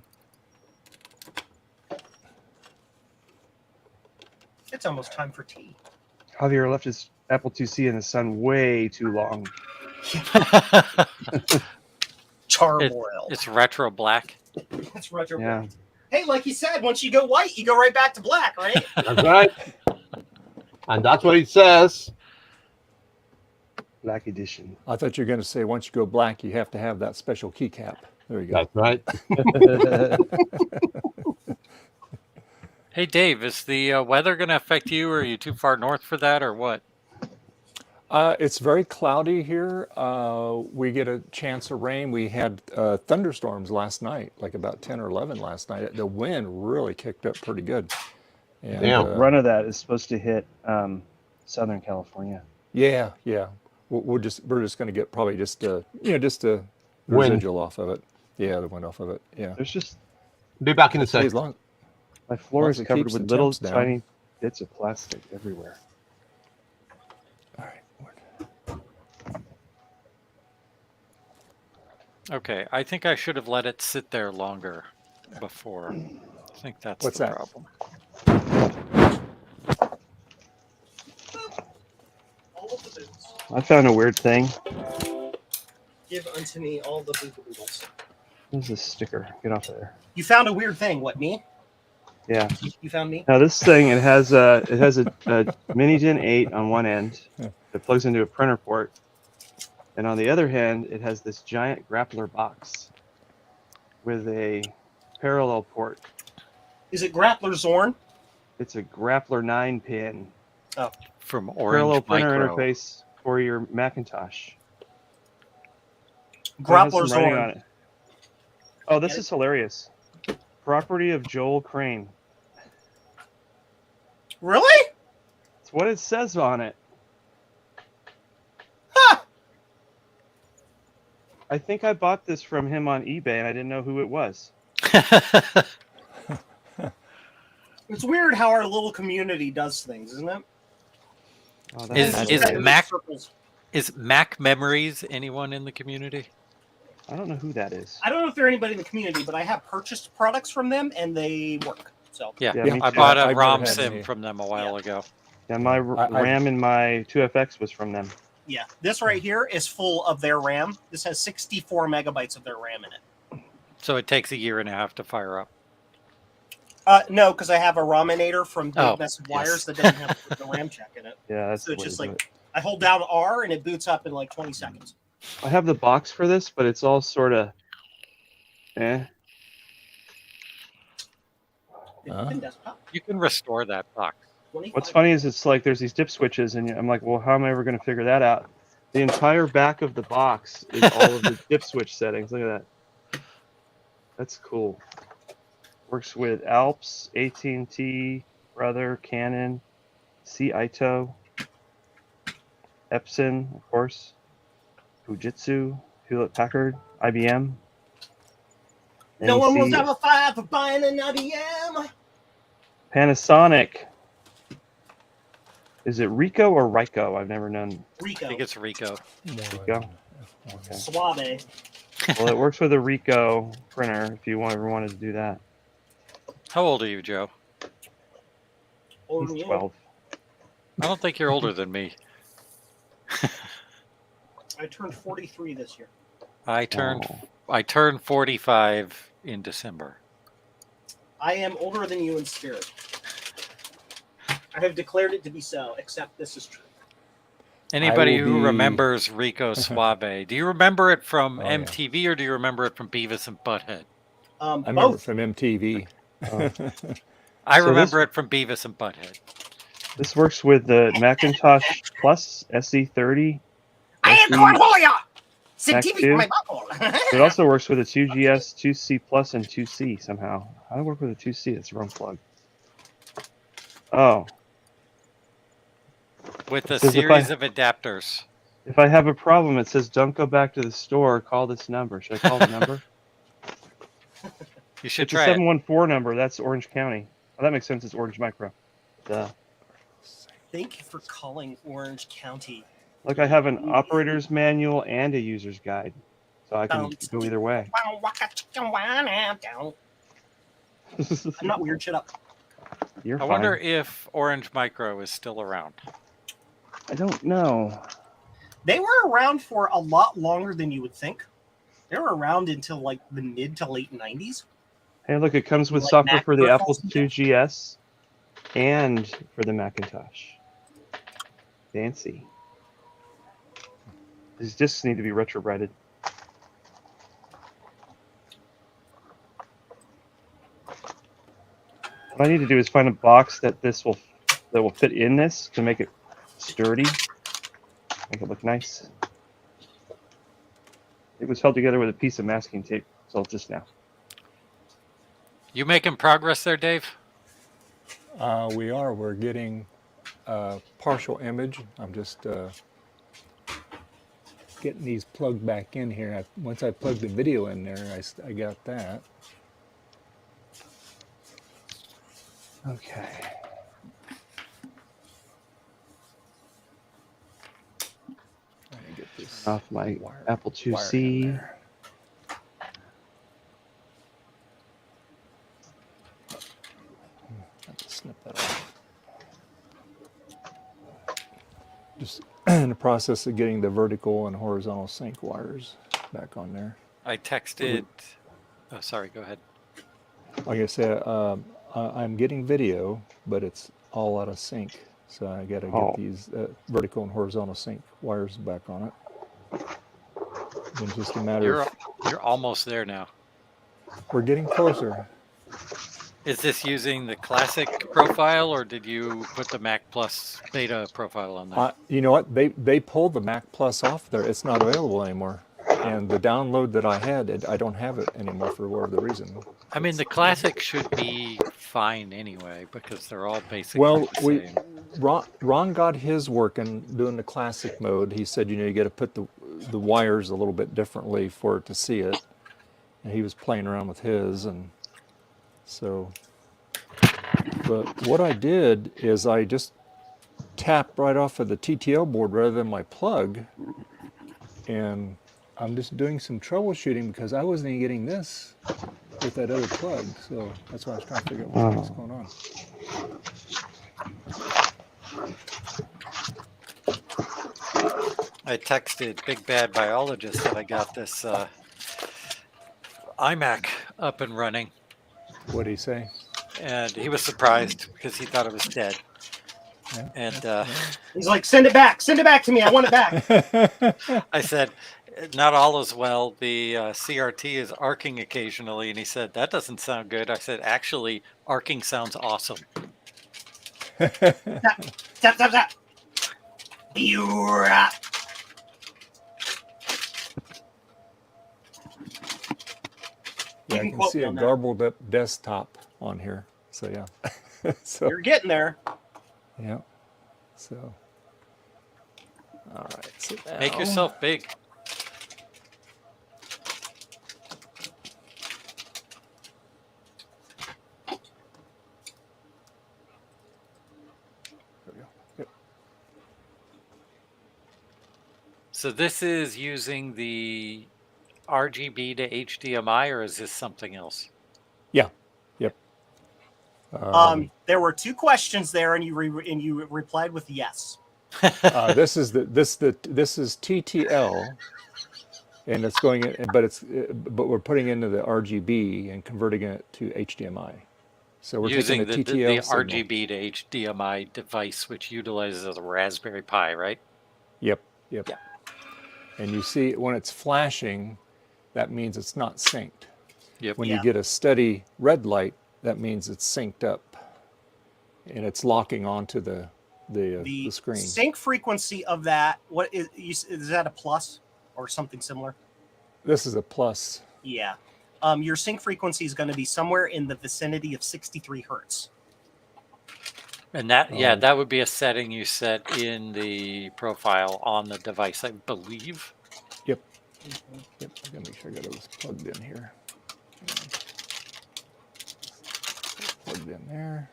It's almost time for tea. Javier left his Apple IIc in the sun way too long. Charbroiled. It's retro black. It's retro. Yeah. Hey, like you said, once you go white, you go right back to black, right? That's right. And that's what it says. Black edition. I thought you were going to say once you go black, you have to have that special keycap. There you go. That's right. Hey, Dave, is the weather going to affect you, or are you too far north for that, or what? It's very cloudy here. We get a chance of rain. We had thunderstorms last night, like about 10 or 11 last night. The wind really kicked up pretty good. And, Damn. Run of that is supposed to hit Southern California. Yeah, yeah. We're just going to get probably just a Wind. residual off of it. Yeah, the wind off of it. Yeah. There's just Be back in a As second. long, my floor Once is it covered keeps with the little temps down. tiny bits of plastic everywhere. all right. Okay, I think I should have let it sit there longer before. I think that's What's the that? problem. All of the boots. I found a weird thing. Give unto me all the boodles. Where's this sticker? Get off of there. You found a weird thing. What, me? Yeah. You found me? Now this thing, it has a mini Gen 8 on one end. It plugs into a printer port, and on the other hand, it has this giant grappler box with a parallel port. Is it Grappler Zorn? It's a grappler 9-pin From parallel Orange printer Micro. interface for your Macintosh. So it has Grappler some writing Zorn. on it. Oh, this is hilarious. Property of Joel Crane. Really? It's what it says on it. Huh. I think I bought this from him on eBay and I didn't know who it was. It's weird how our little community does things, isn't it? Oh, Is- that's is hilarious. Mac- Circles. Is Mac Memories anyone in the community? I don't know who that is. I don't know if they're anybody in the community, but I have purchased products from them and they work. So Yeah, Yeah, me I too. bought a I've never ROM had sim any. from them a while ago. Yeah, my RAM and my 2FX was from them. yeah, this right here is full of their RAM. This has 64 megabytes of their RAM in it. So it takes a year and a half to fire up. No, because I have a Raminator from Big Oh, Message yes. Wires that doesn't have the RAM check in it. Yeah, that's So the it's way just to do like it. I hold down R and it boots up in like 20 seconds. I have the box for this, but it's all sort of eh. Desktop, You can restore that box. 25. What's funny is it's like there's these dip switches, and I'm like, well, how am I ever going to figure that out? The entire back of the box is all of the dip switch settings. Look at that. That's cool. Works with Alps, AT&T, Brother, Canon, Ito, Epson, of course, Fujitsu, Hewlett Packard, IBM. No one will NEC, ever fight for buying an IBM. Panasonic. Is it Rico or Ryko? I've never known. I Rico. think it's Rico. Rico. Okay. Suave. Well, it works with a Rico printer if you ever wanted to do that. How old are you, Joe? Older than He's you. 12. I don't think you're older than me. I turned 43 this year. I turned 45 in December. I am older than you in spirit. I have declared it to be so, except this is true. Anybody will who be- remembers Rico Suave, do you remember it from Oh, yeah. MTV or do you remember it from Beavis and Butthead? I remember Both. from MTV. I So remember it from Beavis and Butthead. This works with the Macintosh Plus SE30. I am SE Cornholia! Mac Scientific 2. for my butthole. It also works with a 2GS, 2C Plus, and 2C somehow. How do I work with a 2C? It's the wrong plug. Oh. With a It says if series of adapters. If I have a problem, it says, don't go back to the store. Call this number. Should I call the number? You should It's a try it. 714 number. That's Orange County. Oh, that makes sense. It's Orange Micro. Duh. Thank you for calling Orange County. Look, I have an operator's manual and a user's guide. So I can Bounce. go either way. I'm not weird. Shut up. You're I fine. wonder if Orange Micro is still around. I don't know. They were around for a lot longer than you would think. They were around until like the mid to late 90s. Hey, look, it comes with Like software Mac for the Apple peripherals and II GS and for the Macintosh. Fancy. These discs need to be retrobrighted. What I need to do is find a box that will fit in this to make it sturdy, make it look nice. It was held together with a piece of masking tape, so just now. You making progress there, Dave? We are. We're getting a partial image. I'm just getting these plugged back in here. Once I plug the video in there, I got that. Okay. Let me get this Off my Apple IIc. Have to snip that off. Just in the process of getting the vertical and horizontal sync wires back on there. I texted. Oh, sorry. Go ahead. Like I said, I'm getting video, but it's all out of sync. So I got to get these vertical and horizontal sync wires back on it. It's just a matter of... You're almost there now. We're getting closer. Is this using the classic profile, or did you put the MacPlus beta profile on there? You know what? They pulled the MacPlus off there. It's not available anymore. And the download that I had, I don't have it anymore for whatever reason. I mean, the classic should be fine anyway, because they're all basically well, the same. Ron got his working doing the classic mode. He said, you got to put the wires a little bit differently for it to see it. And he was playing around with his, and so. But what I did is I just tapped right off of the TTL board rather than my plug, and I'm just doing some troubleshooting because I wasn't even getting this with that other plug, so that's why I was trying to figure out what's going on. I texted Big Bad Biologist that I got this iMac up and running. What did he say? And he was surprised because he thought it was dead. Yeah. And he's like, send it back to me, I want it back. I said, not all is well. The CRT is arcing occasionally. And he said, that doesn't sound good. I said, actually, arcing sounds awesome. Tap. Yeah, I can see a garbled up desktop on here. So yeah. So you're getting there. Yeah. So all right. So now, make yourself big. There we go. Yep. So this is using the RGB to HDMI, or is this something else? Yeah. Yep. There were two questions there, and you replied with yes. This is TTL, and it's going in, but we're putting into the RGB and converting it to HDMI. So we're using taking the TTL signal. RGB to HDMI device, which utilizes a Raspberry Pi, right? Yep. Yeah. And you see when it's flashing, that means it's not synced. Yep. When you get a steady red light, that means it's synced up, and it's locking onto the screen. Sync frequency of that, is that a plus or something similar? This is a plus. Yeah. Your sync frequency is going to be somewhere in the vicinity of 63 hertz. And that would be a setting you set in the profile on the device, I believe. Yep. I gotta make sure I got this plugged in here. Plugged in there.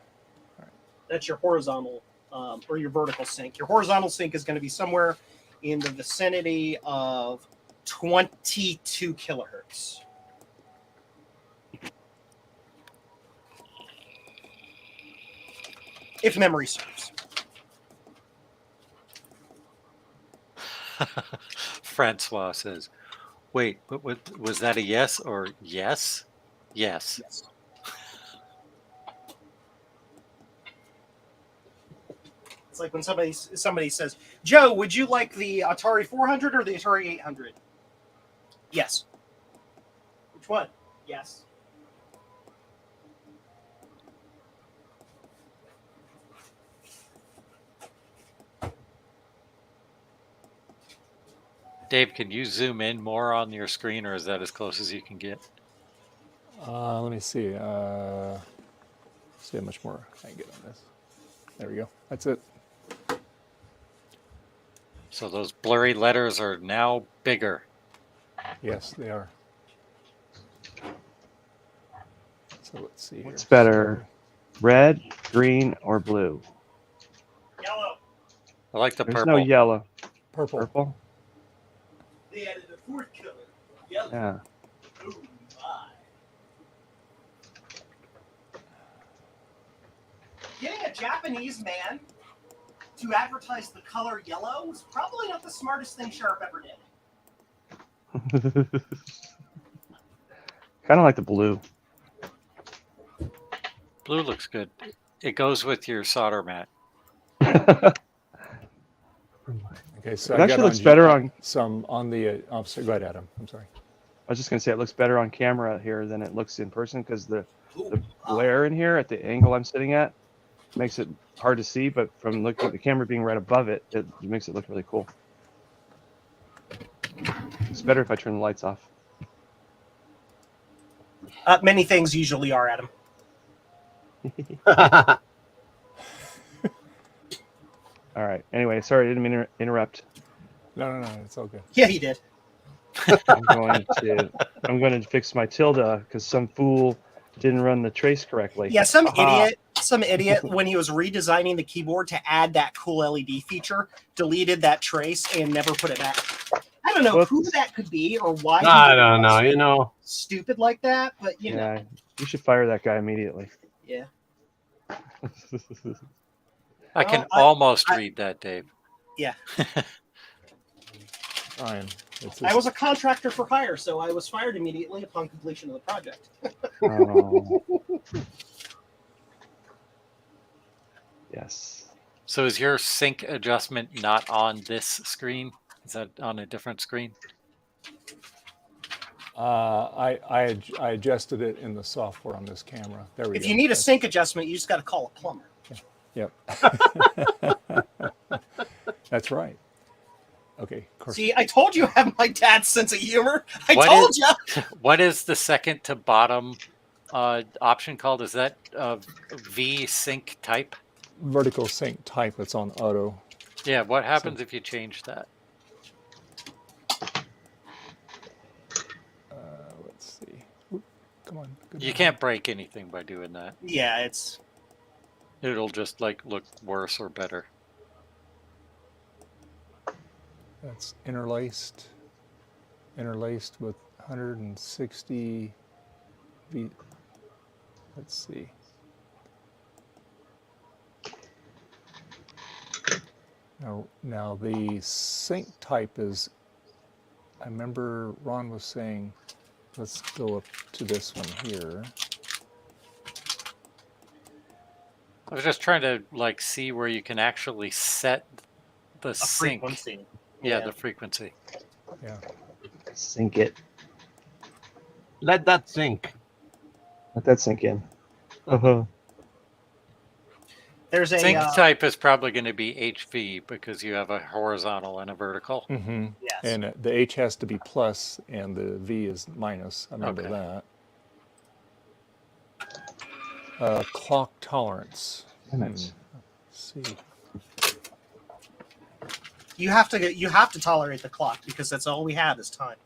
All right. That's your horizontal or your vertical sync. Your horizontal sync is going to be somewhere in the vicinity of 22 kilohertz. If memory serves. Francois says, "Wait, but was that a yes or yes? Yes." Yes. It's like when somebody says, "Joe, would you like the Atari 400 or the Atari 800?" Yes. Which one? Yes. Dave, can you zoom in more on your screen, or is that as close as you can get? Let me see. See how much more I can get on this. There we go. That's it. So those blurry letters are now bigger. Yes, they are. So let's see. What's here. better, red, green, or blue? Yellow. I like the There's purple. no yellow. Purple. Purple? They added a fourth color. Yellow. Yeah. Oh my. Getting a Japanese man to advertise the color yellow was probably not the smartest thing Sharp ever did. Kind of like the blue. Blue looks good. It goes with your solder mat. Okay, so It I actually got looks better on. some on the. Oh, sorry, go ahead, Adam. I'm sorry. I was just gonna say it looks better on camera here than it looks in person because the glare in here at the angle I'm sitting at makes it hard to see. But from looking at the camera being right above it, it makes it look really cool. It's better if I turn the lights off. Many things usually are, Adam. All right. Anyway, sorry, I didn't mean to interrupt. No, it's all good. Yeah, he did. I'm going to fix my tilde because some fool didn't run the trace correctly. Yeah, some idiot, when he was redesigning the keyboard to add that cool LED feature, deleted that trace and never put it back. I don't know who that could be or why. I don't know. You know, stupid like that, but you know. You should fire that guy immediately. Yeah. I can almost read that, Dave. Yeah. Ryan, I was a contractor for hire, so I was fired immediately upon completion of the project. Oh. Yes. So is your sync adjustment not on this screen? Is that on a different screen? I adjusted it in the software on this camera. There we go. If you need a sync adjustment, you just got to call a plumber. Yep. That's right. Okay. Of course. See, I told you I have my dad's sense of humor. I told you. What is the second to bottom option called? Is that V sync type? Vertical sync type. It's on auto. Yeah. What happens if you change that? Let's see. Oop, come on. You can't break anything by doing that. Yeah, It'll just like look worse or better. That's interlaced with 160 V. Let's see. Now the sync type is, I remember Ron was saying, let's go up to this one here. I was just trying to like see where you can actually set the sync. Frequency. Yeah, the frequency. Yeah. Sync it. let that sink. Let that sink in. There's a Sync type is probably going to be HV because you have a horizontal and a vertical. Mm-hmm. Yes. And the H has to be plus and the V is minus. I remember that. Clock tolerance. Let's see. You have to tolerate the clock because that's all we have is time.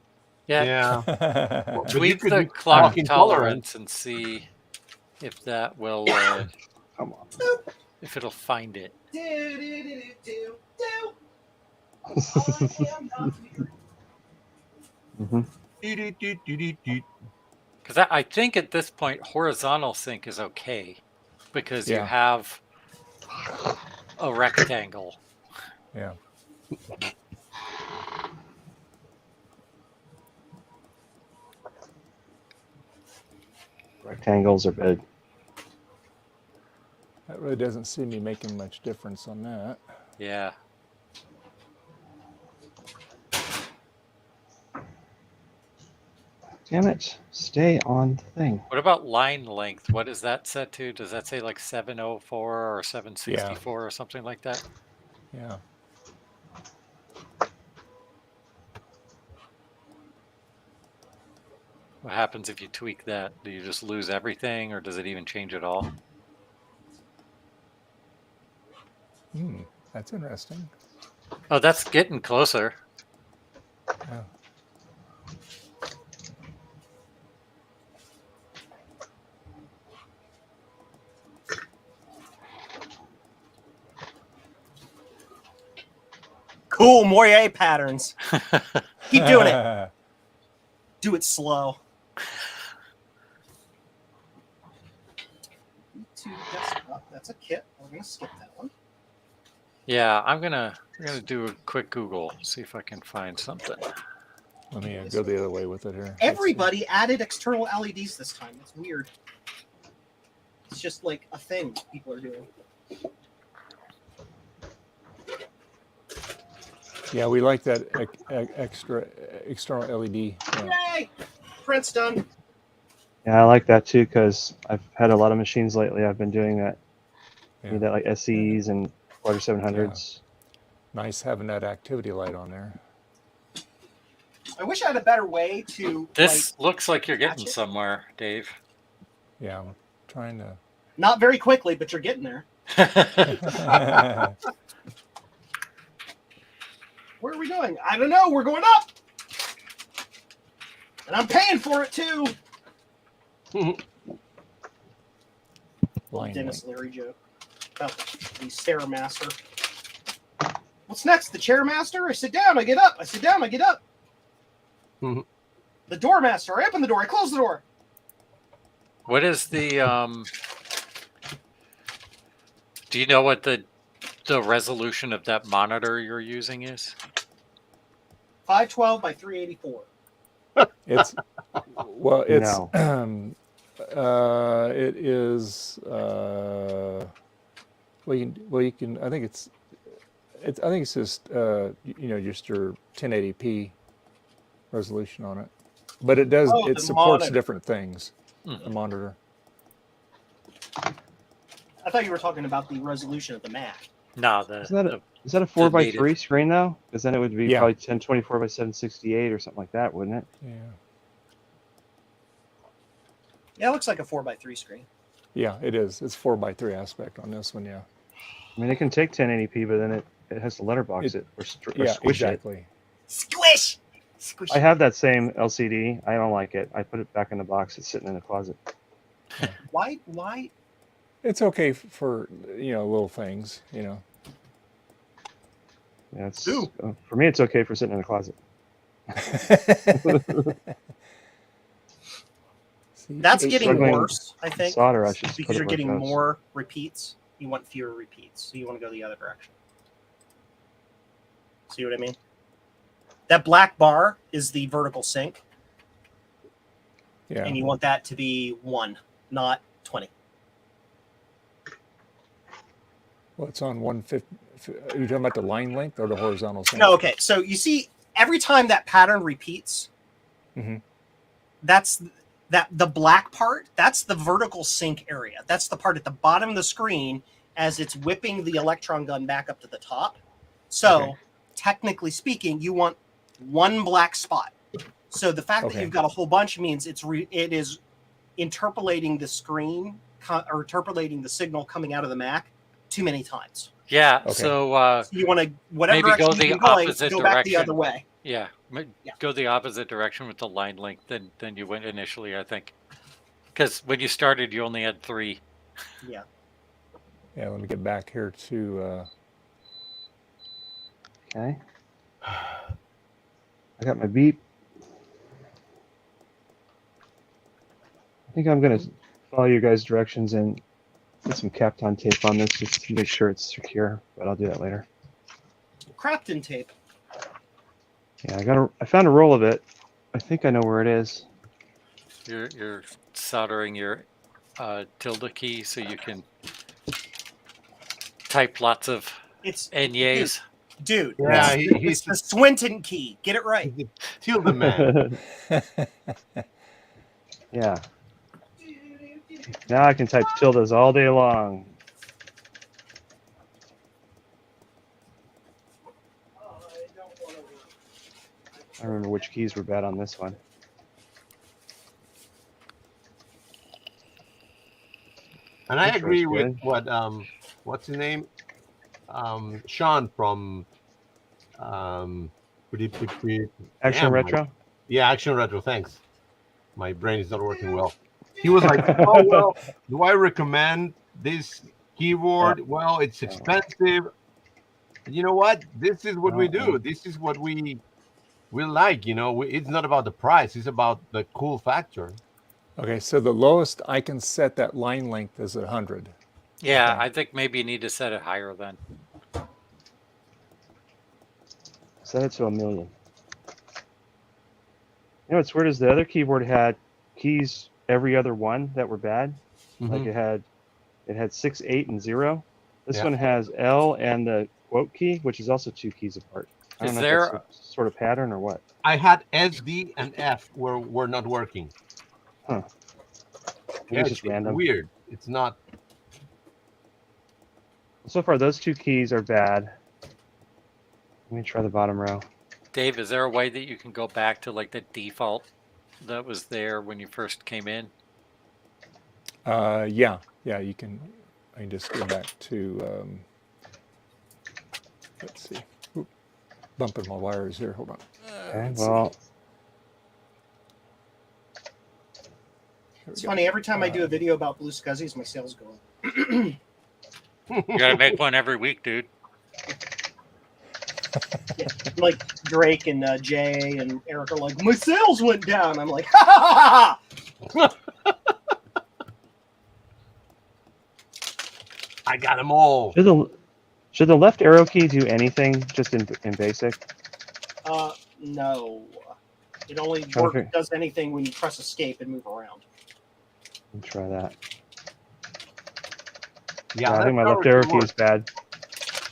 Yeah. Well, Tweak the clock tolerance and see if that will. Come on. If it'll find it. Because I think at this point horizontal sync is okay because you have a rectangle. Yeah. rectangles are big. That really doesn't seem to be making much difference on that. Yeah. Damn it! Stay on the thing. What about line length? What is that set to? Does that say like 704 or 764 or something like that? Yeah. What happens if you tweak that? Do you just lose everything, or does it even change at all? That's interesting. Oh, that's getting closer. Yeah. Cool Moire patterns. Keep doing it. Do it slow. That's a kit. We're gonna skip that one. Yeah, I'm gonna do a quick Google, see if I can find something. Let me go the other way with it here. Everybody added external LEDs this time. It's weird. It's just like a thing people are doing. Yeah, we like that extra external LED. Yeah. Yay! Print's done. Yeah, I like that too because I've had a lot of machines lately. I've been doing that. Yeah. That like SEs and Quarter 700s. Nice having that activity light on there. I wish I had a better way to. This looks like you're catch getting it. somewhere, Dave. Yeah, I'm trying to. Not very quickly, but you're getting there. Where are we going? I don't know. We're going up. And I'm paying for it too. Dennis Leary joke about the Stairmaster. What's next? The Chairmaster? I sit down, I get up. I sit down, I get up. The Doormaster. I open the door, I close the door. What is the do you know what the resolution of that monitor you're using is? 512 by 384. It's well, it's No. it is you can I think it's just just your 1080p resolution on it, but it does Oh, it the supports monitor. different things. The monitor. I thought you were talking about the resolution of the Mac. No, Is that a 4x3 screen though? Because then it would be Yeah. probably 1024 by 768 or something like that, wouldn't it? Yeah. Yeah, it looks like a 4x3 screen. Yeah, it is. It's 4x3 aspect on this one. Yeah. I mean, it can take 1080p, but then it has to letterbox it or Yeah, squish exactly. Squish! Squish. it. I have that same LCD. I don't like it. I put it back in the box. It's sitting in the closet. Why? It's okay for little things. Yeah, it's for me. It's okay for sitting in the closet. That's getting struggling worse, I think. solder, I should put because it you're where it getting goes. more repeats. You want fewer repeats, so you want to go the other direction. See what I mean? That black bar is the vertical sync, Yeah. and you want that to be 1, not 20. Well, it's on 150. Are you talking about the line length or the horizontal sync? No, okay. So you see, every time that pattern repeats, that's the black part. That's the vertical sync area. That's the part at the bottom of the screen as it's whipping the electron gun back up to the top. So technically speaking, you want one black spot. So the fact that you've got a whole bunch means it is interpolating the screen or interpolating the signal coming out of the Mac too many times. Yeah, Okay. so You want to whatever maybe go direction the you're going, opposite go back the direction. other way. Yeah, go the opposite direction with the line length than you went initially, I think. Because when you started, you only had 3. Yeah. Yeah. Let me get back here to. Okay. I got my beep. I think I'm gonna follow your guys' directions and put some Kapton tape on this just to make sure it's secure. But I'll do that later. Crafton tape. Yeah, I found a roll of it. I think I know where it is. You're soldering your tilde key so you can type lots of NYAs. Dude, Yeah, it's the Swinton key. Get it right. Tilde man. Yeah. Now I can type tildes all day long. I remember which keys were bad on this one. And I Intro's agree with good. what what's his name? Sean from Action Retro? Yeah, Action Retro, thanks. My brain is not working well. He was like, oh, well, do I recommend this keyboard? Well, it's expensive. You know what? This is what we do. This is what we like, you know. It's not about the price. It's about the cool factor. Okay, so the lowest I can set that line length is 100. Yeah, I think maybe you need to set it higher then. Set it to 1,000,000. You know what's weird is the other keyboard had keys every other one that were bad. Like it had 6, 8, and 0. This one has L and the quote key, which is also 2 keys apart. I don't know if that's a sort of pattern or what. I had S, D, and F were not working. Huh. Yeah, It's just random. Weird. It's not. So far, those 2 keys are bad. Let me try the bottom row. Dave, is there a way that you can go back to like the default that was there when you first came in? Yeah, you can. I can just go back to. Let's see. Oop, bumping my wires here. Hold on. Okay, well. It's funny, every time I do a video about blue scuzzies, my sales go up. You gotta make one every week, dude. Yeah, like Drake and Jay and Eric are like, my sales went down. I'm like, ha ha ha! I got them all. Should the left arrow key do anything just in basic? No. It only does anything when you press escape and move around. Let me try that. Yeah, I think my left arrow key is bad.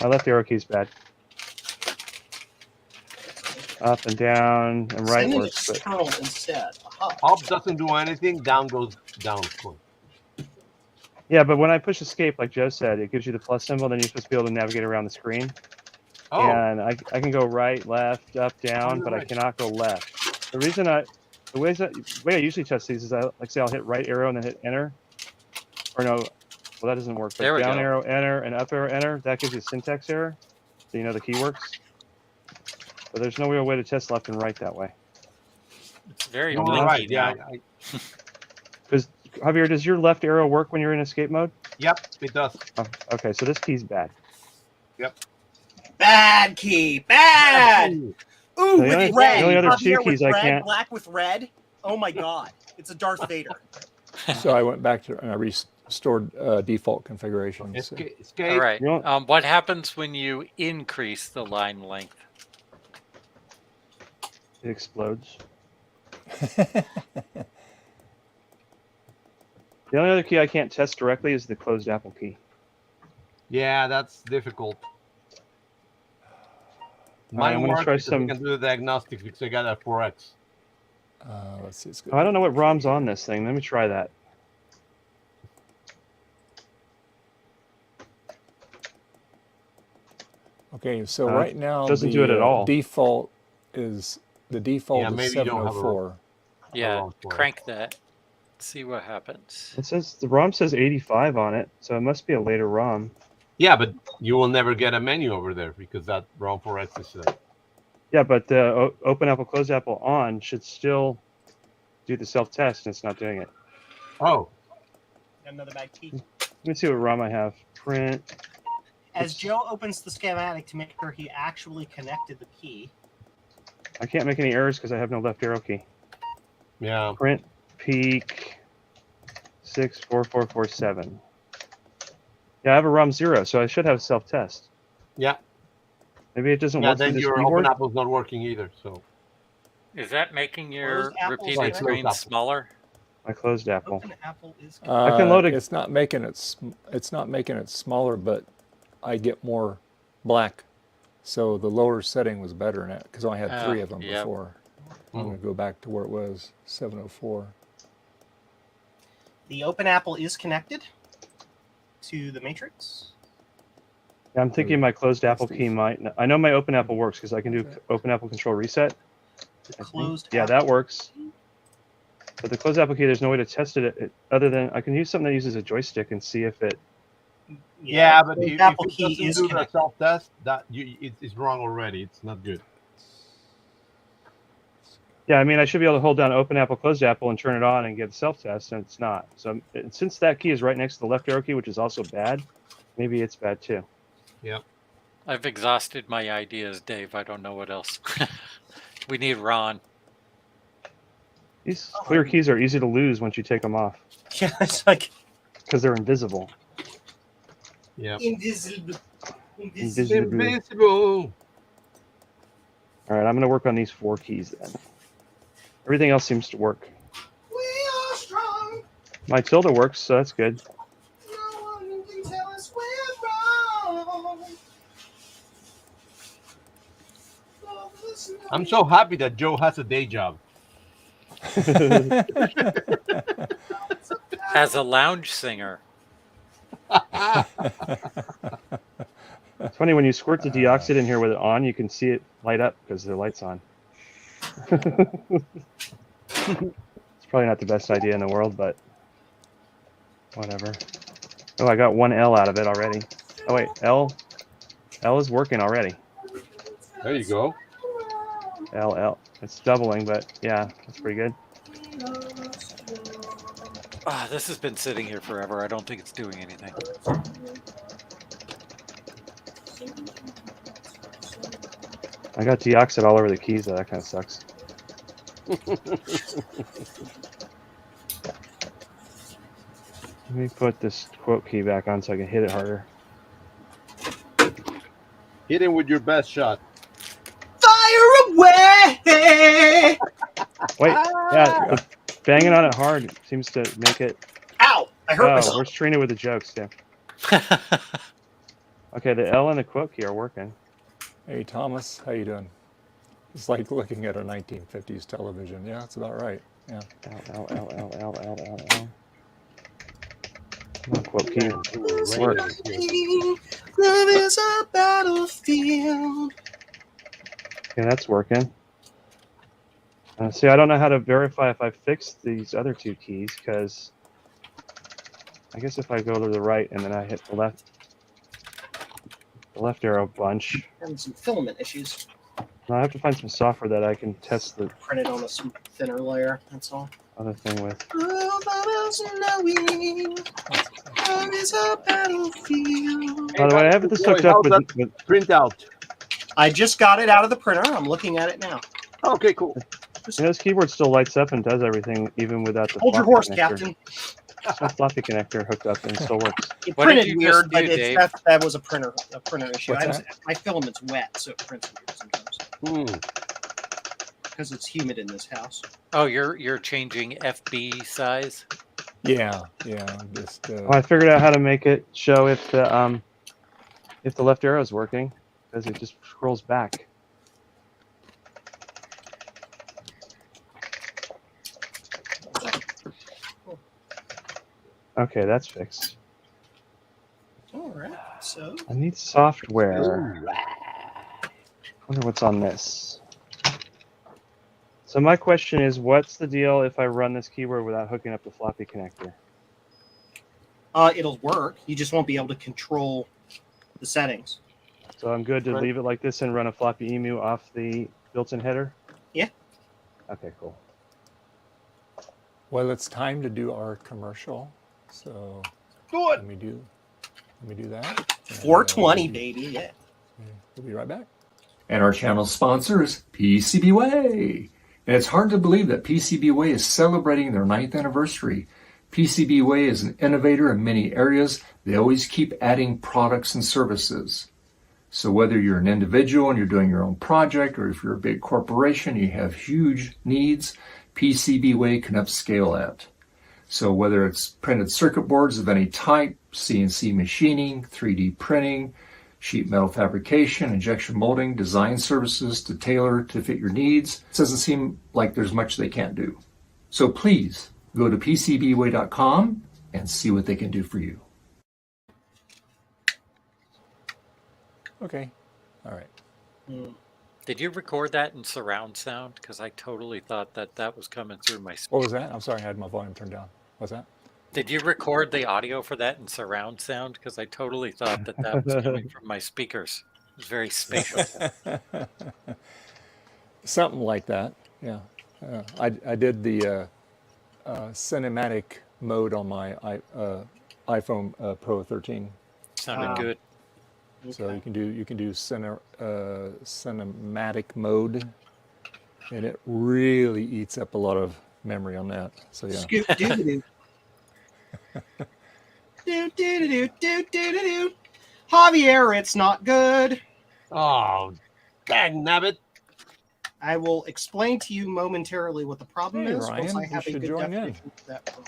My left arrow key is bad. Up and down and right Send an works. external instead. Aha. Up doesn't do anything. Down goes down. Of course. Yeah, but when I push escape, like Joe said, it gives you the plus symbol. Then you're supposed to be able to navigate around the screen. Oh. And I can go right, left, up, down, but I cannot go left. The reason the way I usually test these is I'll hit right arrow and then hit enter. Or no, well that doesn't work. But down arrow, enter, and up arrow, enter. That gives you a syntax error, so you know the key works. But there's no real way to test left and right that way. It's very blinky now. Because Javier, does your left arrow work when you're in escape mode? Yep, it does. Oh, okay, so this key's bad. Yep. Bad key, bad. Ooh, with red. The only other Javier 2 keys with I red, can't. Black with red. Oh my god, it's a Darth Vader. So I went back to and I restored default configuration. Escape. All right. What happens when you increase the line length? It explodes. The only other key I can't test directly is the closed Apple key. Yeah, that's difficult. I'm going to try some. You can do the diagnostics because I got a 4X. Let's see. It's good. Oh, I don't know what ROM's on this thing. Let me try that. Okay, so right now doesn't do it at all. Default is maybe 704. Yeah, crank that. See what happens. It says the ROM says 85 on it, so it must be a later ROM. Yeah, but you will never get a menu over there because that ROM 4X is. Yeah, but the Open Apple, Closed Apple on should still do the self-test, and it's not doing it. Oh. Another bad key. Let me see what ROM I have. Print. As Joe opens the schematic to make sure he actually connected the key. I can't make any errors because I have no left arrow key. Yeah. Print peak 64447. Yeah, I have a ROM 0, so I should have self-test. Yeah. Maybe it doesn't work. Then your Open Apple's not working either. So. Is that making your repeated screen smaller? My closed Apple. Open Apple is. I can load it. It's not making it. It's not making it smaller, but I get more black. So the lower setting was better in it because I had 3 of them yep. before. I'm going to go back to where it was 704. The Open Apple is connected to the Matrix. Yeah, I'm thinking my closed Apple key might. I know my Open Apple works because I can do Open Apple Control Reset. Closed. Yeah, Apple. that works. But the closed Apple key, there's no way to test it other than I can use something that uses a joystick and see if it. Yeah, but the if Apple it key doesn't is do the connected. self-test, it's wrong already. It's not good. Yeah, I mean, I should be able to hold down Open Apple, Closed Apple, and turn it on and get a self-test, and it's not. So since that key is right next to the left arrow key, which is also bad, maybe it's bad too. Yep. I've exhausted my ideas, Dave. I don't know what else. We need Ron. These clear keys are easy to lose once you take them off. Yeah, it's like because they're invisible. Yep. Invisible. Invincible. All right, I'm going to work on these 4 keys then. Everything else seems to work. We are strong. My tilde works, so that's good. No one can tell us we're wrong. I'm so happy that Joe has a day job. As a lounge singer. It's funny when you squirt the deoxide in here with it on, you can see it light up because the light's on. It's probably not the best idea in the world, but whatever. Oh, I got 1 L out of it already. Oh wait, L is working already. There you go. L. It's doubling, but yeah, that's pretty good. This has been sitting here forever. I don't think it's doing anything. I got deoxide all over the keys, though. That kind of sucks. Let me put this quote key back on so I can hit it harder. Hit him with your best shot. Fire away! Wait, yeah, banging on it hard seems to make it. Ow! I hurt myself. Where's Trina with the jokes? Yeah. Okay, the L and the quote key are working. Hey, Thomas, how you doing? It's like looking at a 1950s television. Yeah, that's about right. Yeah. L. Come on, quote key. Work. Love is a battlefield. Okay, that's working. See, I don't know how to verify if I fixed these other 2 keys, because I guess if I go to the right and then I hit the left arrow bunch. Having some filament issues. I have to find some software that I can test the Printed on a thinner layer. That's all. other thing with. By By the way, I have this hooked up with printout. I just got it out of the printer. I'm looking at it now. Okay, cool. You know, this keyboard still lights up and does everything even without the Hold your floppy horse, connector. Captain. There's no floppy connector hooked up and it still works. It What did printed you weird, just do, but Dave? that was a printer issue. What's that? My filament's wet, so it prints weird sometimes. Because it's humid in this house. Oh, you're changing FB size? Yeah. Just. Well, I figured out how to make it show if the left arrow is working, because it just scrolls back. Okay, that's fixed. All right. So I need software. Wonder what's on this. So my question is, what's the deal if I run this keyboard without hooking up the floppy connector? it'll work. You just won't be able to control the settings. So I'm good to Right. leave it like this and run a floppy emu off the built-in header? Yeah. Okay, cool. Well, it's time to do our commercial. So Do it. let me do that. 420, baby. Yeah. We'll be right back. And our channel sponsor is PCBWay. And it's hard to believe that PCBWay is celebrating their 9th anniversary. PCBWay is an innovator in many areas. They always keep adding products and services. So whether you're an individual and you're doing your own project, or if you're a big corporation, you have huge needs, PCBWay can upscale that. So whether it's printed circuit boards of any type, CNC machining, 3D printing, sheet metal fabrication, injection molding, design services to tailor to fit your needs, it doesn't seem like there's much they can't do. So please go to PCBWay.com and see what they can do for you. Okay. All right. Did you record that in surround sound? Because I totally thought that was coming through my speaker. What was that? I'm sorry, I had my volume turned down. What's that? Did you record the audio for that in surround sound? Because I totally thought that was coming from my speakers. It was very spacious. Something like that. Yeah. I did the cinematic mode on my iPhone Pro 13. Sounded good. So you can do cinematic mode, and it really eats up a lot of memory on that. So yeah. Scoop doo doo. Do do do do do do. Javier, it's not good. Oh, dang nabbit. I will explain to you momentarily what the problem Hey, is once Ryan, I you have a should good join in. definition of that problem.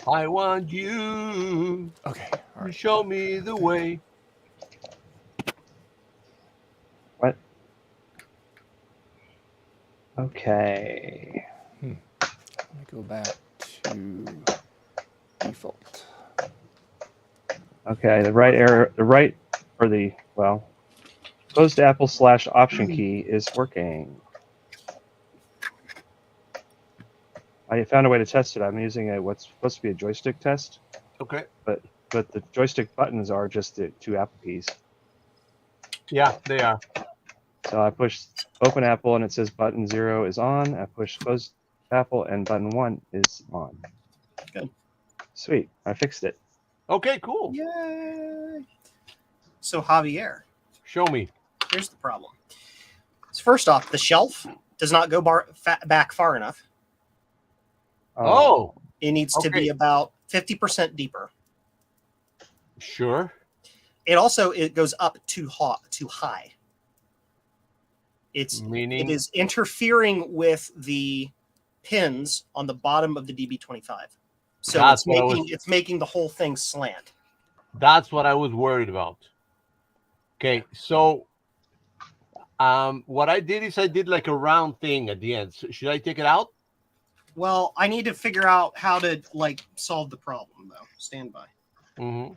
I want you Okay. All to right. show me the way. What? Okay. Let me go back to default. Okay, the right closed Apple / option key is working. I found a way to test it. I'm using what's supposed to be a joystick test, Okay. but the joystick buttons are just the 2 Apple keys. Yeah, they are. So I push open Apple and it says button 0 is on. I push close Apple and button 1 is on. Good. Sweet. I fixed it. Okay, cool. Yay! So Javier, Show me. here's the problem. So first off, the shelf does not go back far enough. Oh, It needs to be Okay. about 50% deeper. sure. It goes up too high. Meaning? It is interfering with the pins on the bottom of the DB25. So That's what I was- it's making the whole thing slant. That's what I was worried about. Okay, so what I did is I did like a round thing at the end. So should I take it out? Well, I need to figure out how to solve the problem though. Stand by. Mm-hmm.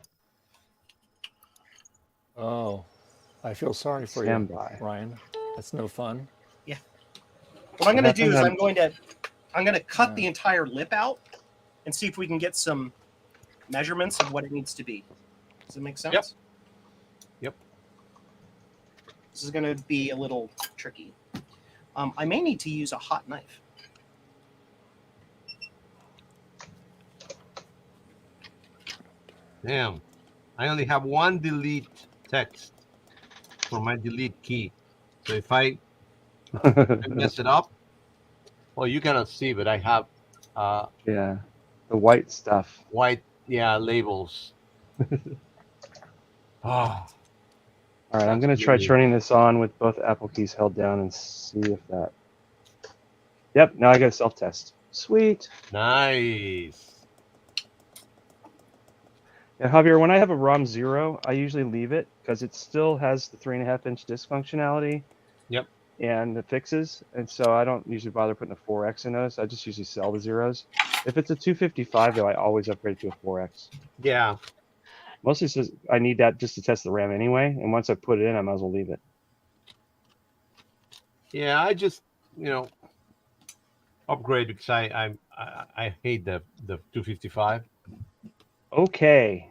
Oh, I feel sorry for Stand you, by. Ryan. That's no fun. What I'm going to do is happened I'm going to cut the entire lip out and see if we can get some measurements of what it needs to be. Does it make sense? Yep. This is going to be a little tricky. I may need to use a hot knife. Damn. I only have one delete text for my delete key. So if I mess it up, well, you cannot see, but I have Yeah, the white stuff. white, labels. Ah, All right, I'm going to try turning this on with both Apple keys held down and see if that. Yep, now I got a self-test. Sweet. nice. Yeah, Javier, when I have a ROM 0, I usually leave it because it still has the 3.5-inch disc functionality. Yep. And the fixes, and so I don't usually bother putting a 4X in those. I just usually sell the zeros. If it's a 255, though, I always upgrade to a 4X. Yeah. Mostly says I need that just to test the RAM anyway, and once I put it in, I might as well leave it. Yeah, I just, upgrade because I hate the 255. Okay.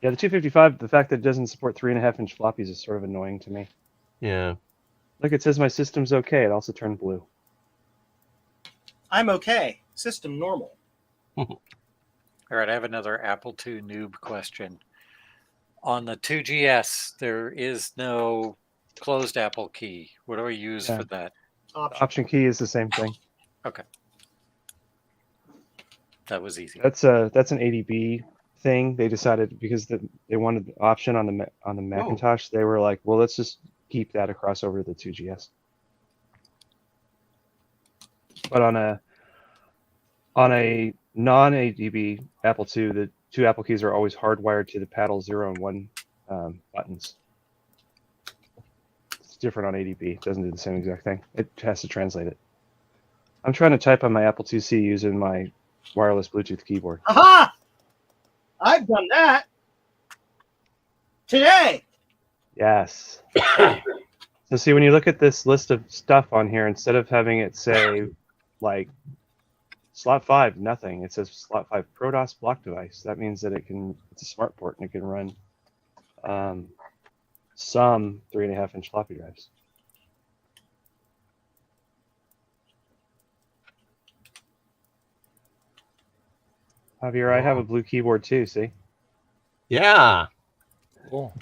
Yeah, the 255, the fact that it doesn't support 3.5-inch floppies is sort of annoying to me. Yeah. Look, it says my system's okay. It also turned blue. I'm okay. System normal. All right, I have another Apple II noob question. On the 2GS, there is no closed Apple key. What do I use for that? Option key is the same thing. Okay. That was easy. That's an ADB thing. They decided because they wanted the option on the Macintosh. They were like, well, let's just keep that across over to the 2GS. But on a On a non-ADB Apple II, the two Apple keys are always hardwired to the paddle 0 and 1 buttons. It's different on ADB. It doesn't do the same exact thing. It has to translate it. I'm trying to type on my Apple IIc using my wireless Bluetooth keyboard. Aha! I've done that today. Yes. So see, when you look at this list of stuff on here, instead of having it say, like, slot 5, nothing. It says slot 5 ProDOS block device. That means that it's a smart port and it can run some 3.5-inch floppy drives. Javier, I have a blue keyboard too, see? Yeah. Cool.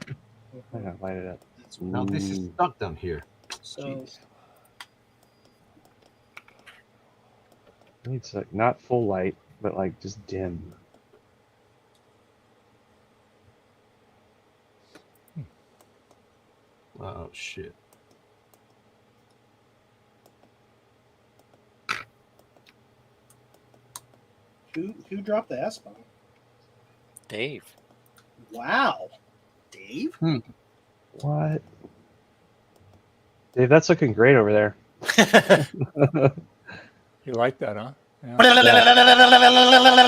I gotta light it up. Now this is stuck down here. So Jeez. It's like not full light, but like just dim. Oh shit. who dropped the S bomb? Dave. Wow, Dave. What? Dave, that's looking great over there. You like that, huh? Yeah.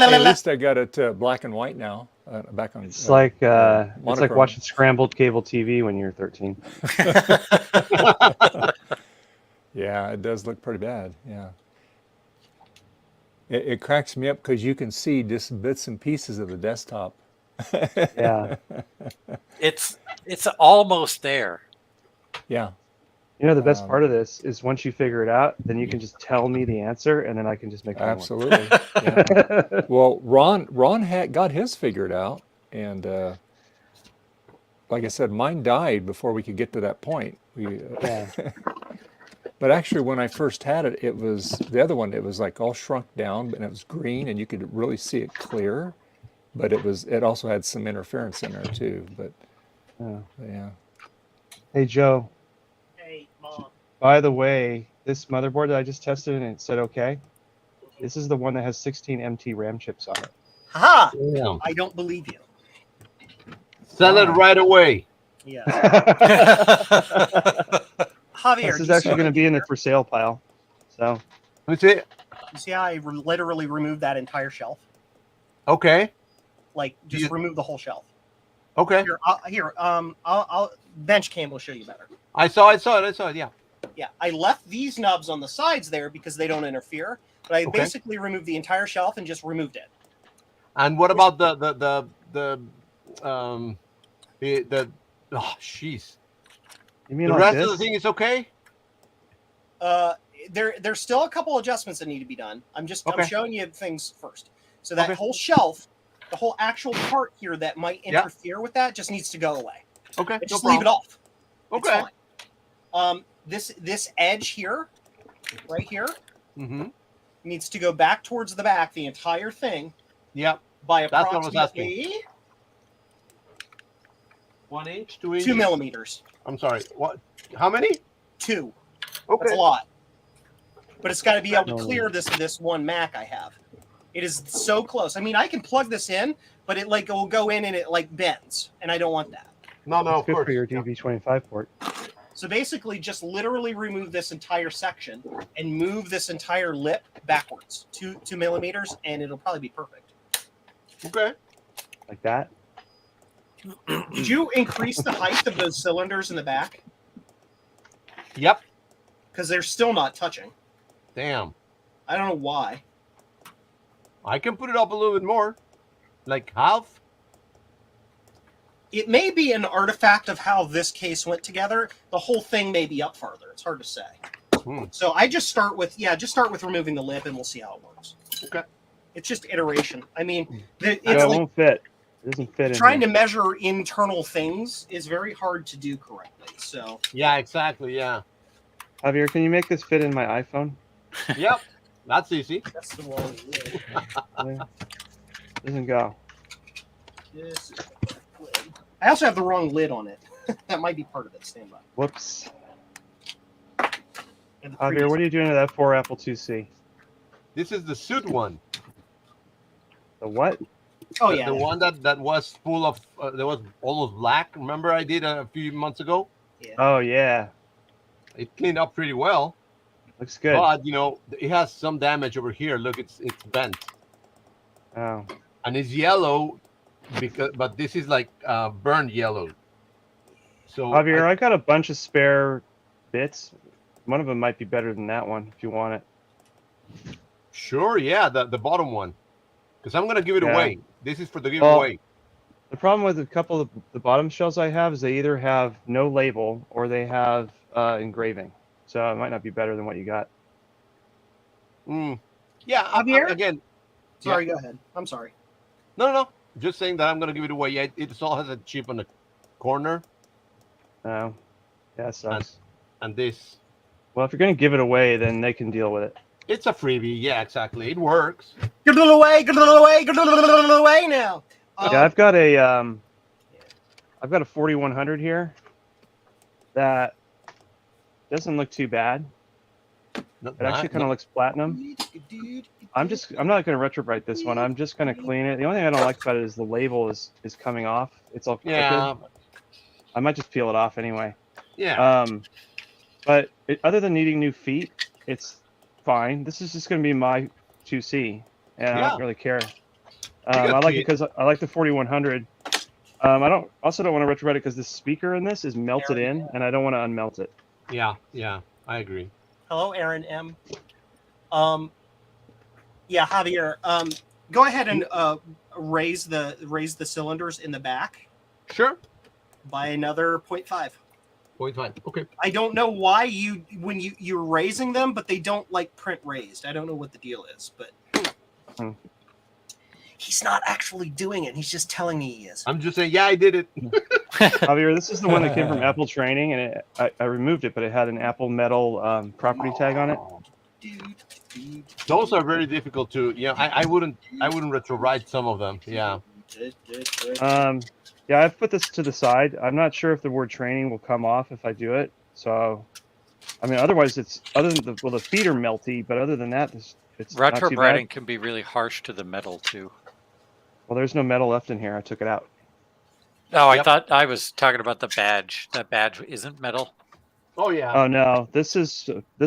Hey, at least I got it black and white now. Back on. It's like monochrome. watching scrambled cable TV when you're 13. Yeah, it does look pretty bad. Yeah. It cracks me up because you can see just bits and pieces of the desktop. Yeah. It's almost there. Yeah. You know, the best part of this is once you figure it out, then you can just tell me the answer, and then I can just make my Absolutely. Yeah. Well, Ron got his figured out, and like I said, mine died before we could get to that point. But actually, when I first had it, it was the other one. It was like all shrunk down, and it was green, and you could really see it clear. But it also had some interference in there too. But yeah. Hey, Joe. Hey, Mom. By the way, this motherboard that I just tested and it said okay, this is the one that has 16 MT RAM chips on it. Ha! Damn. I don't believe you. Sell it right away. Yeah. Javier, This is actually going to be in the for sale pile. So. Let's see. You see how I literally removed that entire shelf? Okay. Like, just remove the whole shelf. Okay. I'll bench cam will show you better. I saw it. Yeah. Yeah, I left these nubs on the sides there because they don't interfere, but I basically removed the entire shelf and just removed it. And what about the oh jeez. You mean the like rest this? of the thing is okay? There's still a couple adjustments that need to be done. I'm showing you things first. So that Okay. whole shelf, the whole actual part here that might interfere with that just needs to go away. Okay. But just leave it off. It's Okay. fine. This edge here, right here, Mm-hmm. needs to go back towards the back, the entire thing. Yep. By That's what I was asking. approximately 1 inch, 2 inches? 2 millimeters. I'm sorry. What? How many? 2. Okay. That's a lot. But it's got to be able to clear this one Mac I have. It is so close. I mean, I can plug this in, but it will go in and it bends, and I don't want that. No, It's good for your DB25 port. So basically, just literally remove this entire section and move this entire lip backwards 2 millimeters, and it'll probably be perfect. Okay. Like that? Did you increase the height of those cylinders in the back? Yep. Because they're still not touching. Damn. I don't know why. I can put it up a little bit more. Like half. It may be an artifact of how this case went together. The whole thing may be up farther. It's hard to say. So I just start with removing the lip, and we'll see how it works. Okay. It's just iteration. I mean, It won't fit. It doesn't fit in trying here. to measure internal things is very hard to do correctly. So Yeah, exactly. Yeah. Javier, can you make this fit in my iPhone? Yep. That's easy. That's the wrong lid. Yeah. Doesn't go. This is the lid. I also have the wrong lid on it. That might be part of it. Stand by. Whoops. And the Javier, previous- what are you doing to that 4 Apple IIc? This is the suit one. The what? Oh The- yeah. the one that was full of that was almost black. Remember I did a few months ago. Oh yeah, It cleaned up pretty well, looks good. but it has some damage over here. Look, it's bent Oh, and it's yellow but this is like burned yellow. So Javier, I got a bunch of spare bits. One of them might be better than that one if you want it. Sure, yeah, the bottom one, because I'm gonna give it Yeah. away. This is for the Well, giveaway. The problem with a couple of the bottom shells I have is they either have no label or they have engraving. So it might not be better than what you got. Yeah, Javier? again. Sorry, yeah. go ahead. I'm sorry. No. Just saying that I'm gonna give it away. Yeah, it all has a chip on the corner. Oh, yeah, it sucks. And this. Well, if you're going to give it away, then they can deal with it. It's a freebie. Yeah, exactly. It works. Get a little away. Get a little away. Get a little away now. Yeah, I've got a 4100 here that doesn't look too bad. It actually kind of looks platinum. I'm not going to retrowrite this one. I'm just going to clean it. The only thing I don't like about it is the label is coming off. It's all crooked. Yeah. I might just peel it off anyway. Yeah. But other than needing new feet, it's fine. This is just going to be my 2C, and I don't really care. I like it because I like the 4100. I don't want to retrowrite it because the speaker in this is melted in, and I don't want to unmelt it. Yeah, I agree. Hello, Aaron M. Yeah, Javier. Go ahead and raise the cylinders in the back. Sure. By another 0.5. 0.5. Okay. I don't know why when you're raising them, but they don't like print raised. I don't know what the deal is, but he's not actually doing it. He's just telling me he is. I'm just saying, yeah, I did it. Javier, this is the one that came from Apple Training, and I removed it, but it had an Apple metal property tag on it. Those are very difficult to. Yeah, I wouldn't retrowrite some of them. Yeah. Yeah, I've put this to the side. I'm not sure if the word training will come off if I do it. So, I mean, otherwise the feet are melty, but other than that, it's not too bad. Retrowriting can be really harsh to the metal too. Well, there's no metal left in here. I took it out. Oh, I thought I was talking about the badge. That badge isn't metal. Oh yeah. Oh no, this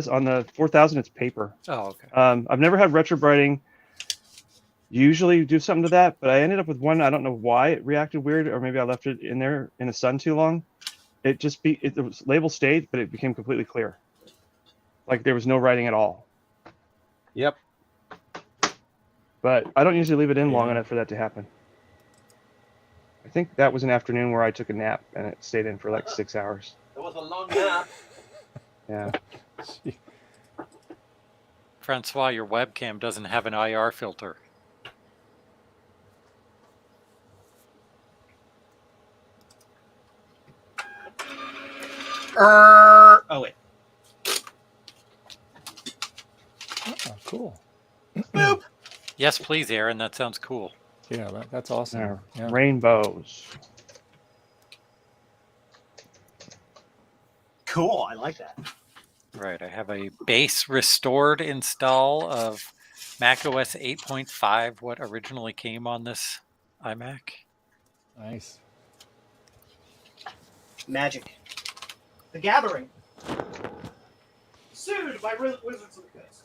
on the 4000. It's paper. Oh okay. I've never had retrowriting usually do something to that, but I ended up with one. I don't know why it reacted weird, or maybe I left it in there in the sun too long. The label stayed, but it became completely clear, like there was no writing at all. Yep. But I don't usually leave it in long enough for that to happen. I think that was an afternoon where I took a nap and it stayed in for like 6 hours. It was a long nap. Yeah. Francois, your webcam doesn't have an IR filter. Oh wait. Oh, cool. Boop. Yes, please, Aaron. That sounds cool. Yeah, that's awesome. Yeah. Rainbows. Cool. I like that. Right. I have a base restored install of macOS 8.5, what originally came on this iMac. Nice. Magic. The Gathering. Sued by Wizards of the Coast.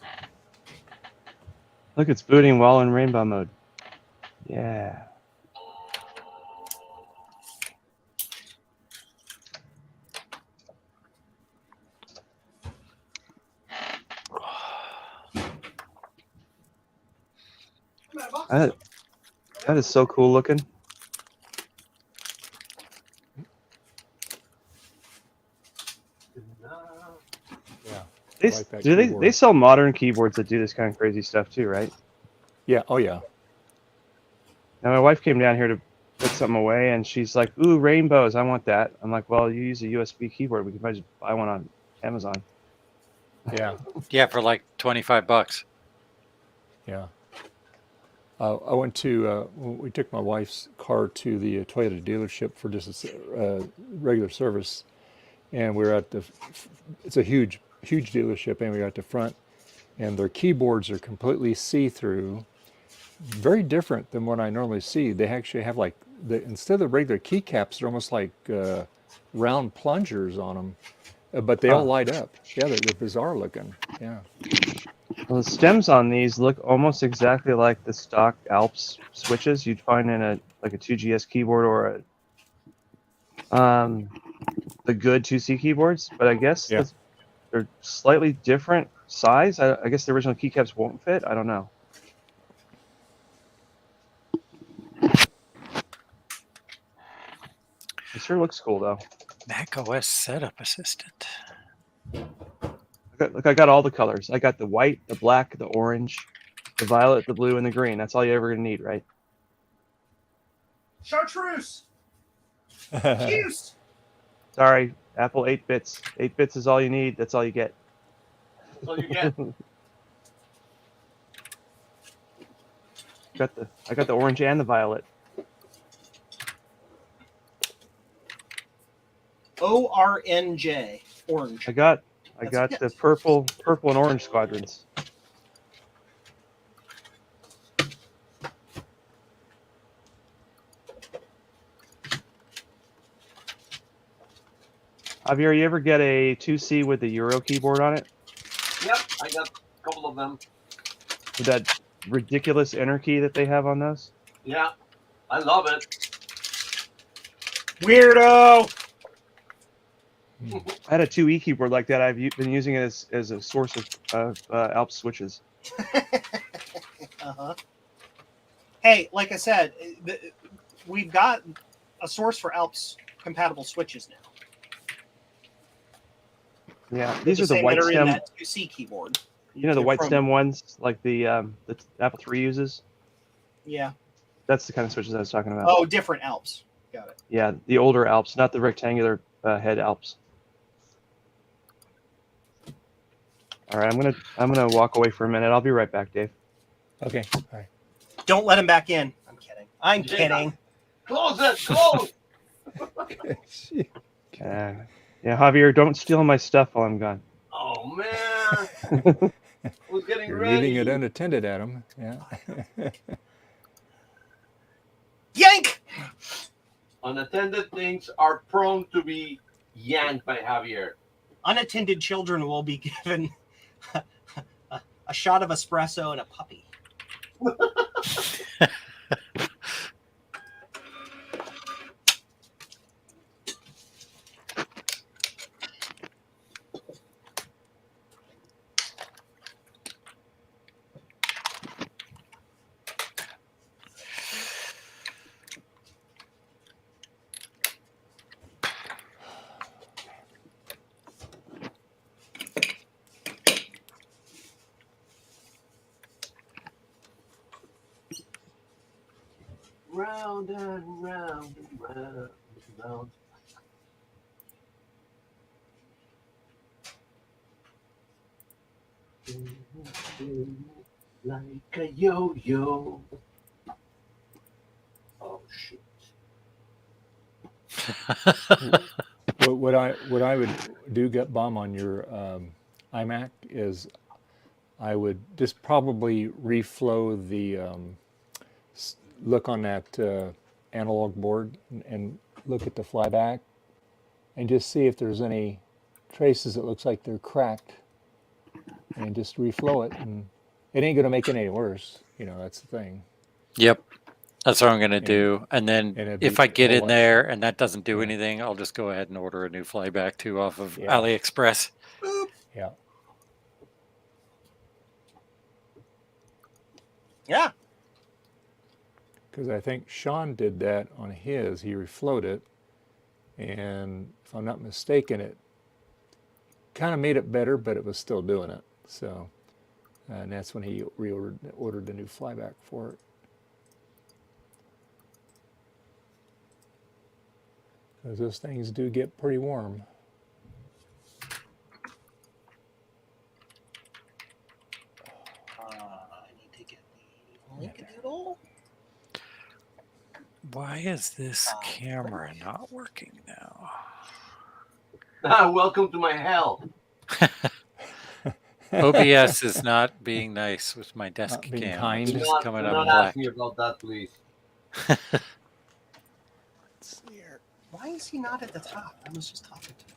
Look, it's booting while in rainbow mode. Yeah. That is so cool looking. Yeah. They sell modern keyboards that do this kind of crazy stuff too, right? Yeah. Oh yeah. Now my wife came down here to put something away, and she's like, "Ooh, rainbows! I want that." I'm like, "Well, you use a USB keyboard. We can probably just buy one on Amazon." Yeah. Yeah, for like $25. Yeah. I went to. We took my wife's car to the Toyota dealership for just a regular service, and we were at the. It's a huge dealership, and we were at the front, and their keyboards are completely see-through, very different than what I normally see. They actually have like instead of the regular keycaps, they're almost like round plungers on them, but they all light up. Yeah, they're bizarre looking. Yeah. Well, the stems on these look almost exactly like the stock Alps switches you'd find in a 2GS keyboard or the good 2C keyboards, but I guess they're slightly different size. I guess the original keycaps won't fit. I don't know. It sure looks cool though. Mac OS setup assistant. Look, I got all the colors. I got the white, the black, the orange, the violet, the blue, and the green. That's all you're ever gonna need, right? Chartreuse. Juice. Sorry, Apple 8 bits. 8 bits is all you need. That's all you get. That's all you get. I got the orange and the violet. ORNJ. Orange. I got That's the purple and orange squadrons. Javier, you ever get a 2C with the Euro keyboard on it? Yep, I got a couple of them. With that ridiculous enter key that they have on those? Yeah, I love it. Weirdo. I had a 2E keyboard like that. I've been using it as a source of Alps switches. Uh-huh. Hey, like I said, we've got a source for Alps compatible switches now. Yeah, these are the same white that are in stem. that 2C keyboard. You know the They're white from- stem ones, like the Apple III uses. Yeah. That's the kind of switches I was talking about. Oh, different Alps. Got it. Yeah, the older Alps, not the rectangular head Alps. All right, I'm gonna walk away for a minute. I'll be right back, Dave. Okay. All right. Don't let him back in. I'm kidding. I'm Yeah. kidding. Close it, close. Yeah, Javier, don't steal my stuff while I'm gone. Oh man, I was getting You're ready. leaving it unattended, Adam. Yeah. Yank! Unattended things are prone to be yanked by Javier. Unattended children will be given a shot of espresso and a puppy. Round and round and round and round. Like a yo-yo. Oh shit. What I would do, get bomb on your iMac is I would just probably reflow the look on that analog board and look at the flyback and just see if there's any traces that looks like they're cracked, and just reflow it, and it ain't gonna make it any worse. You know, that's the thing. Yep. That's what I'm going to do. And then it'd if be I get all in like- there and that doesn't do anything, I'll just go ahead and order a new flyback too off of AliExpress. Yeah. Yeah. Because I think Sean did that on his. He reflowed it, and if I'm not mistaken, it kind of made it better, but it was still doing it. So, and that's when he ordered the new flyback for it. Because those things do get pretty warm. I need to get the Linkadoodle. Why is this camera not working now? Welcome to my hell. OBS is not being nice with my desk Not being cam. kind. It's Do coming not up ask black. me about that, please. Why is he not at the top? I was just talking to him.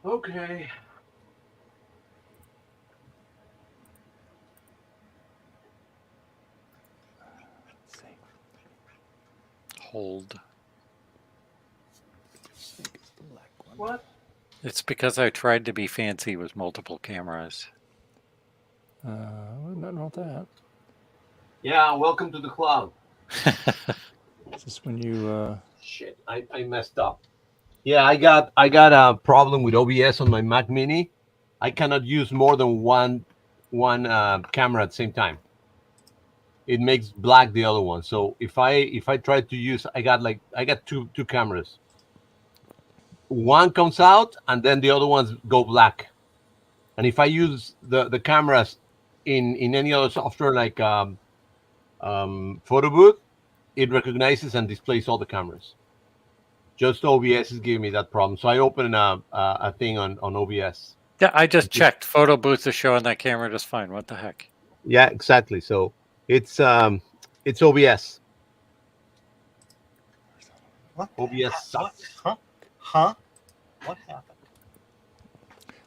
Okay. Hold. What? It's because I tried to be fancy with multiple cameras. Nothing wrong with that. Yeah, welcome to the club. Is this when you? Shit, I messed up. Yeah, I got a problem with OBS on my Mac Mini. I cannot use more than one camera at the same time. It makes black the other one. So if I try to use, I got two cameras. One comes out and then the other ones go black. And if I use the cameras in any other software like Photo Booth, it recognizes and displays all the cameras. Just OBS is giving me that problem. So I opened a thing on OBS. Yeah, I just checked. Photo booth is showing that camera just fine. What the heck? Yeah, exactly. So it's OBS. What? OBS sucks. Huh? What happened?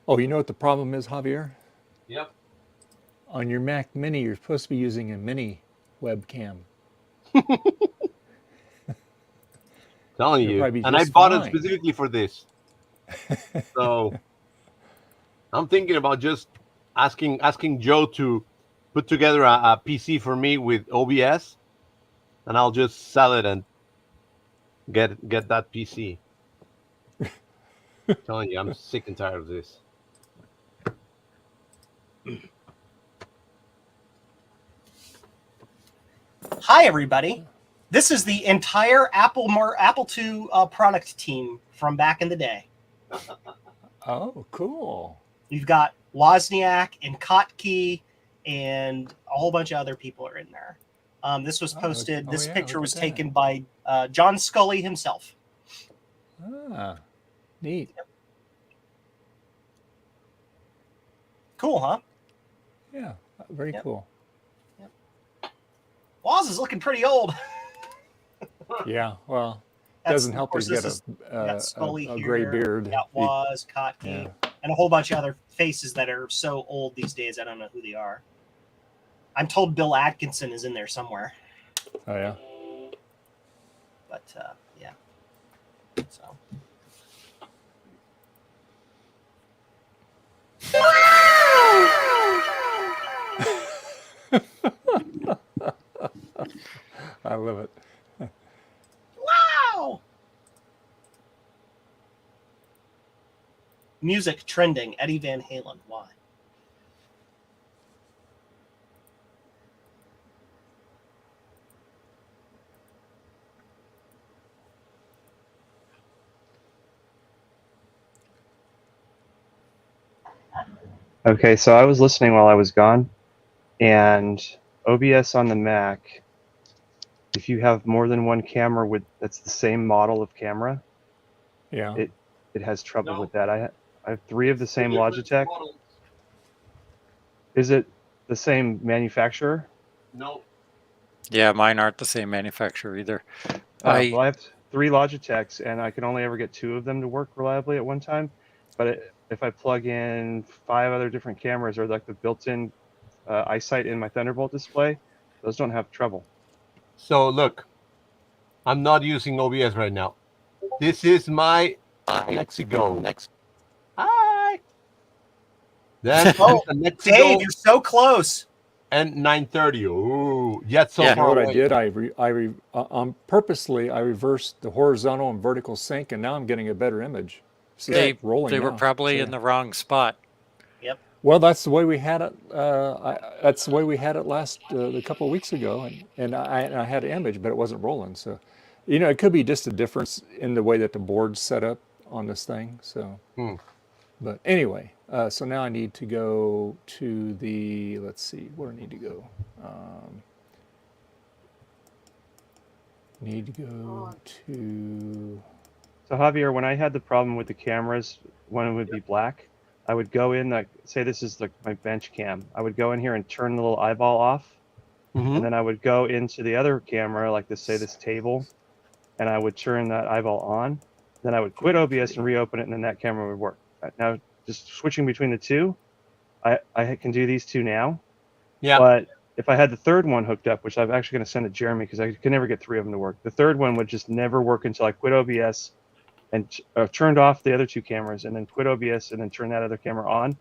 Oh, you know what the problem is, Javier? Yep. On your Mac Mini, you're supposed to be using a mini webcam. Telling You'll you. probably be And I just bought it fine. specifically for this. So I'm thinking about just asking Joe to put together a PC for me with OBS, and I'll just sell it and get that PC. Telling you, I'm sick and tired of this. Hi, everybody. This is the entire Apple II product team from back in the day. Oh, cool. You've got Wozniak and Kottke and a whole bunch of other people are in there. This was posted. Oh, this yeah, picture look was at taken by John Scully himself. Ah, neat. Cool, huh? Yeah, very cool. Woz is looking pretty old. Yeah, well, That's- doesn't of help course, that he's this got is- Scully a here, gray beard. we got Woz, Kottke, and a whole bunch of other faces that are so old these days, I don't know who they are. I'm told Bill Atkinson is in there somewhere. Oh, yeah. But, yeah. So. I love it. Wow! Music trending, Eddie Van Halen. Why? Okay, so I was listening while I was gone, and OBS on the Mac, if you have more than one camera that's the same model of camera, Yeah. it has trouble with that. I have 3 of the same Logitech. Is it the same manufacturer? No. Yeah, mine aren't the same manufacturer either. Well, I have 3 Logitechs, and I can only ever get 2 of them to work reliably at one time. But if I plug in 5 other different cameras or like the built-in eyesight in my Thunderbolt display, those don't have trouble. So look, I'm not using OBS right now. This is my Lexigo. Hi. Then Oh, the Lexigo Dave, you're so close. and 930. Ooh, yet so You know far what away. I did? Purposely, I reversed the horizontal and vertical sync, and now I'm getting a better image. It's just rolling They were now. probably So, in the wrong spot. Yep. Well, that's the way we had it. That's the way we had it last a couple of weeks ago, and I had an image, but it wasn't rolling. So, you know, it could be just a difference in the way that the board's set up on this thing. So, but anyway, so now I need to go to the. Let's see, where I need to go. Need to go to. So Javier, when I had the problem with the cameras, one would be black. I would go in, like, say this is like my bench cam. I would go in here and turn the little eyeball off, and then I would go into the other camera, like this, say this table, and I would turn that eyeball on. Then I would quit OBS and reopen it, and then that camera would work. Now, just switching between the two, I can do these two now. Yeah. But if I had the third one hooked up, which I'm actually going to send to Jeremy because I could never get 3 of them to work, the third one would just never work until I quit OBS and turned off the other 2 cameras, and then quit OBS and then turn that other camera on.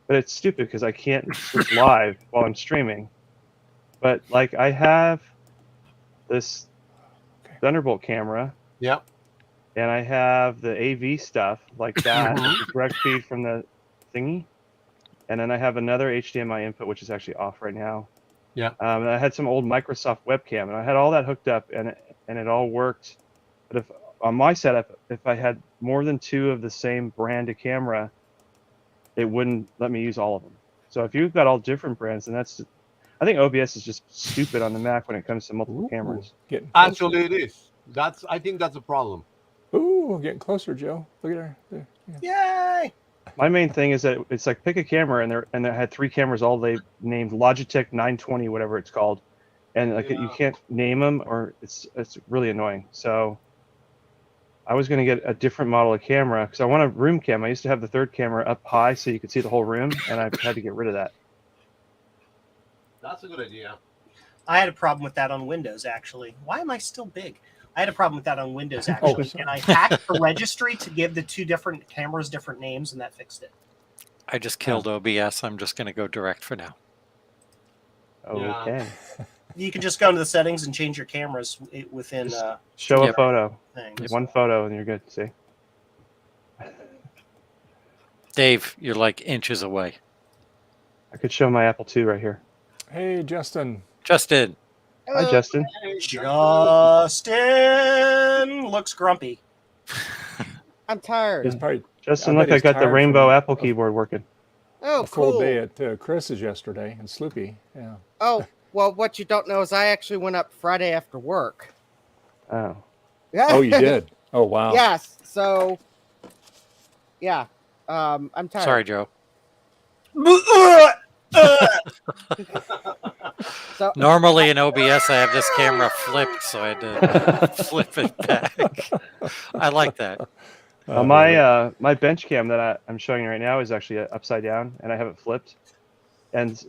But it's stupid because I can't switch live while I'm streaming. But like I have this Thunderbolt camera. Yep. And I have the AV stuff like that, the direct feed from the thingy. And then I have another HDMI input, which is actually off right now. Yeah. And I had some old Microsoft webcam, and I had all that hooked up, and it all worked. But if on my setup, if I had more than 2 of the same brand of camera, it wouldn't let me use all of them. So if you've got all different brands, then I think OBS is just stupid on the Mac when it comes to multiple cameras. Actually, it is. I think that's a problem. Ooh, we're getting closer, Joe. Look at her. There. Yeah. Yay! My main thing is that it's like pick a camera, and they had 3 cameras, all they named Logitech 920, whatever it's called, and like you can't name them, or it's really annoying. So I was going to get a different model of camera because I want a room cam. I used to have the third camera up high so you could see the whole room, and I had to get rid of that. That's a good idea. I had a problem with that on Windows, actually. Why am I still big? I had a problem with that on Windows, actually. And I hacked the registry to give the 2 different cameras different names, and that fixed it. I just killed OBS. I'm just going to go direct for now. Okay. You can just go into the settings and change your cameras within. Show a photo. Things. 1 photo, and you're good. See? Dave, you're like inches away. I could show my Apple II right here. Hey, Justin. Justin. Hi, Justin. Justin looks grumpy. I'm tired. Justin, look, I got the rainbow Apple keyboard working. Oh, A full cool. day at Chris's yesterday in Sloopy. Yeah. Oh, well, what you don't know is I actually went up Friday after work. Oh. Oh, you did? Oh, wow. Yes. So, yeah. I'm tired. Sorry, Joe. So, normally in OBS, I have this camera flipped, so I had to flip it back. I like that. My bench cam that I'm showing you right now is actually upside down, and I have it flipped, and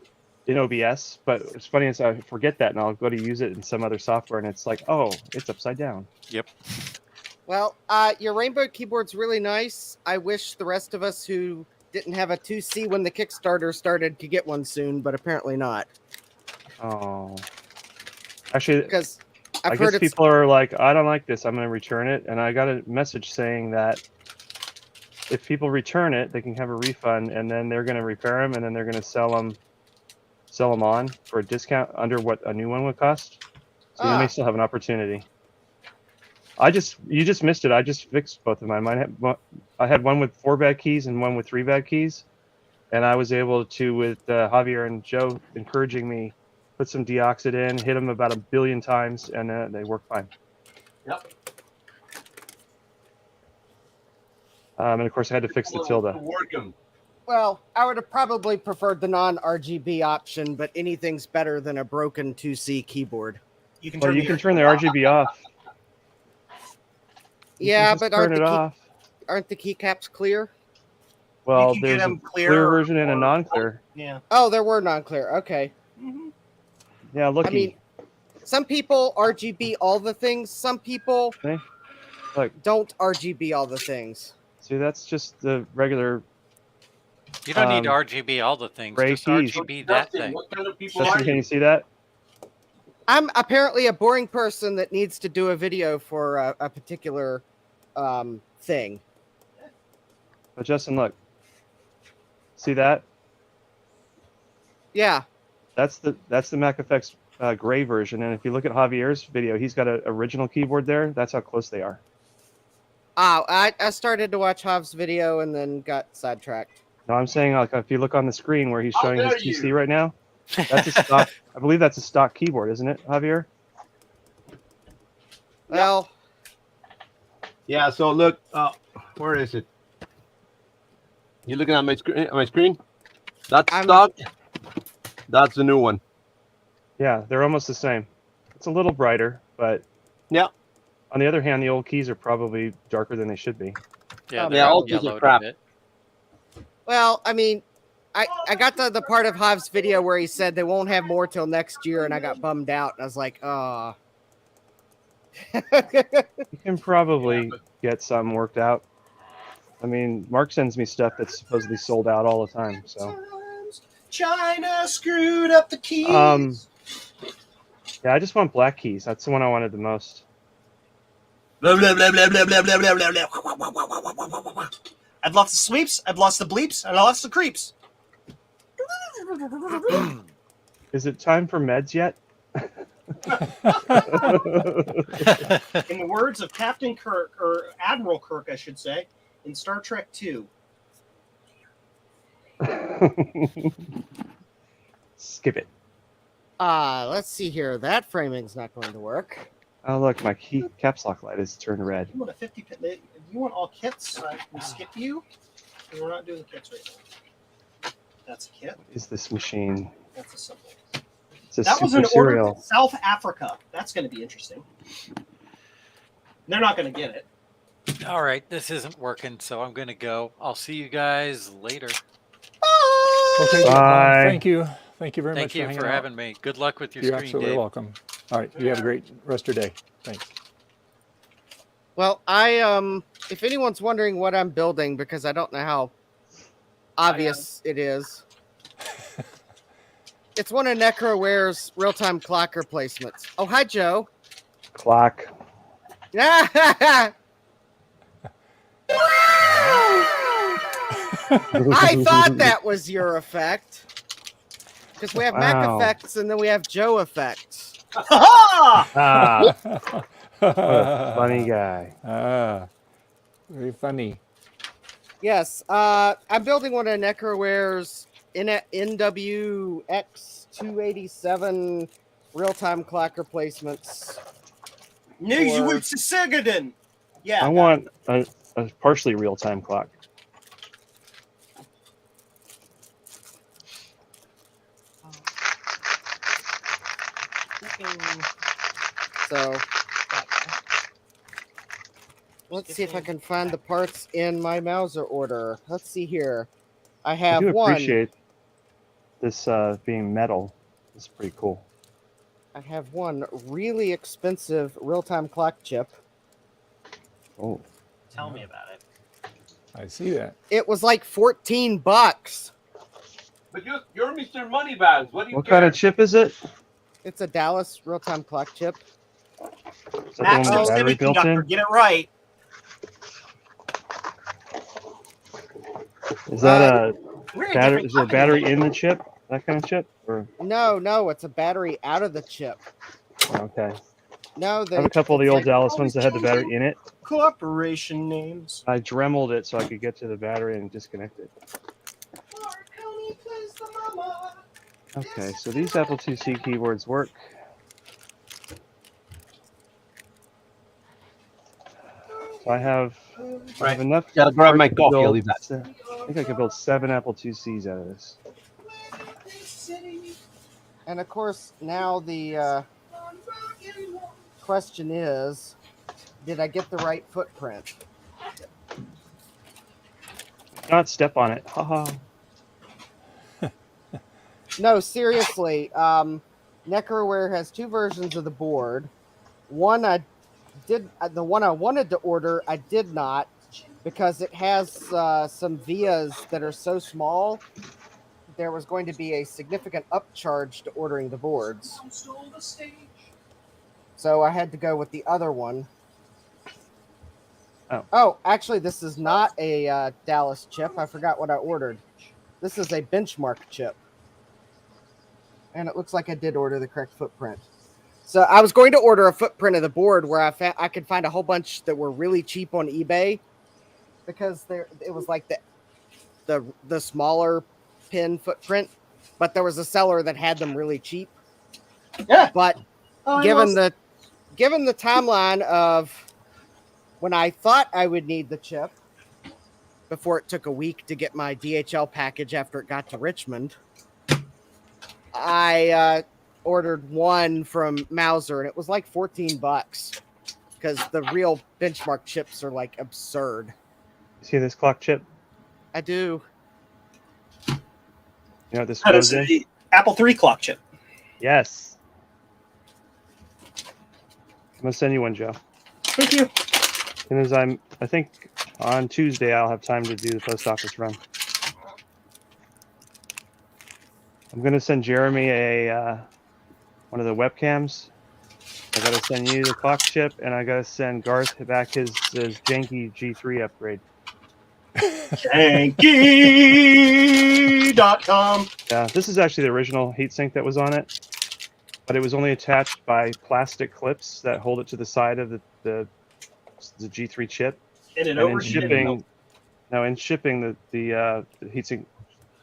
in OBS. But it's funny is I forget that, and I'll go to use it in some other software, and it's like, oh, it's upside down. Yep. well, your rainbow keyboard's really nice. I wish the rest of us who didn't have a 2C when the Kickstarter started could get one soon, but apparently not. Oh. Actually, because I guess people are like, I don't like this, I'm going to return it. And I got a message saying that if people return it, they can have a refund, and then they're going to repair them, and then they're going to sell them on for a discount under what a new one would cost. So you may still have an opportunity. You just missed it. I just fixed both of mine. I had one with 4 bad keys and one with 3 bad keys, and I was able to, with Javier and Joe encouraging me, put some deoxid in, hit them about 1 billion times, and they work fine. Yep. And of course, I had to fix the tilde. Well, I would have probably preferred the non-RGB option, but anything's better than a broken 2C keyboard. You can turn the RGB off. Yeah, but aren't the keycaps clear? Well, You can there's get a them clear clear version and a or- non-clear. Yeah. Oh, there were non-clear. Okay. Yeah, looky. I mean, some people RGB all the things. Some people See? Look. don't RGB all the things. See, that's just the regular. You don't need RGB all the things. gray Just keys. RGB that thing. Justin, can you see that? I'm apparently a boring person that needs to do a video for a particular thing. But Justin, look. See that? Yeah. That's the Mac Effects gray version, and if you look at Javier's video, he's got an original keyboard there. That's how close they are. Oh, I started to watch Hav's video and then got sidetracked. No, I'm saying like if you look on the screen where he's showing his PC right now, that's a stock. I believe that's a stock keyboard, isn't it, Javier? Well, Yeah. So look, where is it? You looking at my screen? My screen? That's stock. That's the new one. Yeah, they're almost the same. It's a little brighter, but yeah. On the other hand, the old keys are probably darker than they should be. Yeah, Yeah, all keys are crap. well, I mean, I got to the part of Hov's video where he said they won't have more till next year, and I got bummed out. I was like, oh. You can probably get some worked out. I mean, Mark sends me stuff that's supposedly sold out all the time. So, China screwed up the keys. Yeah, I just want black keys. That's the one I wanted the most. Blah, blah, blah, blah, blah, blah, blah, blah, blah, blah. I've lost the sweeps. I've lost the bleeps. I lost the creeps. Is it time for meds yet? In the words of Captain Kirk, or Admiral Kirk, I should say, in Star Trek II. Skip it. Let's see here. That framing's not going to work. Oh, look, my key caps lock light is turned red. You want a 50 pin? You want all kits? I can skip you. And we're not doing the kits right now. That's a kit. What is this machine? That's a symbol. It's a That was super an order serial. to South Africa. That's going to be interesting. They're not going to get it. All right, this isn't working, so I'm going to go. I'll see you guys later. Okay, Bye. Thank you. Thank you very much. Thank you for having me. Good luck with your You're screen, absolutely Dave. welcome. All right, you have a great rest of your day. Thanks. Well, if anyone's wondering what I'm building, because I don't know how obvious it is, it's one of NecroWare's real-time clock replacements. Oh, hi, Joe. Clock. I thought that was your effect. Because we have Mac Wow. effects and then we have Joe effects. Ah, what a funny guy. Very funny. Yes, I'm building one of NecroWare's NWX287 real-time clock replacements. No, you were Sigaden. Yeah. I want a partially real-time clock. So let's see if I can find the parts in my Mauser order. Let's see here. I I have do one. appreciate this being metal. It's pretty cool. I have one really expensive real-time clock chip. Oh. Tell me about it. I see that. It was like $14. But you're Mr. Moneybags. What do you What care? kind of chip is it? It's a Dallas real-time clock chip. Is that the one with the battery built in? Get it right. Is that a We're a battery? different Is there a company. battery in the chip? That kind of chip? Or No, it's a battery out of the chip. okay. No, I have a couple of the old Dallas ones that had the battery in it. Corporation names. I dremeled it so I could get to the battery and disconnect it. Okay, so these Apple IIc keyboards work. So I have enough. Gotta grab my to coffee, I'll build leave that. I think I could build 7 Apple IIcs out of this. And of course, now the question is, did I get the right footprint? Not step on it. Haha. No, seriously. NecroWare has 2 versions of the board. The one I wanted to order, I did not, because it has some vias that are so small. There was going to be a significant upcharge to ordering the boards. So I had to go with the other one. Oh, actually, this is not a Dallas chip. I forgot what I ordered. This is a benchmark chip. And it looks like I did order the correct footprint. So I was going to order a footprint of the board where I could find a whole bunch that were really cheap on eBay, because it was like the smaller pin footprint, but there was a seller that had them really cheap. Yeah. But Oh, given given the timeline of when I thought I would need the chip before it took a week to get my DHL package after it got to Richmond, I ordered one from Mauser, and it was like $14 because the real benchmark chips are like absurd. See this clock chip? I do. You know what this That goes is in? the Apple III clock chip. Yes. I'm gonna send you one, Joe. Thank you. And as I think on Tuesday I'll have time to do the post office run. I'm gonna send Jeremy a one of the webcams. I gotta send you the clock chip, and I gotta send Garth back his janky G3 upgrade. Janky.com. Yeah, this is actually the original heatsink that was on it, but it was only attached by plastic clips that hold it to the side of the G3 chip. And it in overheated. shipping, the heatsink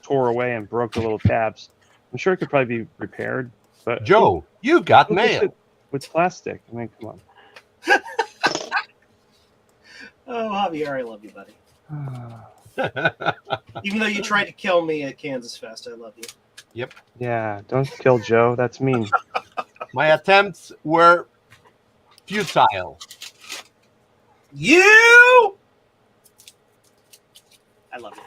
tore away and broke the little tabs. I'm sure it could probably be repaired, but Joe, you got who fixed mail. it with plastic. I mean, come on. Oh, Javier, I love you, buddy. Even though you tried to kill me at Kansas Fest, I love you. Yep. Yeah, don't kill Joe. That's mean. My attempts were futile. You. I love you.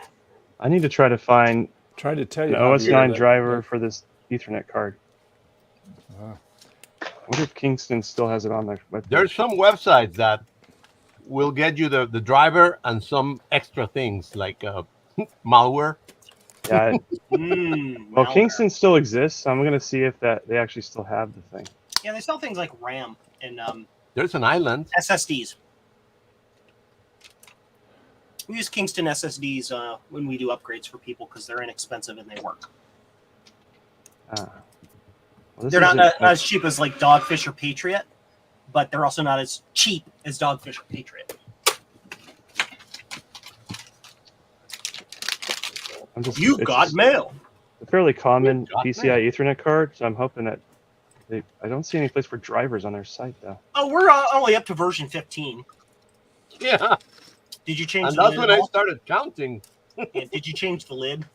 I need to try to find Tried to tell an you. OS9 Javier, driver for this Ethernet card. Ah. I wonder if Kingston still has it on their webpage. There's some websites that will get you the driver and some extra things like malware. Yeah. Well, Malware. Kingston still exists. I'm gonna see if they actually still have the thing. Yeah, they sell things like RAM and There's an island. SSDs. We use Kingston SSDs when we do upgrades for people because they're inexpensive and they work. Well, this They're not is as cheap as like Dogfish or Patriot, but they're also not as cheap as Dogfish or Patriot. You got mail. A fairly common got PCI mail. Ethernet card, so I'm hoping that I don't see any place for drivers on their site though. Oh, we're only up to version 15. Yeah. Did you change And the that's lid? when at I all? started counting. Yeah, did you change the lid?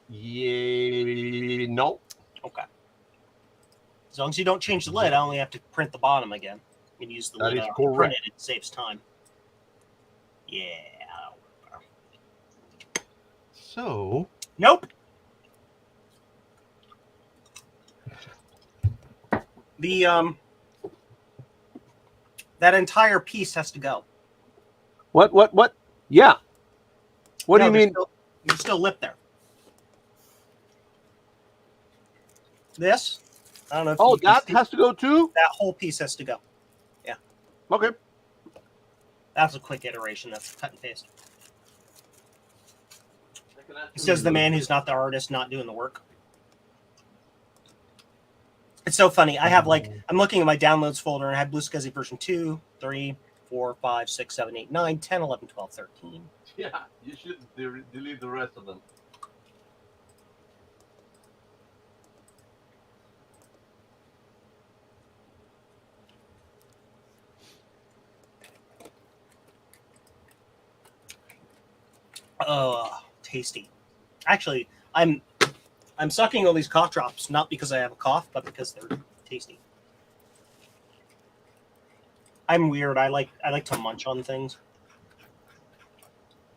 Yeah, no. Okay. As long as you don't change the lid, I only have to print the bottom again. You can use the That lid is to correct. print it. It saves time. Yeah. So Nope. The that entire piece has to go. what? Yeah. What do No, you mean? There's still lip there. This? I don't know if Oh, you can that see- has to go too? that whole piece has to go. Yeah. Okay. That's a quick iteration. That's cut and paste. Says the man who's not the artist, not doing the work. It's so funny. I have I'm looking at my downloads folder and I have Blue SCSI version 2, 3, 4, 5, 6, 7, 8, 9, 10, 11, 12, 13. Yeah, you should delete the rest of them. Oh, tasty. Actually, I'm sucking all these cough drops not because I have a cough, but because they're tasty. I'm weird. I like to munch on things.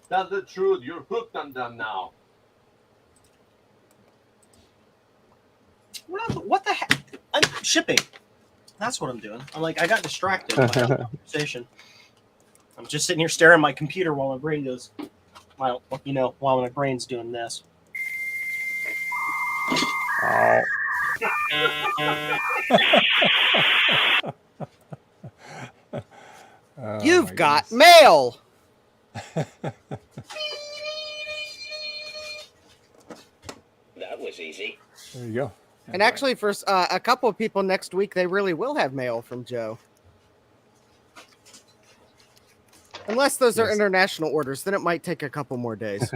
That's the truth. You're hooked on them now. What the heck? I'm shipping. That's what I'm doing. I'm like, I got distracted by the conversation. I'm just sitting here staring at my computer while my brain goes, while my brain's doing this. Oh. You've got mail. That was easy. There you go. And actually, for a couple of people next week, they really will have mail from Joe. Unless those are international orders, then it might take a couple more days.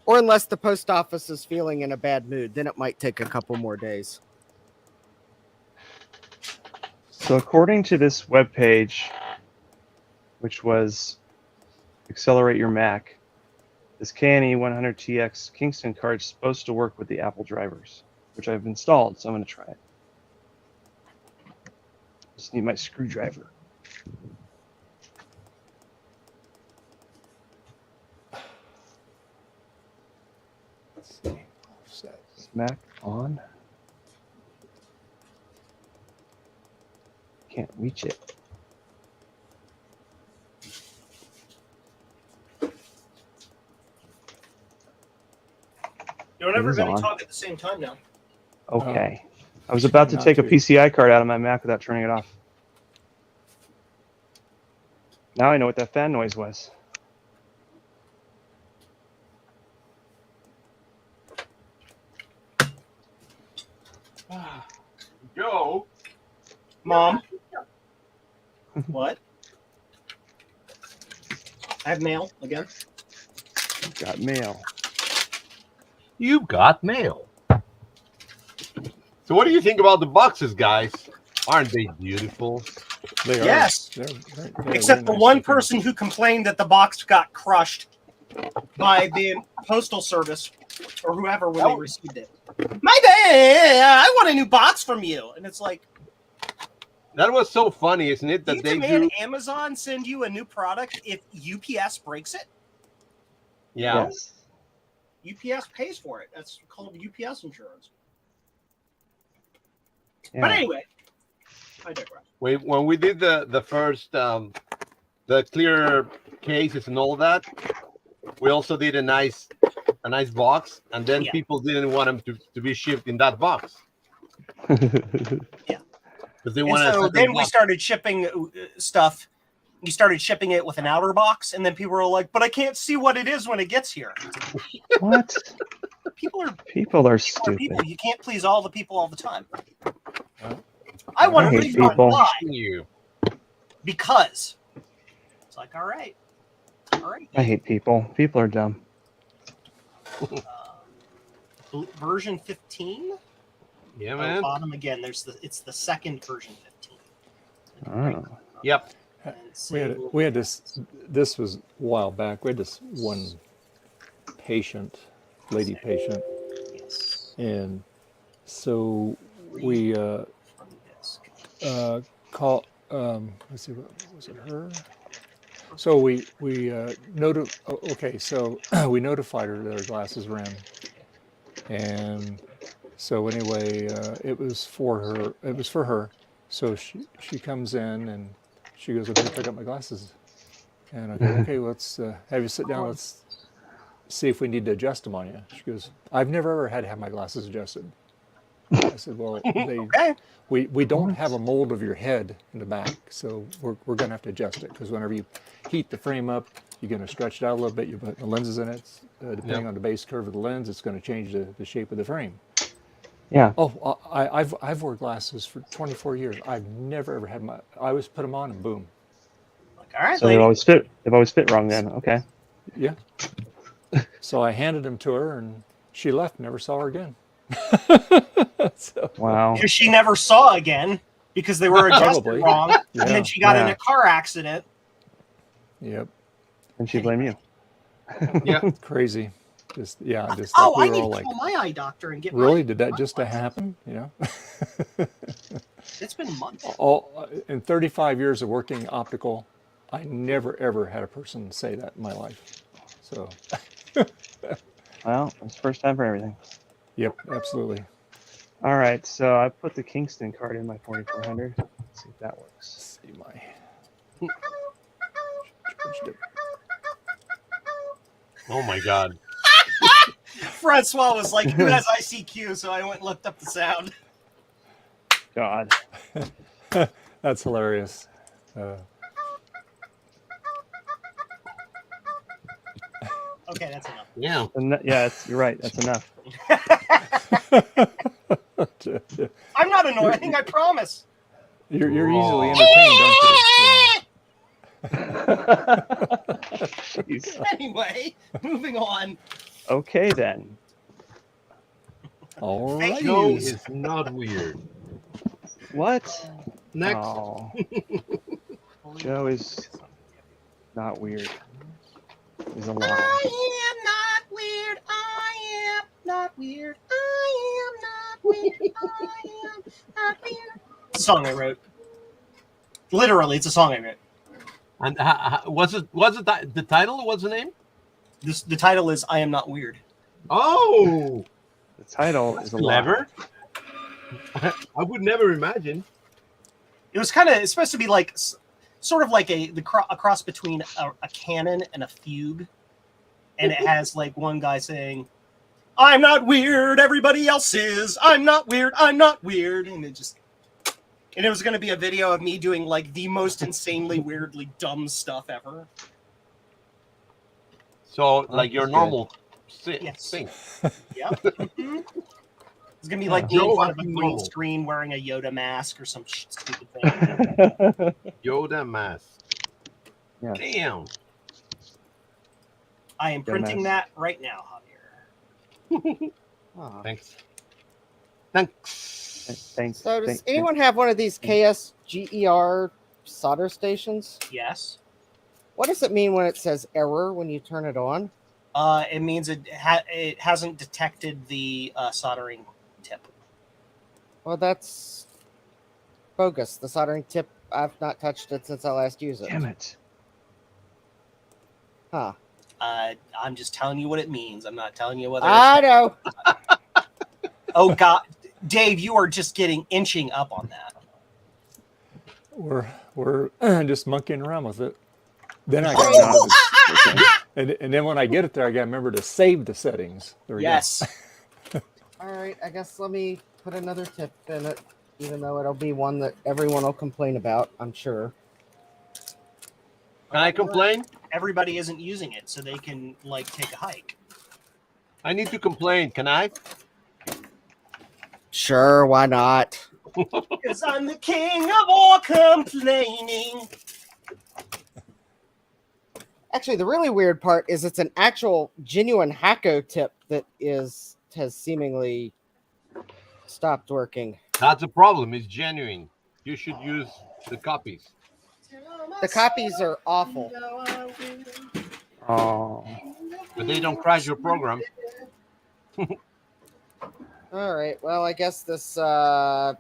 Or unless the post office is feeling in a bad mood, then it might take a couple more days. So according to this webpage, which was Accelerate Your Mac, this KNE 100TX Kingston card is supposed to work with the Apple drivers, which I've installed, so I'm going to try it. Just need my screwdriver. Let's see. Offset. Is Mac on? Can't reach it. Don't It is everybody on. talk at the same time now. Okay. I was about to Not take a to. PCI card out of my Mac without turning it off. Now I know what that fan noise was. Joe. Mom. What? I have mail again. Got mail. You got mail. So what do you think about the boxes, guys? Aren't they beautiful? They are. Yes. They're Except for very nice one looking. person who complained that the box got crushed by the postal service or whoever when they received it. My bad. I want a new box from you. And it's like, That was so funny, isn't it? do That you they demand do. Amazon send you a new product if UPS breaks it? Yeah. Yes. UPS pays for it. That's called UPS insurance. Yeah. But anyway, I digress. When we did the first the clear cases and all that, we also did a nice box, and then Yeah. people didn't want them to be shipped in that box Yeah. because they And wanted. so then we started shipping stuff. We started shipping it with an outer box, and then people were like, "But I can't see what it is when it gets here." What? People are People are stupid. people. You can't please all the people all the time. I want I to hate please my people. why? You. Because it's like, all right. I hate people. People are dumb. Version 15. Yeah, On the man. bottom again. It's the second version 15. Oh. Yep. We had this. This was a while back. We had this one lady patient, and so we call. Let's see, was it her? So we Okay, so we notified her that her glasses ran, and so anyway, it was for her. It was for her. So she comes in and she goes, "Okay, pick up my glasses." And I go, "Okay, let's have you sit down. Let's see if we need to adjust them on you." She goes, "I've never ever had to have my glasses adjusted." I said, "Well, we don't have a mold of your head in the back, so we're going to have to adjust it because whenever you heat the frame up, you're going to stretch it out a little bit. You put the lenses in it. Depending on the base curve of the lens, it's going to change the shape of the frame." Yeah. Oh, I've worn glasses for 24 years. I've never ever had I always put them on and boom. Like, all right, So lady. they've always fit wrong then. Okay. Yeah. So I handed them to her and she left. Never saw her again. Wow. Because she never saw again because they were adjusted Probably. wrong, Yeah. and then she got in Yeah. a car accident. Yep. And she blame you. Yeah. Crazy. Just Oh, we I were need all to like, call my eye doctor and get really? my. Did that just happen? You know? It's been months. In 35 years of working optical, I never ever had a person say that in my life. So. Well, it's the first time for everything. Yep, absolutely. All right, so I put the Kingston card in my 4400. Let's see if that works. Let's see my. Charged it. Oh my God. Francois was like, "Who has ICQ?" So I went and looked up the sound. God. That's hilarious. Okay, that's enough. Yeah. Yeah, you're right. That's enough. I'm not annoying. I promise. You're easily entertained, aren't you? Jeez. Anyway, moving on. Okay then. All Fake right. Joe news. is not weird. What? Next. Oh. Joe is not weird. He's a lie. I am not weird. I am not weird. I am not weird. I am not weird. It's a song I wrote. Literally, it's a song I wrote. And what's the title? What's the name? The title is "I Am Not Weird." Oh, The title is a clever. I would never imagine. It was kind of. It's supposed to be like, sort of like a cross between a canon and a fugue, and it has like one guy saying, "I'm not weird. Everybody else is. I'm not weird. I'm not weird," and it just. And it was going to be a video of me doing like the most insanely weirdly dumb stuff ever. So, like your good. normal Yes. thing. Yep. It's going to be like me in front of a green screen wearing a Yoda mask or some stupid thing. Yoda mask. Yeah. Damn. I am printing that right now, Javier. Thanks. Thanks. Thanks. So does anyone have one of these KSGER solder stations? Yes. What does it mean when it says error when you turn it on? It means it hasn't detected the soldering tip. Well, that's bogus. The soldering tip, I've not touched it since I last used it. Damn it. Huh. I'm just telling you what it means. I'm not telling you whether I know. Oh, God. Dave, you are just inching up on that. We're just monkeying around with it. Then I got and then when I get it there, I got to remember to save the settings. There we go. All right, I guess let me put another tip in it, even though it'll be one that everyone will complain about, I'm sure. Can I complain? Everybody isn't using it, so they can like take a hike. I need to complain. Can I? Sure, why not? Because I'm the king of all complaining. Actually, the really weird part is it's an actual genuine Hacko tip that has seemingly stopped working. That's a problem. It's genuine. You should use the copies. The copies are awful. Oh. But they don't crash your program. All right. Well, I guess this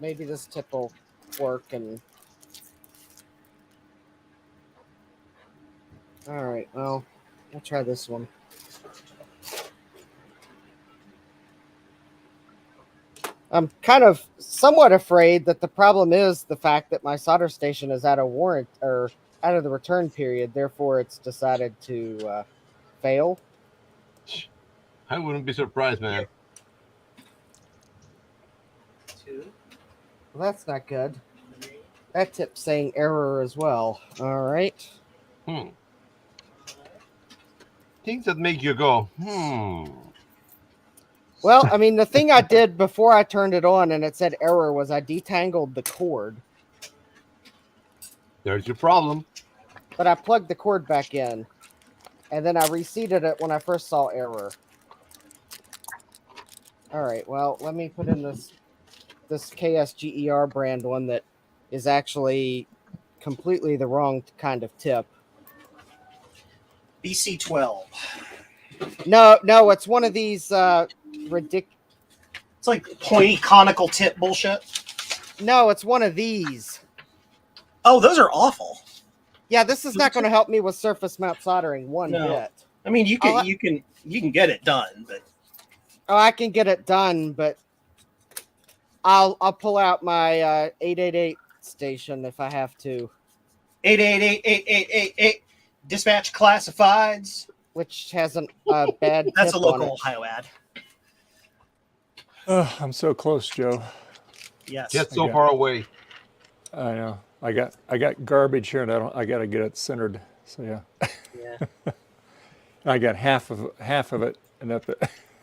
maybe this tip will work. And all right. Well, I'll try this one. I'm kind of somewhat afraid that the problem is the fact that my solder station is out of warrant or out of the return period. Therefore, it's decided to fail. I wouldn't be surprised, man. Well, that's not good. That tip's saying error as well. All right. Things that make you go, Well, I mean, the thing I did before I turned it on and it said error was I detangled the cord. There's your problem. But I plugged the cord back in. And then I reseated it when I first saw error. All right, well, let me put in this KSGER brand one that is actually completely the wrong kind of tip. BC12. No, it's one of these ridiculous. It's like pointy conical tip bullshit. No, it's one of these. Oh, those are awful. Yeah, this is not going to help me with surface mount soldering one bit. I mean, you can get it done, but I can get it done, but I'll pull out my 888 station if I have to. 888-8888 dispatch classifieds, which has a bad. That's a tip local on it. Ohio ad. I'm so close, Joe. Yes. Yet so far away. I know. I got garbage here, and I got to get it centered. So yeah. Yeah. I got half of it, and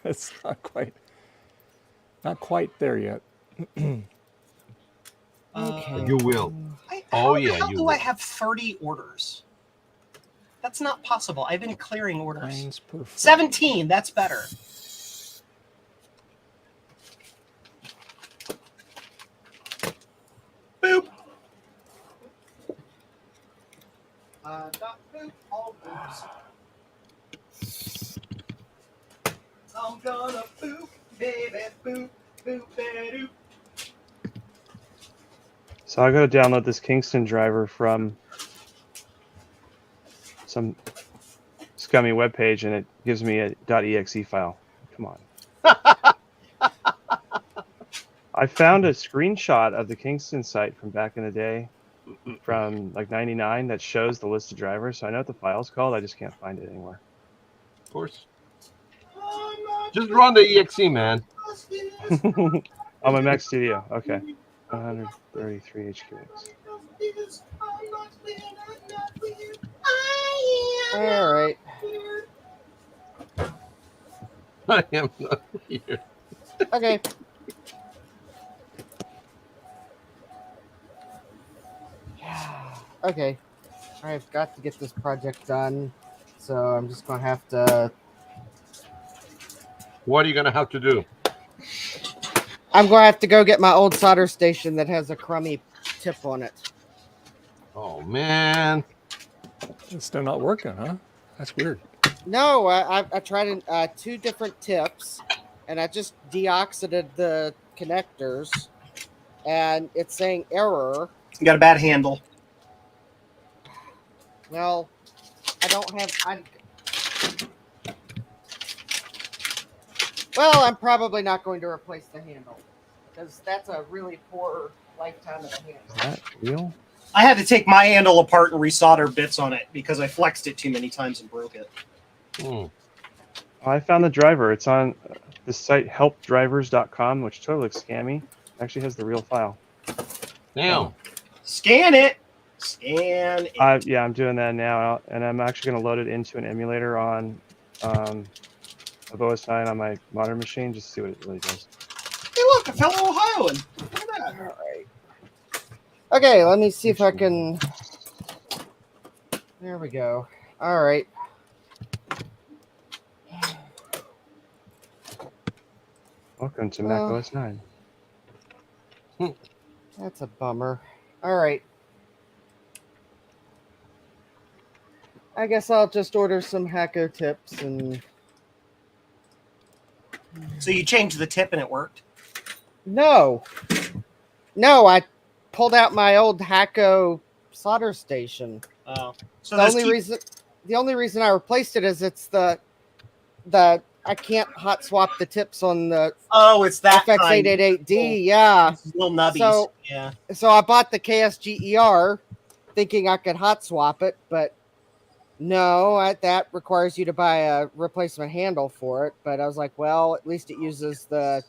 it's not quite there yet. Okay. You will. How you do will. I have 30 orders? That's not possible. I've been clearing orders. 17. That's better. Boop. Got boot all boots. I'm gonna boot, baby, boot, boot, baby, So I got to download this Kingston driver from some scummy web page, and it gives me a .exe file. Come on. I found a screenshot of the Kingston site from back in the day, from like '99, that shows the list of drivers. So I know what the file's called. I just can't find it anymore. Of course. Just run the exe, man. On my Mac Studio. Okay. 133 HQX. All right. I am not here. Okay. Okay. I've got to get this project done, so I'm just gonna have to. What are you gonna have to do? I'm gonna have to go get my old solder station that has a crummy tip on it. Oh man, It's still not working, huh? That's weird. No, I tried 2 different tips, and I just deoxidated the connectors, and it's saying error. You got a bad handle. Well, I don't have. Well, I'm probably not going to replace the handle because that's a really poor lifetime of the handle. Is that real? I had to take my handle apart and resolder bits on it because I flexed it too many times and broke it. Oh, I found the driver. It's on the site helpdrivers.com, which totally looks scammy. It actually has the real file. Damn. Scan it. Scan it. Yeah, I'm doing that now, and I'm actually going to load it into an emulator on of OS 9 on my modern machine, just to see what it really does. Hey, look, a fellow Ohioan. Look at that. All right. Okay, let me see if I can. There we go. All right. Welcome to Mac OS 9. That's a bummer. All right. I guess I'll just order some Hacko tips and. So you changed the tip and it worked? No, I pulled out my old Hacko solder station. Oh, so the only reason I replaced it is it's the I can't hot swap the tips on the it's that FX888D. Yeah, little nubbies. So, yeah. So I bought the KSGER thinking I could hot swap it, but no, that requires you to buy a replacement handle for it. But I was like, well, at least it uses the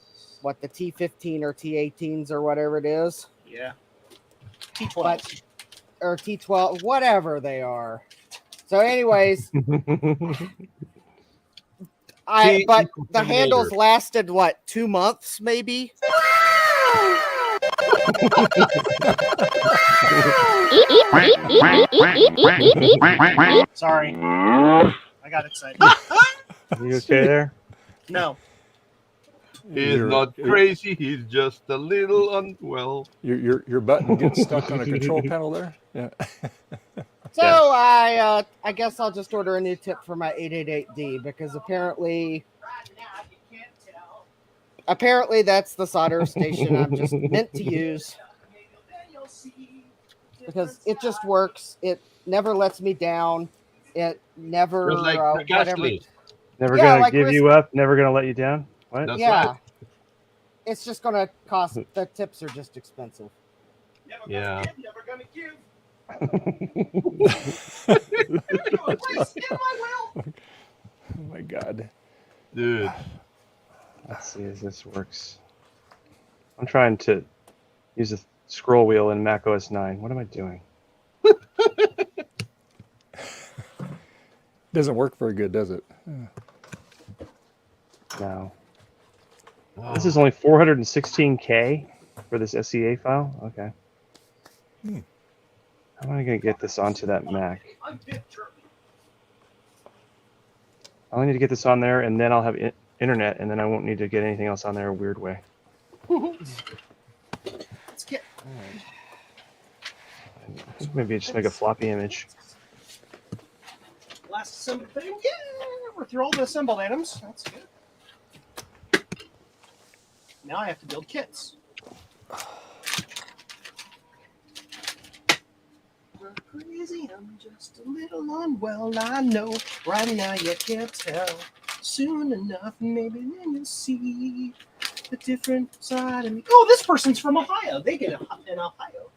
T15 or T18s or whatever it is. Yeah. T12 or T12, whatever they are. So, anyways, but the handles lasted 2 months, maybe. Sorry, I got excited. You okay there? No. He's not crazy. He's just a little unwell. Your button gets stuck on a control panel there. Yeah. So I guess I'll just order a new tip for my 888D because apparently that's the solder station I'm just meant to use because it just works. It never lets me down. It never whatever. Never gonna give you up. Never gonna let you down. What? That's yeah. right. It's just gonna cost. The tips are just expensive. Yeah. Never gonna give. Oh my God, dude. Let's see if this works. I'm trying to use a scroll wheel in Mac OS 9. What am I doing? Doesn't work very good, does it? No. This is only 416K for this SEA file. Okay. How am I going to get this onto that Mac? I only need to get this on there, and then I'll have internet, and then I won't need to get anything else on there a weird way. Let's get. So maybe just make a floppy image. last assembled thing. Yeah, we're through all the assembled items. That's good. Now I have to build kits. We're crazy, I'm just a little unwell. I know right now you can't tell. Soon enough, maybe then you'll see the different side of me. Oh, this person's from Ohio. They get in Ohio.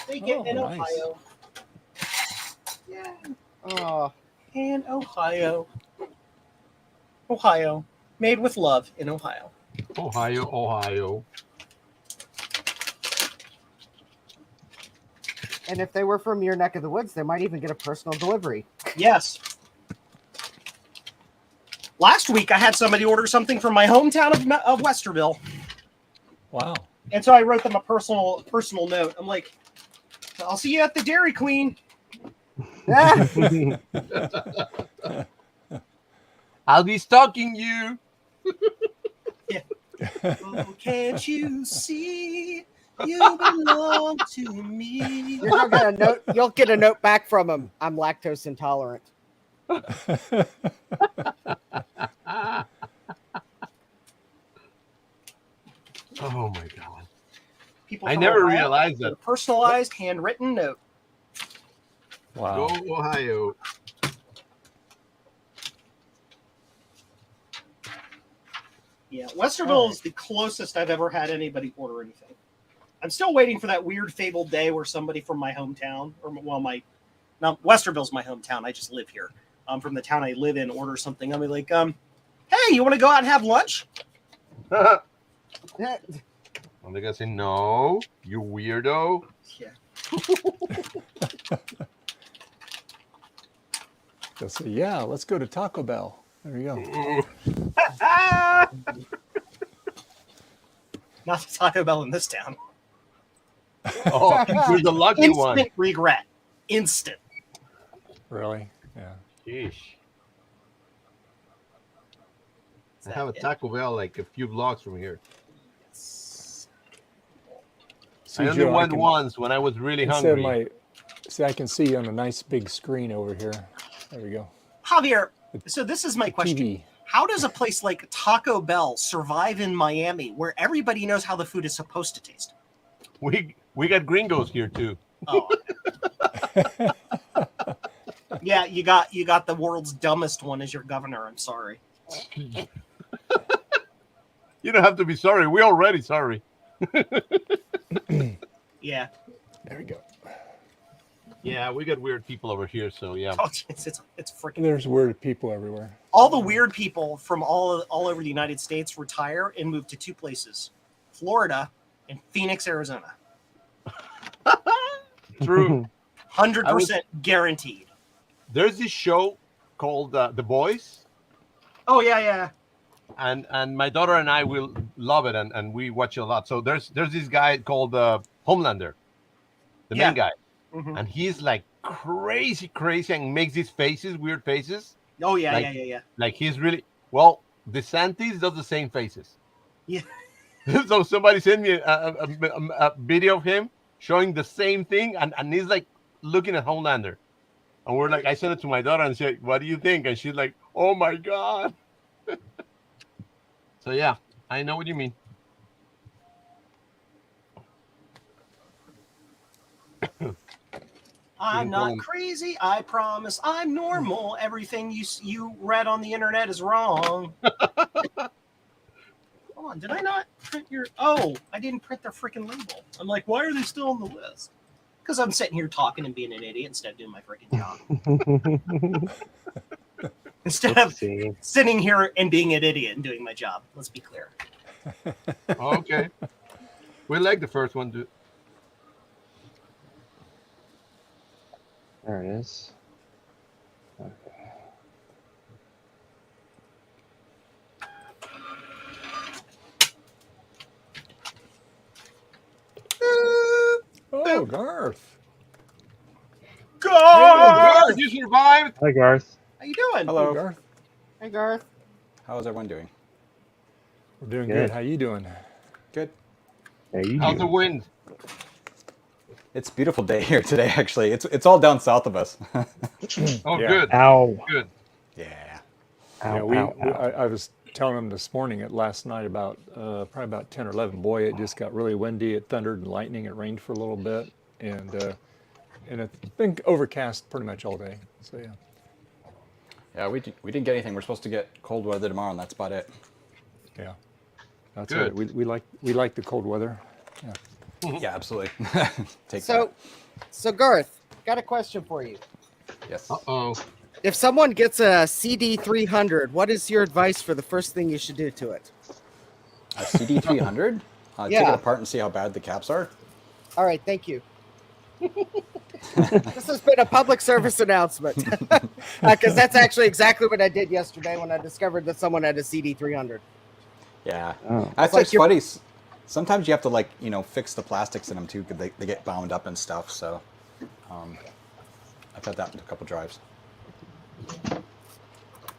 They get in nice. Ohio. Yeah. Oh, In Ohio. Ohio. Made with love in Ohio. Ohio, Ohio. and if they were from your neck of the woods, they might even get a personal delivery. Yes. Last week, I had somebody order something from my hometown of Westerville. Wow. And so I wrote them a personal note. I'm like, I'll see you at the Dairy Queen. I'll be stalking you. Yeah. Oh, can't you see you belong to me? You'll get a note. You'll get a note back from them. I'm lactose intolerant. Oh my god! People I from never Ohio realized get that. a personalized handwritten note. Wow. Go Ohio! Yeah, Westerville is the closest I've ever had anybody order anything. I'm still waiting for that weird fabled day where somebody from my hometown, or well, now Westerville's my hometown. I just live here. From the town I live in, order something. I'll be like, hey, you want to go out and have lunch? I'm gonna say no, you weirdo. Yeah. They'll say, yeah, let's go to Taco Bell. There you go. Not the Taco Bell in this town. Oh, you're the lucky one. Instant regret. Instant. Really? Yeah. Sheesh. I have a Taco Bell like a few blocks from here. See, I only Joe, went can- once when I was really instead of hungry. see, I can see you on a nice big screen over here. There we go. Javier, so this is my question. TV. How does a place like Taco Bell survive in Miami where everybody knows how the food is supposed to taste? We got gringos here too. Oh. Yeah, you got the world's dumbest one as your governor. I'm sorry. You don't have to be sorry. We're already sorry. Yeah. There we go. Yeah, we got weird people over here, so yeah. Oh, it's freaking. There's weird people everywhere. All the weird people from all over the United States retire and move to two places: Florida and Phoenix, Arizona. True. 100% guaranteed. There's this show called The Boys, Oh yeah. and my daughter and I will love it, and we watch it a lot. So there's this guy called Homelander, the main guy, Mhm. and he's like crazy, and makes these faces, weird faces. Oh yeah, Like- yeah. Like he's really well. DeSantis does the same faces. Yeah. So somebody sent me a video of him showing the same thing, and he's like looking at Homelander, and we're like, I sent it to my daughter and said, "What do you think?" And she's like, "Oh my god." So yeah, I know what you mean. I'm You not can- crazy. I promise. I'm normal. Everything you read on the internet is wrong. Hold on, did I not print your? Oh, I didn't print their freaking label. I'm like, why are they still on the list? Because I'm sitting here talking and being an idiot instead of doing my freaking job. Instead of sitting here and being an idiot and doing my job. Let's be clear. Okay. We like the first one, too. There it is. Okay. Oh, Garth. Garth, you survived. Hi, Garth. How you doing? Hello. Garth. Hey, Garth. How's everyone doing? We're doing Good. good. How you doing? Good. There you How's go. the wind? It's a beautiful day here today. Actually, it's all down south of us. Oh, Yeah. good. Ow. Good. Yeah. Ow, Yeah, ow, ow. I was telling them this morning, last night about probably about 10 or 11. Boy, it just got really windy. It thundered and lightning. It rained for a little bit, and it's been overcast pretty much all day. So yeah. Yeah, we didn't get anything. We're supposed to get cold weather tomorrow, and that's about it. Yeah, that's Good. right. We like the cold weather. Yeah. Yeah, absolutely. Take So, Garth, got a question for you. that. Yes. Uh-oh. If someone gets a CD300, what is your advice for the first thing you should do to it? A CD300. Take Yeah. it apart and see how bad the caps are. All right, thank you. This has been a public service announcement, because that's actually exactly what I did yesterday when I discovered that someone had a CD300. Yeah, Oh. that's like funny. Sometimes you have to fix the plastics in them too, because they get bound up and stuff. So, I've had that in a couple drives.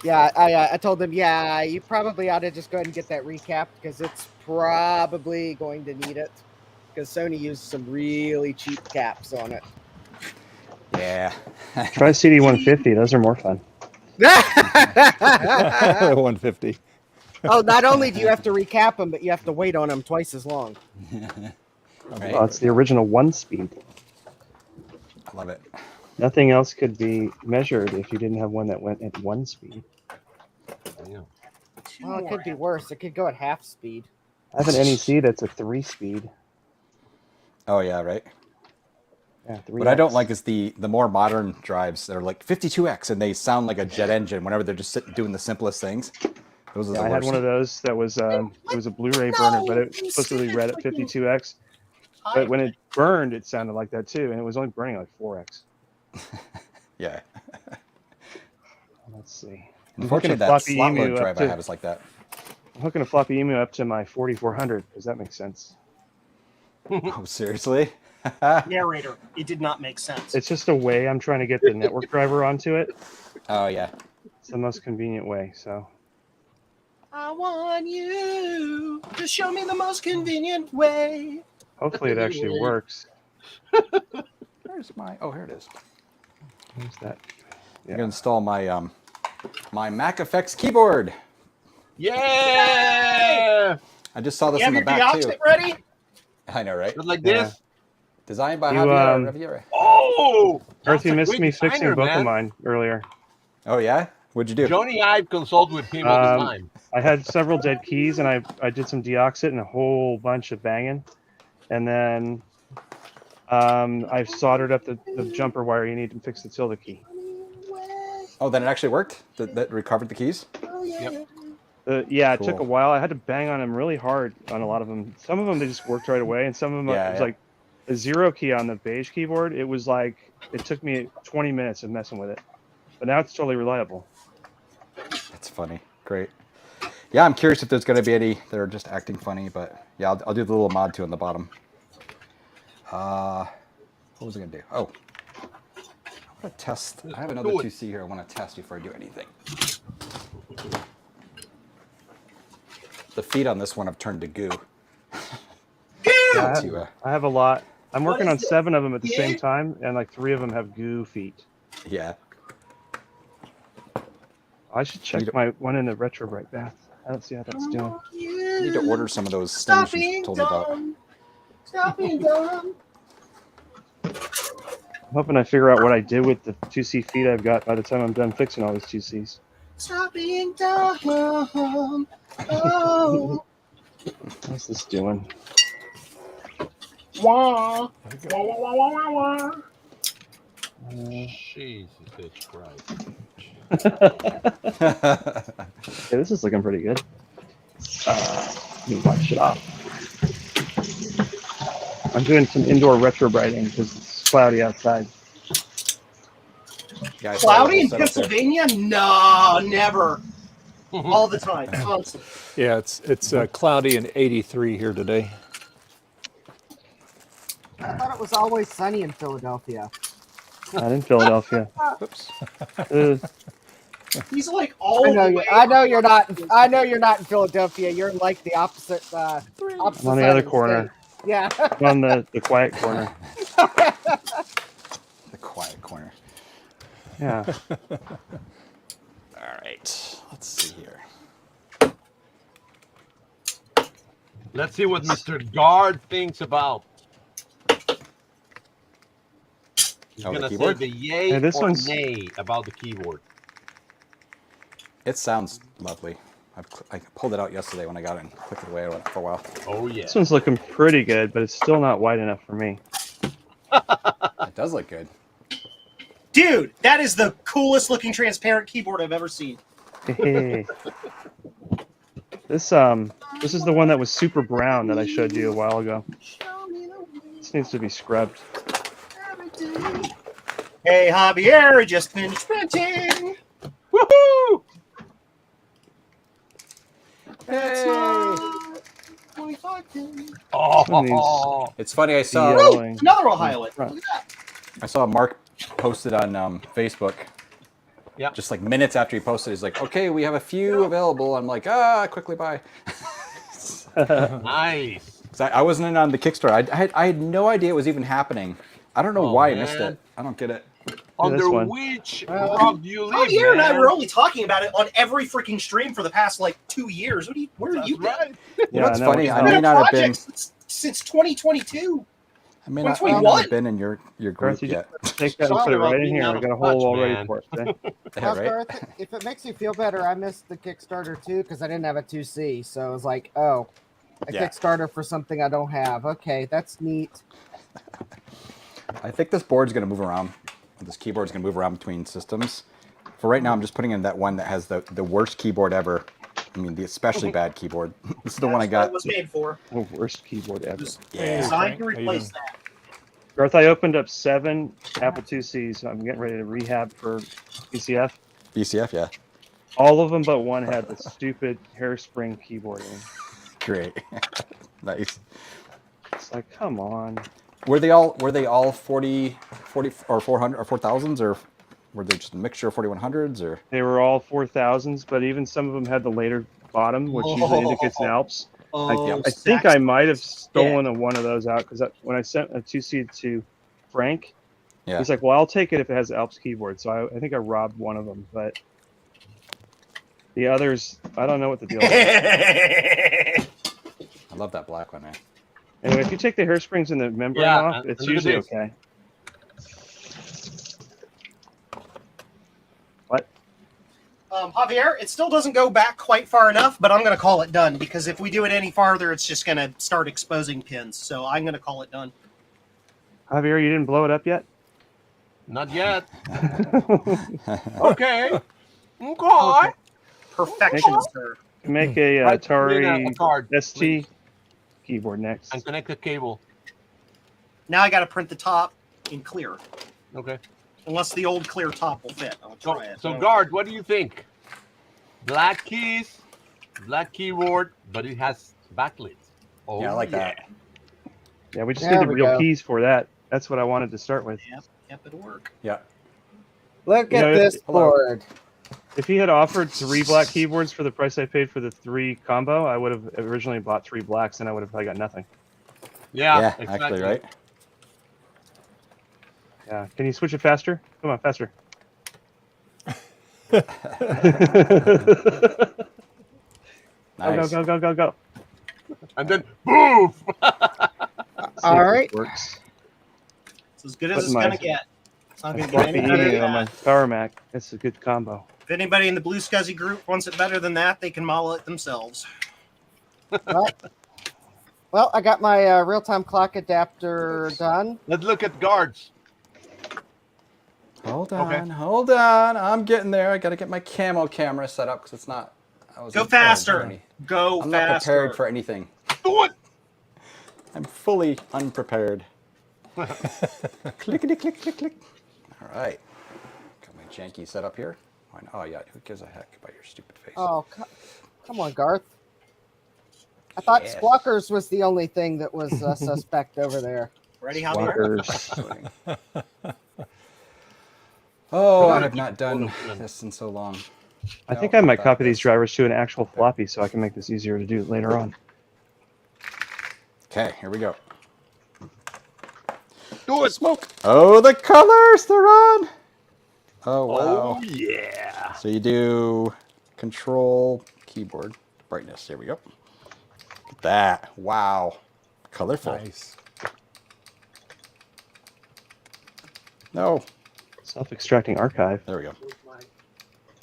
Yeah, I told them, yeah, you probably ought to just go ahead and get that recapped because it's probably going to need it. Because Sony used some really cheap caps on it. Yeah. Try CD150. Those are more fun. 150. Oh, not only do you have to recap them, but you have to wait on them twice as long. Right. Well, it's the original 1-speed. I love it. Nothing else could be measured if you didn't have one that went at 1 speed. Damn. Well, it could be worse. It could go at half speed. I have an NEC that's a 3-speed. Oh yeah, right. Yeah, 3X. What I don't like is the more modern drives. They're like 52X, and they sound like a jet engine whenever they're just doing the simplest things. Those are the I worst. had one of those that was it was a Blu-ray burner, but it was supposedly read at 52X. But when it burned, it sounded like that too, and it was only burning like 4X. Yeah. Let's see. Unfortunately, that slot load drive I have is like that. I'm hooking a floppy emu up to my 4400 because that makes sense. Oh, seriously? Narrator, it did not make sense. It's just a way I'm trying to get the network driver onto it. Oh yeah. It's the most convenient way. So. I want you to show me the most convenient way. Hopefully it actually works. Where's my? Oh, here it is. Where's that? I'm gonna install my my Mac Effects keyboard. Yeah! I just saw this You in have the your back too. deoxit ready? I know, right? Just like this? Designed by You, Javier. Oh! Earth, you That's a missed great me designer, fixing both man. of mine earlier. Oh yeah? What'd you do? Johnny, I consult with him all the time. I had several dead keys, and I did some deoxit and a whole bunch of banging. And then I've soldered up the jumper wire you need to fix the tilde key. Oh, then it actually worked? That recovered the keys? Yep. Yeah, it Cool. took a while. I had to bang on them really hard on a lot of them. Some of them, they just worked right away. And some of them, Yeah, it was yeah. like a 0 key on the beige keyboard. It was like, it took me 20 minutes of messing with it. But now it's totally reliable. That's funny. Great. Yeah, I'm curious if there's going to be any that are just acting funny, but yeah, I'll do the little mod too on the bottom. What was I going to do? Oh, I want to test. I have another 2C here I want to test before I do anything. The feet on this one have turned to goo. Yeah, I have a lot. I'm working on 7 of them at the same time, and like 3 of them have goo feet. Yeah. I should check my one in the retro bright bath. I don't see how that's doing. I need to order some of those things you told me about. Stop being dumb. I'm hoping I figure out what I did with the 2C feet I've got by the time I'm done fixing all these 2Cs. Stop being dumb. Oh. What's this doing? Wah. Wah, wah, wah, wah, wah. Jesus Christ. Okay, this is looking pretty good. Let me wipe shit off. I'm doing some indoor retro brighting because it's cloudy outside. Yeah, Cloudy in Pennsylvania? No, never. All the time, constantly. Yeah, it's cloudy and 83 here today. I thought it was always sunny in Philadelphia. Not in Philadelphia. Oops. He's like all the way. I know you're not. I know you're not in Philadelphia. You're in like the opposite. I'm on the other corner. Yeah. I'm on the quiet corner. The quiet corner. Yeah. All right. Let's see here. Let's see what Mr. Guard thinks about. He's Oh, the gonna say keyboard? the yay Hey, this or one's- nay about the keyboard. It sounds lovely. I pulled it out yesterday when I got it and clicked it away for a while. Oh yeah. This one's looking pretty good, but it's still not wide enough for me. It does look good. Dude, that is the coolest looking transparent keyboard I've ever seen. Hey. This is the one that was super brown that I showed you a while ago. This needs to be scrubbed. Hey, Javier, I just finished printing. Woohoo! That's not 25 pin. Oh, It's funny. I saw Woo! Another Ohio Look at that. I saw Mark posted on Facebook. Yeah. Just like minutes after he posted, he's like, "Okay, we have a few available." I'm like, quickly buy. nice. 'Cause I wasn't in on the Kickstarter. I had no idea it was even happening. I don't know why I missed man. it. I don't get it. Under one. which rock do you live, Javier and I man? were only talking about it on every freaking stream for the past like 2 years. Where are you? Right. You know what's funny? I It's may been a not have been. project since 2022. I may not 2021. have been in your group Garth, you yet. just take that and put it right in here. I got a hole all ready man. for it today. Yeah, right? Garth, if it makes you feel better, I missed the Kickstarter too because I didn't have a 2C. So I was like, oh, a Yeah. Kickstarter for something I don't have. Okay, that's neat. I think this board's going to move around. This keyboard's going to move around between systems. For right now, I'm just putting in that one that has the worst keyboard ever. I mean, the especially bad keyboard. This is the one I That's what got. it was made for. The worst keyboard ever. Yeah. Designed to replace that. Garth, I opened up 7 Apple IIcs. So I'm getting ready to rehab for BCF. BCF, yeah. All of them but one had the stupid hairspring keyboard in. Great. Nice. It's like, come on. Were they all 40 or 400 or 4000s, or were they just a mixture of 4100s, or? They were all 4000s, but even some of them had the later bottom, which usually indicates an Alps. I think I might have stolen one of those out because when I sent a 2C to Frank, Yeah. he's like, "Well, I'll take it if it has Alps keyboard." So I think I robbed one of them, but the others, I don't know what the deal is. I love that black one, man. Anyway, if you take the hairsprings and the membrane Yeah, off, it's look at usually this. okay. What? Javier, it still doesn't go back quite far enough, but I'm going to call it done because if we do it any farther, it's just going to start exposing pins. So I'm going to call it done. Javier, you didn't blow it up yet? Not yet. Okay. Okay. Perfection, sir. Make a Right, Atari a card, ST keyboard next. And connect the cable. Now I got to print the top in clear, Okay. unless the old clear top will fit. I'll So, try it. so guard, what do you think? Black keys, black keyboard, but it has backlit. Oh, Yeah, I like that. Yeah, we just There need the we real go. keys for that. That's what I wanted to start with. Yep, it'll work. Yeah. Look You at know, this hello. board. If he had offered 3 black keyboards for the price I paid for the 3 combo, I would have originally bought 3 blacks and I would have probably got nothing. Yeah, Yeah, exactly. actually, right? Yeah. Can you switch it faster? Come on, faster. Nice. Go. And then, boof! All right. Works. It's as good as Put it's my- going to get. It's not going to get Floppy any better E than on my that. Power Mac. That's a good combo. If anybody in the Blue Scuzzy group wants it better than that, they can model it themselves. Well, I got my real-time clock adapter done. Let's look at guards. Hold on. I'm getting there. I got to get my camo camera set up because it's not. Go faster. I'm Go not faster. prepared for anything. Do it! I'm fully unprepared. Clickety click click click. All right. Got my janky set up here. Why not? Oh yeah. Who gives a heck about your stupid face? Oh, come on, Garth. I thought Yes. Squawkers was the only thing that was suspect over there. Ready, Javier? Walkers. Oh, I have not done this in so long. I think I might copy these drivers to an actual floppy so I can make this easier to do later on. Okay, here we go. Do it. Smoke. Oh, the colors they're on. Oh wow. Oh yeah. So you do control keyboard brightness. Here we go. Look at that. Wow. Colorful. Nice. No. Self-extracting archive. There we go.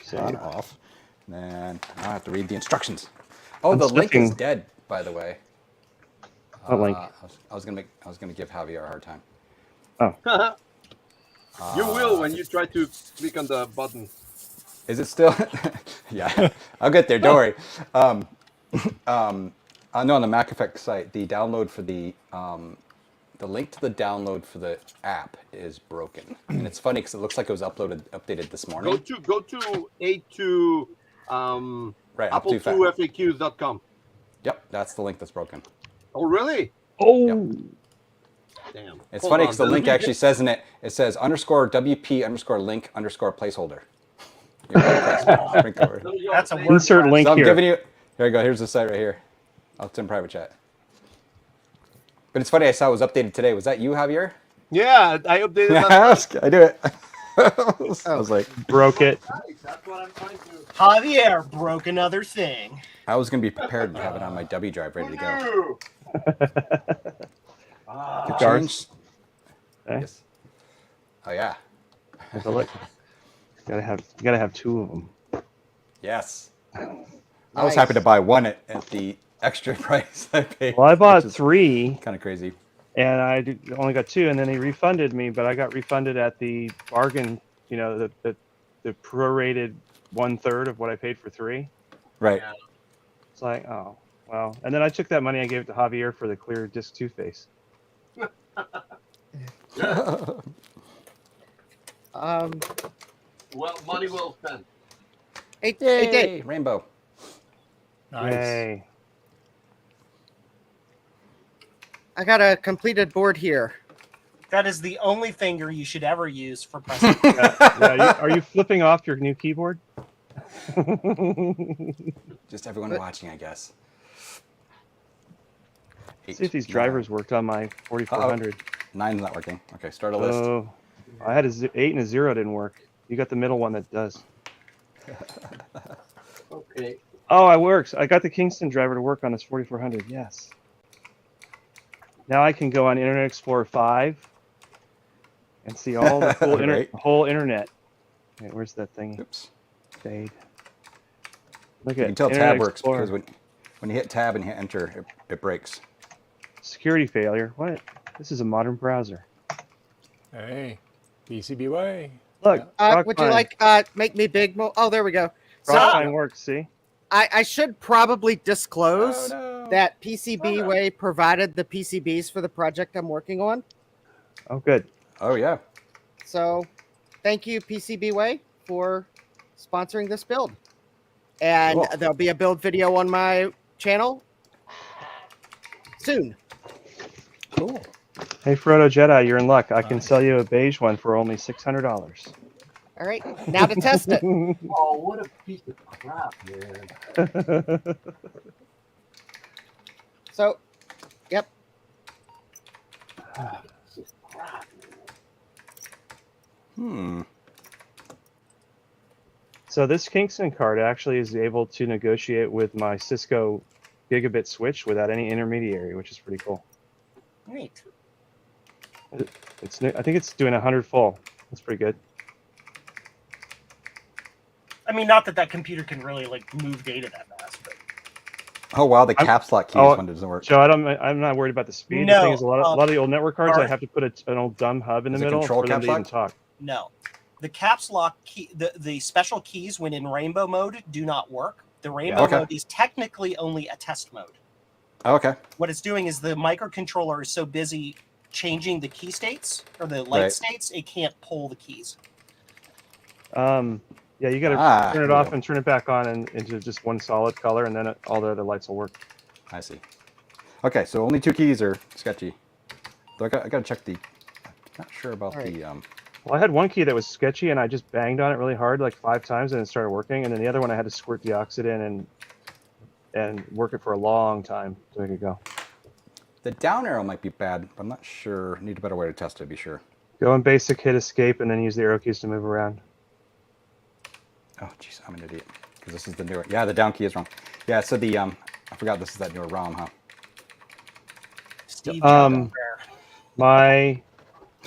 Save. On off. And then I have to read the instructions. Oh, I'm the link is sniffing. dead, by the way. What link? I was gonna give Javier a hard time. Oh. You will when you try to click on the button. Is it still? Yeah, I'll get there. Don't worry. I know on the Mac Effect site, the download for the link to the download for the app is broken, and it's funny because it looks like it was updated this morning. Go to A2 Right, Apple2FAQs.com. Yep, that's the link that's broken. Oh really? Oh. Yep. Damn. It's Hold funny on, because the link actually says in it, it says _WP_link_placeholder. That's a word. Insert link So I'm here. giving you. Here you go. Here's the site right here. It's in private chat. But it's funny. I saw it was updated today. Was that you, Javier? Yeah, I updated that. I do it. I was like, broke it. That's what I'm trying to. Javier broke another thing. I was gonna be prepared and have it on my W drive ready to go. Could change. Yes. Oh yeah. Have a look. You gotta have two of them. Yes. I was happy to buy one at the extra price I paid. Well, I bought 3. Kind of crazy. And I only got 2, and then he refunded me, but I got refunded at the bargain, the prorated 1/3 of what I paid for 3. Right. It's like, oh, well. And then I took that money, I gave it to Javier for the clear disc toothpaste. Well, money well spent. Hey, Yay, hey, Dave. Rainbow. Nice. Yay. I got a completed board here. That is the only finger you should ever use for pressing. Are you flipping off your new keyboard? Just everyone watching, I guess. See if these drivers worked on my 4400. 9's not working. Okay, start a list. Oh, I had 8 and a 0 didn't work. You got the middle one that does. Okay. Oh, it works. I got the Kingston driver to work on this 4400. Yes. Now I can go on Internet Explorer 5 and see all the cool whole internet. Wait, where's that thing? Oops. Fade. Look You at can tell Internet tab works Explorer. because when you hit tab and hit enter, it breaks. Security failure. What? This is a modern browser. Hey, PCBWay. Look. Would you like make me big? Oh, there we go. Rockline works. See. I should probably disclose that PCBWay provided the PCBs for the project I'm working on. Oh, good. Oh yeah. So, thank you PCBWay for sponsoring this build. And Cool. there'll be a build video on my channel soon. Cool. Hey, Frodo Jedi, you're in luck. I can sell you a beige one for only $600. All right, now to test it. Oh, what a piece of crap, man. So, yep. So this Kingston card actually is able to negotiate with my Cisco gigabit switch without any intermediary, which is pretty cool. Neat. It's I think it's doing 100 full. That's pretty good. I mean, not that computer can really move data that fast, but Oh wow, the caps lock keys one doesn't work. So I'm not worried about the speed. The thing is, a lot of the old network cards, I Art- have to put an old dumb hub in the Does it middle control for them caps to even lock? talk. no. The caps lock key, the special keys when in rainbow mode do not work. The rainbow Okay. mode is technically only a test mode. Oh, okay. What it's doing is the microcontroller is so busy changing the key states or the light Right. states, it can't pull the keys. Yeah, you got to turn here it we off go. and turn it back on into just one solid color, and then all the other lights will work. I see. Okay, so only 2 keys are sketchy. Though I got to check the. Not sure about the. Well, I had one key that was sketchy, and I just banged on it really hard, like 5 times, and it started working. And then the other one, I had to squirt deoxit in and work it for a long time to make it go. The down arrow might be bad, but I'm not sure. Need a better way to test it to be sure. Go in basic, hit escape, and then use the arrow keys to move around. Oh, jeez, I'm an idiot. Because this is the newer. Yeah, the down key is wrong. Yeah, so the I forgot this is that newer ROM, huh? Steve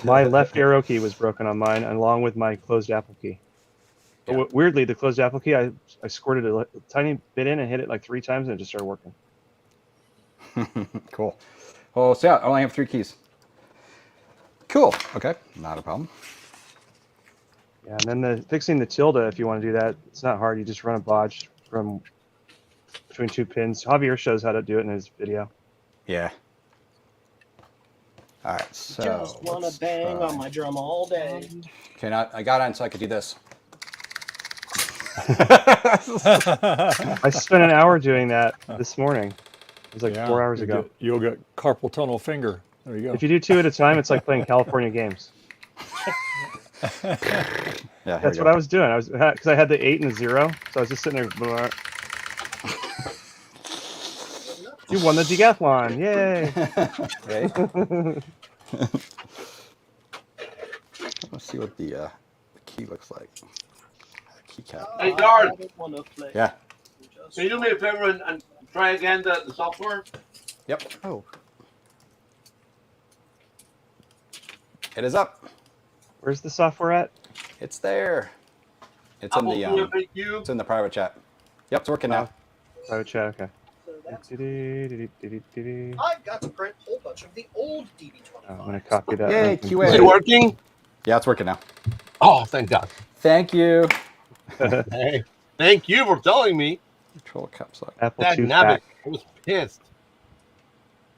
my left arrow key was broken on mine, along with my closed Apple key. Yeah. But weirdly, the closed Apple key, I squirted a tiny bit in and hit it like 3 times, and it just started working. Cool. Oh, so yeah, I only have 3 keys. Cool. Okay, not a problem. Yeah, and then fixing the tilde, if you want to do that, it's not hard. You just run a bodge from between 2 pins. Javier shows how to do it in his video. Yeah. All right, so Just wanna bang on my drum all day. Okay, now I got on so I could do this. I spent an hour doing that this morning. It was like 4 hours ago. You'll get carpal tunnel finger. There you go. If you do 2 at a time, it's like playing California games. Yeah, That's what I was doing. Because I had the 8 and the 0, so I was just sitting there. Blah. You won the decathlon! Yay! Let's see what the key looks like. Keycap. Hey, Dart. Yeah. Can you do me a favor and try again the software? Yep. Oh. It is up. Where's the software at? It's there. It's Apple in the FAQ? it's in the private chat. Yep, it's working now. Private chat, okay. I've got to print a whole bunch of the old DB25. I'm gonna copy that. Yay, link. QA. Is it working? Yeah, it's working now. Oh, thank God. Thank you. Hey, thank you for telling me. Control caps lock. Apple That II nabbit. Pack. I was pissed.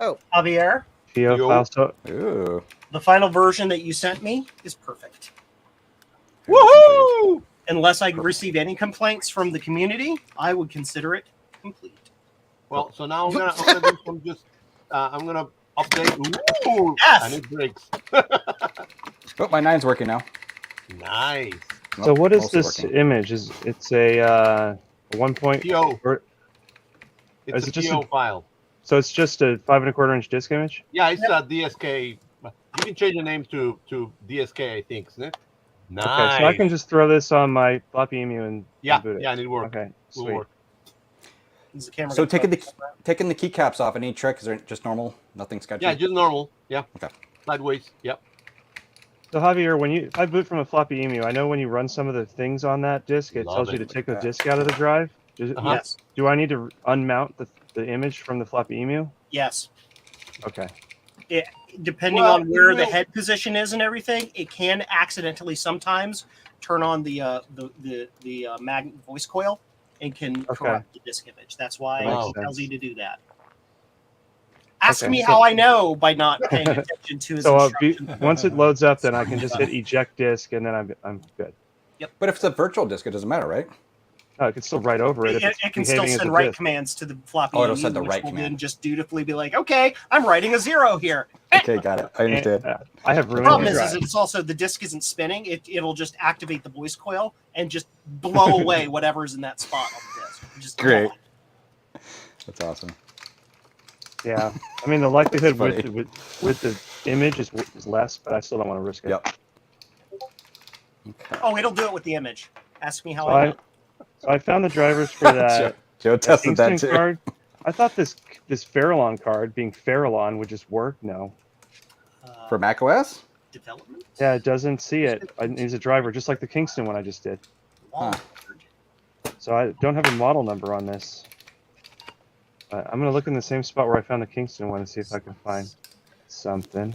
Oh, Javier, Theo file so Ooh. the final version that you sent me is perfect. Woohoo! Unless I receive any complaints from the community, I would consider it complete. Well, so now I'm gonna do some just. I'm gonna update. Ooh, Yes! and it breaks. Oh, my 9's working now. Nice. So what is Also this working. image? It's a 1 point. PO. Or, It's is a it just PO file. So it's just a 5 1/4 inch disc image? Yeah, it's a DSK. You can change the name to DSK, I think, isn't it? Nice. Okay, so I can just throw this on my floppy emu and Yeah, boot it. yeah, and it works. Okay, Will sweet. work. Is the camera So gonna taking the keycaps off, any trick? Is there just normal? Nothing sketchy? Yeah, just normal. Yeah. Okay. Sideways. Yep. So Javier, if I boot from a floppy emu, I know when you run some of the things on that disk, it tells you to take the disk out of the drive. Yes. Do I need to unmount the image from the floppy emu? Yes. Okay. Depending Well, on where you the will- head position is and everything, it can accidentally sometimes turn on the magnet voice coil and can corrupt the disk image. That's why Wow. it tells you to do that. Ask Okay, me so- how I know by not paying attention to his So instructions. once it loads up, then I can just hit eject disk, and then I'm good. But if it's a virtual disk, it doesn't matter, right? No, it can still write over it. If it's It can still behaving as send a write disk. commands to the floppy Oh, it'll MU, send the which write will then command. just dutifully be like, okay, I'm writing a 0 here. Okay, got it. I understand. I have The ruined problem the is drive. it's also the disk isn't spinning. It'll just activate the voice coil and just blow away whatever's in that spot on the disk. Just Great. That's awesome. Yeah, I mean the likelihood That's with the image is less, but I still don't want to risk it. Yep. Oh, it'll do it with the image. Ask me how So I know. So I found the drivers for that. Joe tested that Kingston too. card. I thought this Farallon card, being Farallon, would just work. No. For macOS? Development? Yeah, it doesn't see it. It needs a driver, just like the Kingston one I just did. Huh. So I don't have a model number on this. I'm going to look in the same spot where I found the Kingston one and see if I can find something.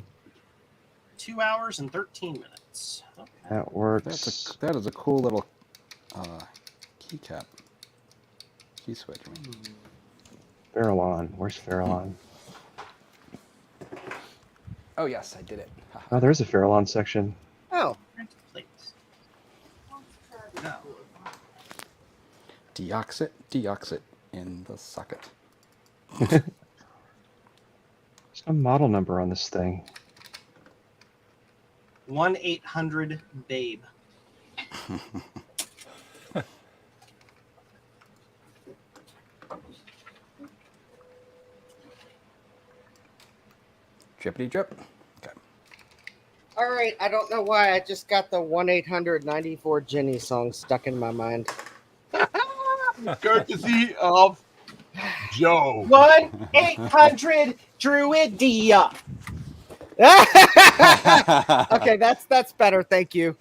2 hours and 13 minutes. Okay. That works. That is a cool little keycap. Key switch. I mean. Farallon. Where's Farallon? Oh yes, I did it. Oh, there's a Farallon section. Oh. Deoxit in the socket. There's no model number on this thing. 1-800-BABE. Drippity drip. Okay. All right, I don't know why I just got the 1-800-94 Jenny song stuck in my mind. Courtesy of Joe. 1-800 Druidia. Okay, that's better. Thank you.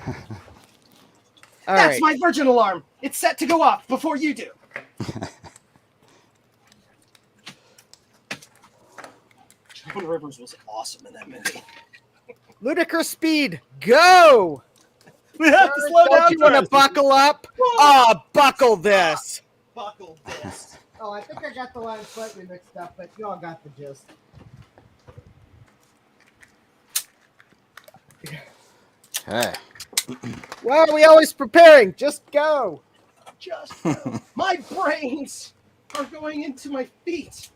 All That's right. my Virgin alarm. It's set to go off before you do. Joan Rivers was awesome in that movie. Ludicrous speed, go! We have to slow Don't down. you want to buckle up? Buckle this. Buckle this. Oh, I think I got the line slightly mixed up, but you all got the gist. Okay. Why are we always preparing? Just go. Just go. My brains are going into my feet.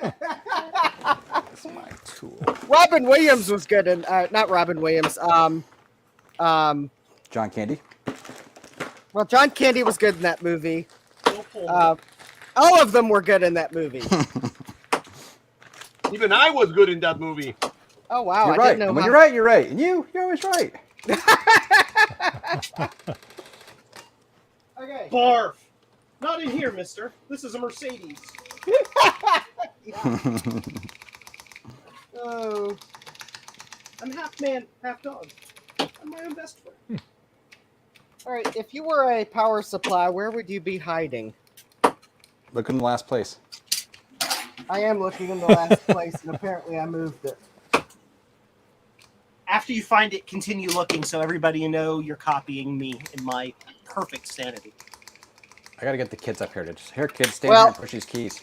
That's my tool. Robin Williams was good in not Robin Williams. John Candy. Well, John Candy was good in that movie. All of them were good in that movie. Even I was good in that movie. Oh wow! You're I right. didn't know And when how- you're right, you're right. And you're always right. Okay. Barf. Not in here, mister. This is a Mercedes. Oh. I'm half man, half dog. I'm my own best friend. All right. If you were a power supply, where would you be hiding? Look in the last place. I am looking in the last place, and apparently I moved it. After you find it, continue looking so everybody know you're copying me in my perfect sanity. I gotta get the kids up here. Here, kids, stay Well- here and push these keys.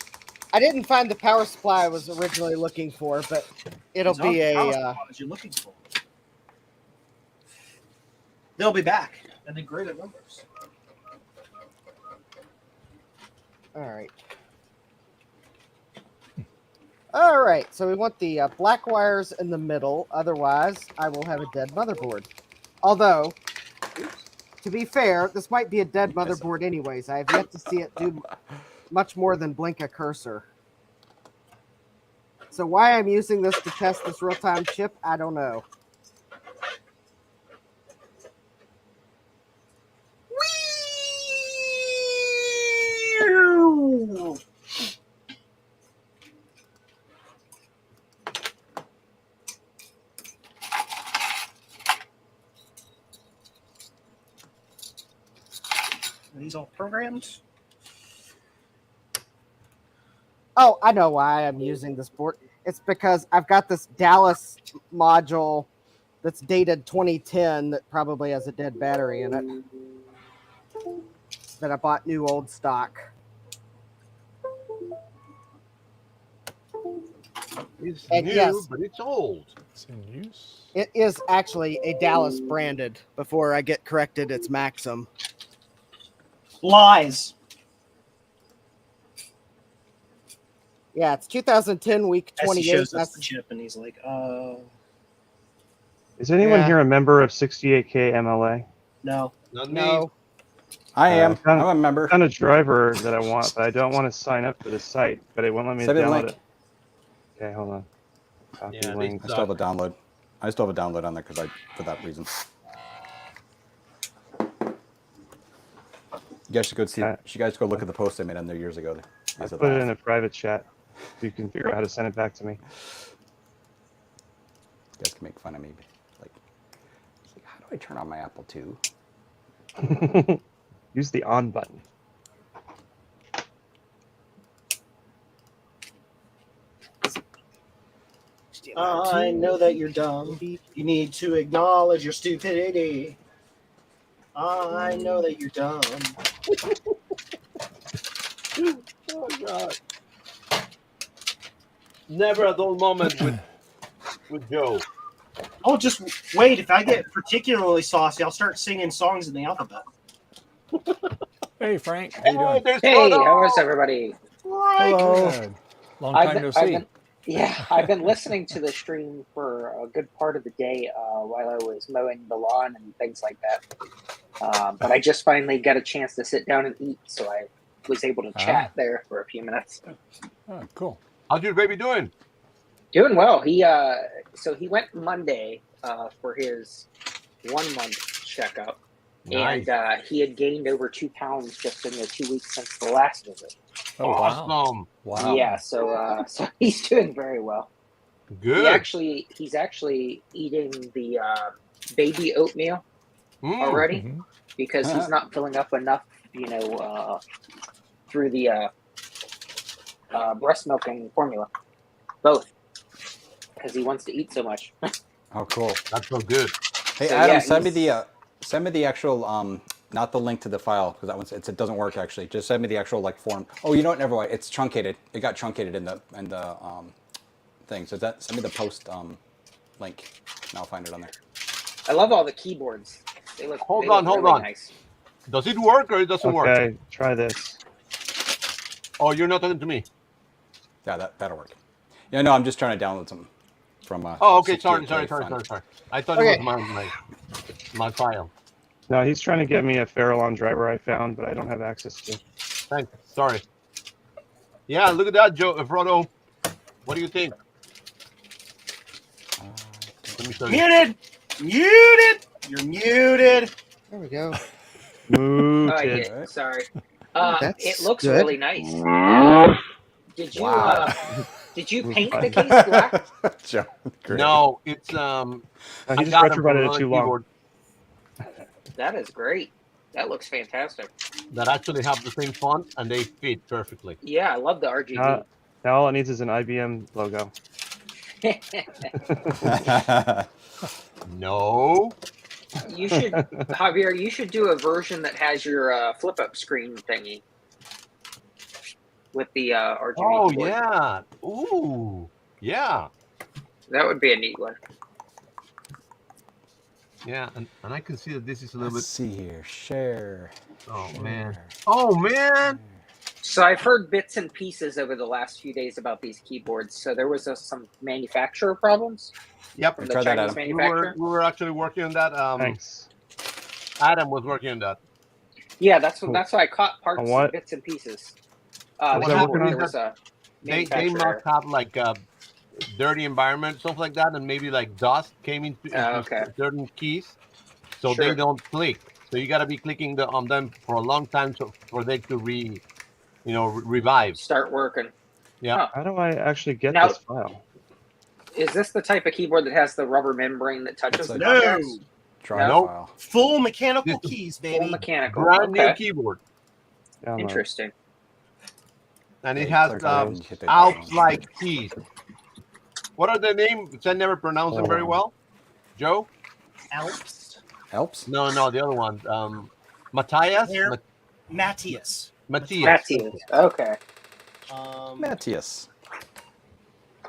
I didn't find the power supply I was originally looking for, but it'll be a. What you're looking for. They'll be back, and in greater numbers. All right. All right. So we want the black wires in the middle. Otherwise, I will have a dead motherboard. Although, to be fair, this might be a dead motherboard anyways. I have yet to see it do much more than blink a cursor. So why I'm using this to test this real-time chip, I don't know. Are these all programmed? Oh, I know why I'm using this board. It's because I've got this Dallas module that's dated 2010 that probably has a dead battery in it. That I bought new old stock. It's And new, yes. but it's old. It's in use. It is actually a Dallas branded before I get corrected. It's Maxim. Lies. Yeah, it's 2010 week As he 28. shows us That's the chip, and he's like, Is anyone Yeah. here a member of 68K MLA? no. Not no. I am. found- I'm a member. I found a driver that I want, but I don't want to sign up for the site, but it won't let me Send me the download link. it. Okay, hold on. Copy Yeah, link. I still have a download. I still have a download on there for that reason. You guys should go see. You guys go look at the post I made on there years ago. I put it in a private chat. So you can figure out how to send it back to me. You guys can make fun of me. Like, how do I turn on my Apple II? Use the on button. I know that you're dumb. You need to acknowledge your stupidity. I know that you're dumb. Oh God! Never a dull moment with Joe. Oh, just wait. If I get particularly saucy, I'll start singing songs in the alphabet. Hey, Frank. How you doing? Hey, how is everybody? Hello. Good. Long time no see. I've been listening to the stream for a good part of the day while I was mowing the lawn and things like that. But I just finally got a chance to sit down and eat, so I was able to chat there for a few minutes. Oh, cool. How's your baby doing? Doing well. He went Monday for his 1 month checkup, Nice. and he had gained over 2 pounds just in the 2 weeks since the last visit. Oh, wow. Awesome. Wow. Yeah, so he's doing very well. Good. He's actually eating the baby oatmeal already Mm-hmm. because he's not filling up enough, through the breast milking formula, both, because he wants to eat so much. Oh, cool. That's so good. Hey, So, Adam, yeah, send me the actual not the link to the file because that one's it doesn't work actually. Just send me the actual like form. Oh, you know what? Never mind. It's truncated. It got truncated in the thing. So send me the post link and I'll find it on there. I love all the keyboards. They look Hold they on, look hold really on. Nice. Does it work or it doesn't work? Okay, try this. Oh, you're not talking to me. Yeah, that'll work. Yeah, no, I'm just trying to download some from. Oh, okay. 68K Sorry. fund. I thought it was my file. No, he's trying to get me a Farallon driver I found, but I don't have access to. Thanks. Sorry. Yeah, look at that, Frodo. What do you think? Let me show you. Muted! Muted! You're muted. There we go. Muted. Oh, yeah, sorry. That's it looks good. really nice. Did you Wow. did you paint the case black? Joe, great. No, it's he I just got them from retrofitted it another too long. keyboard That is great. That looks fantastic. that actually have the same font and they fit perfectly. Yeah, I love the RGB. Now all it needs is an IBM logo. No. You should, Javier. You should do a version that has your flip-up screen thingy with the RGB. Oh keyboard. yeah. Ooh. Yeah. That would be a neat one. Yeah, and I can see that this is a little Let's see here. Share. Oh Share. man. Oh man. So I've heard bits and pieces over the last few days about these keyboards. So there was some manufacturer problems. Yep. From the Try that, Chinese Adam. manufacturer. We were actually working on that. Thanks. Adam was working on that. Yeah, that's why I caught parts On and what? bits and pieces. What The are you keyboard, working there was a They manufacturer. must have like a dirty environment, stuff like that, and maybe like dust came into Okay. certain keys, so Sure. they don't click. So you got to be clicking on them for a long time, so for they to revive. Start working. Yeah. Huh. How do I actually get Now- this file? Is this the type of keyboard that has the rubber membrane that touches the No. buttons? Drive Nope. file. Full mechanical This is keys, Full baby. mechanical. Brand new Okay. keyboard, Download. Interesting. and it Yeah, has click on it and hit the Alps-like keys. What are the names? I never pronounce them very well. Joe? Alps. Helps. No, the other one. Matthias. There. Matthias. Matthias. Matthias. Okay. Matthias.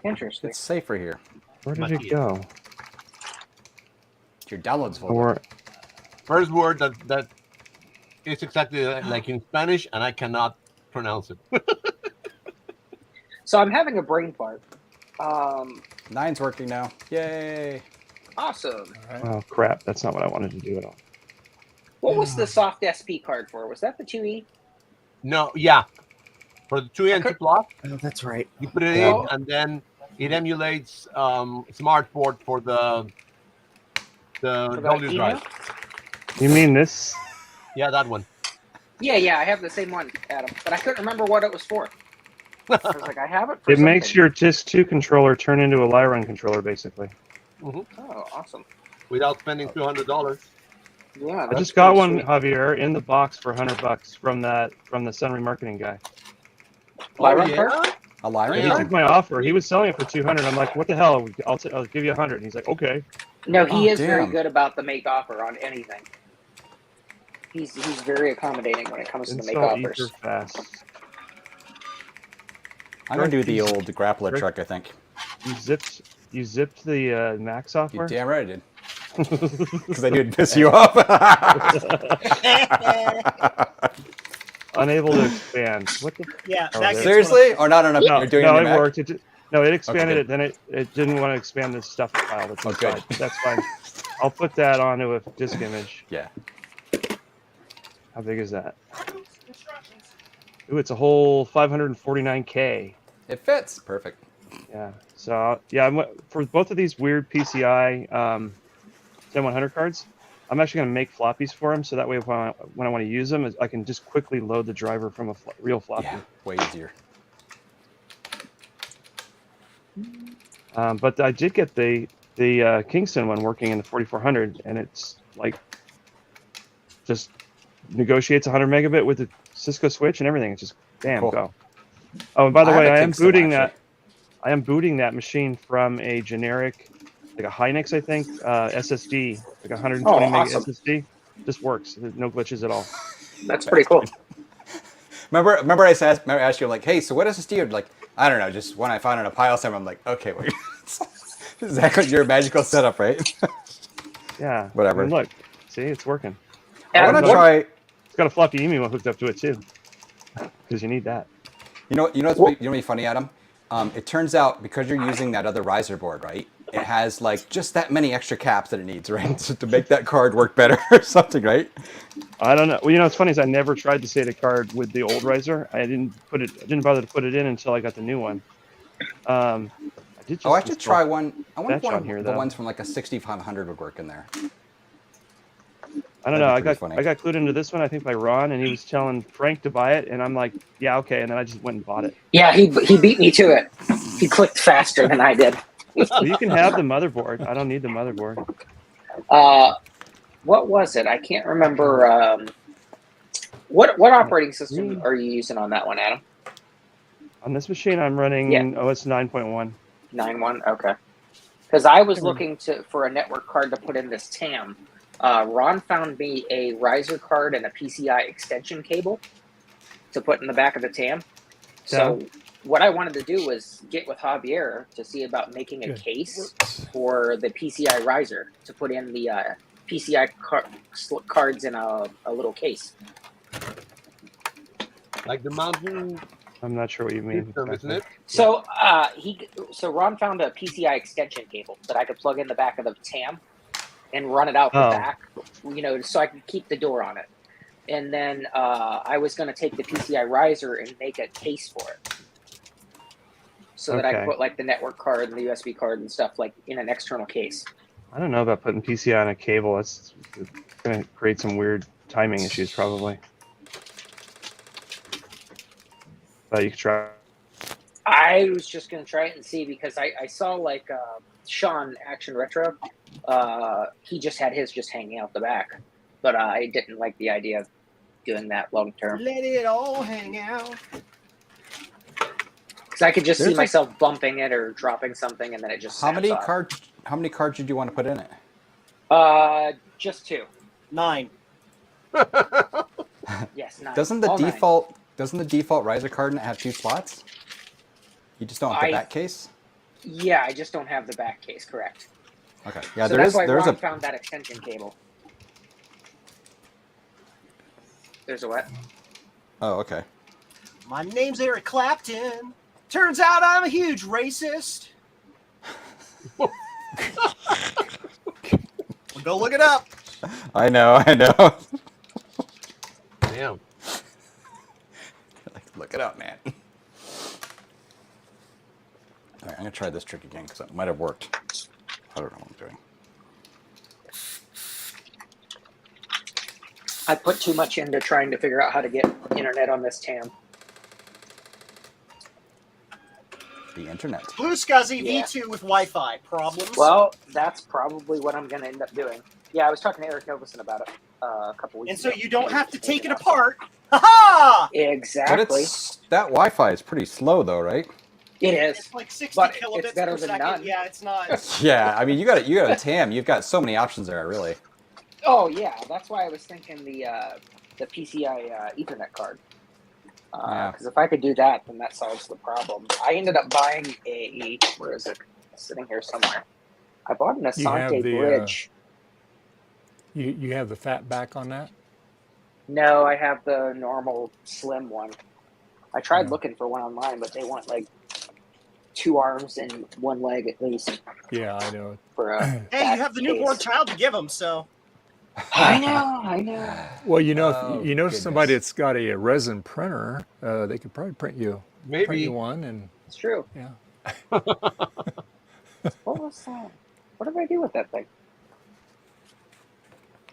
Interesting. It's safer here. Where did Matthias. it go? It's your downloads folder. Or First word that is exactly like in Spanish, and I cannot pronounce it. So I'm having a brain fart. 9's working now. Yay. Awesome. oh crap, that's not what I wanted to do at all. What was the soft SP card for? Was that the 2E? No, yeah. For the 2 and 2 plus, Oh, that's right. you put it Oh. in, and then it emulates smart port for the For the W email? drive. You mean this? Yeah, that one. Yeah, I have the same one, Adam. But I couldn't remember what it was for. I was like, I have it for It makes something. your Disk 2 controller turn into a Lyron controller, basically. Oh, awesome. Without spending $200. Yeah, I just got one, Javier, in the box for $100 from the Sun Remarketing guy. Lyron yeah? card? A Lyron? He took my offer. He was selling it for $200. I'm like, what the hell? I'll give you $100. And he's like, okay. No, he is very damn. good about the make offer on anything. He's very accommodating when it comes to the make Install offers. Ether fast. I'm going to do the old grappler Rick- truck, I think. You zipped the Mac software? You damn right I did. Because I knew it'd piss you off. Unable to expand. What the? Yeah, Oh, that there- Seriously? Or not on a, No, you're doing no, it on it your Mac? worked. It expanded good. it. Then it didn't want to expand the stuff file that's Oh, good. inside. That's fine. I'll put that onto a disk image. Yeah. How big is that? Ooh, it's a whole 549K. It fits perfect. Yeah. So yeah, for both of these weird PCI 10100 cards, I'm actually going to make floppies for them, so that way when I want to use them, I can just quickly load the driver from a real floppy. Yeah, way easier. But I did get the Kingston one working in the 4400, and it's like just negotiates 100 megabit with the Cisco switch and everything. It's just bam, Cool. go. Oh, and by the way, I am Kingston, booting actually. that. I am booting that machine from a generic, like a Hynix, I think, SSD, like 120 meg awesome. SSD. Just works. There's no glitches at all. That's pretty cool. Remember I asked you, like, hey, so what SSD? You're like, I don't know, just when I found it in a pile somewhere, I'm like, okay, wait. Exactly your magical setup, right? Yeah. Whatever. I mean, look, see, it's working. I want to try. It's got a floppy emu hooked up to it too, because you need that. You know what's funny, Adam? It turns out because you're using that other riser board, right? It has like just that many extra caps that it needs, right, to make that card work better or something, right? I don't know. Well, what's funny is I never tried the SATA card with the old riser. I didn't bother to put it in until I got the new one. I did. I should try one. I wonder if Fetch one on of here, the though. ones from like a 6500 would work in there. I don't know. I That'd be pretty got clued into this one, I think, by Ron, and he was telling Frank to buy it, and I'm like, yeah, okay, and then I just went and bought it. Yeah, he beat me to it. He clicked faster than I did. Well, you can have the motherboard. I don't need the motherboard. What was it? I can't remember. What operating system are you using on that one, Adam? On this machine, I'm running OS 9.1. 9.1. Okay. Because I was looking for a network card to put in this TAM. Ron found me a riser card and a PCI extension cable to put in the back of the TAM. So what I wanted to do was get with Javier to see about making a case for the PCI riser to put in the PCI cards in a little case. Like the mountain. I'm not sure what you mean. Isn't it? So Ron found a PCI extension cable that I could plug in the back of the TAM and run it out the back, so I could keep the door on it. And then I was going to take the PCI riser and make a case for it, so that I could put like the network card and the USB card and stuff like in an external case. I don't know about putting PCI on a cable. It's going to create some weird timing issues, probably. But you could try. I was just going to try it and see, because I saw like Sean Action Retro. He just had his just hanging out the back, but I didn't like the idea of doing that long term. Let it all hang out. Because I could just see myself bumping it or dropping something, and then it just How many snaps off. How many cards did you want to put in it? Just 2. 9. Yes, 9. Doesn't the default riser card have 2 slots? You just don't have the back case? Yeah, I just don't have the back case, correct. Okay. Yeah, so that's why Ron found that extension cable. There's a what? Oh, okay. My name's Eric Clapton. Turns out I'm a huge racist. Well, go look it up. I know. Damn. Look it up, man. All right, I'm gonna try this trick again because it might have worked. I don't know what I'm doing. I put too much into trying to figure out how to get internet on this TAM. The internet. Blue Scuzzy V2 with Wi-Fi problems. Well, that's probably what I'm going to end up doing. Yeah, I was talking to Eric Novison about it a couple weeks ago. And so you don't have to take it apart. Ha-ha! Exactly. But that Wi-Fi is pretty slow, though, right? It is. It's like 60 but kilobits it's better per than second. none. Yeah, it's not. Yeah, I mean, you got a TAM. You've got so many options there, really. Oh yeah, that's why I was thinking the PCI Ethernet card. Because if I could do that, then that solves the problem. I ended up buying where is it? It's sitting here somewhere. I bought an Asante bridge. You have the fat back on that? No, I have the normal slim one. I tried looking for one online, but they want like 2 arms and 1 leg at least. Yeah, I know. For hey, you have the newborn child to give them, so. I know. Well, you know, Oh, if you know somebody goodness. that's got a resin printer, they could probably print you Maybe. one, and It's true. yeah. What was that? What did I do with that thing?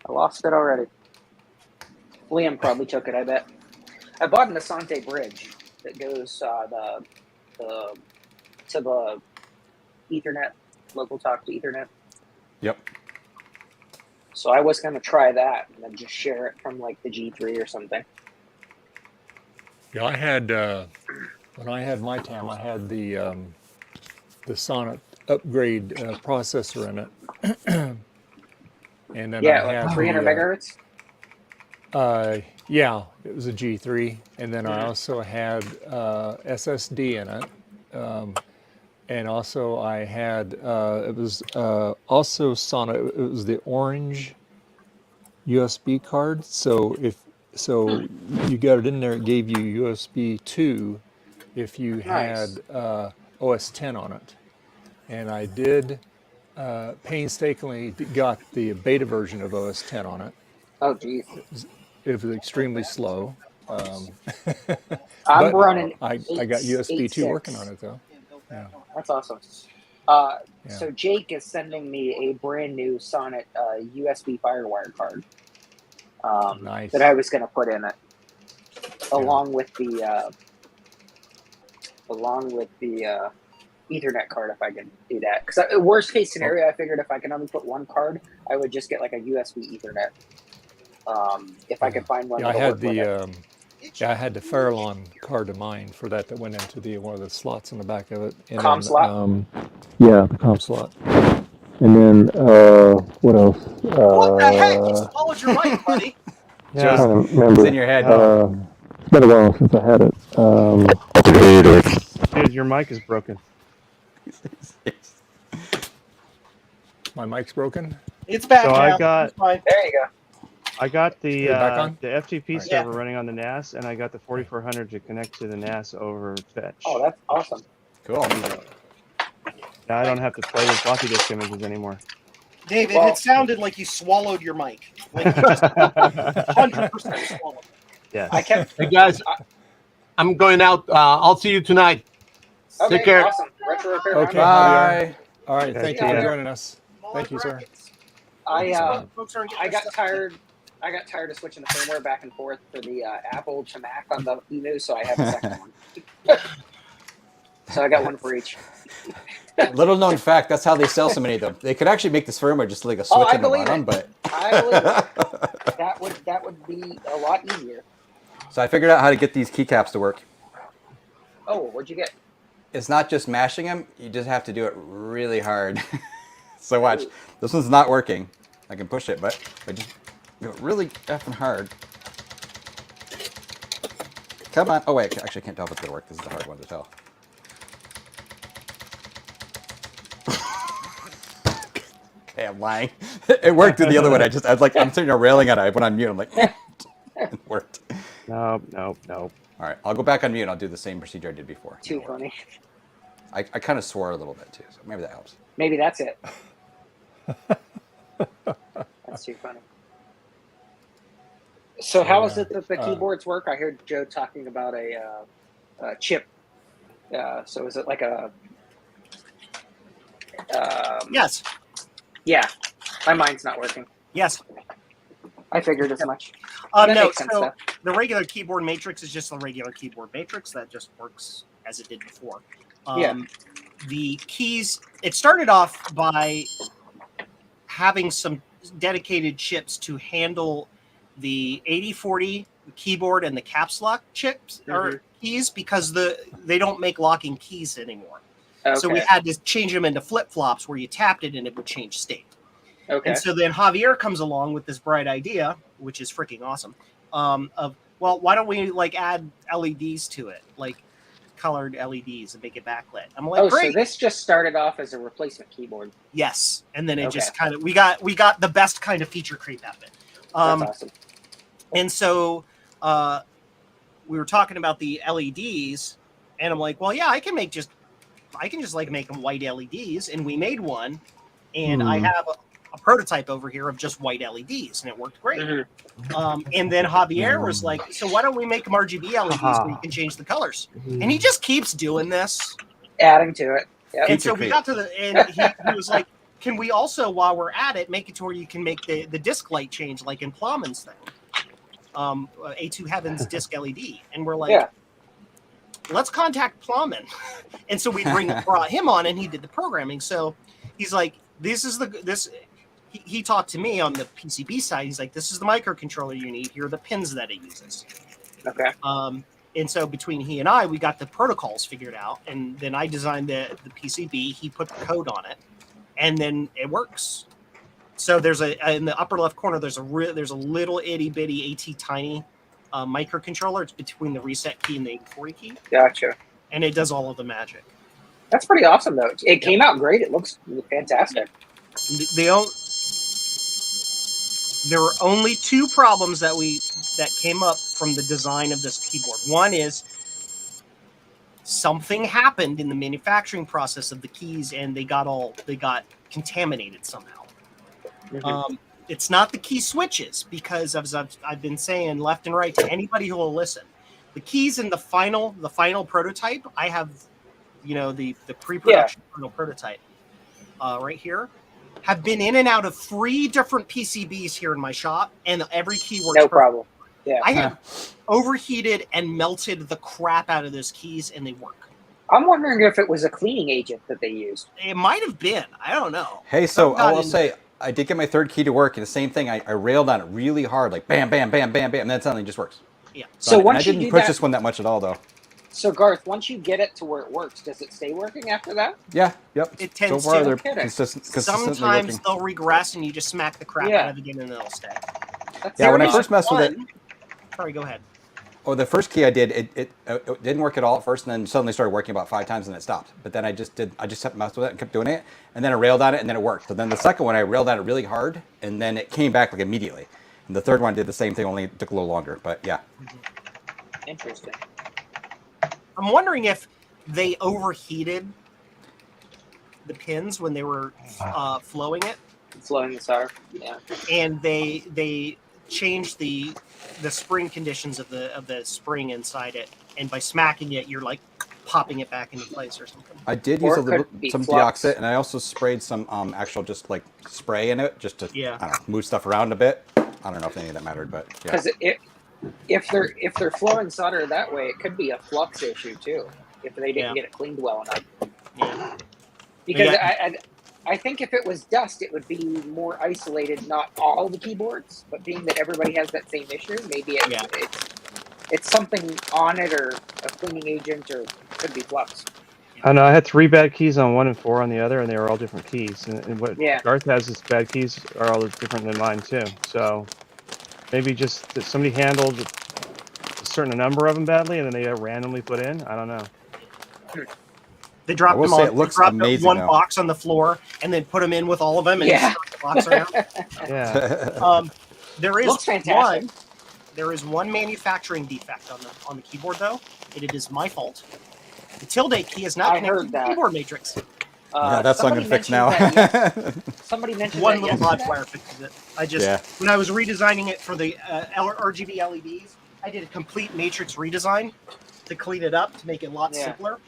I lost it already. Liam probably took it, I bet. I bought an Asante bridge that goes to the Ethernet, local talk to Ethernet. Yep. So I was going to try that and then just share it from like the G3 or something. Yeah, I had when I had my TAM, I had the Sonnet upgrade processor in it, and then Yeah, I like had 300 megahertz. Yeah, it was a G3, and then I also had SSD in it, and also I had it was also Sonnet. It was the orange USB card. So you got it in there, it gave you USB 2 if you had OS 10 on it, and I did painstakingly got the beta version of OS 10 on it. Oh, geez. It was extremely slow. I'm But running. I got USB 2 working on it though. Yeah. That's awesome. So Jake is sending me a brand new Sonnet USB FireWire card Nice. that I was going to put in it, along with the Ethernet card if I can do that. Because worst case scenario, I figured if I can only put one card, I would just get like a USB Ethernet. If I could find one. Yeah, I that'll had work with the it. I had the Farallon card of mine for that went into the one of the slots in the back of it. And COM then, slot? Yeah, the COM slot. And then what else? What the heck? You swallowed your mic, buddy. Yeah. I don't remember. It's in your head. It's been a while since I had it. Dude, your mic is broken. My mic's broken. It's back So now. I got It's fine. There you go. I got the back on? the FTP Right. server running on the NAS, and I got the 4400 to connect to the NAS over Fetch. Oh, that's awesome. Cool. Now I don't have to play with floppy disk images anymore. David, it sounded like you swallowed your mic. Like you just 100% swallowed it. Yes. I kept. Hey guys, I'm going out. I'll see you tonight. Okay, Take care. awesome. Retro repair. Okay. Bye. All right. Thank you Yeah. for joining us. Thank you, sir. I Folks aren't getting I their got stuff tired. I got tired of switching the firmware back and forth for the Apple to Mac on the Emu, so I have a second one. So I got one for each. Little known fact, that's how they sell so many of them. They could actually make this firmware just like a switch I in the believe bottom, it. but I believe it. That would be a lot easier. so I figured out how to get these keycaps to work. Oh, what'd you get? It's not just mashing them, you just have to do it really hard. So watch. This one's not working. I can push it, but I just do it really effing hard. Come on. Oh wait, actually I can't tell if it's gonna work. This is the hard one to tell. Okay, I'm lying. It worked in the other one. I'm sitting there railing at it when I'm mute. I'm like, it worked. Nope. All right, I'll go back on mute and I'll do the same procedure I did before. Too funny. I kind of swore a little bit too, so maybe that helps. Maybe that's it. That's too funny. So how is it that the keyboards work? I heard Joe talking about a chip. So is it like a? Yes. Yeah, my mind's not working. Yes. I figured as much. That No, makes sense, so though. the regular keyboard matrix is just the regular keyboard matrix that just works as it did before. Yeah. The keys, it started off by having some dedicated chips to handle the 8040 keyboard and the caps lock chips or keys because they don't make locking keys anymore. Okay. So we had to change them into flip-flops where you tapped it and it would change state. Okay. And so then Javier comes along with this bright idea, which is freaking awesome, of, well, why don't we like add LEDs to it, like colored LEDs and make it backlit? I'm like, great. So this just started off as a replacement keyboard. Yes. And then it Okay. just kind of, we got the best kind of feature creep out of it. That's awesome. And so we were talking about the LEDs, and I'm like, well, yeah, I can just like make them white LEDs, and we made one, and I have a prototype over here of just white LEDs, and it worked great. And then Javier was like, "So why don't we make them RGB LEDs where you can change the colors?" And he just keeps doing this, adding to it. Yep. And so we got to and he was like, "Can we also, while we're at it, make it to where you can make the disc light change like in Plumman's thing, A2 Heaven's disc LED?" And we're like, "Let's contact Plumman." And so we brought him on, and he did the programming. So he's like, "This is this." He talked to me on the PCB side. He's like, "This is the microcontroller you need. Here are the pins that it uses." Okay. And so between he and I, we got the protocols figured out, and then I designed the PCB. He put the code on it, and then it works. So there's in the upper left corner. There's a little itty bitty AT tiny microcontroller. It's between the reset key and the 840 key. Gotcha. And it does all of the magic. That's pretty awesome, though. It came out great. It looks fantastic. There were only two problems that came up from the design of this keyboard. One is something happened in the manufacturing process of the keys, and they got contaminated somehow. It's not the key switches, because as I've been saying left and right to anybody who will listen, the keys in the final prototype, I have, the pre-production final prototype right here, have been in and out of 3 different PCBs here in my shop, and every key works no problem. Yeah, I have overheated and melted the crap out of those keys, and they work. I'm wondering if it was a cleaning agent that they used. It might have been. I don't know. Hey, so I will say, I did get my third key to work, and the same thing. I railed on it really hard, like bam, bam, bam, bam, bam, and then suddenly it just works. Yeah. So and once I didn't push this one that much at all, though. So Garth, once you get it to where it works, does it stay working after that? Yeah. Yep. It tends so far, to. they're consistently Sometimes working. they'll regress, and you just smack the crap out of it again, and they'll stay. Yeah, when I first messed with it. Sorry, go ahead. Oh, the first key I did, it didn't work at all at first, and then suddenly started working about 5 times, and it stopped. But then I just messed with it and kept doing it, and then I railed on it, and then it worked. So then the second one, I railed on it really hard, and then it came back like immediately. And the third one did the same thing, only it took a little longer. But yeah. Interesting. I'm wondering if they overheated the pins when they were flowing it. Flowing the solder, yeah. And they changed the spring conditions of the spring inside it, and by smacking it, you're like popping it back into place or something. I did use some deoxit, and I also sprayed some actual just like spray in it, just to I don't know, move stuff around a bit. I don't know if any of that mattered, but yeah. Because if they're flowing solder that way, it could be a flux issue too. If they didn't get it cleaned well enough. Yeah. Because I think if it was dust, it would be more isolated. Not all the keyboards, but being that everybody has that same issue, maybe it's something on it, or a cleaning agent, or it could be flux. I know I had 3 bad keys on one and 4 on the other, and they were all different keys. And what Garth has is bad keys are all different than mine too. So maybe just that somebody handled a certain number of them badly, and then they randomly put in. I don't know. They dropped them on. It looks dropped amazing, one though. box on the floor, and then put them in with all of them, and just the box around. Yeah. There is Looks fantastic. There is one manufacturing defect on the keyboard, though. It is my fault. The tilde key is not connected to the keyboard matrix. Yeah, that's what I'm gonna fix now. Somebody mentioned one that little yesterday. Modwire fixes it. I just when I was redesigning it for the RGB LEDs, I did a complete matrix redesign to clean it up to make it a lot simpler,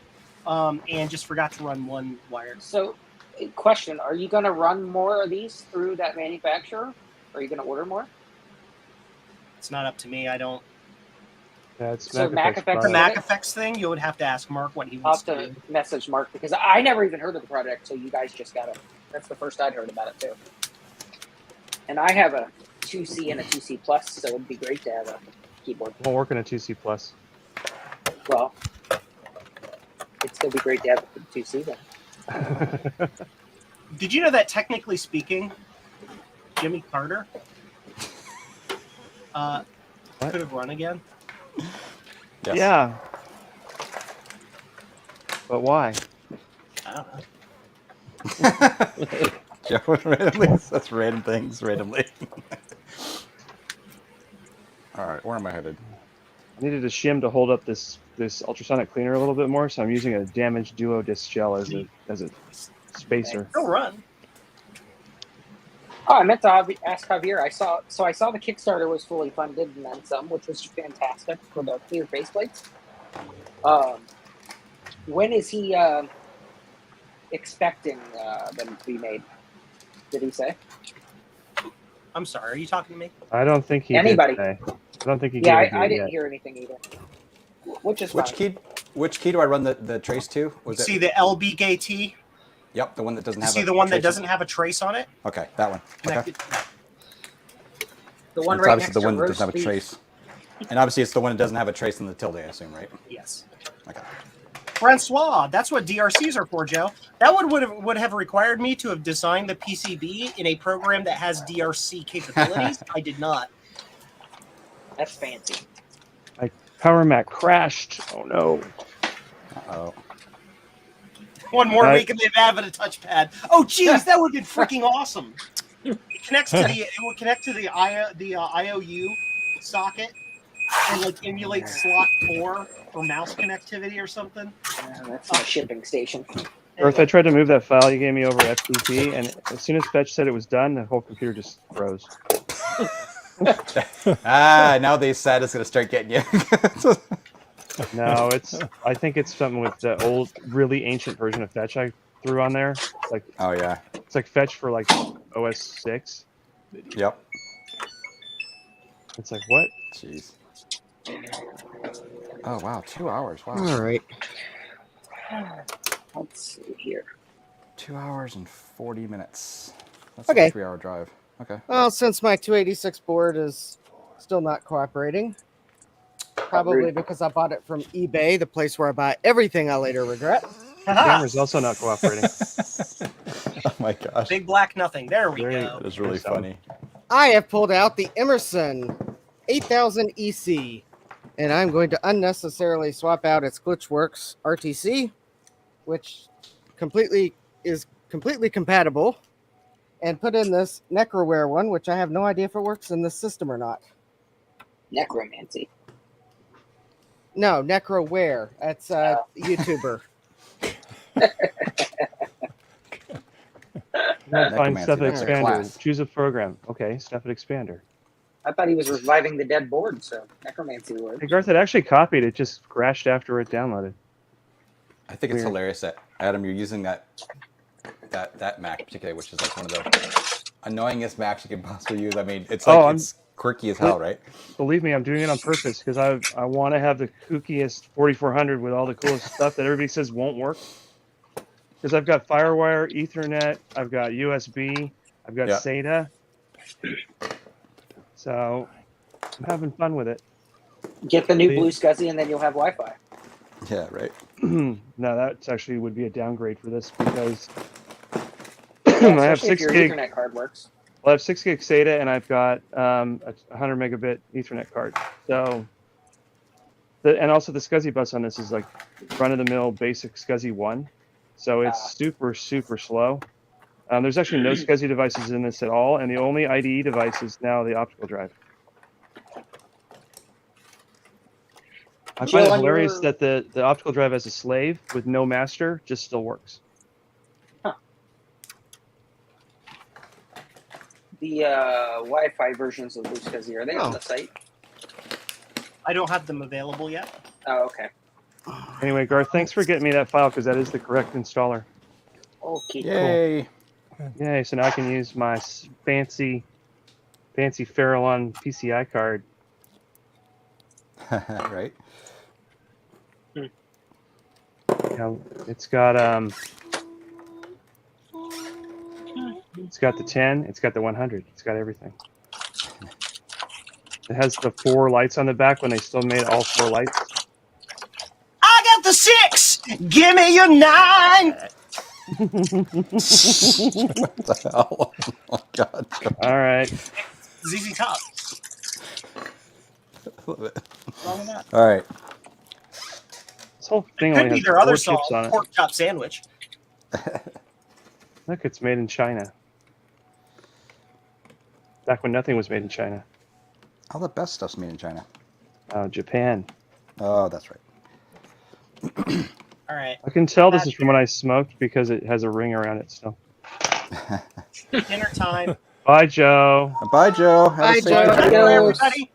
and just forgot to run one wire. So, question: are you going to run more of these through that manufacturer? Or are you going to order more? It's not up to me. I don't. Yeah, it's So MacEffects the MacEffects thing, you would have to ask Mark what he I'll wants have to to do. message Mark, because I never even heard of the project, so you guys just got it. That's the first I'd heard about it too. And I have a 2C and a 2C Plus, so it'd be great to have a keyboard. Won't work in a 2C plus. Well, it'd still be great to have a 2C then. Did you know that technically speaking, Jimmy Carter could have run again? Yes. Yeah. But why? I don't know. Joe randomly that's random things randomly. All right, where am I headed? I needed a shim to hold up this ultrasonic cleaner a little bit more, so I'm using a damaged duo disc shell as a spacer. He'll run. Oh, I meant to ask Javier. I saw the Kickstarter was fully funded and then some, which was fantastic for the clear faceplates. When is he expecting them to be made? Did he say? I'm sorry. Are you talking to me? I don't think he Anybody? did say. I don't think he Yeah, gave a I date didn't yet. hear anything either. Which is Which fine. key do I run the trace to? Was See it? the LBGT? Yep, the one that doesn't You have. see a the one that trace doesn't have a trace on it? Okay, that one. Okay. Connected. The one It's right obviously next the to one that roast doesn't have a beef. trace, and obviously it's the one that doesn't have a trace in the tilde. I assume, right? Yes. Okay. Francois, that's what DRCs are for, Joe. That would have required me to have designed the PCB in a program that has DRC capabilities. I did not. That's fancy. My power Mac crashed. Oh no. Oh. One more week and they've added a touchpad. Oh, geez, that would have been freaking awesome. It connects to it will connect to the IOU socket and like emulate slot 4 for mouse connectivity or something. That's my shipping station. Earth, I tried to move that file you gave me over FTP, and as soon as Fetch said it was done, the whole computer just froze. Now they said it's gonna start getting you. No, I think it's something with the old, really ancient version of Fetch I threw on there. Like, oh yeah, it's like Fetch for like OS 6. Yep. It's like what? Jeez. Oh wow, 2 hours. Wow. All right. Let's see here. 2 hours and 40 minutes. That's Okay. a 3-hour drive. Okay. Well, since my 286 board is still not cooperating, probably because I bought it from eBay, the place where I buy everything I later regret. The camera's also not cooperating. Oh my gosh. Big black nothing. There we go. That is really funny. I have pulled out the Emerson 8000 EC, and I'm going to unnecessarily swap out its Glitchworks RTC, which is completely compatible, and put in this Necroware one, which I have no idea if it works in this system or not. Necromancy. No, Necroware. That's a YouTuber. Find Necromancy, Stuff that's a Expander. class. Choose a program. Okay, Stuff Expander. I thought he was reviving the dead board, so necromancy works. Hey, Garth had actually copied it, just crashed after it downloaded. I think it's Weird. hilarious that Adam, you're using that Mac particularly, which is like one of the annoyingest Macs you can possibly use. I mean, it's like it's quirky as hell, right? Believe me, I'm doing it on purpose because I want to have the kookiest 4400 with all the coolest stuff that everybody says won't work. Because I've got FireWire, Ethernet, I've got USB, I've got SATA. So I'm having fun with it. Get the new Blue SCSI and then you'll have Wi-Fi. Yeah, right. No, that actually would be a downgrade for this because Yeah, I have especially if 6 your gig. Ethernet card works. Well, I have 6 gig SATA and I've got a 100 megabit Ethernet card. So, and also the SCSI bus on this is like run of the mill basic SCSI 1. So it's super slow. There's actually no SCSI devices in this at all, and the only IDE device is now the optical drive. I find it hilarious that the optical drive as a slave with no master just still works. The Wi-Fi versions of Blue SCSI, are they on the site? I don't have them available yet. Oh, okay. Anyway, Garth, thanks for getting me that file because that is the correct installer. Okay. Yay! Cool. Yay! So now I can use my fancy Farallon PCI card. Right. Now, it's got the 10, it's got the 100, it's got everything. It has the 4 lights on the back when they still made all 4 lights. I got the 6. Give me your 9. What the hell? Oh God. All right. ZZ Top. Love it. What's wrong with that? All right. This whole thing Could only be has their 4 other chips song, on it. Pork Chop Sandwich. Look, it's made in China. Back when nothing was made in China. All the best stuff's made in China. Japan. Oh, that's right. All right. I can tell this is from when I smoked because it has a ring around it still. Dinner time. Bye, Joe. Bye, Joe. Have Bye, a safe Joe. trip. Hello, everybody.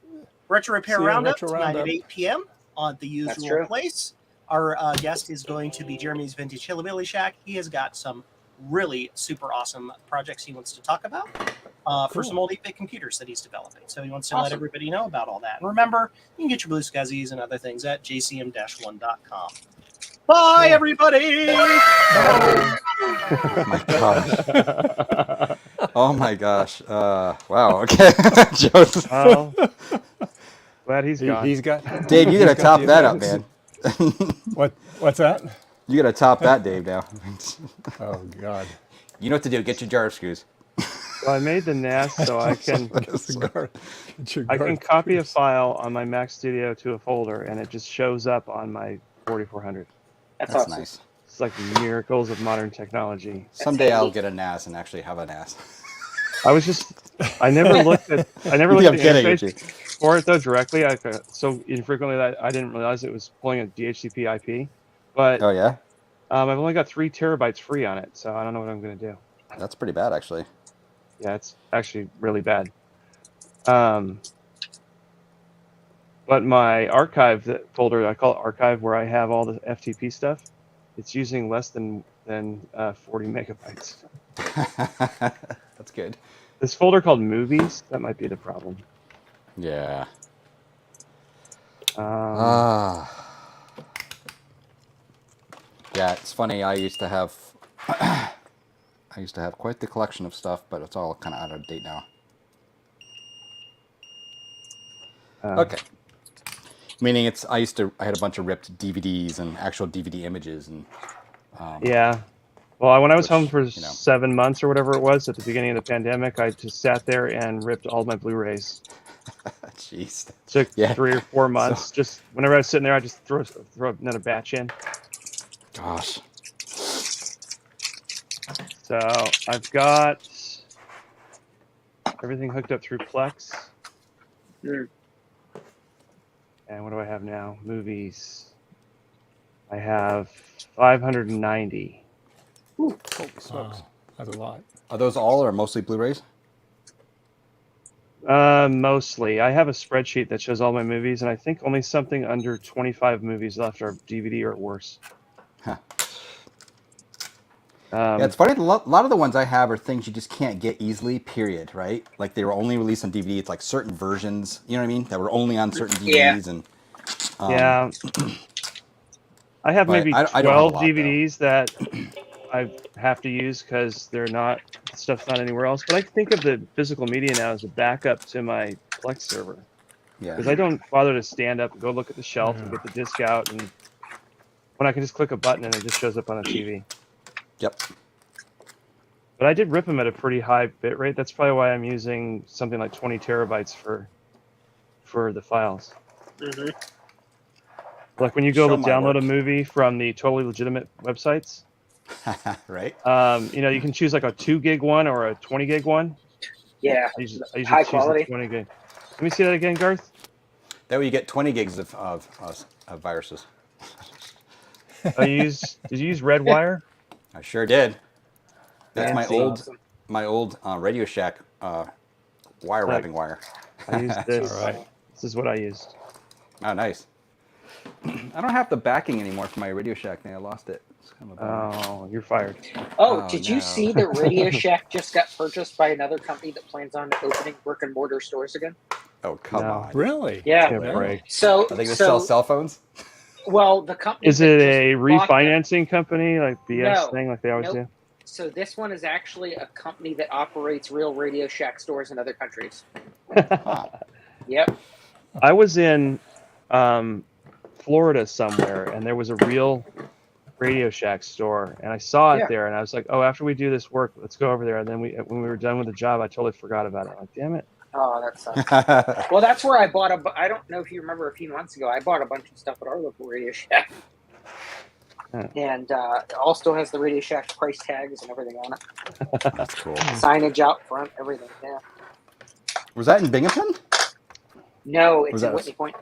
Retro Repair See you, Roundup Retro tonight at Roundup. 8 p.m. on the That's usual true. place. Our guest is going to be Jeremy's Vintage Hillbilly Shack. He has got some really super awesome projects he wants to talk about for some old 8-bit computers that he's developing. So he wants to let Awesome. everybody know about all that. And remember, you can get your Blue Scuzzies and other things at jcm-1.com. Bye, everybody! Oh my gosh. Oh my gosh. Wow. Okay. Joe's. Oh, glad he's gone. He's got. Dave, you he's gotta got top the that up, advantage. man. What's that? You gotta top that, Dave. Now. Oh God. You know what to do. Get your jar screws. Well, I made the NAS so I can copy a file on my Mac Studio to a folder, and it just shows up on my 4400. That's That's awesome. nice. It's like miracles of modern technology. Someday I'll get a NAS and actually have a NAS. I never looked at the kidding with you. interface for it though directly. So infrequently that I didn't realize it was pulling a DHCP IP. But Oh yeah. I've only got 3 terabytes free on it, so I don't know what I'm going to do. That's pretty bad, actually. Yeah, it's actually really bad. But my archive folder, I call it archive, where I have all the FTP stuff, it's using less than 40 megabytes. That's good. This folder called movies, that might be the problem. Yeah. Yeah, it's funny. I used to have quite the collection of stuff, but it's all kind of out of date now. Okay. Meaning I had a bunch of ripped DVDs and actual DVD images and. Yeah. Well, when I was home for 7 months or whatever it was at the beginning of the pandemic, I just sat there and ripped all my Blu-rays. Jeez. Took 3 or 4 months. Just whenever I was sitting there, I just throw another batch in. Gosh. So I've got everything hooked up through Plex. And what do I have now? Movies. I have 590. Ooh, holy smokes. That's a lot. Are those all or mostly Blu-rays? Mostly. I have a spreadsheet that shows all my movies, and I think only something under 25 movies left are DVD or worse. Huh. Yeah, it's funny. A lot of the ones I have are things you just can't get easily, period, right? Like they were only released on DVD. It's like certain versions, you know what I mean? That were only on certain DVDs. And yeah. I have maybe 12 DVDs that I have to use because stuff's not anywhere else. But I think of the physical media now as a backup to my Plex server. Yeah. Because I don't bother to stand up and go look at the shelf and get the disc out, and when I can just click a button and it just shows up on a TV. Yep. But I did rip them at a pretty high bit rate. That's probably why I'm using something like 20 terabytes for the files. Mm-hmm. Like when you go to download a movie from the totally legitimate websites, right? You can choose like a 2 gig one or a 20 gig one. Yeah. I usually high choose quality. the 20 gig. Let me see that again, Garth. That way you get 20 gigs of viruses. Did you use Redwire? I sure did. That's Fancy. my old Radio Shack wire wrapping wire. I used this. All right. This is what I used. Oh, nice. I don't have the backing anymore for my Radio Shack thing. I lost it. It's kind of a bummer. Oh, you're fired. Oh, did you see that Radio Shack just got purchased by another company that plans on opening brick and mortar stores again? Oh, come on. Really? Yeah. Break. So are they going to sell cell phones? Well, the company is it a refinancing company like BS thing like they always do? So this one is actually a company that operates real Radio Shack stores in other countries. Yep. I was in Florida somewhere, and there was a real Radio Shack store, and I saw it there, and I was like, "Oh, after we do this work, let's go over there." And then when we were done with the job, I totally forgot about it. I'm like, damn it. Oh, that sucks. Well, that's where I bought I don't know if you remember a few months ago, I bought a bunch of stuff at our local Radio Shack. And it all still has the Radio Shack price tags and everything on it. That's cool. Signage out front, everything. Yeah. Was that in Binghamton? No, it's in Whitney Point.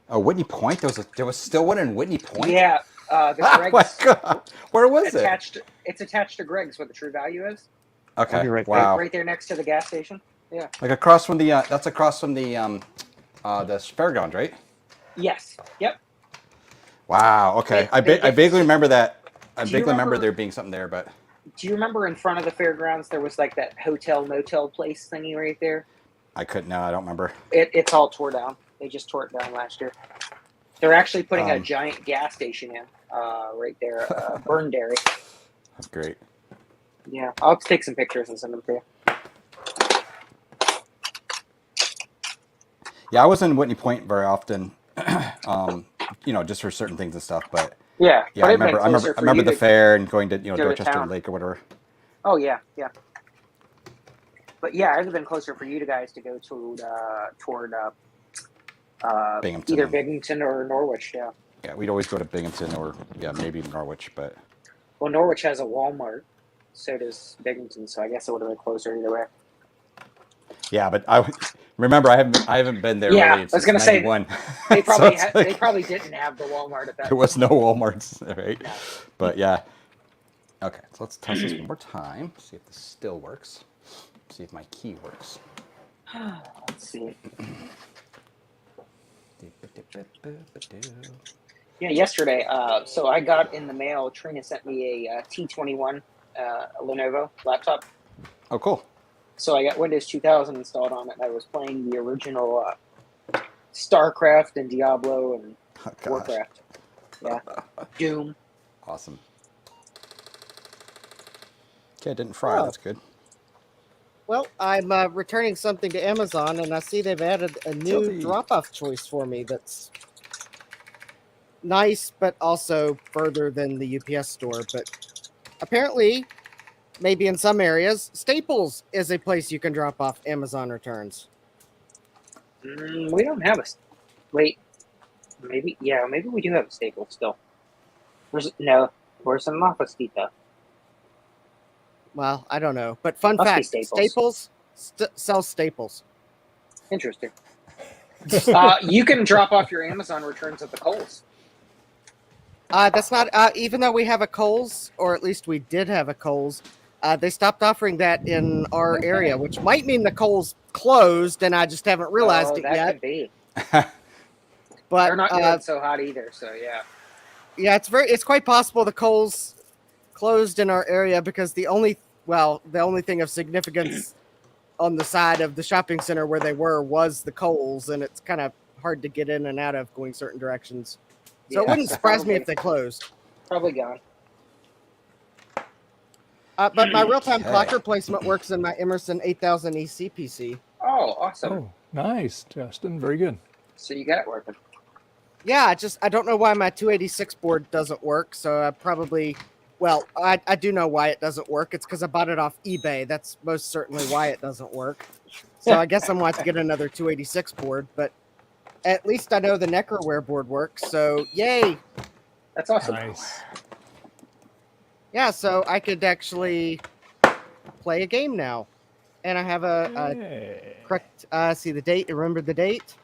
Oh, Whitney Point? There was still one in Whitney Point? Yeah. The Greg's, oh my God. Where was it? It's attached to Greg's where the True Value is. Okay. I'll be right back. Wow. Right there next to the gas station. Yeah. Like across from the that's across from the fairgrounds, right? Yes. Yep. Wow. Okay. I They vaguely remember that. I Do you vaguely remember remember- there being something there, but Do you remember in front of the fairgrounds there was like that hotel motel place thingy right there? I couldn't. No, I don't remember. It's all tore down. They just tore it down last year. They're actually putting a Um, giant gas station in right there, Burn Dairy. That's great. Yeah, I'll take some pictures and send them to you. Yeah, I wasn't in Whitney Point very often, just for certain things and stuff. But Yeah, yeah, but I it'd been remember. closer for the you to fair and going to go to Dorchester town. Lake or whatever. Oh yeah, yeah. But yeah, it'd have been closer for you guys to go toward Binghamton. either Binghamton or Norwich. Yeah. Yeah, we'd always go to Binghamton or maybe Norwich, but Well, Norwich has a Walmart, so does Binghamton. So I guess it would have been closer either way. yeah. But I remember I haven't been there Yeah, really I was since gonna say, '91. They So probably it's they like, probably didn't have the Walmart at that. there was time. no Walmarts, right? No. But yeah. Okay, so let's test this one more time. See if this still works. See if my key works. Let's see. Yeah, yesterday. So I got in the mail. Trina sent me a T21 Lenovo laptop. Oh, cool. So I got Windows 2000 installed on it, and I was playing the original StarCraft and Diablo and Warcraft. Yeah, Doom. Awesome. Okay, it didn't fry. Oh. That's good. Well, I'm returning something to Amazon, and I see they've added a new Guilty. drop-off choice for me that's nice, but also further than the UPS store. But apparently, maybe in some areas, Staples is a place you can drop off Amazon returns. We don't have a. Wait, maybe maybe we do have a Staples still. Where's an Office Depot? Well, I don't know. But fun Must be fact, Staples. sells Staples. Interesting. You can drop off your Amazon returns at the Kohl's. That's not, even though we have a Kohl's, or at least we did have a Kohl's, they stopped offering that in our area, which might mean the Kohl's closed, and I just haven't realized it that yet. could be. But They're not doing so hot either, so yeah. yeah, it's quite possible the Kohl's closed in our area because the only thing of significance on the side of the shopping center where they were was the Kohl's, and it's kind of hard to get in and out of going certain directions. So it Yeah, wouldn't surprise me probably. if they closed. Probably gone. But my real-time Okay. clock replacement works in my Emerson 8000 EC PC. Oh, awesome. Oh, nice, Justin. Very good. So you got it working. Yeah, I don't know why my 286 board doesn't work. So I probably, I do know why it doesn't work. It's because I bought it off eBay. That's most certainly why it doesn't work. So I guess I'm going to get another 286 board. But at least I know the Necroware board works. So yay! That's awesome. Nice. Yeah, so I could actually play a game now, and I have a correct. See the date. Remember the date.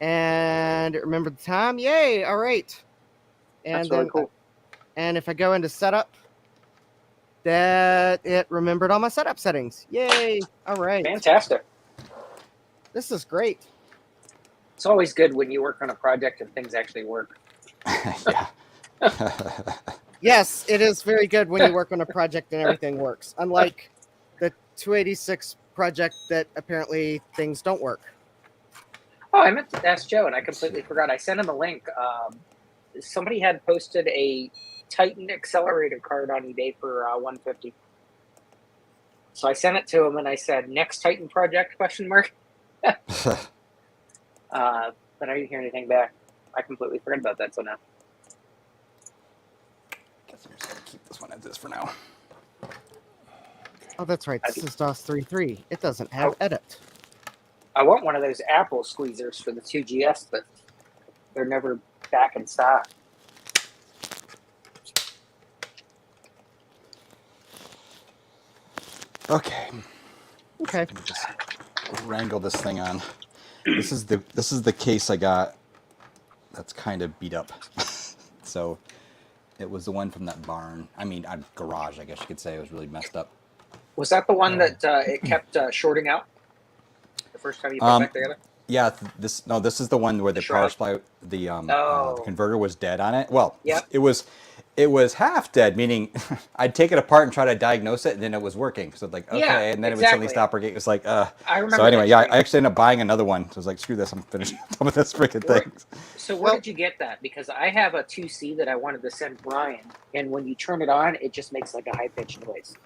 And remember the time. Yay! All right. And That's then, really cool. and if I go into setup, that it remembered all my setup settings. Yay! All right. Fantastic. This is great. It's always good when you work on a project and things actually work. Yes, it is very good when you work on a project and everything works. Unlike the 286 project that apparently things don't work. Oh, I meant to ask Joe, and I completely forgot. I sent him a link. Somebody had posted a Titan accelerator card on eBay for $150. So I sent it to him, and I said, "Next Titan project?" ? But I didn't hear anything back. I completely forgot about that. So now. Guess I'm just gonna keep this one as is for now. Oh, that's right. This is DOS 3.3. It doesn't have edit. I want one of those Apple squeezers for the 2GS, but they're never back in stock. Okay. Okay. Let me just wrangle this thing on. This is the case I got. That's kind of beat up. So it was the one from that barn. I mean, garage, I guess you could say. It was really messed up. Was that the one that it kept shorting out the first time you put it back together? Yeah, this is the one where the power supply, the converter was dead on it. Well, it was half dead, meaning I'd take it apart and try to diagnose it, and then it was working. So like, okay, and then it would suddenly stop working. It was like, I remember. So anyway, yeah, I actually ended up buying another one. So I was like, screw this, I'm finishing some of this freaking thing. So where did you get that? Because I have a 2C that I wanted to send Brian, and when you turn it on, it just makes like a high pitched noise.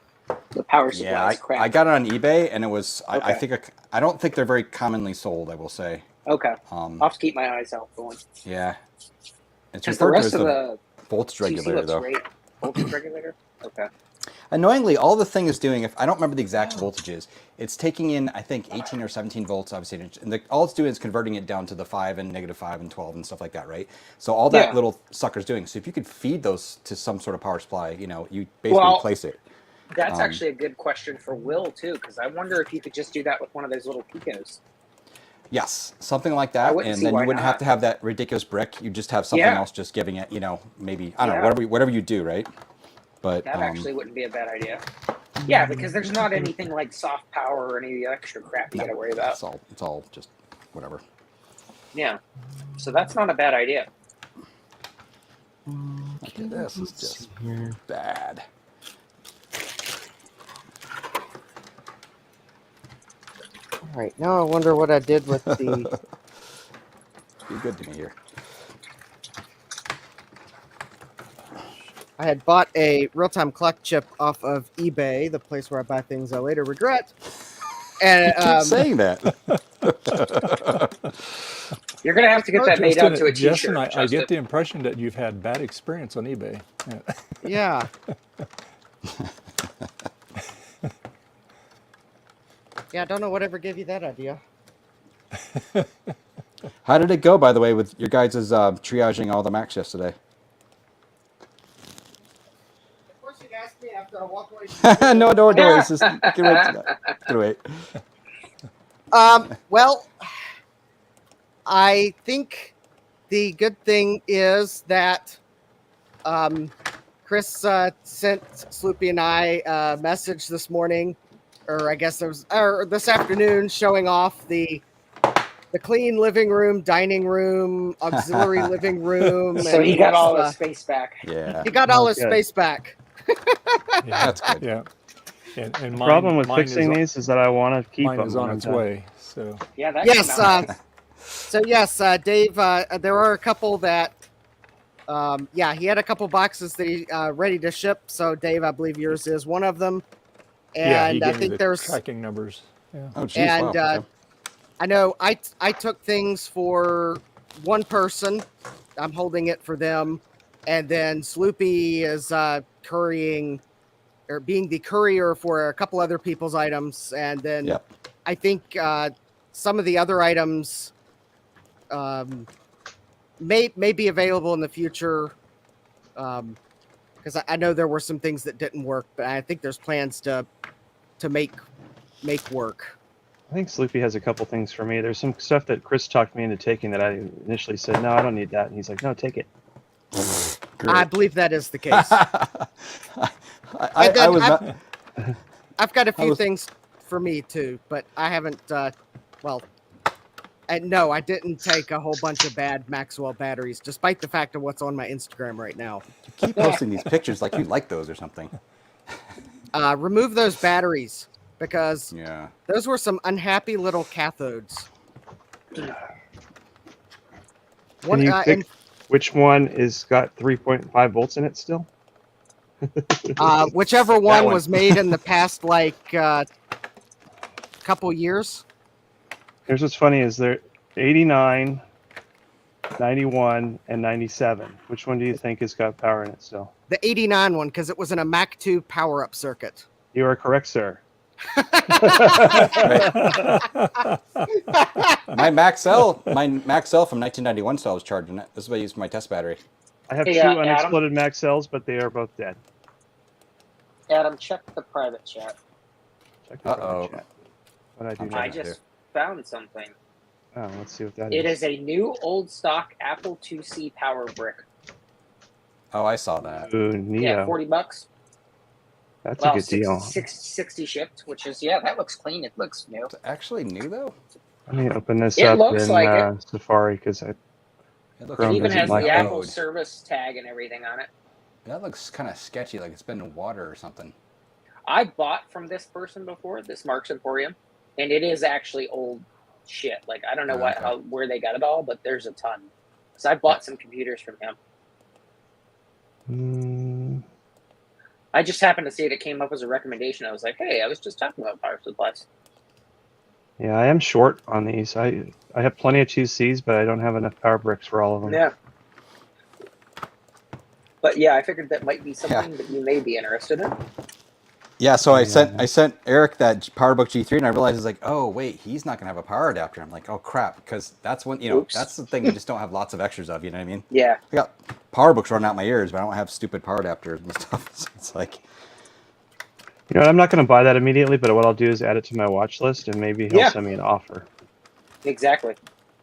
The power supply is crap. I got it on eBay, and it was. I think I don't think they're very commonly sold. I will say. Okay. I'll have to keep my eyes out for one. Yeah. It's the referred to rest as of the voltage regulator, looks though. great. Voltage regulator. Okay. Annoyingly, all the thing is doing, if I don't remember the exact voltages, it's taking in, I think, 18 or 17 volts, obviously, and all it's doing is converting it down to the 5 and -5 and 12 and stuff like that, right? So all that little sucker's doing. So if you could feed those to some sort of power supply, you know, you basically replace it. That's actually a good question for Will, too, because I wonder if you could just do that with one of those little Picos. Yes, something like that, and then you wouldn't have to have that ridiculous brick. You just have something else just giving it, you know, maybe, I don't know, whatever you do, right? But that actually wouldn't be a bad idea. Yeah, because there's not anything like soft power or any of the extra crap you got to worry about. It's all just whatever. Yeah, so that's not a bad idea. Okay, this is just bad. All right, now I wonder what I did with the. Be good to me here. I had bought a real-time clock chip off of eBay, the place where I buy things I later regret. And you keep saying that. You're gonna have to get that made out to a T-shirt. Justin, I get the impression that you've had bad experience on eBay. Yeah. Yeah, I don't know whatever gave you that idea. How did it go, by the way, with your guys' triaging all the Macs yesterday? Of course, you'd ask me after I walk away. No, it's just get right to that. Get away. Well, I think the good thing is that Chris sent Sloopy and I a message this morning, or I guess it was this afternoon, showing off the clean living room, dining room, auxiliary living room. So he got all his space back. Yeah, he got all his space back. Yeah, that's good. Yeah. And the problem with fixing these is that I want to keep them. Mine is on its way. So yeah, that's yes. So yes, Dave. There are a couple that. He had a couple boxes that he ready to ship. So Dave, I believe yours is one of them. And he I gave me think the there's tracking numbers. Yeah. Oh, geez, and wow. I know I took things for one person. I'm holding it for them, and then Sloopy is couriering or being the courier for a couple other people's items, and then I think some of the other items may be available in the future. Because I know there were some things that didn't work, but I think there's plans to make work. I think Sloopy has a couple things for me. There's some stuff that Chris talked me into taking that I initially said, no, I don't need that. And he's like, no, take it. I believe that is the case. I've got a few things for me too, but I haven't, no, I didn't take a whole bunch of bad Maxwell batteries, despite the fact of what's on my Instagram right now. You keep posting these pictures like you like those or something. Remove those batteries, because those were some unhappy little cathodes. Can you pick which one is got 3.5 volts in it still? Whichever one was made in the past, couple years. Here's what's funny is there 89, 91, and 97. Which one do you think has got power in it still? The 89 one, because it was in a Mac 2 power-up circuit. You are correct, sir. My MacCell from 1991 still was charging it. This is what I used for my test battery. I have two unexploded MacCells, but they are both dead. Adam, check the private chat. Check the private chat. What I just found something. Oh, let's see what that It is a new old stock Apple IIc power brick. Oh, I saw that. Ooh, Neo. Yeah, $40. That's a good deal. 60 shipped, which is, yeah, that looks clean. It looks new. It's actually new though. Let me open this It up looks in like it. Safari because It looks It even doesn't has like the it. Apple service tag and everything on it. That looks kind of sketchy, like it's been in water or something. I bought from this person before, this Mark's Emporium, and it is actually old shit. Like, I don't know where they got it all, but there's a ton. So I bought some computers from him. I just happened to see it came up as a recommendation. I was like, hey, I was just talking about power supplies. Yeah, I am short on these. I have plenty of 2Cs, but I don't have enough power bricks for all of them. Yeah. But yeah, I figured that might be something that you may be interested in. Yeah, so I sent Eric that PowerBook G3, and I realized it's like, oh wait, he's not gonna have a power adapter. I'm like, oh crap, because that's when that's the thing you just don't have lots of extras of. You know what I mean? Yeah. I got PowerBooks running out my ears, but I don't have stupid power adapters and stuff. So it's like, You know what, I'm not going to buy that immediately, but what I'll do is add it to my watch list, and maybe he'll send me an offer. Exactly.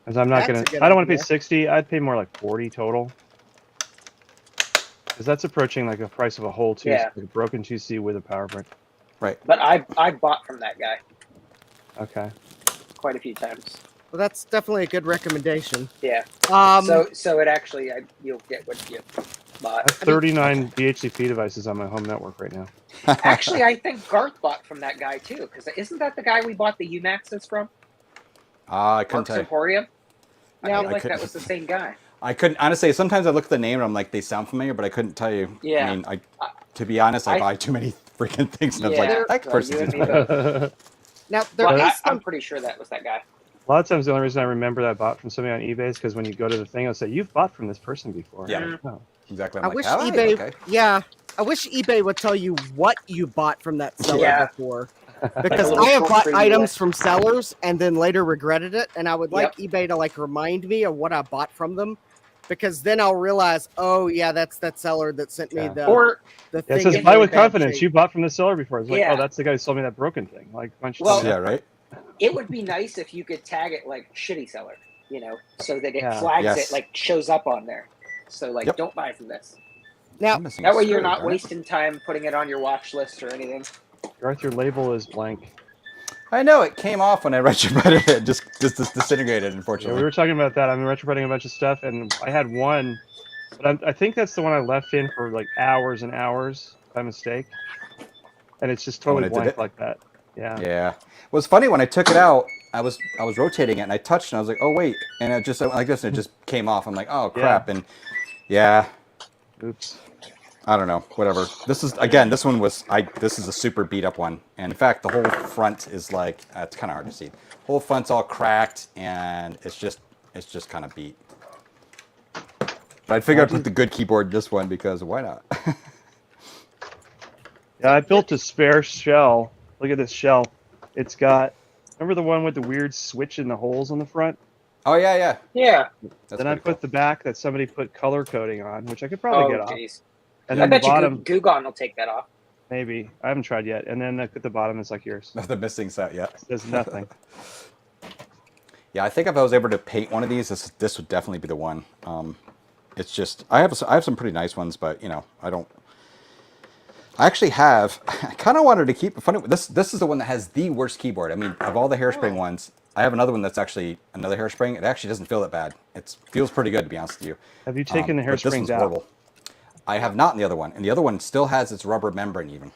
Because I'm not going to. I don't want to pay 60. I'd pay more like 40 total. Because that's approaching like a price of a whole 2C, like a broken 2C with a power brick. Right. But I bought from that guy Okay. quite a few times. Well, that's definitely a good recommendation. Yeah. So it actually you'll get what you bought. I have 39 DHCP devices on my home network right now. Actually, I think Garth bought from that guy too, because isn't that the guy we bought the UMaxes from? I couldn't Mark's tell you. Emporium. I feel like couldn't- that was the same guy. I couldn't honestly. Sometimes I look at the name and I'm like, they sound familiar, but I couldn't tell you. Yeah. I mean, to be honest, I buy too many freaking things, and I was like, that person you and seems me familiar. both. Now there Well, is I'm pretty sure that was that guy. A lot of times the only reason I remember that I bought from somebody on eBay is because when you go to the thing, it'll say, you've bought from this person before. Yeah. I'm like, "Oh." Exactly. I'm I like, wish "Oh, eBay. okay." Yeah, I wish eBay would tell you what you bought from that seller Yeah. before, because little I have short bought preview items list. from sellers and then later regretted it, and I would like eBay to like remind me of what I bought from them, because then I'll realize, oh yeah, that's that seller that sent me the Yeah, thing. it says in buy really with bad confidence. shape. You bought from the seller before. It's like, Yeah. oh, that's the guy who sold me that broken thing. Like, why don't you Well, tell me Yeah, that? right. It would be nice if you could tag it like shitty seller, so that it Yeah. flags Yes. it, like shows up on there. So like, Yep. don't buy from this. Now, I'm missing That a way you're screw, not darn it. wasting time putting it on your watch list or anything. Garth, your label is blank. I know it came off when I retrofitted it. Just disintegrated, Yeah, unfortunately. we were talking about that. I'm retrofitting a bunch of stuff, and I had one, but I think that's the one I left in for like hours and hours by mistake, and it's just when totally it did blank it? like that. Yeah. Yeah. It was funny when I took it out. I was rotating it and I touched and I was like, oh wait, and it just like this and it just came off. I'm like, oh crap, and yeah. Oops. I don't know, whatever. This is again. This one was this is a super beat up one, and in fact, the whole front is like it's kind of hard to see. Whole front's all cracked, and it's just kind of beat. But I figured I'd put the good keyboard in this one because why not? Yeah, I built a spare shell. Look at this shell. It's got. Remember the one with the weird switch in the holes on the front? Oh yeah. Yeah. That's Then I pretty put the back that somebody put color coding on, which I could probably get off. Jeez. And I then the bet you bottom, Gugon will take that off. maybe. I haven't tried yet. And then at the bottom is like yours. cool. The missing set, yeah. There's nothing. Yeah, I think if I was able to paint one of these, this would definitely be the one. It's just I have some pretty nice ones, but I don't. I actually have. I kind of wanted to keep it funny. This is the one that has the worst keyboard. I mean, of all the hairspring ones, I have another one that's actually another hairspring. It actually doesn't feel that bad. It feels pretty good, to be honest with you. Have you taken the but this hairsprings one's out? horrible. I have not in the other one, and the other one still has its rubber membrane even.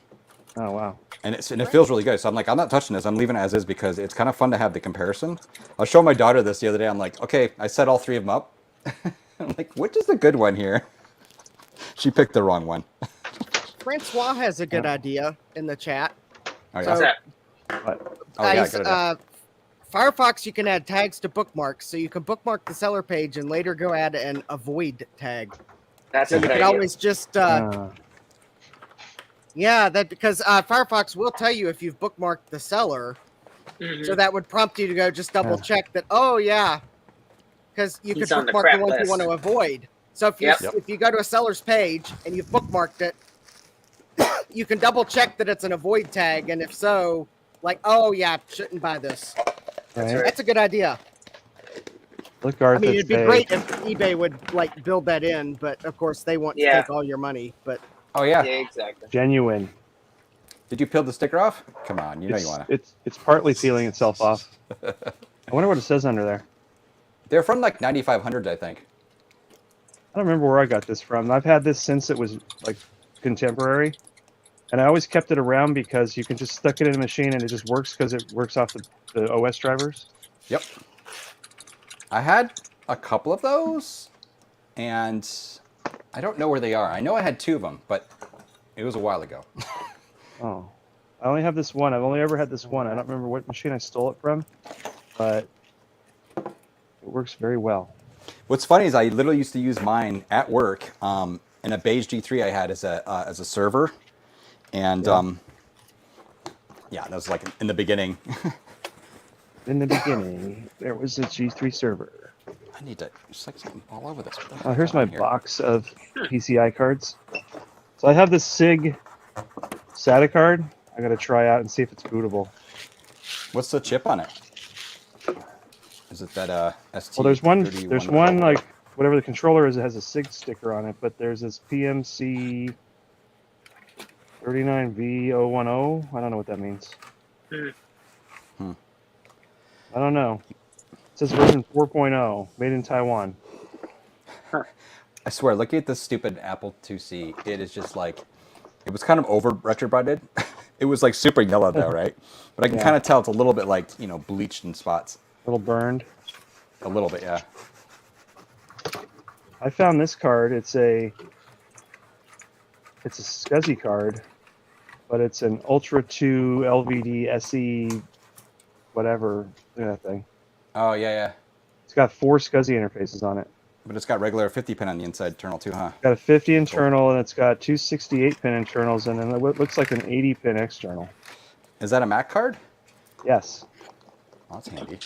Oh wow. And it feels really good. So I'm like, I'm not touching this. I'm leaving it as is because it's kind of fun to have the comparison. I was showing my daughter this the other day. I'm like, okay, I set all three of them up. I'm like, which is the good one here? She picked the wrong one. Francois has a good idea in the chat. Oh, yeah. So, Oh, yeah, guys, good idea. Firefox, you can add tags to bookmarks, so you can bookmark the seller page and later go add an avoid tag. That's So a you good could idea. always just yeah, that because Firefox will tell you if you've bookmarked the seller, so that would prompt you to go just double check that. Oh yeah, because you He's could on the bookmark the crap ones list. you want to avoid. So if you if you go to a seller's page and you've bookmarked it, you can double check that it's an avoid tag, and if so, like, oh yeah, shouldn't buy this. Right. That's a good idea. Look, Garth, I mean, it's it'd be a- great if eBay would like build that in, but of course they want to take all your money. But oh yeah, exactly. Genuine. Did you peel the sticker off? Come on, you know you It's, want to. it's partly peeling itself off. I wonder what it says under there. They're from like 9500s, I think. I don't remember where I got this from. I've had this since it was like contemporary, and I always kept it around because you can just stick it in a machine and it just works because it works off the OS drivers. Yep. I had a couple of those, and I don't know where they are. I know I had 2 of them, but it was a while ago. Oh, I only have this one. I've only ever had this one. I don't remember what machine I stole it from, but it works very well. What's funny is I literally used to use mine at work in a beige G3 I had as a server, and yeah, that was like in the beginning. In the beginning, there was a G3 server. I need to just like something all over this. Oh, here's my box of PCI cards. So I have this SIG SATA card. I got to try out and see if it's bootable. What's the chip on it? Is it that ST? Well, there's one like whatever the controller is. It has a SIG sticker on it, but there's this PMC 39V010. I don't know what that means. I don't know. It says version 4.0, made in Taiwan. I swear, looking at this stupid Apple IIc, it is just like, it was kind of over retrobrighted. It was like super yellow though, right? But I can kind of tell it's a little bit like, you know, bleached in spots. A little burned. A little bit, yeah. I found this card. It's a SCSI card, but it's an Ultra 2 LVD SE whatever thing. Oh, yeah. It's got 4 SCSI interfaces on it. But it's got regular 50 pin on the inside internal too, huh? It's got a 50 internal, and it's got 2 68 pin internals, and then what looks like an 80 pin external. Is that a Mac card? Yes. Oh, that's handy.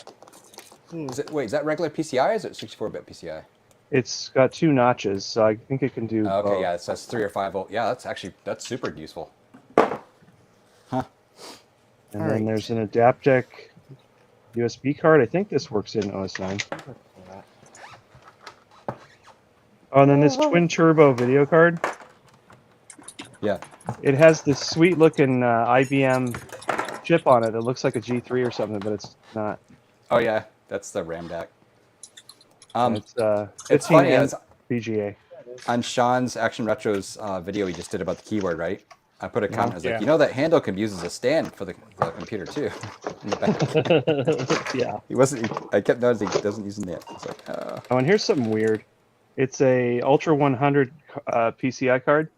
Wait, is that regular PCI or is it 64-bit PCI? It's got 2 notches, so I think it can do Okay, both. yeah, it says 3 or 5 volt. Yeah, that's super useful. Huh. And then there's an Adaptec USB card. I think this works in OS 9. Oh, and then this twin turbo video card. Yeah. It has this sweet looking IBM chip on it. It looks like a G3 or something, but it's not. Oh yeah, that's the RAM DAC. It's funny, VGA. On Sean's Action Retro's video he just did about the keyboard, right? I put a comment. I was like, Yeah. you know that handle can be used as a stand for the computer too. In the back. Yeah. I kept noticing he doesn't use it. It's like, Oh, and here's something weird. It's a Ultra 100 PCI card,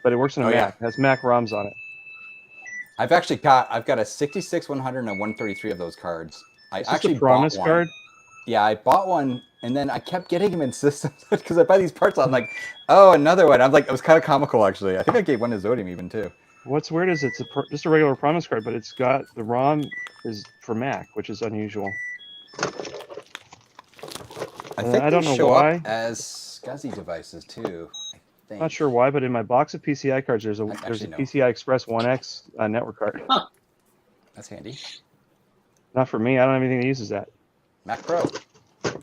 but it works in a Mac. It has Mac ROMs on it. I've got a 66, 100, and a 133 of those cards. I Is this actually the Promise bought one. card? Yeah, I bought one, and then I kept getting them in systems because I buy these parts. I'm like, oh, another one. I'm like, it was kind of comical actually. I think I gave one to Zodium even too. What's weird is it's just a regular Promise card, but it's got the ROM is for Mac, which is unusual. I think I don't they know show why. up as SCSI devices too. I think. Not sure why, but in my box of PCI cards, there's a actually know. PCI Express 1X network card. That's handy. Not for me. I don't have anything that uses that. Mac Pro.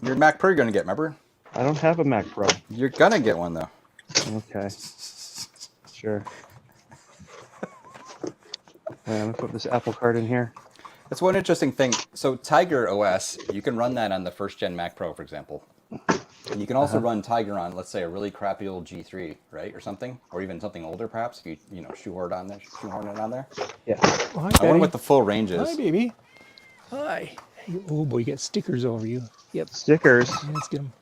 Your Mac Pro you're gonna get, remember? I don't have a Mac Pro. You're gonna get one though. Okay. Sure. I'm gonna put this Apple card in here. That's one interesting thing. So Tiger OS, you can run that on the first gen Mac Pro, for example. And you can also run Tiger on, let's say, a really crappy old G3, right, or something, or even something older, perhaps. If you shoehorn it on there. Yeah. Oh, hi, I wonder Daddy. what the full range is. Hi, baby. Hi. Oh boy, you got stickers over you. Yep. Stickers. Yeah, let's get them.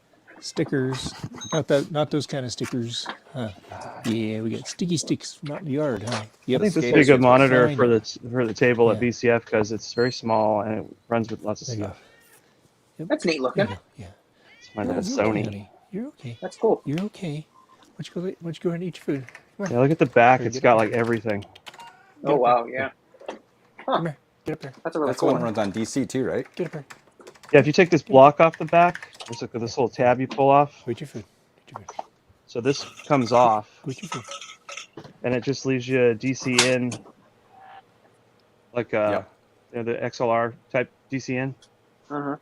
Stickers. Not those kind of stickers. Huh. Yeah, we got sticky sticks from out in the yard, huh? Yep. I think this would be a good monitor Fine. for the table at Yeah. BCF because it's very small and it runs with lots of There you stuff. That's neat looking. Yeah. It's my You're dad's okay, Sony. honey. You're okay. That's cool. You're okay. Why don't you go ahead and eat your food? Come on. Yeah, look at the back. Here, It's get got up like everything. Oh wow, yeah. Come here. Get up there. That's a really That's the cool one that one. runs on DC too, right? Get up there. Yeah, if you take this block off the back, there's like this little tab you pull off. Eat your food. Eat your food. So this comes off, Eat your food. and it just leaves you a DC in, like the XLR type DC in. Uh-huh.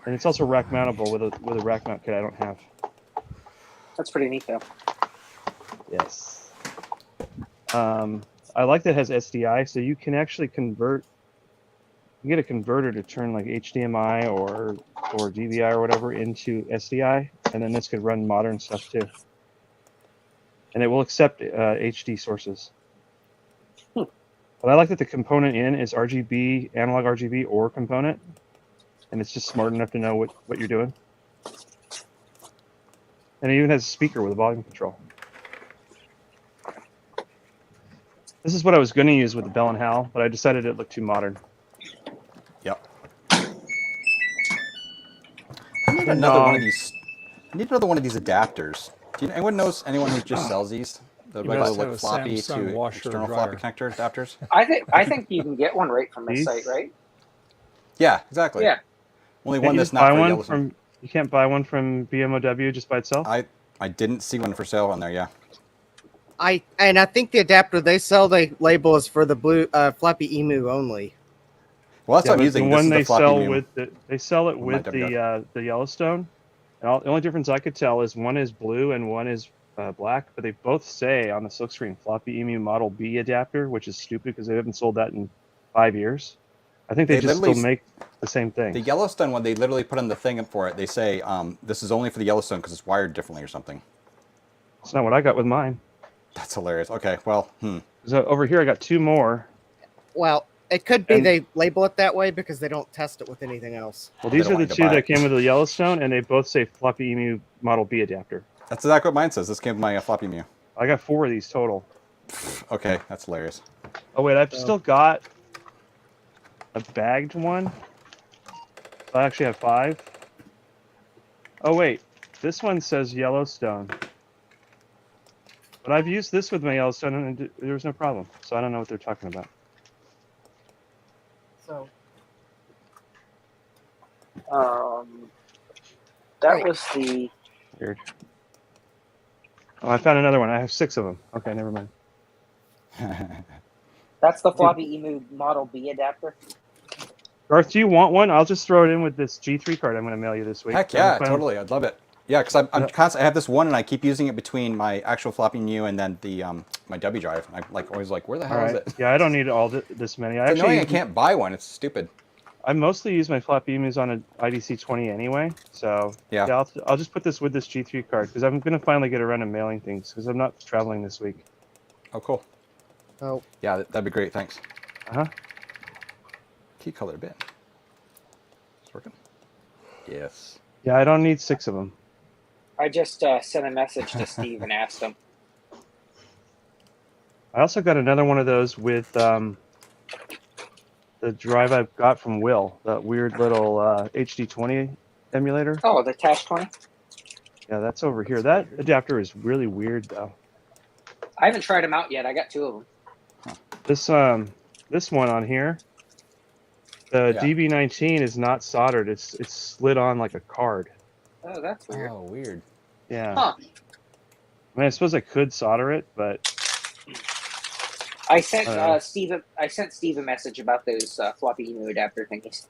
And it's also rack mountable with a rack mount kit I don't have. That's pretty neat though. Yes. I like that it has SDI, so you can actually convert. You get a converter to turn like HDMI or DVI or whatever into SDI, and then this could run modern stuff too. And it will accept HD sources. But I like that the component in is RGB, analog RGB or component, and it's just smart enough to know what you're doing. And it even has a speaker with a volume control. This is what I was going to use with the Bell & Howell, but I decided it looked too modern. Yep. I need another one of these. I need another one of these adapters. Anyone knows anyone who just sells these? The You regular must have like a floppy Samsung to washer external dryer. floppy connector adapters. I think you can get one right from this site, right? Yeah, exactly. Yeah. Only Can't one you that's just not buy for one Yellowstone. you can't buy one from BMOW just by itself? I didn't see one for sale on there. Yeah. I think the adapter they sell, they label is for the blue floppy emu only. Well, that's what I'm but using. The This one is they the floppy sell Mu with they sell it on my with WR. the Yellowstone. And the only difference I could tell is one is blue and one is black, but they both say on the silkscreen floppy emu Model B adapter, which is stupid because they haven't sold that in 5 years. I think they just still make the same thing. The Yellowstone one, they literally put on the thing for it. They say this is only for the Yellowstone because it's wired differently or something. That's not what I got with mine. That's hilarious. Okay, well, So over here I got two more. Well, it could be they label it that way because they don't test it with anything else. Well, these are the two that came with the Yellowstone, and they both say floppy emu Model B adapter. That's exactly what mine says. This came with my floppy Mu. I got 4 of these total. Okay, that's hilarious. Oh wait, I've still got a bagged one. I actually have 5. Oh wait, this one says Yellowstone. But I've used this with my Yellowstone and there was no problem. So I don't know what they're talking about. So that was the Weird. Oh, I found another one. I have 6 of them. Okay, never mind. that's the floppy emu Model B adapter. Garth, do you want one? I'll just throw it in with this G3 card I'm going to mail you this week. Heck yeah, totally. I'd love it. Yeah, because I'm constantly. I have this one, and I keep using it between my actual floppy Mu and then the my W drive. I'm always like, where the hell is it? Yeah, I don't need all this many. It's annoying I can't buy one. It's stupid. I mostly use my floppy emus on an IDC 20 anyway, so yeah I'll just put this with this G3 card because I'm going to finally get around to mailing things because I'm not traveling this week. Oh, cool. Oh. Yeah, that'd be great. Thanks. Key color bin. It's working. Yes. Yeah, I don't need 6 of them. I just sent a message to Steve and asked him. I also got another one of those with the drive I got from Will, that weird little HD20 emulator. Oh, the Tash 20? Yeah, that's over here. That adapter is really weird, though. I haven't tried them out yet. I got 2 of them. This one on here, the DB19 is not soldered. It's slid on like a card. Oh, that's weird. Oh, weird. Yeah. Huh. I mean, I suppose I could solder it, but I sent Steve a message about those floppy emu adapter thingies.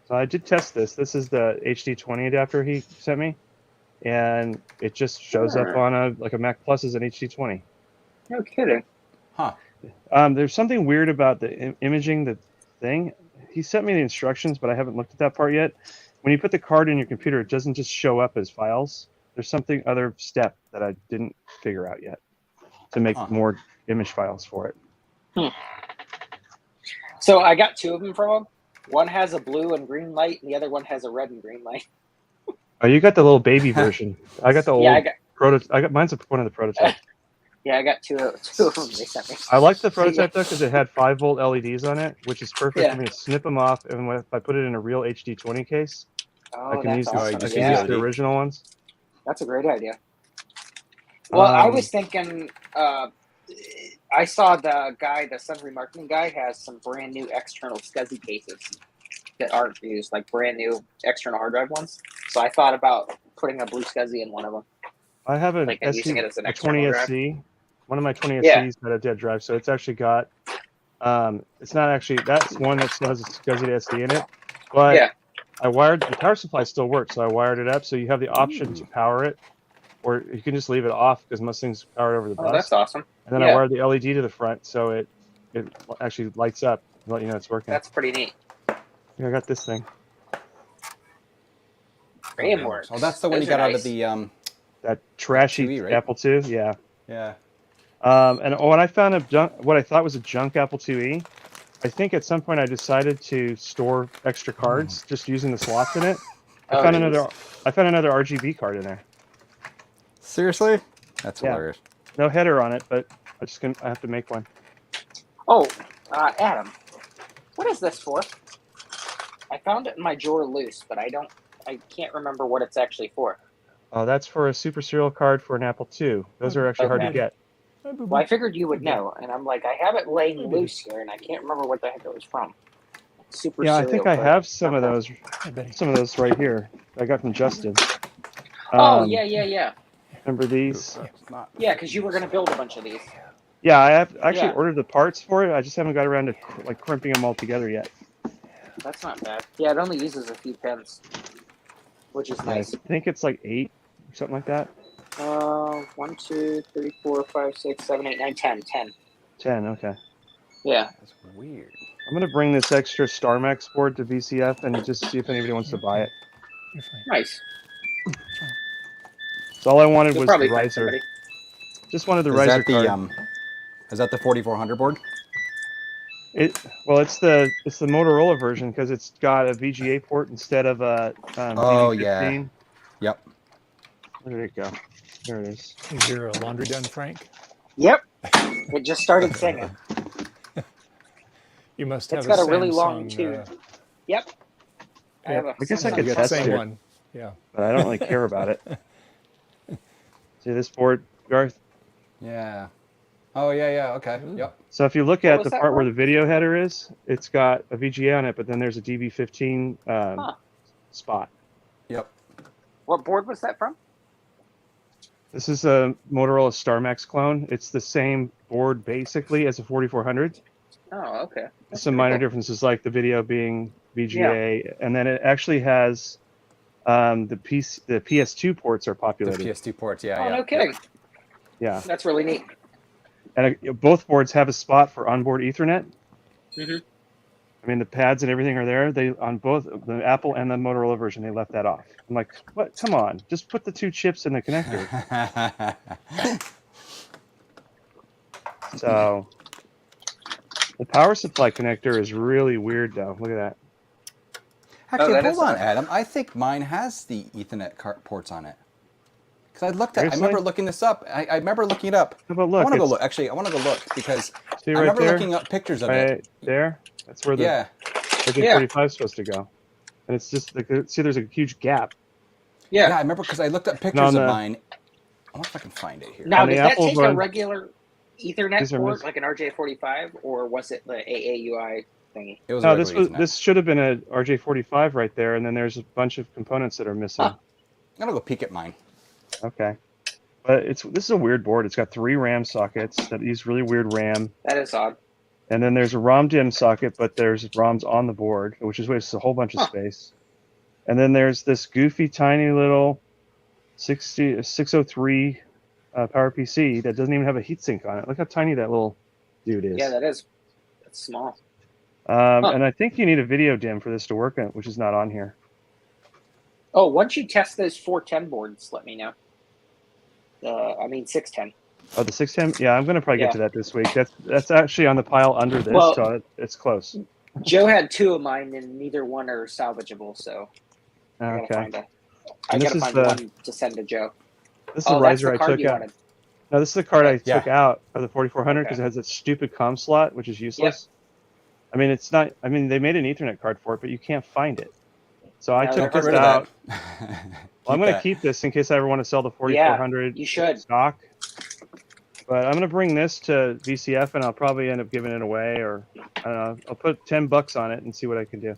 So I did test this. This is the HD20 adapter he sent me, and it just shows up on a MacPlus as an HD20. No kidding. Huh. There's something weird about the imaging the thing. He sent me the instructions, but I haven't looked at that part yet. When you put the card in your computer, it doesn't just show up as files. There's something other step that I didn't figure out yet to make more image files for it. So I got 2 of them from him. One has a blue and green light, and the other one has a red and green light. Oh, you got the little baby version. I got the old prototype. Mine's one of the prototypes. Yeah, I got two of them they sent me. I like the prototype though because it had 5-volt LEDs on it, which is perfect for me to snip them off. And if I put it in a real HD20 case, I can use the original ones. That's a great idea. Well, I was thinking, I saw the Sundry Marketing guy has some brand new external SCSI cases that aren't used, like brand new external hard drive ones. So I thought about putting a blue SCSI in one of them. I have a using it as an a external 20SC. drive. One of my 20SCs got a dead drive, so it's actually got. It's not actually that's one that still has a SCSI SD in it, but I wired the power supply still works, so I wired it up. So you have the option to power it or you can just leave it off because most things powered over the bus. Oh, that's awesome. And then I wired the LED to the front, so it actually lights up and let you know it's working. That's pretty neat. Yeah, I got this thing. Frameworks. Oh, that's the one Those you got are out of the that trashy IIe, right? Apple II. Yeah. Yeah. And when I found what I thought was a junk Apple IIe, I think at some point I decided to store extra cards just using the slots in it. I found another RGB card in there. Seriously? That's hilarious. No header on it, but I have to make one. Oh, Adam, what is this for? I found it in my drawer loose, but I can't remember what it's actually for. Oh, that's for a super serial card for an Apple II. Those are actually hard to get. Well, I figured you would know, and I'm like, I have it laying loose here, and I can't remember what the heck it was from. Super Yeah, I serial think I card. have some of those right here. I got from Justin. Oh, yeah. Remember these? Yeah, because you were going to build a bunch of these. Yeah, I have actually Yeah. ordered the parts for it. I just haven't got around to like crimping them all together yet. That's not bad. Yeah, it only uses a few pins, which is nice. I think it's like 8 or something like that. 1, 2, 3, 4, 5, 6, 7, 8, 9, 10. 10, okay. Yeah. That's weird. I'm gonna bring this extra StarMax board to VCF and just see if anybody wants to buy it. Nice. So all I wanted You'll was probably the find riser. somebody. Just wanted the Is riser that the card. is that the 4400 board? Well, it's the Motorola version because it's got a VGA port instead of a Oh, DV15. yeah. Yep. Where did it go? There it is. Is your laundry done, Frank? Yep. It just started singing. You must have It's got a really Samsung, long tune. Yep. I have a I guess I Samsung. could You got the test same it, one. Yeah. but I don't really care about it. See this board, Garth? Yeah. Oh yeah. Okay. Yep. So if you look What at was the that part where for? the video header is, it's got a VGA on it, but then there's a DB15 spot. Yep. What board was that from? This is a Motorola StarMax clone. It's the same board basically as a 4400. Oh, okay. Some minor differences, like the video being VGA, and then it actually has the PS2 ports are The populated. PS2 ports. Oh, Yeah. no kidding. Yeah, That's really neat. and both boards have a spot for onboard Ethernet. Mm-hmm. I mean, the pads and everything are there. They on both the Apple and the Motorola version, they left that off. I'm like, what? Come on, just put the 2 chips in the connector. So the power supply connector is really weird, though. Look at that. Actually, that hold is on, nice. Adam. I think mine has the Ethernet ports on it. Because I looked at. Seriously? I remember looking this up. I remember looking it up. How about I look? want to go It's- look. Actually, I want to go look because See I right remember there? looking up pictures of Right it. there. That's where the Yeah. RJ45 is supposed to go. And it's just like, see, there's a huge gap. Yeah, Yeah. I remember because I looked up on pictures of the- mine. I wonder if I can find it here. Now, On the did that Apple take a one- regular Ethernet These are port, mis- like an RJ45, or was it the AAUI thingy? It was No, a regular Ethernet. this should have been a RJ45 right there, and then there's a bunch of components that are missing. Huh. I'm gonna go peek at mine. Okay. But this is a weird board. It's got 3 RAM sockets that use really weird RAM. That is odd. And then there's a ROM DIMM socket, but there's ROMs on the board, which is wastes a whole bunch of Huh. space. And then there's this goofy, tiny little 603 PowerPC that doesn't even have a heatsink on it. Look how tiny that little dude is. Yeah, that's small. And I think you need a video DIMM for this to work, which is not on here. Oh, once you test those 410 boards, let me know. 610. Oh, the 610? Yeah, I'm going to probably Yeah. get to that this week. That's actually on the pile under this, Well- so it's close. Joe had 2 of mine, and neither one are salvageable, so I gotta Okay. find I And this gotta is find the- one to send to Joe. This is the that's riser the I card took you out. wanted. No, this is the card I Yeah. took out of the 4400 because Okay. it has that stupid COM slot, which is useless. I mean, it's not. I mean, they made an Ethernet card for it, but you can't find it. So I No, took they're this Get rid of out. that. Well, I'm Keep going to that. keep this in case I ever want to sell the 4400 you should. stock. But I'm going to bring this to VCF, and I'll probably end up giving it away, or I don't know. I'll put $10 on it and see what I can do.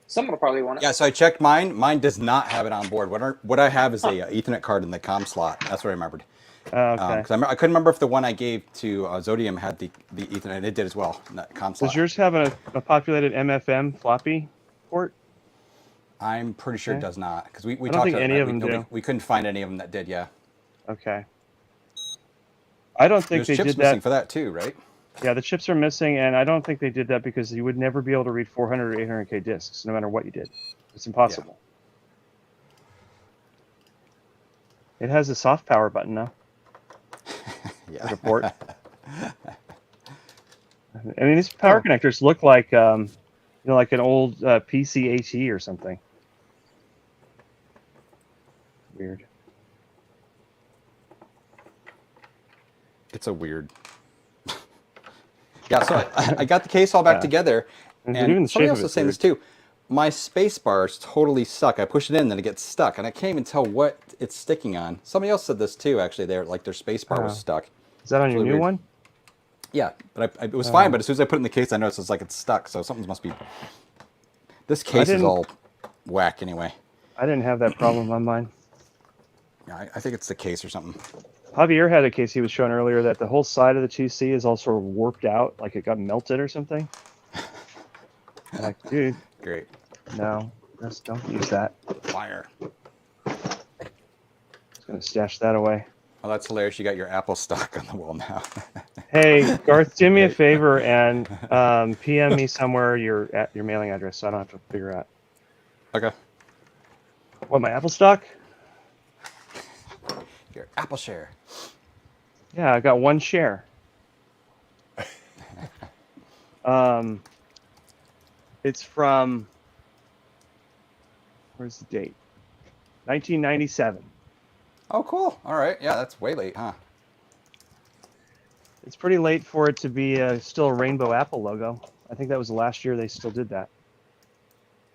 Someone will probably want it. Yeah, so I checked mine. Mine does not have it on board. What I have is a Ethernet card in the COM slot. That's what I remembered. Okay. Because I couldn't remember if the one I gave to Zodium had the Ethernet. It did as well. That COM slot. Does yours have a populated MFM floppy port? I'm pretty sure it Okay. does not because we I don't talked think about any that. of them do. We couldn't find any of them that did. Yeah. Okay. I don't think There's they chips did missing that. for that too, right? Yeah, the chips are missing, and I don't think they did that because you would never be able to read 400 or 800K discs, no matter what you did. It's impossible. It has a soft power button now. Yeah. Like a port. I mean, these power connectors look like, like an old PCAT or something. Weird. It's a weird. Yeah, so I got the case all back together, And and even the somebody shape else of was it's saying this too. My space bars totally suck. I push it in, then it gets stuck, and I can't even tell what it's sticking on. Somebody else said this too. Actually, their space bar was stuck. Is that on It's your really new weird. one? Yeah, but it was fine. But as soon as I put it in the case, I noticed it's like it's stuck. So something must be. This case is all whack anyway. I didn't have that problem on mine. Yeah, I think it's the case or something. Javier had a case he was showing earlier that the whole side of the 2C is all sort of warped out, like it got melted or something. I'm like, dude. Great. No, just don't use that. Fire. Just gonna stash that away. Oh, that's hilarious. You got your Apple stuck on the wall now. Hey, Garth, do me a favor and PM me somewhere your mailing address so I don't have to figure out. Okay. What, my Apple stock? Your Apple share. Yeah, I got one share. It's from, where's the date? 1997. Oh, cool. All right. Yeah, that's way late, huh? It's pretty late for it to be still a rainbow Apple logo. I think that was the last year they still did that.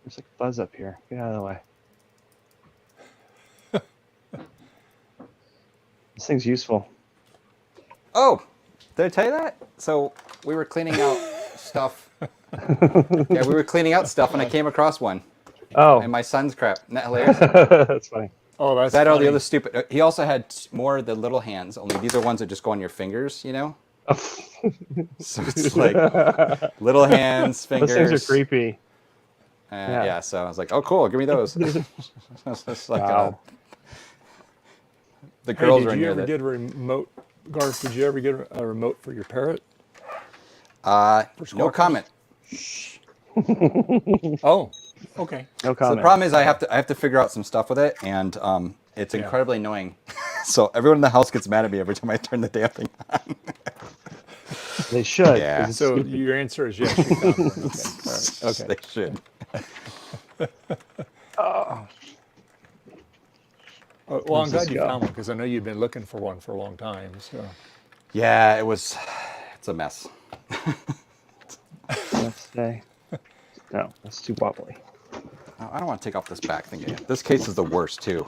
There's like a buzz up here. Get out of the way. This thing's useful. Oh, did I tell you that? So we were cleaning out stuff. Yeah, we were cleaning out stuff, and I came across one. Oh. And my son's crap. Isn't that hilarious? That's funny. Oh, that's that all funny. the other stupid. He also had more of the little hands. Only these are ones that just go on your fingers, you know. So it's like little hands, fingers. Those things are creepy. Yeah. So I was like, oh, cool. Give me those. It's like, Wow. the girls Hey, are did in you here. ever get a remote, Garth? Did you ever get a remote for your parrot? No comment. Oh, okay. No So comment. the problem is I have to figure out some stuff with it, and it's incredibly annoying. So everyone in the house gets mad at me every time I turn the damn thing on. They should. Yeah. So your answer is yes. You found one. Okay. All right. Okay. They should. Oh, well, I'm glad you found one because I know you've been looking for one for a long time. So. Yeah, it's a mess. Let's say. No, that's too wobbly. I don't want to take off this back thing again. This case is the worst too.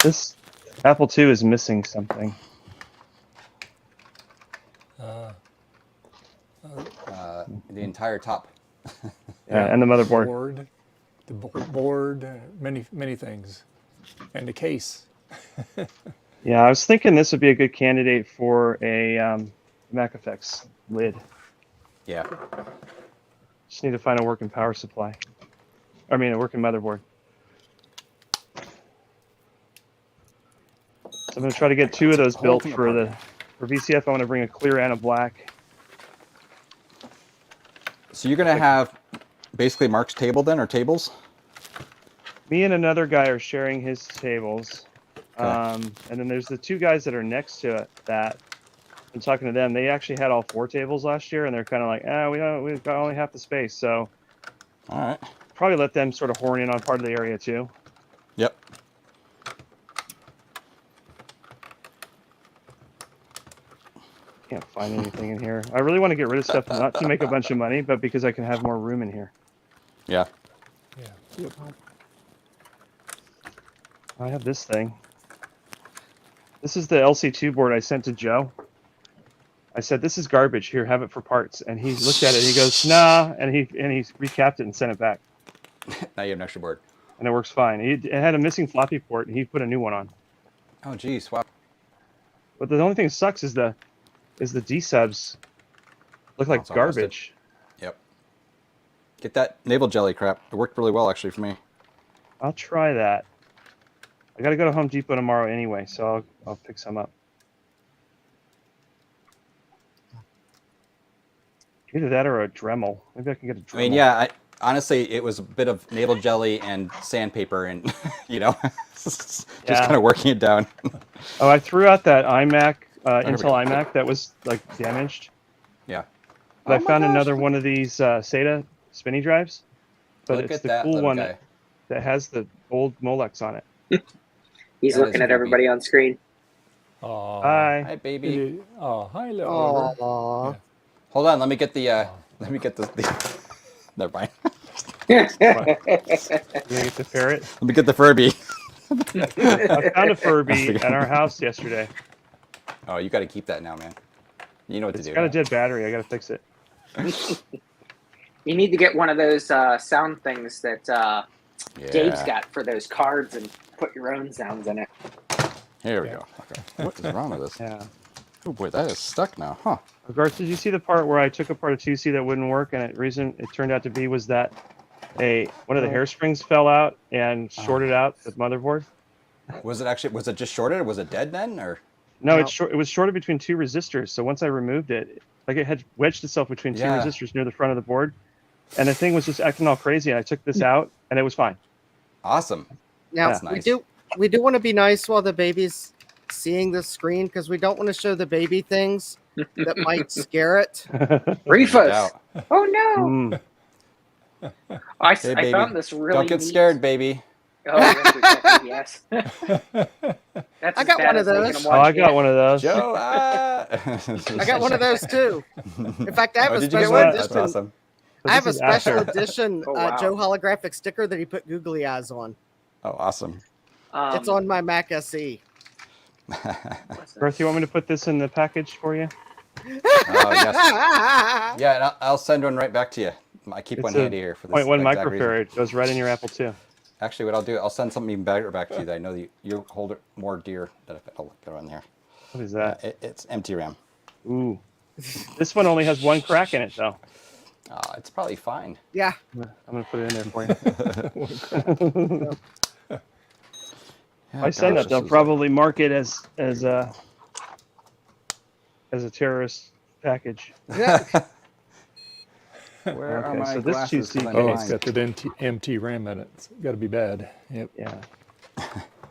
This Apple II is missing something. The entire top. Yeah, and the motherboard. Board, many things, and the case. Yeah, I was thinking this would be a good candidate for a Mac Effects lid. Yeah. Just need to find a working power supply. I mean, a working motherboard. So I'm going to try to get 2 of those built for VCF. I want to bring a clear and a black. So you're gonna have basically Mark's table then, or tables? Me and another guy are sharing his tables. And then there's the 2 guys that are next to it that I'm talking to them. They actually had all 4 tables last year, and they're kind of like, we've got only half the space. So all right, probably let them sort of horn in on part of the area too. Yep. Can't find anything in here. I really want to get rid of stuff, not to make a bunch of money, but because I can have more room in here. Yeah. Yeah. I have this thing. This is the LC2 board I sent to Joe. I said, this is garbage. Here, have it for parts. And he looked at it and he goes, nah. And he recapped it and sent it back. Now you have an extra board. And it works fine. It had a missing floppy port and he put a new one on. Oh, geez. Wow. But the only thing that sucks is the D-subs look like it's all rusted. garbage. Yep. Get that navel jelly crap. It worked really well actually for me. I'll try that. I got to go to Home Depot tomorrow anyway, so I'll pick some up. Either that or a Dremel. Maybe I can get a Dremel. I mean, yeah. Honestly, it was a bit of navel jelly and sandpaper, and just kind of working it down. Oh, I threw out that iMac, Intel iMac that was like damaged. Yeah. But I found another one of these SATA spinny drives, but Look it's at the that cool little one guy. that has the old Molex on it. He's looking at everybody on screen. Oh, Hi, baby. Oh, hi, little Oliver. Aw. Hold on, let me get the. Never mind. You gonna get the ferret? Let me get the Furby. I found a Furby at our house yesterday. Oh, you got to keep that now, man. You know what It's to do. got a dead battery. I got to fix it. You need to get one of those sound things that Dave's got for those cards and put your own sounds in it. Here we go. Okay. What is wrong with this? Yeah. Oh boy, that is stuck now, huh? Garth, did you see the part where I took apart a 2C that wouldn't work, and the reason it turned out to be was that one of the hairsprings fell out and shorted out the motherboard? Was it just shorted, or was it dead then, or? No, it was shorted between two resistors. So once I removed it, like it had wedged itself between two resistors near the front of the board, and the thing was just acting all crazy. And I took this out, and it was fine. Awesome. Now That's nice. we do want to be nice while the baby's seeing the screen because we don't want to show the baby things that might scare it. Rufus! Oh no! I Hey, found this really. Don't get scared, baby. Oh, yes. That's I got one of those. Oh, I got one of those. Joe, I got one of those too. In fact, I have a did you get special one? edition. That's awesome. I have a This is special after. edition Oh, wow. Joe holographic sticker that he put googly eyes on. Oh, awesome. It's on my Mac SE. Garth, you want me to put this in the package for you? Oh, yes. Yeah, and I'll send one right back to you. I keep one handy here for this. 0.1 exact reason. microfarad. It goes right in your Apple II. Actually, what I'll do, I'll send something even better back to you that I know that you hold it more dear. I'll go in there. What is that? It's empty RAM. Ooh. This one only has one crack in it, though. It's probably fine. Yeah. I'm going to put it in there for you. If I send that, they'll probably mark it as a terrorist package. Where are Okay, my so this glasses? 2C Oh, it's got that MT RAM in it. It's got to be bad. Yep. Yeah.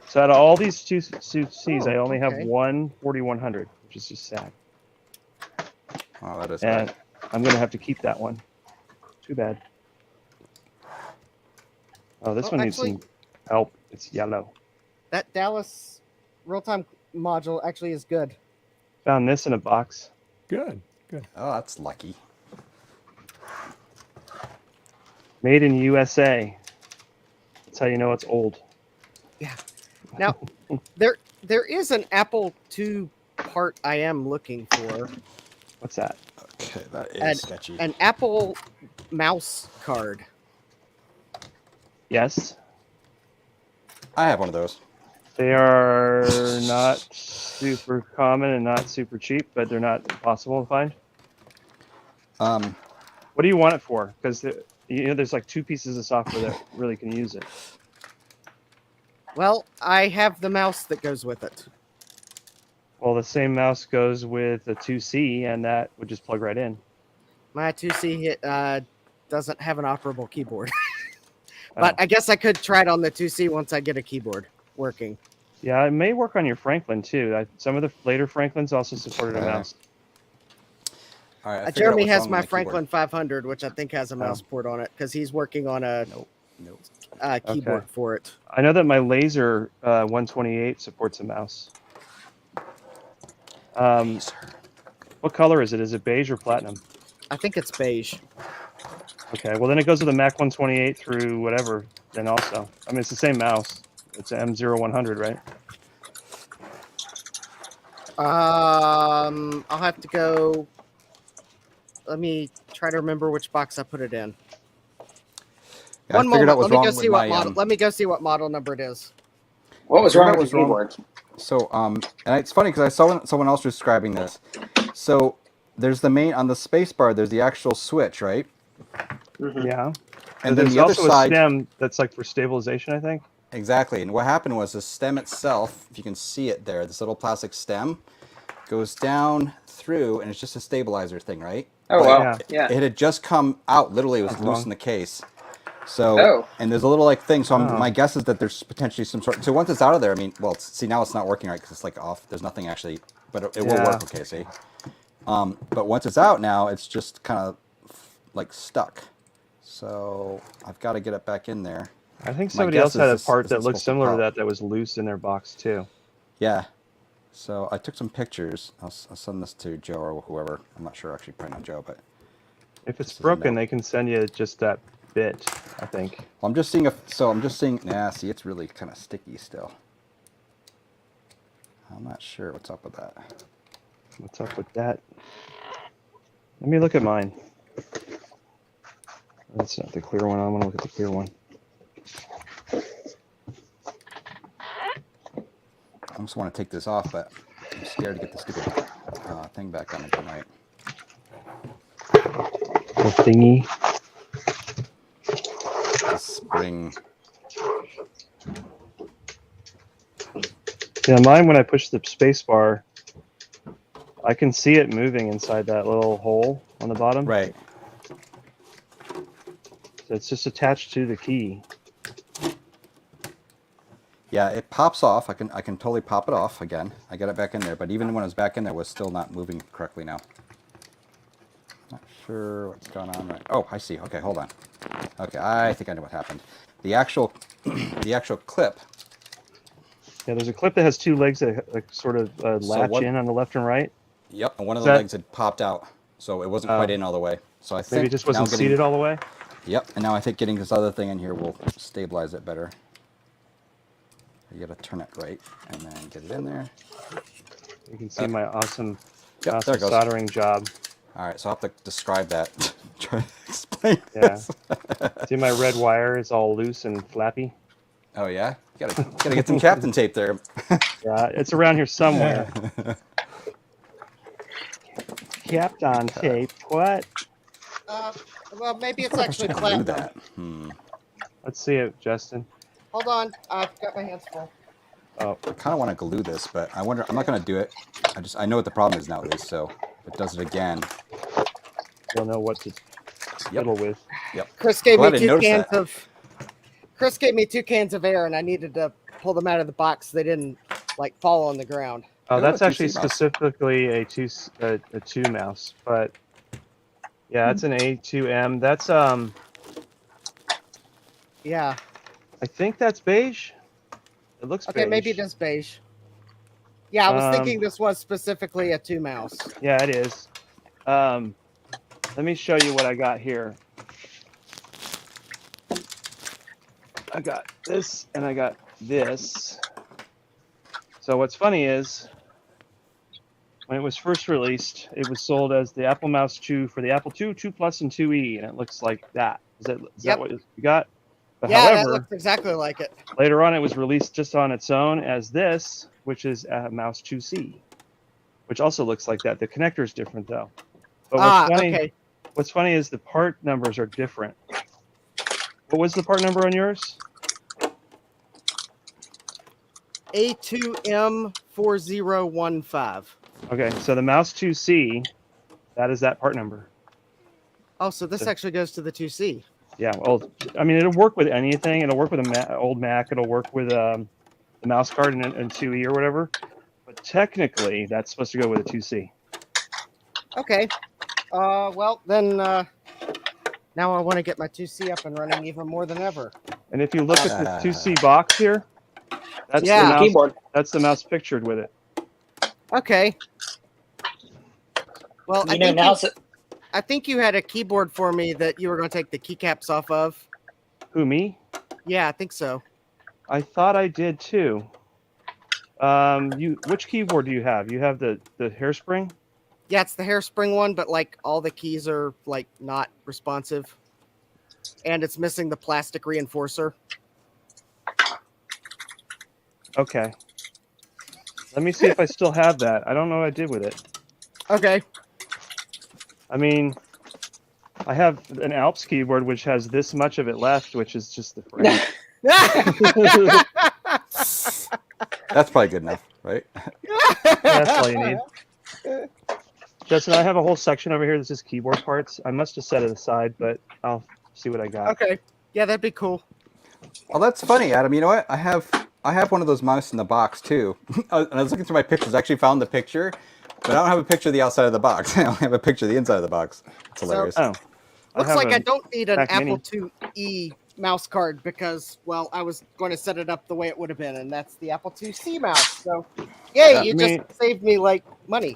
So out of all these 2Cs, I only have okay. one 4100, which is just sad. Oh, that is And bad. I'm going to have to keep that one. Too bad. Oh, this Well, one needs actually- some help. It's yellow. That Dallas real-time module actually is good. Found this in a box. Good. Good. Oh, that's lucky. Made in USA. That's how you know it's old. Yeah. Now, there is an Apple II part I am looking for. What's that? Okay, that is sketchy. An Apple mouse card. Yes. I have one of those. They are not super common and not super cheap, but they're not impossible to find. What do you want it for? Because there's like two pieces of software that really can use it. Well, I have the mouse that goes with it. Well, the same mouse goes with the 2C, and that would just plug right in. My 2C doesn't have an operable keyboard. But I guess I could try it on the 2C once I get a keyboard working. Yeah, it may work on your Franklin too. Some of the later Franklins also supported a mouse. All right, Jeremy has my Franklin 500, which I think has a mouse port on it because he's working on a keyboard for it. I know that my Laser 128 supports a mouse. What color is it? Is it beige or platinum? I think it's beige. Okay, well then it goes with the Mac 128 through whatever. Then also, I mean it's the same mouse. It's an M0100, right? I'll have to go. Let me try to remember which box I put it in. Yeah, One I figured moment. out what's Let me wrong go with see what my, model. Let me go see what model number it is. What was I figured wrong out with your keyboard? So, and it's funny because I saw someone else describing this. So, there's the main on the space bar. There's the actual switch, right? Yeah. And then there's the other also side. a stem that's like for stabilization, I think. Exactly. And what happened was the stem itself, if you can see it there, this little plastic stem goes down through, and it's just a stabilizer thing, right? Oh, But wow. Yeah. it had just come out. Literally, it was That's loose wrong. in the case. So, Oh. and there's a little like thing. So Oh. my guess is that there's potentially some sort. So once it's out of there, I mean, well, see now it's not working right because it's like off. There's nothing actually, but it will Yeah. work. Okay, see. But once it's out now, it's just kind of like stuck. So I've got to get it back in there. I think My somebody guess else is had a this part isn't that looked supposed to similar to pop. that was loose in their box too. Yeah. So I took some pictures. I'll send this to Joe or whoever. I'm not sure, actually, probably not Joe, but If it's this is a broken, note. they can send you just that bit, I think. Well, I'm just seeing if. So I'm just seeing. Nah, see, it's really kind of sticky still. I'm not sure what's up with that. What's up with that? Let me look at mine. That's not the clear one. I want to look at the clear one. I just want to take this off, but I'm scared to get the stupid thing back on again, right? The thingy. The spring. Yeah, mine, when I push the space bar, I can see it moving inside that little hole on the bottom. Right. So it's just attached to the key. Yeah, it pops off. I can totally pop it off again. I got it back in there, but even when it was back in there, it was still not moving correctly now. Not sure what's going on right. Oh, I see. Okay, hold on. Okay, I think I know what happened. The actual clip. Yeah, there's a clip that has two legs that like, sort of latch in on the left and right. Yep, and one of the legs had popped out, so it wasn't quite in all the way. So I think maybe it just wasn't seated all the way. Yep, and now I think getting this other thing in here will stabilize it better. You gotta turn it right and then get it in there. You can see my awesome, Yep, awesome there it goes. soldering job. All right, so I'll have to describe that. Try to explain Yeah. this. See my red wire is all loose and flappy. Oh yeah, gotta get some captain tape there. Yeah, it's around here somewhere. Captain tape. What? Well, maybe it's actually Do platinum. that. Let's see it, Justin. Hold on, I've got my hands full. Oh, I kind of want to glue this, but I wonder. I'm not gonna do it. I know what the problem is now, at least. So if it does it again, you'll know what to fiddle with. Yep. Chris gave Glad me I two noticed cans that. of. Chris gave me 2 cans of air, and I needed to pull them out of the box. So they didn't like fall on the ground. Oh, that's a actually 2C mouse. specifically a two mouse, but yeah, it's an A2M. That's Yeah. I think that's beige. It looks Okay, beige. maybe it is beige. Yeah, I was thinking this was specifically a 2 mouse. Yeah, it is. Let me show you what I got here. I got this and I got this. So what's funny is when it was first released, it was sold as the Apple Mouse 2 for the Apple II, 2 Plus, and 2E, and it looks like that. Is that what you got? But Yeah, that however, looks exactly like it. later on, it was released just on its own as this, which is a Mouse 2C, which also looks like that. The connector is different though. But Okay. what's funny is the part numbers are different. What was the part number on yours? A2M4015. Okay, so the Mouse 2C, that is that part number. Oh, so this actually goes to the 2C. Yeah, well, I mean, it'll work with anything. It'll work with an old Mac. It'll work with the mouse card and 2E or whatever. But technically, that's supposed to go with a 2C. Okay. Well, then now I want to get my 2C up and running even more than ever. And if you look at the 2C box here, that's the mouse, keyboard. That's the mouse pictured with it. Okay. Well, You know, now I think you had a keyboard for me that you were going to take the keycaps off of. Who, me? Yeah, I think so. I thought I did too. Which keyboard do you have? You have the hairspring? Yeah, it's the hairspring one, but like all the keys are like not responsive. And it's missing the plastic reinforcer. Okay. Let me see if I still have that. I don't know what I did with it. Okay. I mean, I have an Alps keyboard which has this much of it left, which is just the frame. That's probably good enough, right? That's all you need. Justin, I have a whole section over here that's just keyboard parts. I must have set it aside, but I'll see what I got. Okay. Yeah, that'd be cool. Oh, that's funny, Adam. You know what? I have one of those mice in the box too. And I was looking through my pictures. I actually found the picture, but I don't have a picture of the outside of the box. I only have a picture of the inside of the box. It's hilarious. Oh. Looks like I don't need an Mac Apple Mini. IIe mouse card because, well, I was going to set it up the way it would have been, and that's the Apple IIc mouse. So, yay, Yeah, you I mean- just saved me like money.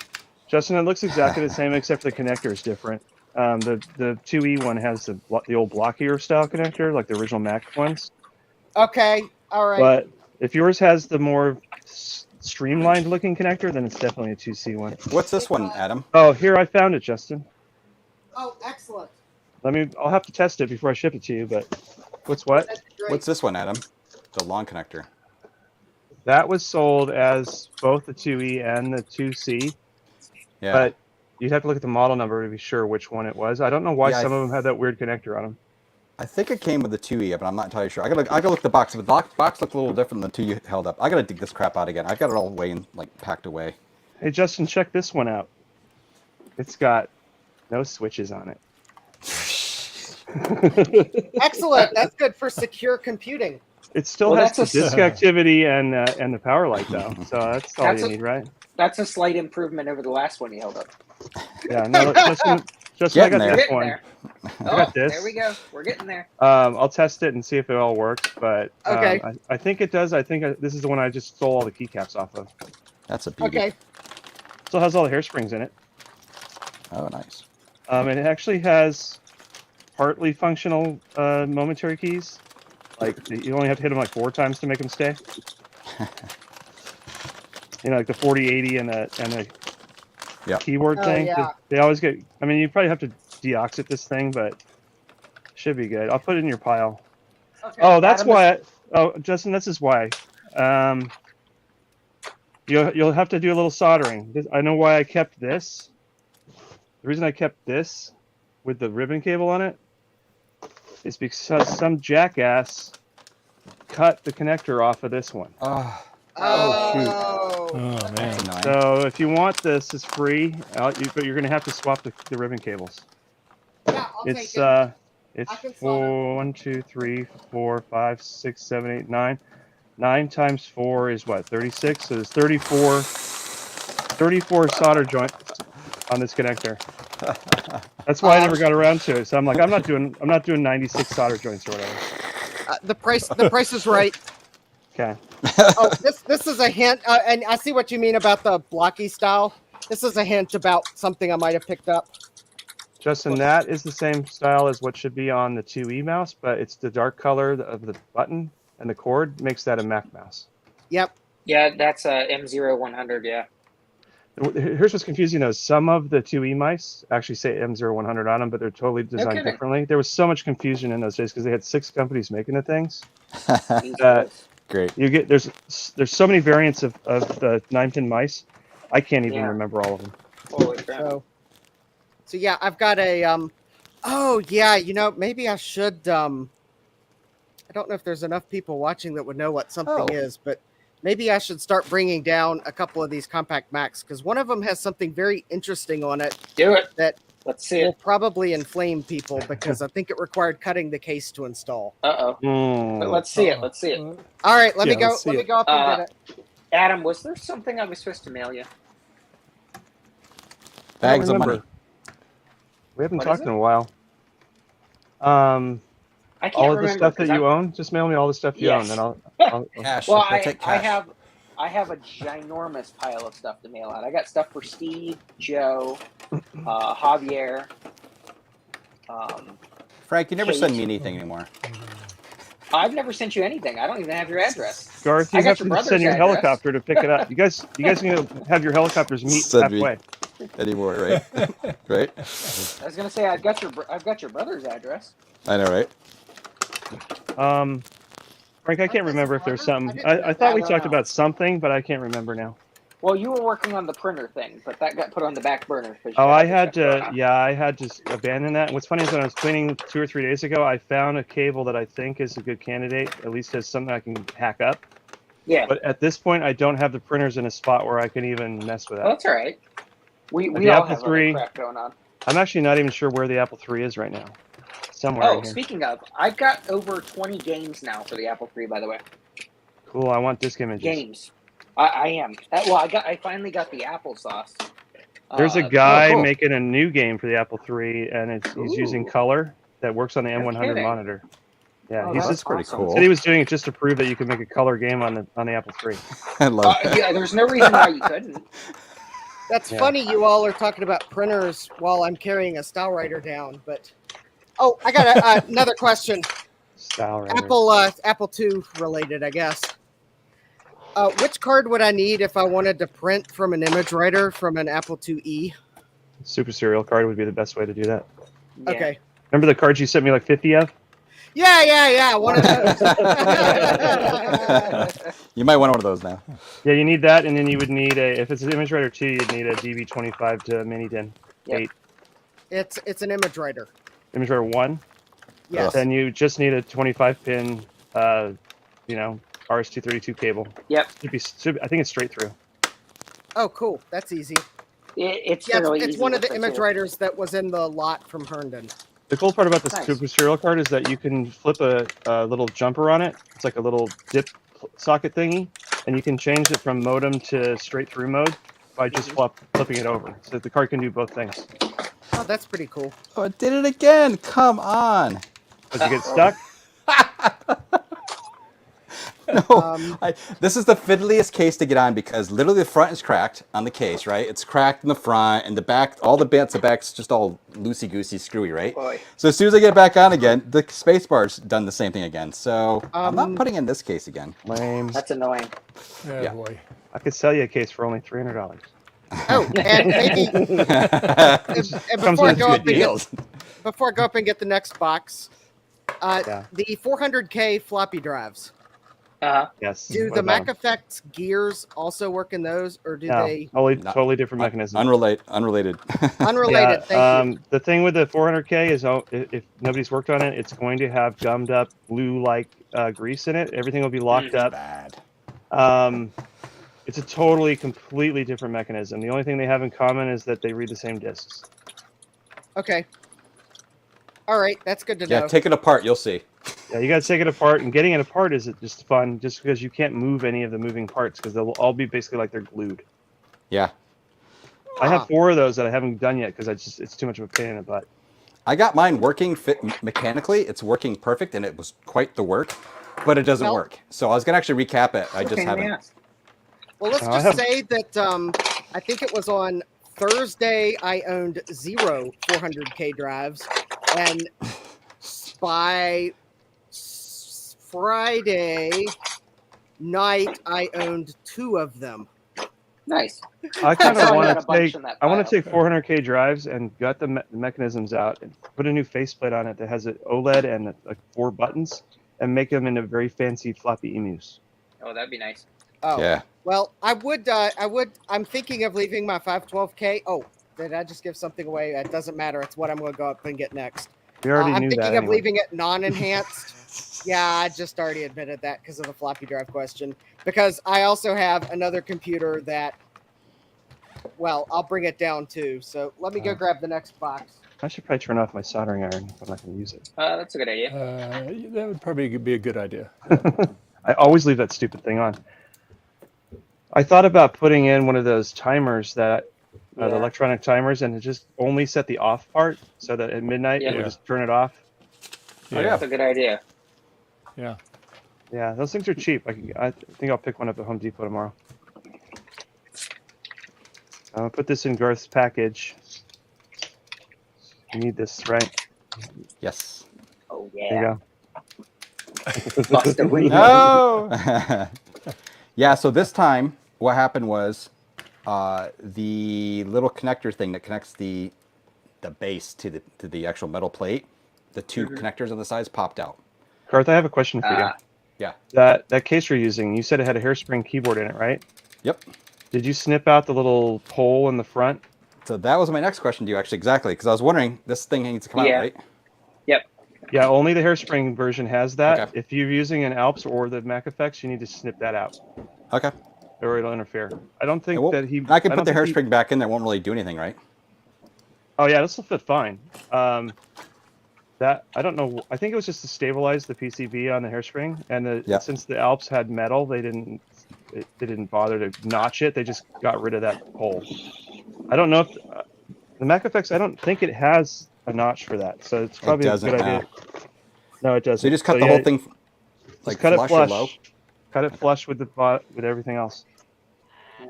Justin, it looks exactly the same except the connector is different. The 2E one has the old blockier style connector, like the original Mac ones. Okay, all right. But if yours has the more streamlined looking connector, then it's definitely a 2C one. What's this one, Adam? Oh, here, I found it, Justin. Oh, excellent. I'll have to test it before I ship it to you, but what's what? What's this one, Adam? The long connector. That was sold as both the 2E and the 2C. Yeah. But you'd have to look at the model number to be sure which one it was. I don't know why Yeah, some of them had that weird connector on them. I think it came with the 2E, but I'm not entirely sure. I gotta look at the box. If the box looked a little different than the 2 you held up, I gotta dig this crap out again. I've got it all packed away. Hey, Justin, check this one out. It's got no switches on it. Excellent. That's good for secure computing. It still Well, has the that's a- disk activity and the power light though, so that's all That's you a- need, right? That's a slight improvement over the last one you held up. Yeah, no, Justin, I Getting got there. this Getting one. there. I got Oh, this. there we go. We're getting there. I'll test it and see if it all works, but Okay. I think it does. I think this is the one I just stole all the keycaps off of. That's a beauty. Okay. Still has all the hairsprings in it. Oh, nice. It actually has partly functional momentary keys. Like you only have to hit them like 4 times to make them stay. You know, like the 4080 and the Yeah. keyboard Oh, thing. yeah. They always get. I mean, you probably have to deoxit this thing, but should be good. I'll put it in your pile. Okay. Oh, that's Adam, why. Justin, this is why. You'll have to do a little soldering. I know why I kept this. The reason I kept this with the ribbon cable on it is because some jackass cut the connector off of this one. Oh, Oh. Oh man. that's annoying. So if you want this, it's free, but you're going to have to swap the ribbon cables. Yeah, I'll It's take it. it's I can solder. 1, 2, 3, 4, 5, 6, 7, 8, 9. 9 times 4 is what? 36. So there's 34 solder joints on this connector. That's why I never got around to it. So I'm like, I'm not doing 96 solder joints or whatever. The price is right. Okay. Oh, this is a hint, and I see what you mean about the blocky style. This is a hint about something I might have picked up. Justin, that is the same style as what should be on the 2E mouse, but it's the dark color of the button and the cord makes that a Mac mouse. Yep. Yeah, that's a M0100. Yeah. Here's what's confusing though. Some of the 2E mice actually say M0100 on them, but they're totally designed kidding. differently. There was so much confusion in those days because they had 6 companies making the things. Great. You get there's so many variants of the 9-pin mice. I can't even Yeah. remember all of them. Holy crap. So yeah, I've got a oh yeah, you know, maybe I should I don't know if there's enough people watching that would know what something is, but maybe I should start bringing down a couple of these compact Macs because one of them has something very interesting on it. Do it. That Let's see will it. probably inflame people because I think it required cutting the case to install. Uh oh. But let's see it. Let's see it. All right, let me Yeah, go. let's see Let me it. go up and get it. Adam, was there something I was supposed to mail you? Bags of remember. money. We haven't What talked is in it? a while. I can't All of the remember, stuff that 'cause you I'm- own, just mail me all the stuff you Yes. own, then I'll Cash. Well, We'll take I cash. have a ginormous pile of stuff to mail out. I got stuff for Steve, Joe, Javier. Frank, you never Kate. send me anything anymore. I've never sent you anything. I don't even have your address. Garth, I you got have your to brother's send your address. helicopter to pick it up. You guys can have your helicopters meet Send me. halfway. Anymore, right? Right? I was gonna say I've got your brother's address. I know, right? Frank, I can't remember if there's something. I thought we talked about something, but I can't remember now. Well, you were working on the printer thing, but that got put on the back burner. Oh, I had to abandon that. And what's funny is when I was cleaning 2 or 3 days ago, I found a cable that I think is a good candidate. At least has something I can hack up. Yeah. But at this point, I don't have the printers in a spot where I can even mess with that. Well, that's all right. We The all Apple have other III, crap going on. I'm actually not even sure where the Apple III is right now. Somewhere Oh, in here. speaking of, I've got over 20 games now for the Apple III, by the way. Cool. I want disk images. Games. I am. Well, I finally got the applesauce. There's a guy making a new game for the Apple III, and he's using color that works on the M100 kidding. monitor. Yeah, Oh, he's that's just pretty cool. Said he was doing it just to prove that you can make a color game on the Apple III. I love that. Yeah, there's no reason why you couldn't. That's Yeah. funny you all are talking about printers while I'm carrying a style writer down, but oh, I got another question. Style writer. Apple II related, I guess. Which card would I need if I wanted to print from an image writer from an Apple IIe? Super serial card would be the best way to do that. Yeah. Okay. Remember the cards you sent me like 50 of? Yeah. One of those. You might want one of those now. Yeah, you need that, and then you would need if it's an image writer 2, you'd need a DV25 to Minidin 8. It's an image writer. Image writer 1? Yes. Then you just need a 25-pin, RS-232 cable. Yep. I think it's straight through. Oh, cool. That's easy. It's Yeah, fairly it's easy one of with the it, image too. writers that was in the lot from Herndon. The cool part about this Nice. Super serial card is that you can flip a little jumper on it. It's like a little dip socket thingy, and you can change it from modem to straight through mode by just flipping it over. So the card can do both things. Oh, that's pretty cool. Oh, it did it again. Come on. Did you get stuck? No, this is the fiddliest case to get on because literally the front is cracked on the case, right? It's cracked in the front and the back, all the bits, the back's just all loosey-goosey, screwy, right? Boy. So as soon as I get it back on again, the space bar's done the same thing again. So I'm not putting in this case again. Lame. That's annoying. Yeah. Boy. I could sell you a case for only $300. Oh, and maybe and before I go up and get the next box, the 400K floppy drives. Yes. Do the Mac Effects gears also work in those, or do they? Totally different mechanism. Unrelated. Unrelated. Yeah, Thank you. the thing with the 400K is, if nobody's worked on it, it's going to have gummed up glue-like grease in it. Everything will be locked up. Bad. It's a completely different mechanism. The only thing they have in common is that they read the same discs. Okay. All right, that's good to know. Yeah, take it apart. You'll see. Yeah, you got to take it apart, and getting it apart is just fun, just because you can't move any of the moving parts because they'll all be basically like they're glued. Yeah. I have 4 of those that I haven't done yet because it's too much of a pain in the butt. I got mine working mechanically. It's working perfect, and it was quite the work, but it doesn't work. So I was gonna actually recap it. I just haven't. Well, let's just say that I think it was on Thursday I owned 0 400K drives, and by Friday night I owned 2 of them. Nice. I kind of want to take. in that I want to pile. take 400K drives and gut the mechanisms out and put a new faceplate on it that has an OLED and like 4 buttons, and make them into very fancy floppy emus. Oh, that'd be nice. Oh. Yeah. Well, I'm thinking of leaving my 512K. Oh, did I just give something away? It doesn't matter. It's what I'm going to go up and get next. We already I'm knew thinking that of anyway. leaving it non-enhanced. Yeah, I just already admitted that because of the floppy drive question. Because I also have another computer that, well, I'll bring it down too. So let me go grab the next box. I should probably turn off my soldering iron if I'm not going to use it. That's a good idea. That would probably be a good idea. I always leave that stupid thing on. I thought about putting in one of those timers that, the electronic timers, and just only set the off part so that at midnight it would just turn it off. Yeah, that's a good idea. Yeah. Yeah, those things are cheap. I think I'll pick one up at Home Depot tomorrow. I'll put this in Garth's package. You need this, right? Yes. Oh There you go. No. Yeah. So this time, what happened was, the little connector thing that connects the base to the actual metal plate, the 2 connectors on the sides popped out. Garth, I have a question for you. Yeah. That case you're using, you said it had a hairspring keyboard in it, right? Yep. Did you snip out the little hole in the front? So that was my next question to you, actually, exactly, because I was wondering, this thing needs to come out, right? Yep. Yeah, only the hairspring version has that. Okay. If you're using an Alps or the Mac Effects, you need to snip that out. Okay. Or it'll interfere. I don't think that he. I can put don't the think he- hairspring back in there, it won't really do anything, right? Oh yeah, this will fit fine. That I don't know. I think it was just to stabilize the PCB on the hairspring, and since the Alps had metal, they didn't bother to notch it. They just got rid of that hole. I don't know if the Mac Effects. I don't think it has a notch for that, so it's probably a good idea. No, it doesn't. So you just cut the whole thing, like cut it flush flush. or low? Cut it flush with with everything else.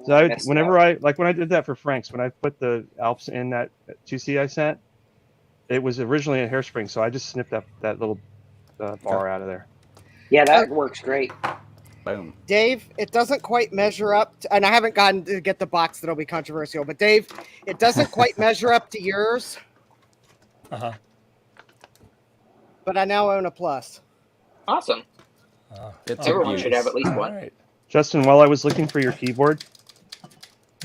So when I did that for Frank's, when I put the Alps in that 2C I sent, it was originally a hairspring, so I just snipped that little bar out of there. Yeah, that works great. Boom. Dave, it doesn't quite measure up, and I haven't gotten to get the box that'll be controversial, but Dave, it doesn't quite measure up to yours. Uh-huh. But I now own a Plus. Awesome. Everyone should have at least one. Right. Justin, while I was looking for your keyboard,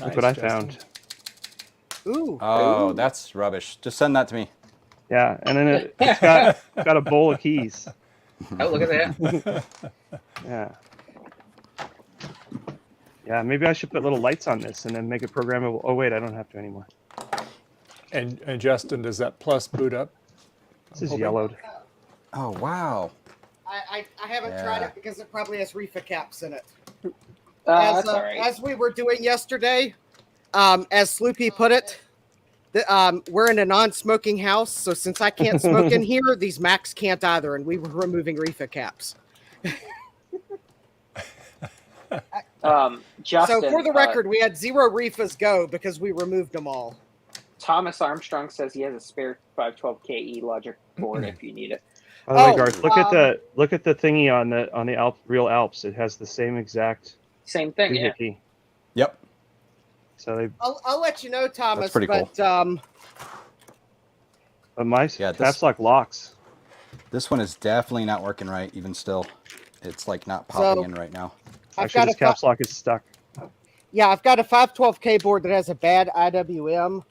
look what I Justin. found. Ooh. Oh, that's rubbish. Just send that to me. Yeah, and then it's got a bowl of keys. Oh, look at that. Yeah. Yeah, maybe I should put little lights on this and then make it programmable. Oh wait, I don't have to anymore. And Justin, does that Plus boot up? This is yellowed. Oh wow. I haven't tried it because it probably has reefer caps in it. That's all right. As we were doing yesterday, as Sloopy put it, we're in a non-smoking house, so since I can't smoke in here, these Macs can't either, and we were removing reefer caps. Justin, so for the record, we had 0 reefers go because we removed them all. Thomas Armstrong says he has a spare 512KE logic board if you need it. By the way, Garth, look at the thingy on the real Alps. It has the same exact thing. Yeah. Key. Yep. So I'll let you know, Thomas. That's pretty cool. But my caps lock locks. This one is definitely not working right. Even still, it's like not popping in right now. Actually, this caps lock is stuck. Yeah, I've got a 512K board that has a bad IWM.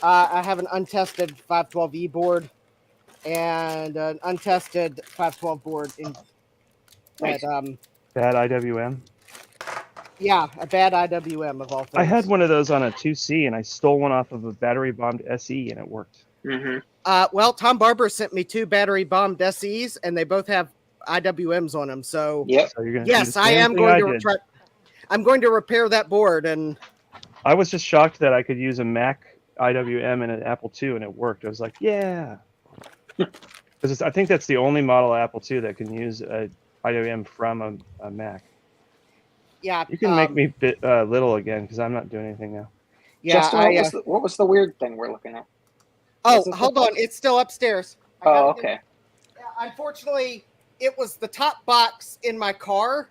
I have an untested 512E board and an untested 512 board in Nice. Bad IWM. Yeah, a bad IWM of all things. I had one of those on a 2C, and I stole one off of a battery bombed SE, and it worked. Mm-hmm. Well, Tom Barber sent me 2 battery bombed SEs, and they both have IWMs on them. So, yep. So you're gonna do yes, the I same am thing going to did. try. I'm going to repair that board, and I was just shocked that I could use a Mac IWM in an Apple II, and it worked. I was like, yeah. Because I think that's the only model of Apple II that can use a IWM from a Mac. yeah, You can make me little again, because I'm not doing anything now. Yeah, Justin, what was the weird thing we're looking at? Oh, Is this hold the- on, it's still upstairs. I Oh, gotta okay. get- Unfortunately, it was the top box in my car,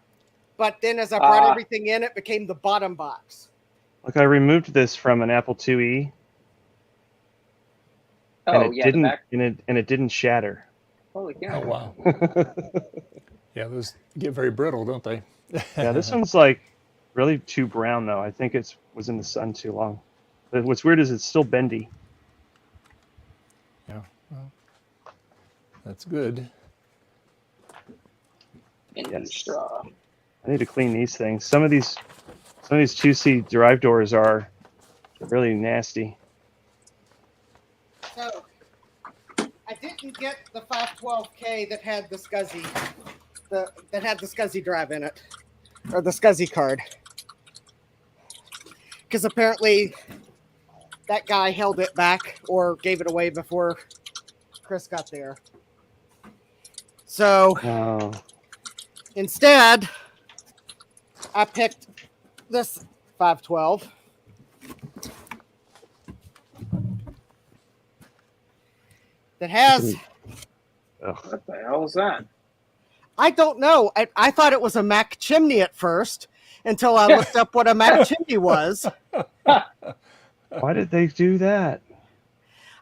but then as I brought everything in, it became the bottom box. Like I removed this from an Apple IIe, and Oh, it yeah, didn't, the back. and it didn't shatter. Holy cow. Oh wow. Yeah, those get very brittle, don't they? Yeah, this one's like really too brown though. I think it was in the sun too long. But what's weird is it's still bendy. Yeah. Well, that's good. And straw. I need to clean these things. Some of these 2C drive doors are really nasty. So, I didn't get the 512K that had the SCSI, that had the SCSI drive in it, or the SCSI card, because apparently that guy held it back or gave it away before Chris got there. So Oh, instead, I picked this 512. That has, What the hell is that? I don't know. I thought it was a Mac chimney at first until I looked up what a Mac chimney was. why did they do that?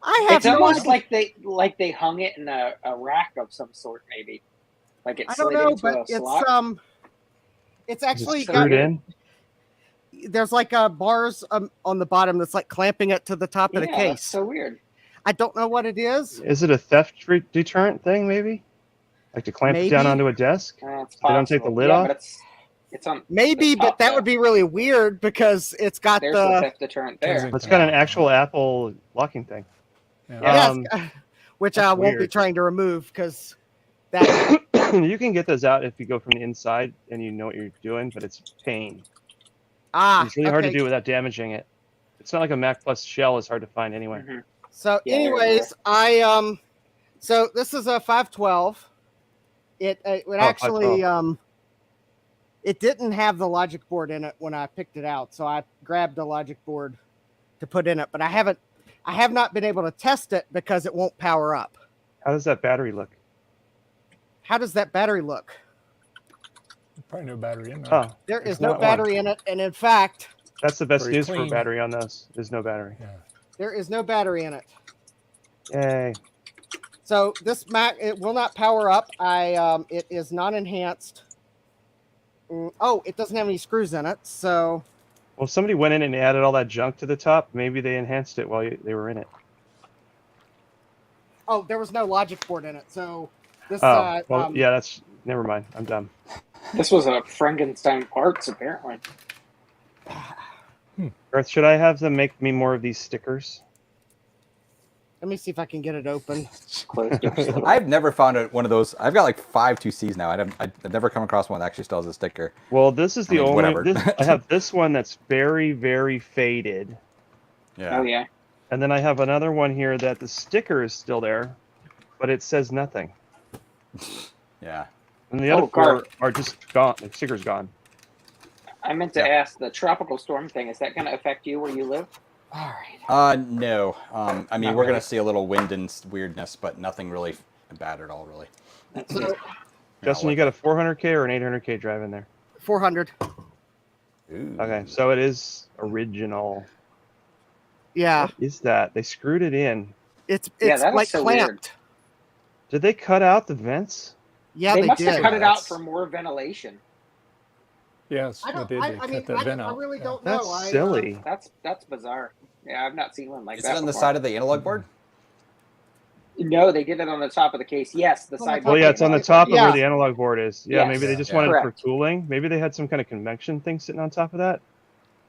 I have It's no almost idea. like they hung it in a rack of some sort, maybe. Like it I don't slid know, into but a slot. it's actually Screwed got, in. there's like bars on the bottom that's like clamping it to the top of the Yeah, case. that's so weird. I don't know what it is. Is it a theft deterrent thing, maybe? Like to clamp it down Maybe. onto a desk? It's They don't take the possible. lid Yeah, off? but it's on. Maybe, the but top, that though. would be really weird because it's got There's the theft deterrent there. It's got an actual Apple locking thing. Yes, which I that's won't be weird. trying to remove because that. You can get those out if you go from the inside and you know what you're doing, but it's a pain. It's really hard to okay. do without damaging it. It's not like a MacPlus shell is hard to find anyway. Mm-hmm. So, Yeah, anyways, so this is a 512. It actually 512. it didn't have the logic board in it when I picked it out, so I grabbed the logic board to put in it, but I have not been able to test it because it won't power up. How does that battery look? How does that battery look? Probably no battery in there. Oh, There is there's no not one. battery in it, and in fact, That's the best Very news for a clean. battery on those. There's no battery. there is no battery in it. Yay. So this Mac, it will not power up. It is non-enhanced. Oh, it doesn't have any screws in it, so Well, if somebody went in and added all that junk to the top, maybe they enhanced it while they were in it. oh, there was no logic board in it. So this Yeah, that's never mind. I'm dumb. This was a Frankenstein parts, apparently. Garth, should I have them make me more of these stickers? Let me see if I can get it open. I've never found one of those. I've got like 5 2Cs now. I've never come across one that actually still has a sticker. Well, this is the only. whatever. I have this one that's very, very faded. Yeah. Oh yeah. And then I have another one here that the sticker is still there, but it says nothing. Yeah. And the other four Garth. are just gone. The sticker's gone. I meant to ask, the tropical storm thing, is that going to affect you where you live? All right. No. I mean, Not we're really. gonna see a little wind and weirdness, but nothing really bad at all, really. So, Justin, you got a 400K or an 800K drive in there? 400. Ooh. Okay, so it is original. Yeah. What is that? They screwed it in. It's Yeah, that is like so clamped. Did they cut out the vents? Yeah, they they must did. have cut it out for more ventilation. Yes, I they don't. did. I They mean, cut that vent I out. really don't That's know. silly. That's bizarre. Yeah, I've not seen one like Is that. it on the before. side of the analog board? No, they did it on the top of the case. Yes, the On the side. top Well, yeah, it's on the top of Yeah. where the analog board is. Yeah, Yes. maybe they just Yeah. wanted it Correct. for cooling. Maybe they had some kind of convection thing sitting on top of that.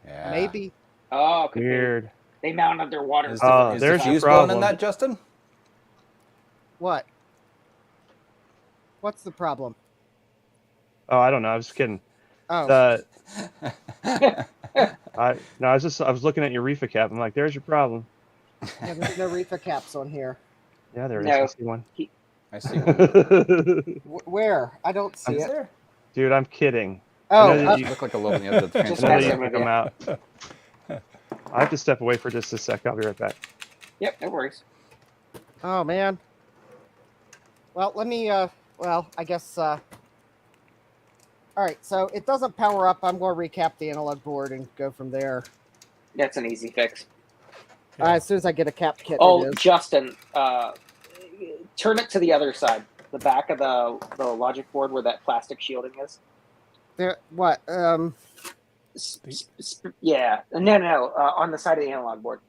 Yeah. Maybe. Oh, could be. Weird. They mounted their water. Is Oh, the, is there's the your fuse blown in problem. that, Justin? What? What's the problem? Oh, I don't know. I was kidding. Oh, The I was looking at your reefa cap. I'm like, there's your problem. yeah, there's no reefa caps on here. Yeah, there is. No. I see one. I see. One. Where? I don't see Is it. there? Dude, I'm kidding. Oh, I know that You look like a loaf on the edge of the Just I know transmitter. that you took them out. I have to step away for just a sec. I'll be right back. Yep, no worries. oh man. Well, let me. Well, I guess. All right, so it doesn't power up. I'm going to recap the analog board and go from there. That's an easy fix. As soon as I get a cap kit. Oh, it is. Justin, turn it to the other side. The back of the logic board where that plastic shielding is. There, what? Yeah. No. On the side of the analog board.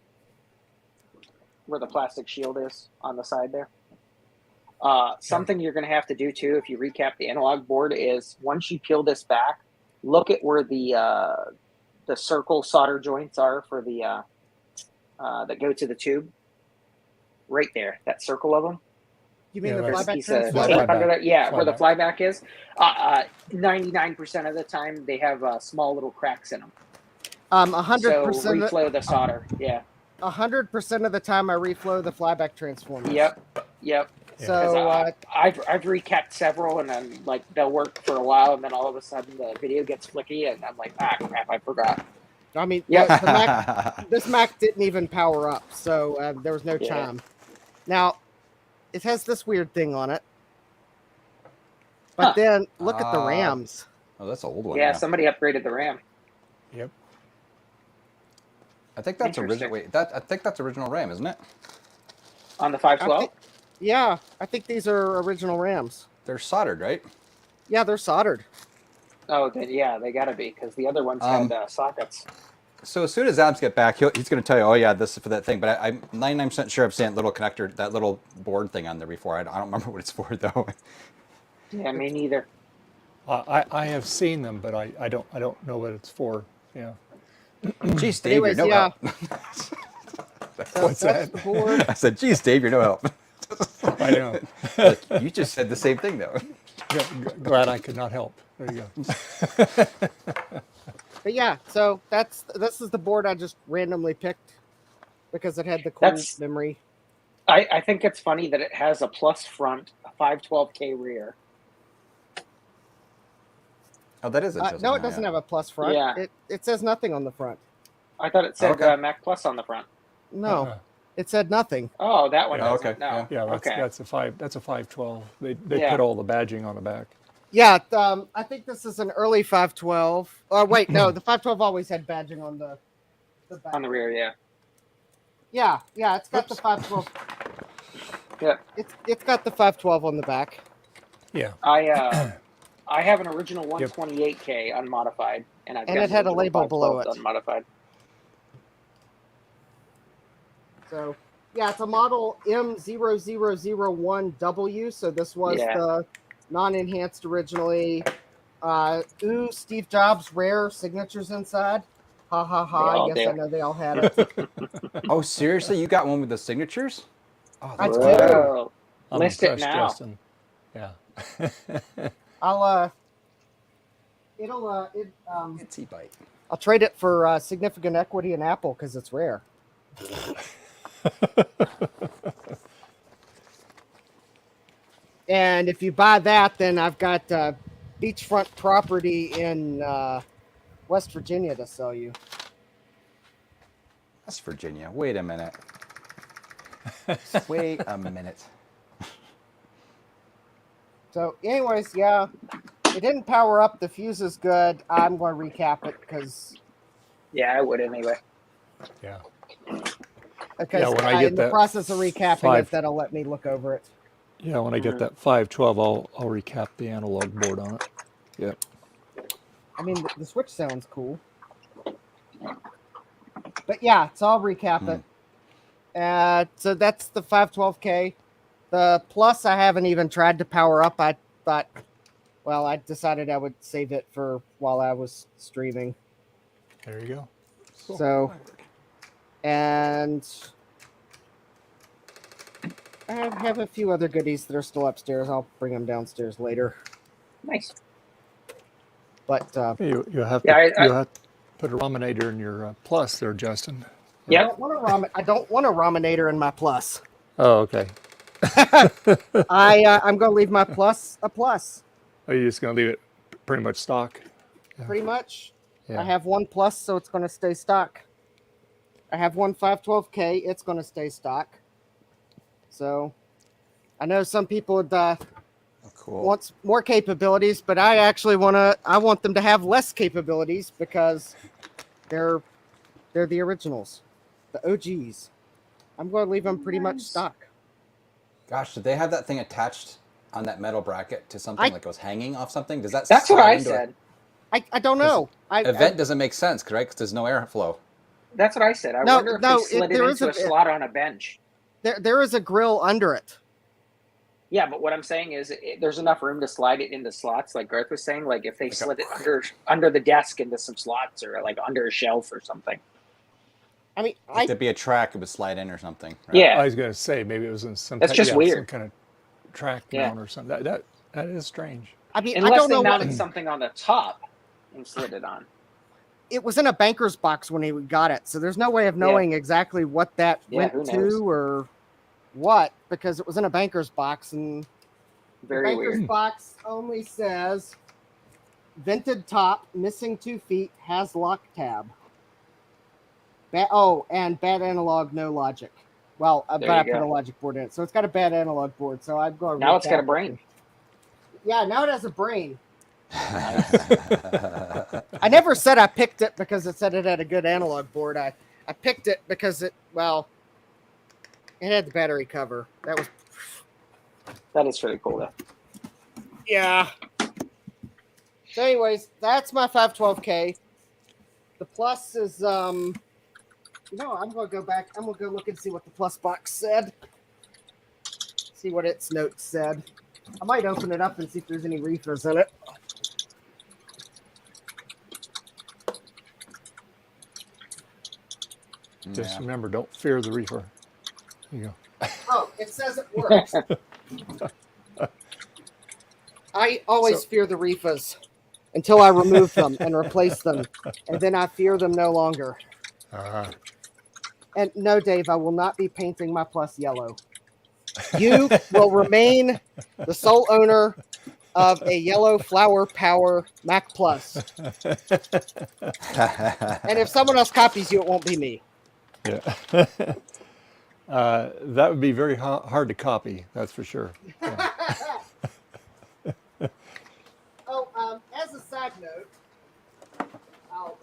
Where the plastic shield is on the side there. Something you're going to have to do too, if you recap the analog board, is once you peel this back, look at where the circle solder joints are for the that go to the tube. Right there, that circle of them. You mean Yeah, the that's- flyback Piece of transformer? tape under there. Yeah, where the Flyback. flyback is. 99% of the time, they have small little cracks in them. 100%. So reflow the solder. Yeah. 100% of the time, I reflow the flyback transformer. Yep. So 'Cause, I've recapped several, and then like they'll work for a while, and then all of a sudden the video gets flicky, and I'm like, crap, I forgot. I mean, Yep. the Mac, this Mac didn't even power up, so there was no Yeah. chime. Now, it has this weird thing on it. But then look at the RAMs. Oh, that's an old one. Yeah, somebody upgraded the RAM. Yep. I think that's original. Interesting. Wait, I think that's original RAM, isn't it? On the 512? Yeah, I think these are original RAMs. They're soldered, right? Yeah, they're soldered. Oh, then yeah, they gotta be because the other ones had sockets. So as soon as Abs get back, he's going to tell you, oh yeah, this is for that thing. But I'm 99% sure I've seen that little connector, that little board thing on there before. I don't remember what it's for though. Yeah, me neither. I have seen them, but I don't know what it's for. Yeah. Geez, Dave, you're no help. What's that? The board. I said, geez, Dave, you're no help. I know. You just said the same thing though. Glad I could not help. There you go. But yeah, so this is the board I just randomly picked because it had the cool memory. I think it's funny that it has a plus front, a 512K rear. Oh, that is interesting. No, it doesn't have a plus front. Yeah. It says nothing on the front. I thought it said MacPlus on the front. No, it said nothing. Oh, that one. Yeah, doesn't. No. Yeah, that's a 512. They put all the badging on the back. Yeah, I think this is an early 512. Oh wait, no, the 512 always had badging on the back. On the rear, yeah. Yeah, it's got the 512. Yeah. It's got the 512 on the back. Yeah. I have an original 128K unmodified, and it had a label below it. Unmodified. So yeah, it's a model M0001W. So this was the non-enhanced originally. Steve Jobs rare signatures inside. Ha ha ha! Yes, I know they all had it. Oh, seriously? You got one with the signatures? Oh, that's good. List it now. Justin. Yeah. I'll I'll trade it for significant equity in Apple because it's rare. And if you buy that, then I've got beachfront property in West Virginia to sell you. West Virginia. Wait a minute. Wait a minute. So, anyways, yeah, it didn't power up. The fuse is good. I'm going to recap it because. Yeah, I would anyway. Yeah. Because when I get in the that process of recapping it, that'll let me look over it. Yeah, when I get that 512, I'll recap the analog board on it. Yep. I mean, the switch sounds cool. But yeah, so I'll recap it. So that's the 512K. The Plus, I haven't even tried to power up. I thought, well, I decided I would save it for while I was streaming. There you go. Cool. So, and I have a few other goodies that are still upstairs. I'll bring them downstairs later. Nice. But you have to put a Rominator in your Plus there, Justin. Yeah. I don't want a Rominator in my Plus. Oh, okay. I'm going to leave my Plus a Plus. Are you just going to leave it pretty much stock? Yeah. Pretty much. Yeah. I have one Plus, so it's going to stay stock. I have one 512K. It's going to stay stock. So I know some people would want more capabilities, but I actually want them to have less capabilities because they're the originals, the OGs. I'm going to leave them pretty much stock. Gosh, did they have that thing attached on that metal bracket to something like it was hanging off something? Does that? That's what I said. I don't know. Event doesn't make sense, right? Because there's no airflow. That's what I said. I wonder if they slid it into a slot on a bench. There is a grill under it. Yeah, but what I'm saying is there's enough room to slide it into slots, like Garth was saying. Like if they slid it under the desk into some slots or like under a shelf or something. I mean, if there'd be a track, it would slide in or something. Right? Yeah, I was going to say maybe it was in some. That's just weird. Some kind of track mount or something. That is strange. I mean, unless I don't know they mounted something on the top and slid it on. It was in a banker's box when he got it, so there's no way of knowing exactly what that went to or what, because it was in a banker's box, and the banker's box only says vented top, missing 2 feet, has lock tab. And bad analog, no logic. Well, but I put a logic board in it, so it's got a bad analog board. So I'm going. Now it's got a brain. Yeah, now it has a brain. I never said I picked it because it said it had a good analog board. I picked it because it had the battery cover. That is pretty cool though. Yeah. So, anyways, that's my 512K. The Plus is I'm gonna go back. I'm gonna go look and see what the Plus box said. See what its notes said. I might open it up and see if there's any reefers in it. Just remember, don't fear the reefer. Here you go. Oh, it says it works. I always fear the reefers until I remove them and replace them, and then I fear them no longer. And no, Dave, I will not be painting my Plus yellow. You will remain the sole owner of a yellow flower power MacPlus. And if someone else copies you, it won't be me. Yeah. That would be very hard to copy, that's for sure. Yeah. Oh, as a side note, I'll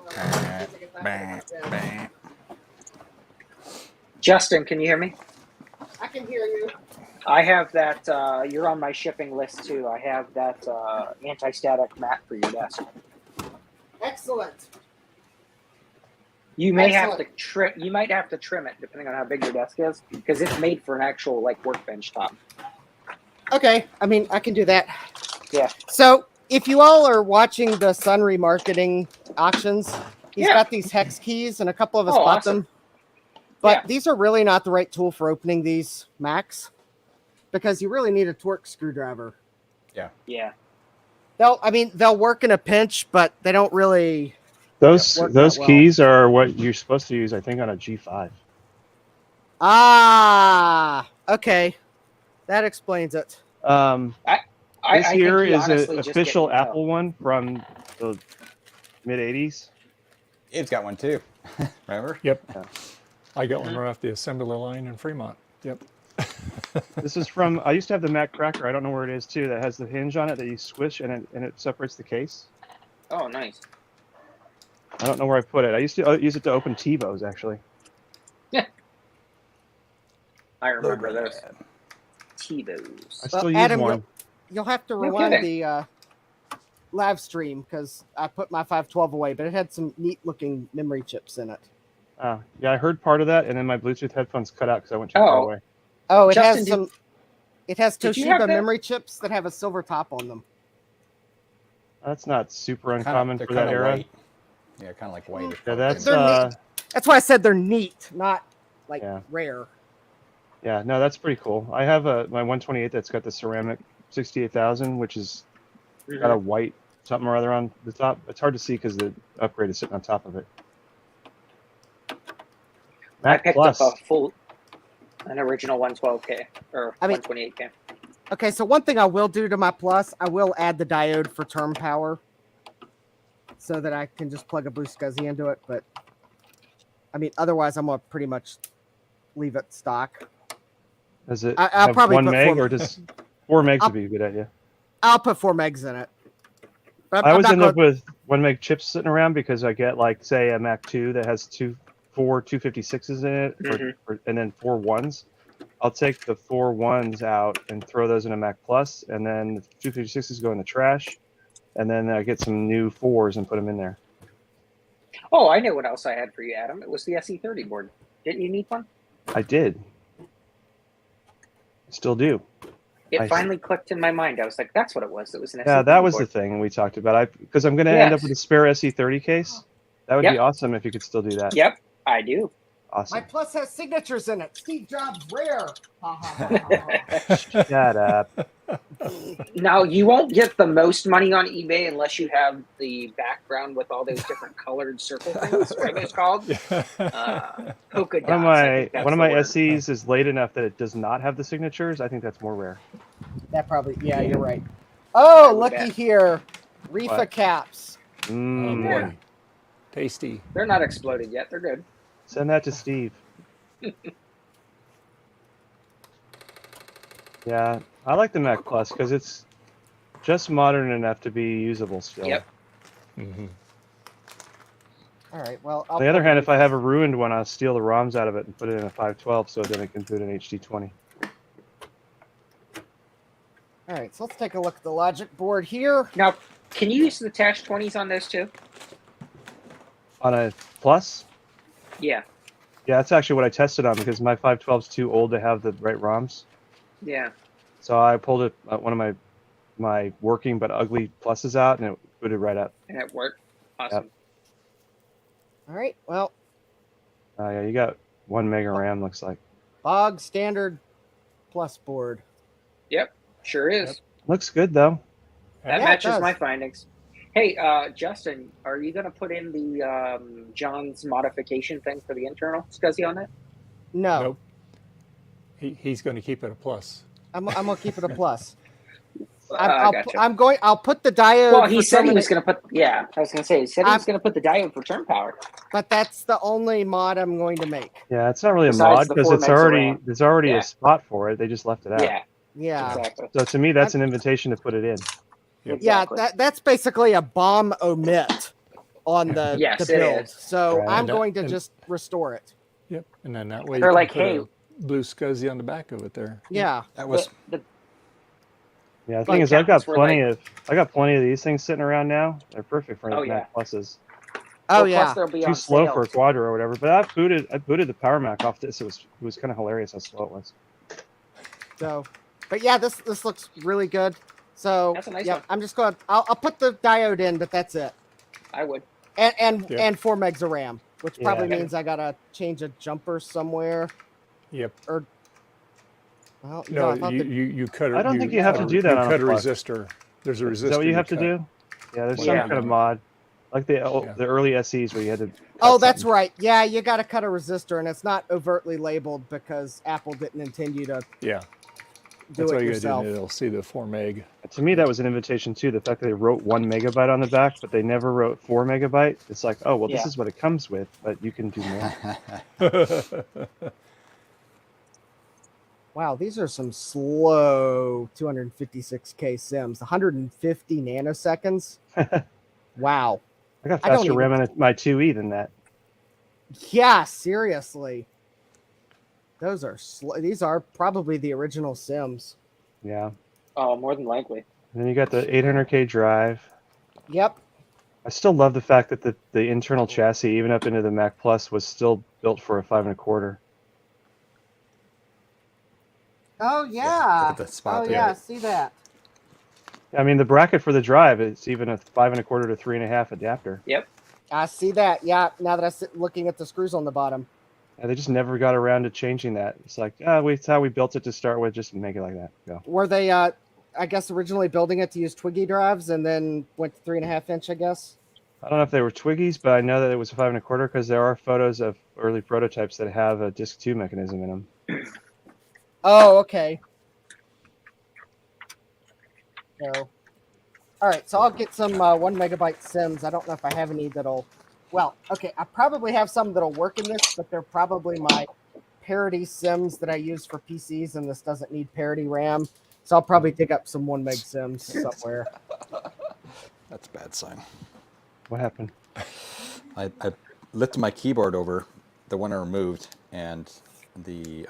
Justin, can you hear me? I can hear you. I have that. You're on my shipping list too. I have that anti-static mat for your desk. Excellent. You may have to trim. You might have to trim it depending on how big your desk is, because it's made for an actual like workbench top. Okay, I mean I can do that. Yeah. So if you all are watching the Sun remarketing auctions, he's got these hex keys, and a couple of us bought them. But these are really not the right tool for opening these Macs, because you really need a torque screwdriver. Yeah. Yeah. They'll work in a pinch, but they don't really. Those work that well. keys are what you're supposed to use, I think, on a G5. Ah, okay, that explains it. This here is an official Apple one from the mid '80s. Dave's got one too. Remember? Yep. Yeah. I got one right off the assembly line in Fremont. Yep. This is from. I used to have the Mac Cracker. I don't know where it is too. That has the hinge on it that you squish and it separates the case. Oh, nice. I don't know where I put it. I used to use it to open TiVos actually. Yeah. I remember those. TiVos. I still use Adam, one. You'll have to rewind the live stream because I put my 512 away, but it had some neat looking memory chips in it. Yeah, I heard part of that, and then my Bluetooth headphones cut out because I went too far away. Oh, it Justin, has some. It has did you have Toshiba that? memory chips that have a silver top on them. That's not super uncommon for that era. White. Yeah, kind of like white. Yeah, that's That's why I said they're neat, not like rare. Yeah, no, that's pretty cool. I have my 128 that's got the ceramic 68,000, which is got a white something or other on the top. It's hard to see because the upgrade is sitting on top of it. I picked MacPlus. up an original 112K or 128K. Okay, so one thing I will do to my Plus, I will add the diode for term power so that I can just plug a Boost SCSI into it. But I mean, otherwise, I'm gonna pretty much leave it stock. Does it I'll have probably 1 put meg 4 or does 4 megs would be a good idea? I'll put 4 megs in it. But I always I'm end not up with 1 meg chips sitting around because I get like say a Mac 2 that has 4 256s in it, and then 4 1s. I'll take the 4 1s out and throw those in a Mac Plus, and then the 256s go in the trash, and then I get some new 4s and put them in there. Oh, I know what else I had for you, Adam. It was the SE30 board. Didn't you need one? I did. Still do. It finally clicked in my mind. I was like, that's what it was. It was an SE30 Yeah, that was board. the thing we talked about. Because I'm going to end up with a spare SE30 case. That would be awesome if you could still do that. Yep, I do. Awesome. My Plus has signatures in it. Steve Jobs rare. Shut up. Now, you won't get the most money on eBay unless you have the background with all those different colored circle things. What are those called? Polka dots. One of my SEs is late enough that it does not have the signatures. I think that's more rare. That probably, yeah, you're right. Oh, looky bet. here. Reefa What? caps. Boy. Tasty. They're not exploded yet. They're good. Send that to Steve. Yeah, I like the Mac Plus because it's just modern enough to be usable still. Yep. Mm-hmm. All right, well, On the other hand, if I have a ruined one, I'll steal the ROMs out of it and put it in a 512 so then it can put an HD20. All right, so let's take a look at the logic board here. Now, Can you use the attached 20s on this too? On a Plus? Yeah. Yeah, that's actually what I tested on because my 512 is too old to have the right ROMs. Yeah. So I pulled it one of my working but ugly Pluses out, and it booted right up. And it worked. Awesome. Yep. All right. Well, Yeah, you got 1 mega RAM. Looks like. bog standard plus board. Yep. Sure is. Looks good though. That Yeah, it matches does. my findings. Hey, Justin, are you going to put in the John's modification thing for the internal SCSI on that? No. Nope. He's going to keep it a plus. I'm gonna keep it a plus. Gotcha. I'll put the diode. Well, he for said he was terminate- going to put. Yeah, I was going to say he said he was going to put the diode for turn power. But that's the only mod I'm going to make. Yeah, it's not really a Besides mod the because 4 it's megs already around. there's already Yeah. a spot for it. They just left it out. Yeah. Yeah. Exactly. So to me, that's an invitation to put it in. Yeah, that's basically a bomb omit on the, Yes, the it build. is. So Right. I'm And- going to and- just restore it. Yep. And then that way They're you like, can put hey- a blue SCSI on the back of it there. Yeah. That was Yeah, the Like thing is, I've got captains were plenty of these things sitting around now. They're perfect for Oh, the yeah. Mac Pluses. Oh Well, yeah. Plus, they'll be Too on slow sale. for a Quadro or whatever. But I booted the Power Mac off this. It was kind of hilarious how slow it was. So, but yeah, this looks really good. So That's a nice yeah, one. I'm just going. I'll put the diode in, but that's it. I would. And 4 megs of RAM, which probably Yeah. means I gotta change a jumper somewhere. Yep. Or well, No, I thought you cut. I don't think you have to do that You on a cut a Plus. resistor. There's a resistor. Is that what you have to cut. do? Yeah, there's Well, some yeah. kind of mod, like the early SEs where you had to. Oh, cut that's something. right. Yeah, you got to cut a resistor, and it's not overtly labeled because Apple didn't intend you to Yeah. do That's all it you yourself. gotta do. It'll see the 4 meg. To me, that was an invitation too. The fact that they wrote 1 megabyte on the back, but they never wrote 4 megabyte. It's like, oh well, this Yeah. is what it comes with, but you can do more. Wow, these are some slow 256K sims. 150 nanoseconds. Wow. I got I don't faster even- RAM in my 2E than that. Yeah, seriously. Those are these are probably the original sims. Yeah. Oh, more than likely. And then you got the 800K drive. Yep. I still love the fact that the internal chassis, even up into the Mac Plus, was still built for a 5 1/4. Oh yeah. look at the spot oh there. yeah, I see that. I mean, the bracket for the drive is even a 5 1/4 to 3.5 adapter. Yep. I see that. Yeah, now that I sit looking at the screws on the bottom. And they just never got around to changing that. It's like, it's how we built it to start with. Just make it like that. Go. Were they I guess originally building it to use Twiggy drives and then went to 3.5 inch, I guess? I don't know if they were Twiggies, but I know that it was a 5 1/4 because there are photos of early prototypes that have a Disk 2 mechanism in them. Oh, okay. So, all right. So I'll get some 1 megabyte sims. I don't know if I have any that'll. Well, okay. I probably have some that'll work in this, but they're probably my parity sims that I use for PCs, and this doesn't need parity RAM. So I'll probably dig up some 1 meg sims somewhere. That's a bad sign. What happened? I lifted my keyboard over, the one I removed, and the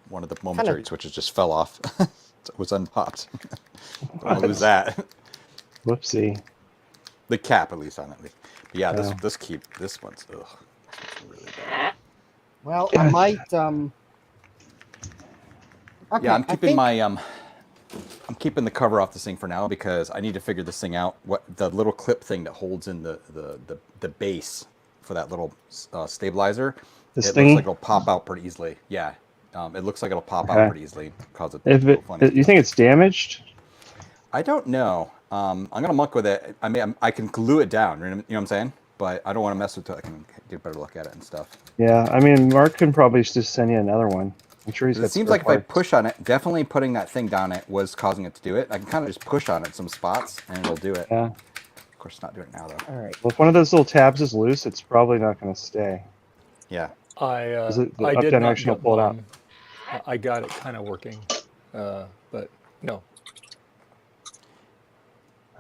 one of the momentary switches just fell off. It was unpopped. Don't want to lose that. Whoopsie. The cap, at least, on it. But yeah, Oh. this one's really bad. Well, I might. Okay, Yeah, I'm I keeping think- my I'm keeping the cover off this thing for now because I need to figure this thing out. What the little clip thing that holds in the base for that little stabilizer. This it thingy? looks like it'll pop out pretty easily. Yeah, it looks like it'll pop out Okay. pretty easily. Cause it. If it, you think it's damaged? I don't know. I'm gonna muck with it. I mean, I can glue it down. You know what I'm saying? But I don't want to mess with it. I can get a better look at it and stuff. Yeah, I mean, Mark can probably just send you another one. I'm sure he's got It seems spare like if I parts. push on it, definitely putting that thing down it was causing it to do it. I can kind of just push on it some spots and it'll do it. Yeah. Of course, it's not doing it now though. All right. Well, if one of those little tabs is loose, it's probably not going to stay. Yeah. The I up did down not action will get pull it out. mine. I got it kind of working, but no.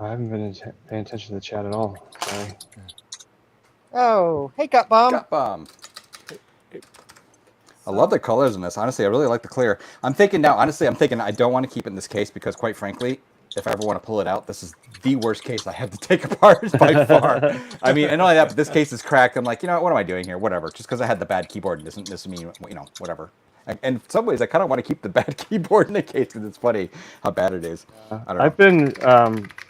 I haven't been paying attention to the chat at all. Sorry. Oh, hey, Gut Bomb. Gut Bomb. I love the colors in this. Honestly, I really like the clear. I'm thinking I don't want to keep it in this case because, quite frankly, if I ever want to pull it out, this is the worst case I have to take apart by far. I mean, and not only that, but this case is cracked. I'm like, you know, what am I doing here? Whatever. Just because I had the bad keyboard doesn't mean, you know, whatever. And in some ways, I kind of want to keep the bad keyboard in the case because it's funny how bad it is. I don't know. I've been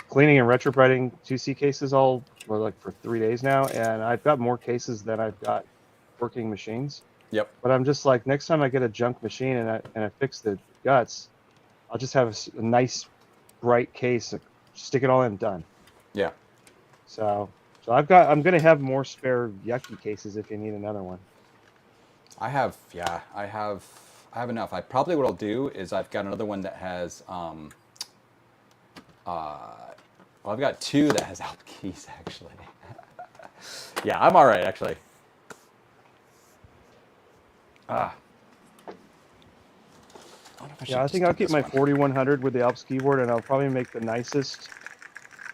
cleaning and retrofitting 2C cases for 3 days now, and I've got more cases than I've got working machines. Yep. But I'm just like, next time I get a junk machine and I fix the guts, I'll just have a nice, bright case, stick it all in, done. Yeah. So I'm gonna have more spare yucky cases if you need another one. I have enough. What I'll do is I've got another one that has I've got 2 that has out keys actually. Yeah, I'm all right actually. I think I'll keep my 4100 with the Alps keyboard, and I'll probably make the nicest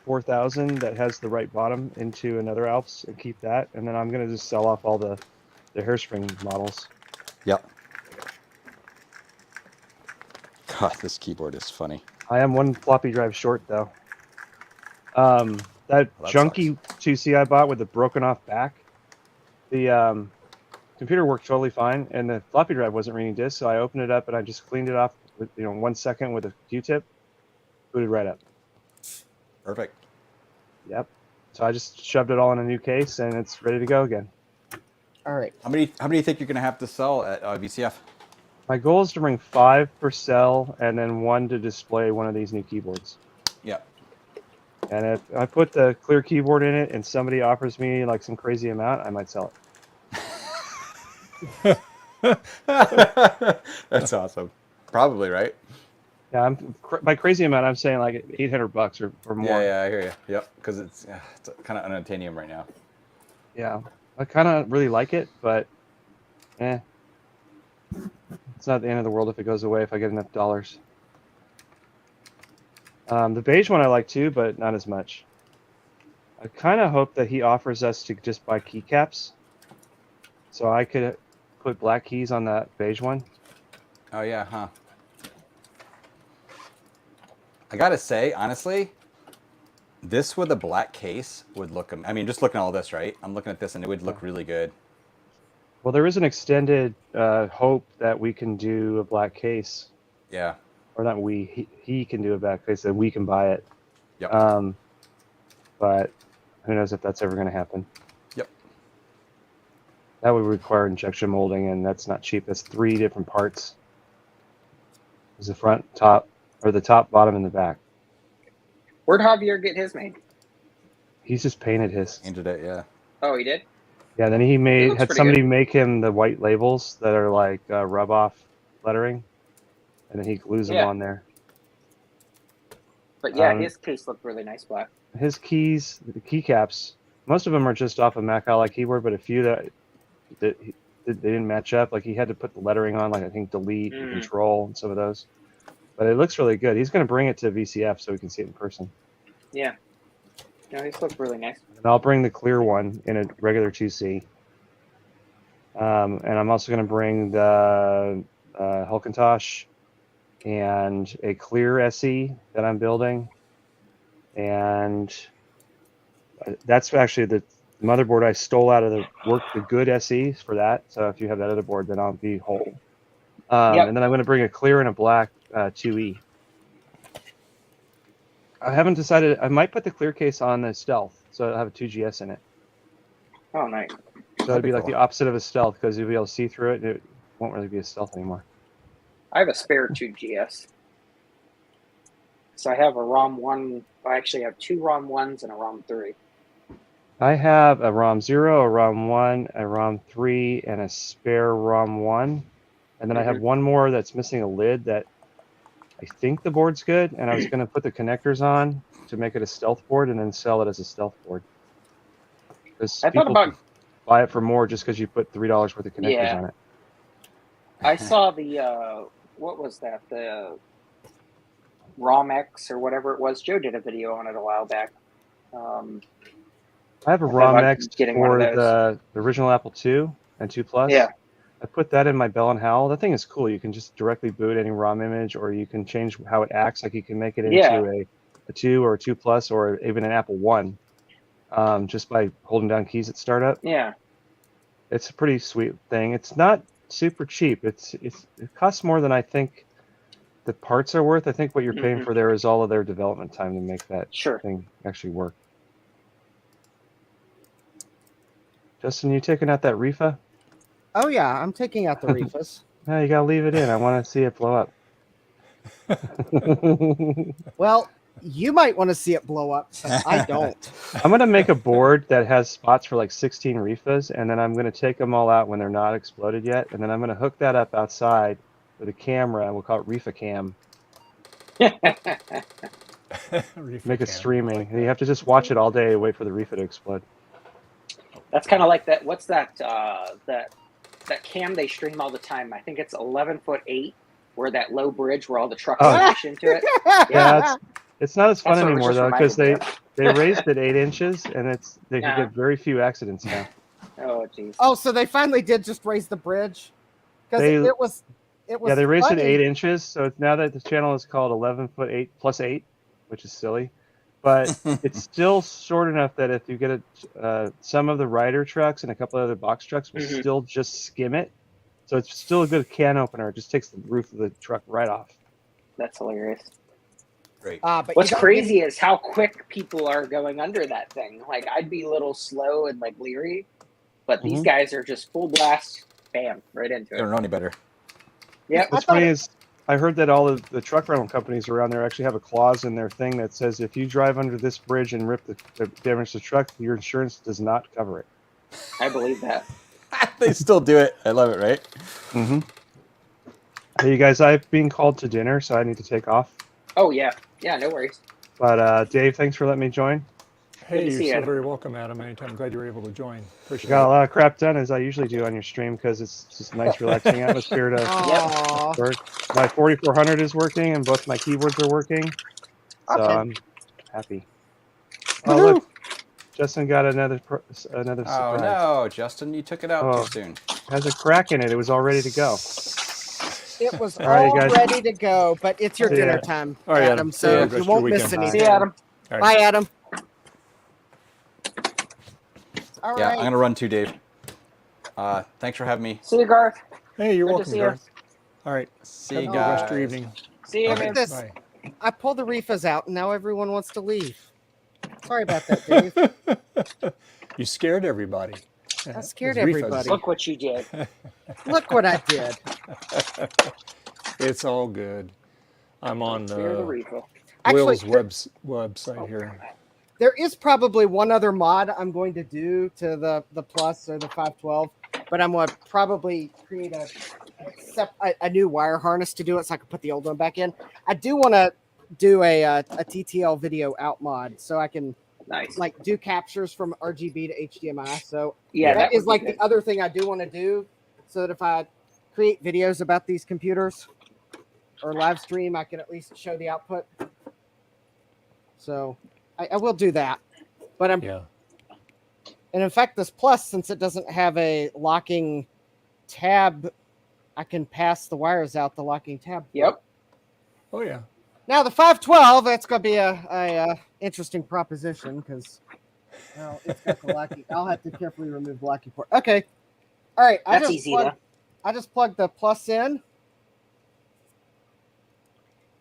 4000 that has the right bottom into another Alps and keep that. And then I'm gonna just sell off all the hairspring models. Yep. God, this keyboard is funny. I am 1 floppy drive short though. That junky 2C I bought with the broken off back, the computer worked totally fine, and the floppy drive wasn't reading disks, so I opened it up and I just cleaned it off with 1 second with a Q-tip, booted right up. Perfect. Yep. So I just shoved it all in a new case and it's ready to go again. All right. How many do you think you're gonna have to sell at VCF? My goal is to bring 5 per cell and then 1 to display one of these new keyboards. Yep. And if I put the clear keyboard in it and somebody offers me like some crazy amount, I might sell it. That's awesome. Probably, right? Yeah, by crazy amount, I'm saying like $800 or more. Yeah, I hear you. Yep, because it's kind of unobtainium right now. Yeah, I kind of really like it, but it's not the end of the world if it goes away if I get enough dollars. The beige one I like too, but not as much. I kind of hope that he offers us to just buy keycaps, so I could put black keys on that beige one. Oh yeah, huh? I gotta say, honestly, this with a black case would look. I mean, just looking at all this, right? I'm looking at this, and it would look really good. Well, there is an extended hope that we can do a black case. Yeah. Or not we. He can do a black case, and we can buy it. Yep. But who knows if that's ever going to happen? Yep. That would require injection molding, and that's not cheap. That's 3 different parts. There's the front, top, or the top, bottom, and the back. Where'd Javier get his made? He's just painted his. Painted it, yeah. Oh, he did? Yeah, then he had pretty somebody good. make him the white labels that are like rub-off lettering, and then he glues them on there. But yeah, his case looked really nice black. His keys, the keycaps, most of them are just off a Mac Ally keyboard, but a few that they didn't match up. Like he had to put the lettering on, like I think delete, and control, and some of those. But it looks really good. He's going to bring it to VCF so we can see it in person. Yeah. No, these look really nice. And I'll bring the clear one in a regular 2C. And I'm also going to bring the Hulkintosh and a clear SE that I'm building. And that's actually the motherboard I stole out of the good SE for that. So if you have that other board, then I'll be whole. And then I'm going to bring a clear and a black 2E. I haven't decided. I might put the clear case on the stealth, so it'll have a 2GS in it. Oh, nice. So it'd be like the opposite of a stealth because you'll be able to see through it, and it won't really be a stealth anymore. I have a spare 2GS. So I have a ROM 1. I actually have 2 ROM 1s and a ROM 3. I have a ROM 0, a ROM 1, a ROM 3, and a spare ROM 1. And then I have one more that's missing a lid that I think the board's good, and I was going to put the connectors on to make it a stealth board and then sell it as a stealth board. Because people buy it for more just because you put $3 worth of connectors on it. I saw the, what was that? The ROM X or whatever it was. Joe did a video on it a while back. I have a ROM X for the original Apple II and 2 Plus. Yeah. I put that in my Bell & Howell. That thing is cool. You can just directly boot any ROM image, or you can change how it acts. Like you can make it into a 2 or a 2 Plus or even an Apple One, just by holding down keys at startup. Yeah. It's a pretty sweet thing. It's not super cheap. It costs more than I think the parts are worth. I think what you're paying for there is all of their development time to make that thing actually work. Justin, you taking out that reefa? Oh yeah, I'm taking out the reefas. No, you gotta leave it in. I want to see it blow up. Well, you might want to see it blow up. But I don't. I'm gonna make a board that has spots for like 16 reefas, and then I'm gonna take them all out when they're not exploded yet, and then I'm gonna hook that up outside with a camera, and we'll call it reefa cam. Make it streaming, and you have to just watch it all day and wait for the reefa to explode. That's kind of like that. What's that? That cam they stream all the time. I think it's 11'8", where that low bridge where all the trucks crash into it. Yeah, it's not as fun That's what it was anymore just though, because reminding they raised it 8 inches, and they Yeah. get very few accidents now. Oh jeez. Oh, so they finally did just raise the bridge because They- it was. Yeah, they raised it funny. 8 inches, so it's now that the channel is called 11'8" plus 8, which is silly, but it's still short enough that if you get some of the rider trucks and a couple other box trucks will still just skim it, so it's still a good can opener. It just takes the roof of the truck right off. That's hilarious. Great. But What's you don't crazy is how quick people are going under that thing. Like I'd be a little slow and like leery, but these guys are just full blast, bam, right into They don't it. know any better. Yep. What's funny is I heard that all of the truck rental companies around there actually have a clause in their thing that says if you drive under this bridge and rip the damage to the truck, your insurance does not cover it. I believe that. They still do it. I love it, right? Mm-hmm. Hey, you guys, I'm being called to dinner, so I need to take off. Oh yeah, yeah, no worries. But Dave, thanks for letting me join. Hey, to see you're you, so Adam. very welcome, Adam. Anytime. I'm glad you were able to join. Appreciate Got a it. lot of crap done as I usually do on your stream because it's just a nice, relaxing atmosphere to Aw. work. My 4400 is working and both my keyboards are working, so Okay. I'm happy. Oh look, Justin got another surprise. Oh no, Justin, you took it out Oh. too soon. Has a crack in it. It was all ready to go. It was All right, all you guys. ready to go, but it's your See ya. dinner time, All right, Adam. Adam. So See ya. you Rest of won't your miss weekend. anything. See you, Adam. All right. Bye, Adam. All Yeah, right. I'm gonna run too, Dave. Thanks for having me. See you, Garth. Hey, you're Good to welcome, see you. Garth. All right. See Have you a good rest of your guys. evening. See you, Look man. at this. Bye. I pulled the reefas out, and now everyone wants to leave. Sorry about that, Dave. You scared everybody. I scared Those reefas. everybody. Look what you did. Look what I did. It's all good. I'm on Fear the refill. Actually, Will's website here. There is probably one other mod I'm going to do to the Plus or the 512, but I'm going to probably create a new wire harness to do it so I can put the old one back in. I do want to do a TTL video out mod so I can like do captures from RGB to HDMI. So Yeah, that that is would like be the good. other thing I do want to do, so that if I create videos about these computers or live stream, I can at least show the output. So I will do that, but and in fact, this Plus, since it doesn't have a locking tab, I can pass the wires out the locking tab. Yep. Oh yeah. Now the 512, that's going to be a interesting proposition because it's got the locking. I'll have to carefully remove the locking port. Okay. All right. That's easy, though. I just plugged the Plus in.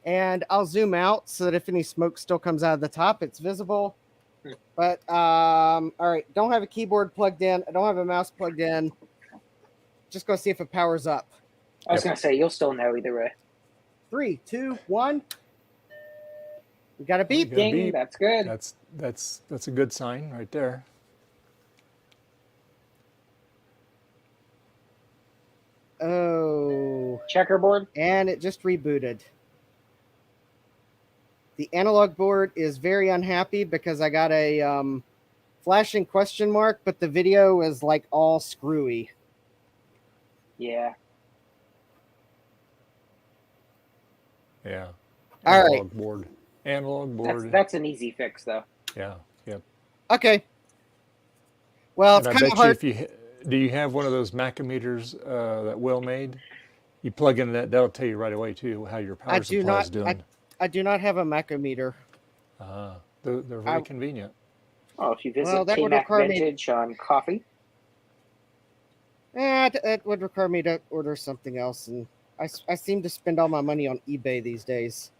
And I'll zoom out so that if any smoke still comes out of the top, it's visible. But, all right, don't have a keyboard plugged in. I don't have a mouse plugged in. Just go see if it powers up. I was going to say, you'll still know either way. 3, 2, 1. We got a beep. You got a Ding, beep. that's good. That's a good sign right there. Oh. Checkerboard. And it just rebooted. The analog board is very unhappy because I got a flashing question mark, but the video is like all screwy. Yeah. Yeah. All right. Analog board. Analog board. That's an easy fix, though. Yeah. Yep. Okay. Well, And it's I kind of bet you hard. if you do you have one of those Macrometers that Will made? You plug in that'll tell you right away too how your power supply is doing. I do not have a macrometer. They're very convenient. Oh, if you visit Well, that would K-Mac require me- Vintage on coffee. It would require me to order something else, and I seem to spend all my money on eBay these days,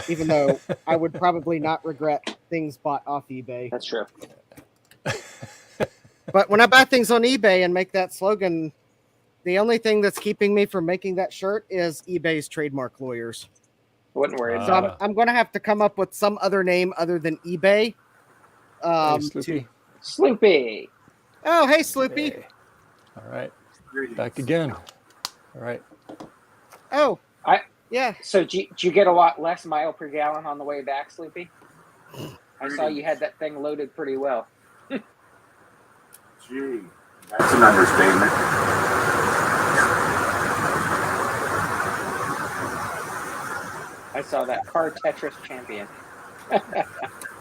even though I would probably not regret things bought off eBay. That's true. But when I buy things on eBay and make that slogan, the only thing that's keeping me from making that shirt is eBay's trademark lawyers. Wouldn't worry So I'm going to have to come up with some other name other than eBay. Hey, Sloopy. Sloopy. Oh, hey, Sloopy. Hey. All right. Back again. All right. Oh, yeah. So did you get a lot less mile per gallon on the way back, Sloopy? I saw you had that thing loaded pretty well. Gee, that's an understatement. I saw that car Tetris champion.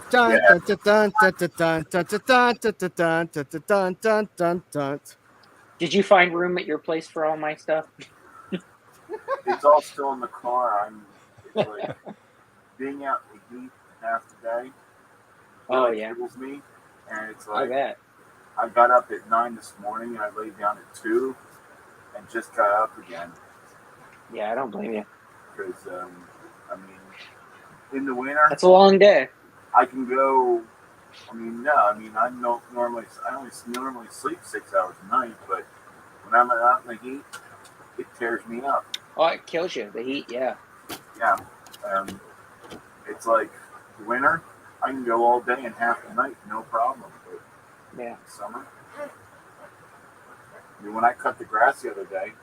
Dun, dun, dun, dun, dun, dun, dun, dun, dun, dun, dun, dun, dun, dun, dun. Did you find room at your place for all my stuff? It's all still in the car. It's like being out in the heat half the day. Oh, really yeah. kills me. And it's I like, bet. I got up at 9 this morning and I laid down at 2 and just got up again. Yeah, I don't blame you. Because, I mean, in the winter, That's a long day. I can go. I mean, I only normally sleep 6 hours a night, but when I'm out in the heat, it tears me up. Oh, it kills you. The heat, yeah. Yeah, it's like winter. I can go all day and half the night, no problem. But yeah, summer. I mean, when I cut the grass the other day,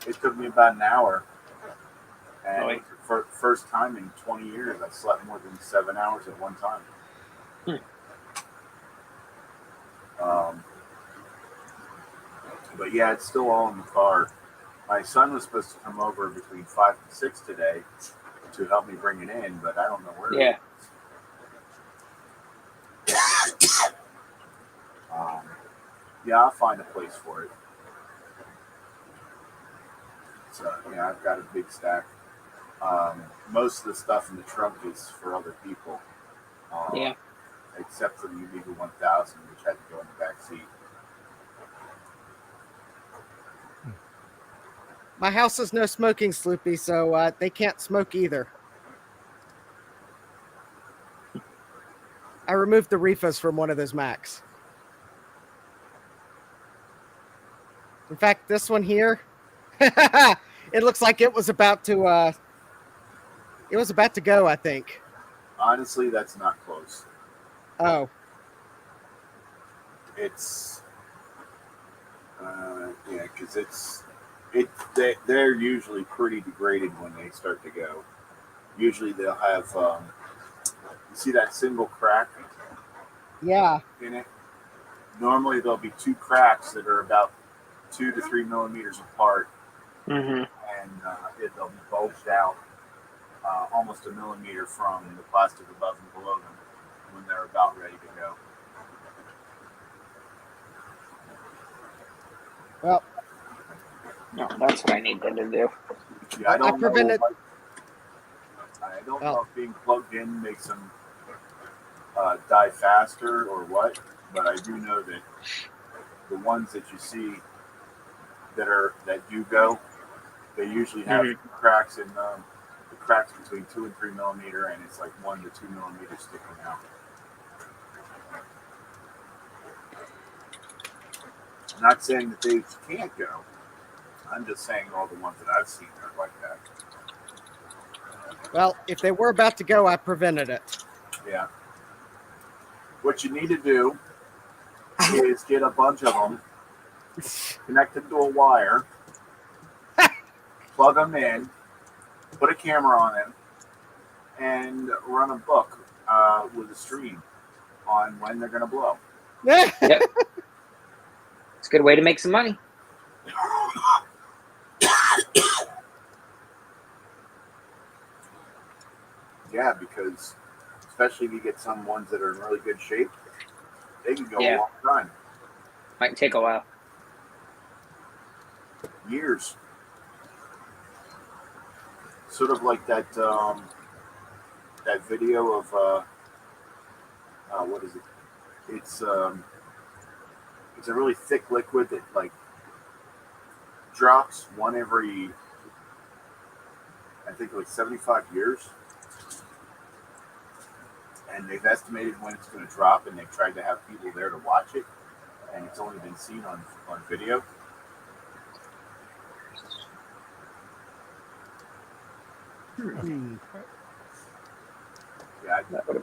it took me about an hour. And it was the first time in 20 years I slept more than 7 hours at one time. But yeah, it's still all in the car. My son was supposed to come over between 5 and 6 today to help me bring it in, but I don't know where. Yeah. Yeah, I'll find a place for it. So yeah, I've got a big stack. Most of the stuff in the trunk is for other people. Yeah. Except for the Medivo 1000, which had to go in the back seat. My house is no smoking, Sloopy, so they can't smoke either. I removed the reefers from one of those Macs. In fact, this one here, it looks like it was about to go, I think. Honestly, that's not close. Oh. It's yeah, because they're usually pretty degraded when they start to go. Usually they'll have you see that single crack Yeah. in it. Normally there'll be 2 cracks that are about 2 to 3 millimeters apart, Mm-hmm. and they'll be bulged out almost a millimeter from the plastic above and below them when they're about ready to go. Well, no, that's what I need them to do. Yeah, I don't know Well, if being plugged in makes them die faster or what, but I do know that the ones that you see that do go, they usually have cracks in the cracks between 2 and 3 millimeter, and it's like 1 to 2 millimeters sticking out. I'm not saying that they can't go. I'm just saying all the ones that I've seen are like that. well, if they were about to go, I prevented it. Yeah. What you need to do is get a bunch of them, connect them to a wire, plug them in, put a camera on them, and run a book with a stream on when they're going to blow. Yep. It's a good way to make some money. Yeah, because especially if you get some ones that are in really good shape, they can go a Yeah. long time. Might take a while. Years. sort of like that that video of what is it? It's a really thick liquid that like drops one every, I think, like 75 years. And they've estimated when it's going to drop, and they've tried to have people there to watch it, and it's only been seen on video. Yeah,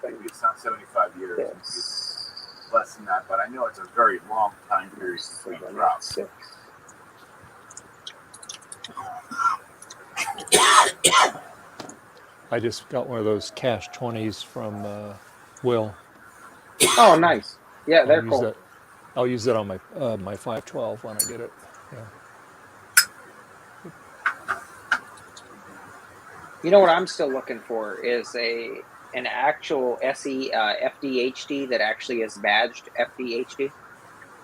maybe it's not 75 years. It's less than that, but I know it's a very long time period between drops. I just got one of those cash 20s from Will. Oh, nice. Yeah, they're cool. I'll use that on my my 512 when I get it. Yeah. You know what I'm still looking for is an actual SE FDHD that actually is badged FDHD.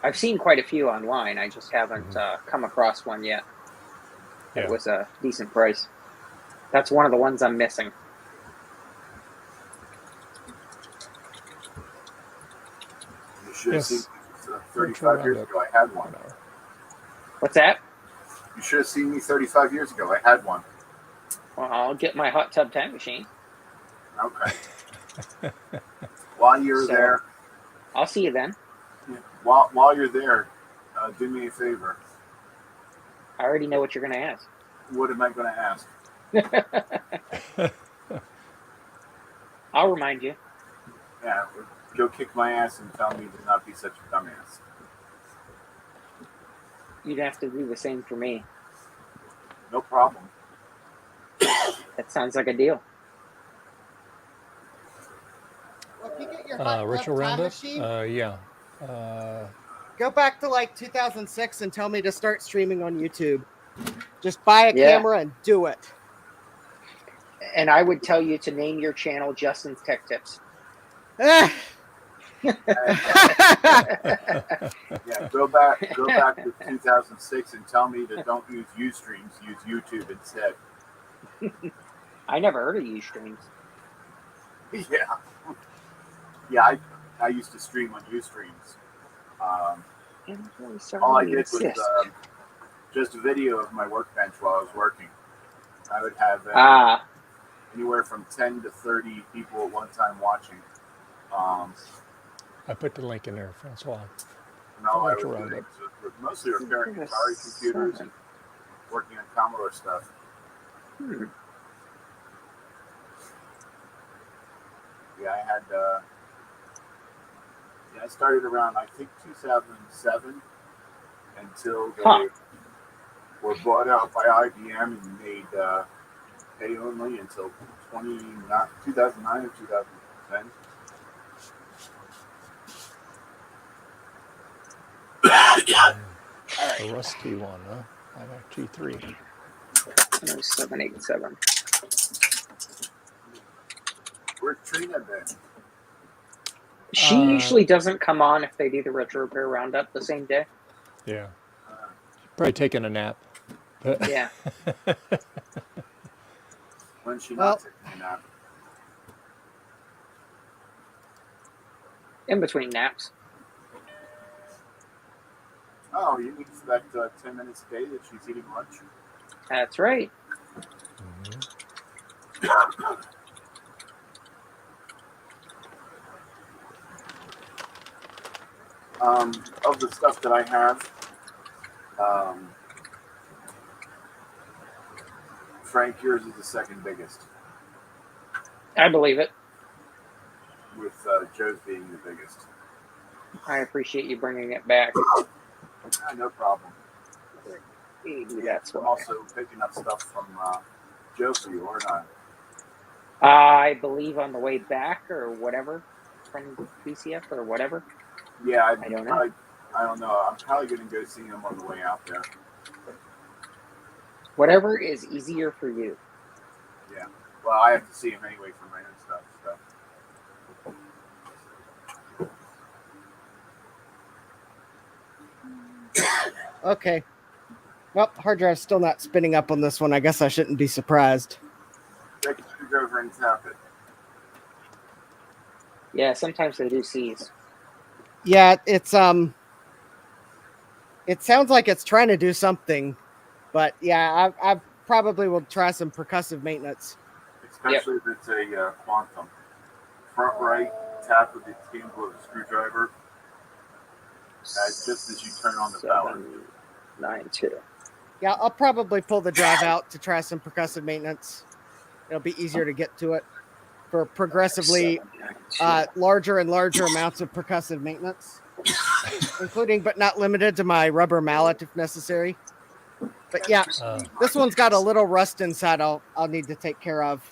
I've seen quite a few online. I just haven't come across one yet. It was a decent price. That's one of the ones I'm missing. You should have seen 35 years ago. I had one. What's that? You should have seen me 35 years ago. I had one. Well, I'll get my hot tub time machine. Okay. While you're there, I'll see you then. While you're there, do me a favor. I already know what you're going to ask. What am I going to ask? I'll remind you. Yeah, go kick my ass and tell me to not be such a dumbass. You'd have to do the same for me. No problem. That sounds like a deal. Well, if you get your hot Retro tub time Roundup? machine, Yeah. go back to like 2006 and tell me to start streaming on YouTube. Just buy a Yeah. camera and do it. And I would tell you to name your channel Justin's Tech Tips. Yeah, go back to 2006 and tell me to don't use Ustreams, use YouTube instead. I never heard of Ustreams. Yeah, I used to stream on Ustreams. All I did was just a video of my workbench while I was working. I would have anywhere from 10 to 30 people at one time watching. I put the link in there, Francois. And all I was Retro doing Roundup. was mostly repairing Atari computers and working on Commodore stuff. Yeah, I had. I started around, I think, 2007 until they were bought out by IBM and made pay only until 2009 or 2010. A rusty one, huh? I got G3. 787. Where's Trina been? She usually doesn't come on if they do the retro repair roundup the same day. Yeah. Probably taking a nap. Yeah. When's she not taking a nap? In between naps. Oh, you mean for that 10 minutes a day that she's eating lunch? That's right. Of the stuff that I have, Frank, yours is the second biggest, I believe it. with Joe's being the biggest. I appreciate you bringing it back. No problem. Maybe that's I'm why. also picking up stuff from Joe for you, aren't I? I believe on the way back or whatever from PCF or whatever. Yeah, I don't know. I don't know. I'm probably going to go see him on the way out there. Whatever is easier for you. Yeah. Well, I have to see him anyway for my own stuff. So. Okay. Well, hard drive's still not spinning up on this one. I guess I shouldn't be surprised. Take a screwdriver and tap it. Yeah, sometimes they do seize. Yeah, it's it sounds like it's trying to do something, but yeah, I probably will try some percussive maintenance. Especially if it's a quantum. Front right, tap with the handle of the screwdriver just as you turn on the power. 9-2. Yeah, I'll probably pull the drive out to try some percussive maintenance. It'll be easier to get to it for progressively larger and larger amounts of percussive maintenance, including but not limited to my rubber mallet if necessary. But yeah, this one's got a little rust inside. I'll need to take care of.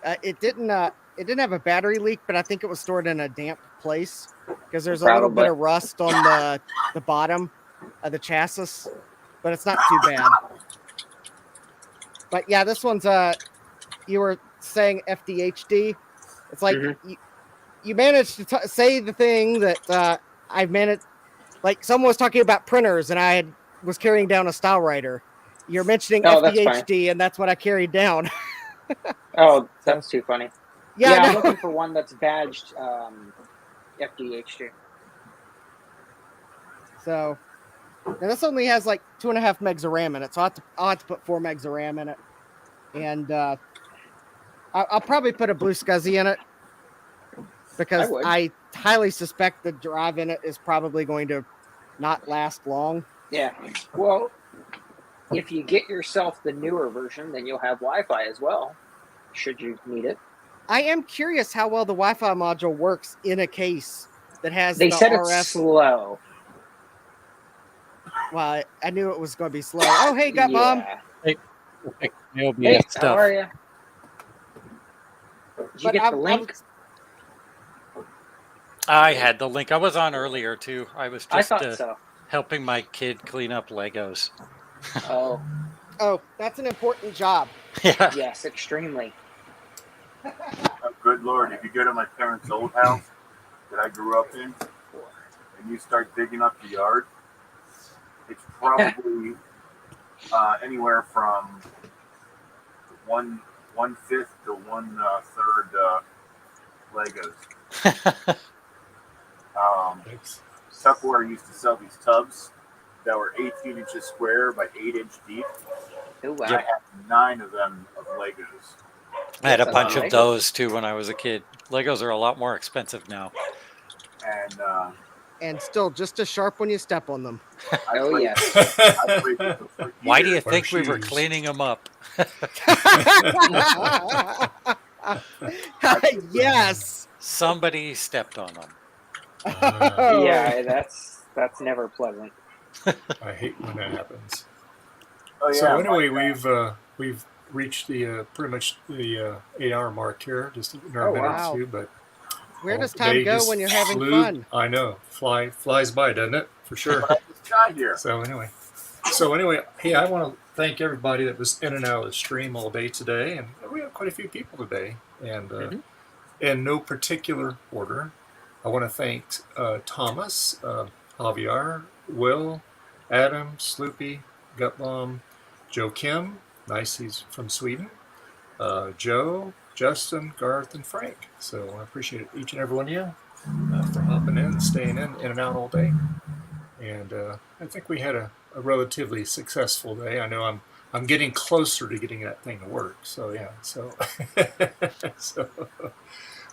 It didn't have a battery leak, but I think it was stored in a damp place because there's a little bit of rust on the bottom of the chassis, but it's not too bad. But yeah, this one's you were saying FDHD. It's like you managed to say the thing that I've managed. Like someone was talking about printers, and I was carrying down a style writer. You're mentioning FDHD, and that's what I carried down. Oh, that's too funny. Yeah, I'm looking for one that's badged FDHD. So, now this only has like 2.5 megs of RAM in it, so I'll have to put 4 megs of RAM in it, and I'll probably put a blue SCSI in it because I highly suspect the drive in it is probably going to not last long. Yeah. Well, if you get yourself the newer version, then you'll have Wi-Fi as well, should you need it. I am curious how well the Wi-Fi module works in a case that has They the said RF. it's slow. Well, I knew it was going to be slow. Oh, hey, Gut Mom. Hey, how are you? Did you get the link? I had the link. I was on earlier too. I was just thought so. helping my kid clean up Legos. Oh, that's an important job. Yeah. Yes, extremely. Oh, good Lord, if you go to my parents' old house that I grew up in, and you start digging up the yard, it's probably anywhere from 1/5 to 1/3 Legos. Tupperware used to sell these tubs that were 18 inches square by 8 inch deep. Ooh, wow. I had 9 of them of Legos. I had a bunch of those too when I was a kid. Legos are a lot more expensive now. And still just as sharp when you step on them. Oh, yes. Why do you think we were cleaning them up? Yes. Somebody stepped on them. Yeah, that's never pleasant. I hate when that happens. Oh, yeah, so anyway, we've reached the pretty much the 8-hour mark here, just in our minutes too. But where does time go when you're having fun? I know, flies by, doesn't it? For sure. So anyway, hey, I want to thank everybody that was in and out of the stream all day today, and we have quite a few people today, and in no particular order. I want to thank Thomas, Javier, Will, Adam, Sloopy, Gutbomb, Joakim, nice, he's from Sweden, Joe, Justin, Garth, and Frank. So I appreciate each and every one of you for hopping in, staying in and out all day. And I think we had a relatively successful day. I know I'm getting closer to getting that thing to work. So yeah, so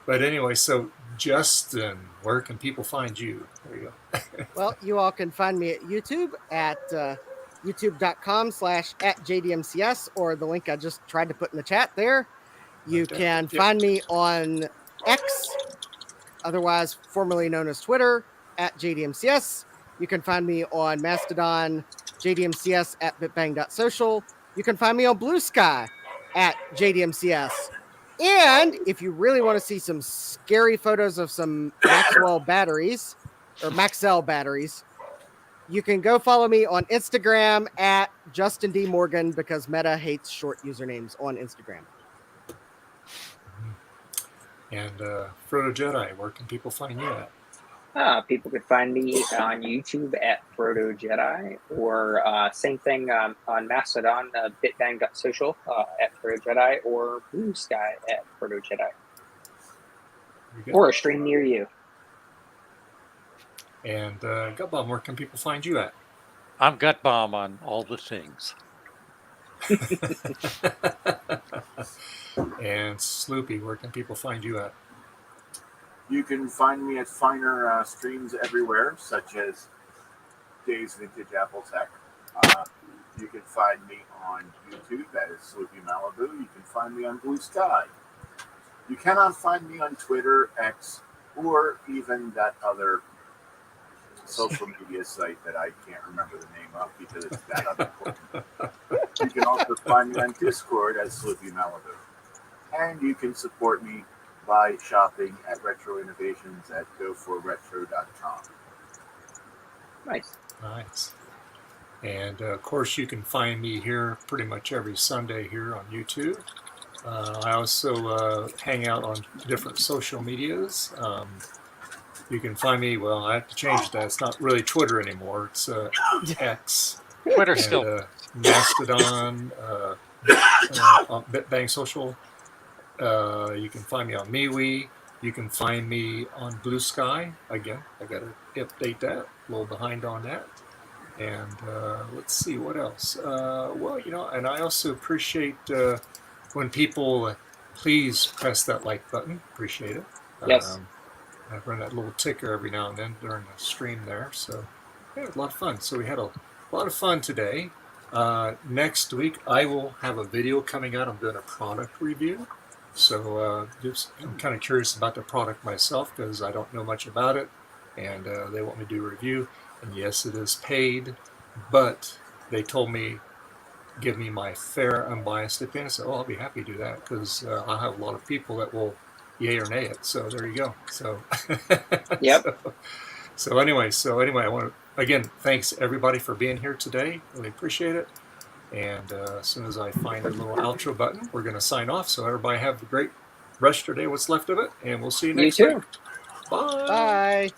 but anyway, so Justin, where can people find you? There you go. Well, you all can find me at YouTube at youtube.com/@JDMCS, or the link I just tried to put in the chat there. You can find me on X, otherwise formerly known as Twitter, at JDMCS. You can find me on Mastodon, JDMCS at bitbang.social. You can find me on Blue Sky at JDMCS. And if you really want to see some scary photos of some Maxwell batteries or Maxell batteries, you can go follow me on Instagram at Justin D. Morgan, because Meta hates short usernames on Instagram. And Frodo Jedi, where can people find you at? People could find me on YouTube at Proto Jedi, or same thing on Mastodon, bitbang.social at Proto Jedi, or Blue Sky at Proto Jedi, or a stream near you. And Gutbomb, where can people find you at? I'm Gutbomb on all the things. And Sloopy, where can people find you at? You can find me at finer streams everywhere, such as Dave's Vintage Apple Tech. You can find me on YouTube, that is Sloopy Malibu. You can find me on Blue Sky. You cannot find me on Twitter, X, or even that other social media site that I can't remember the name of because it's that unimportant. You can also find me on Discord as Sloopy Malibu. And you can support me by shopping at Retro Innovations at goforretro.com. Nice. Nice. And of course, you can find me here pretty much every Sunday here on YouTube. I also hang out on different social medias. You can find me, well, I have to change that. It's not really Twitter anymore. It's X. Twitter and, still. Mastodon, on BitBang Social. You can find me on MeWe. You can find me on Blue Sky. Again, I got to update that. A little behind on that. And let's see, what else? Well, you know, and I also appreciate when people please press that like button. Appreciate it. Yes. I run that little ticker every now and then during the stream there. So, yeah, it was a lot of fun. So we had a lot of fun today. Next week, I will have a video coming out. I'm doing a product review. So I'm kind of curious about the product myself because I don't know much about it. And they want me to do a review. And yes, it is paid. But they told me, give me my fair, unbiased opinion. I said, oh, I'll be happy to do that because I have a lot of people that will yay or nay it. So there you go. So, yep. So anyway, I want to, again, thanks everybody for being here today. Really appreciate it. And as soon as I find a little outro button, we're going to sign off. So everybody have a great rest of your day, what's left of it. And we'll see you next week. Bye. Bye.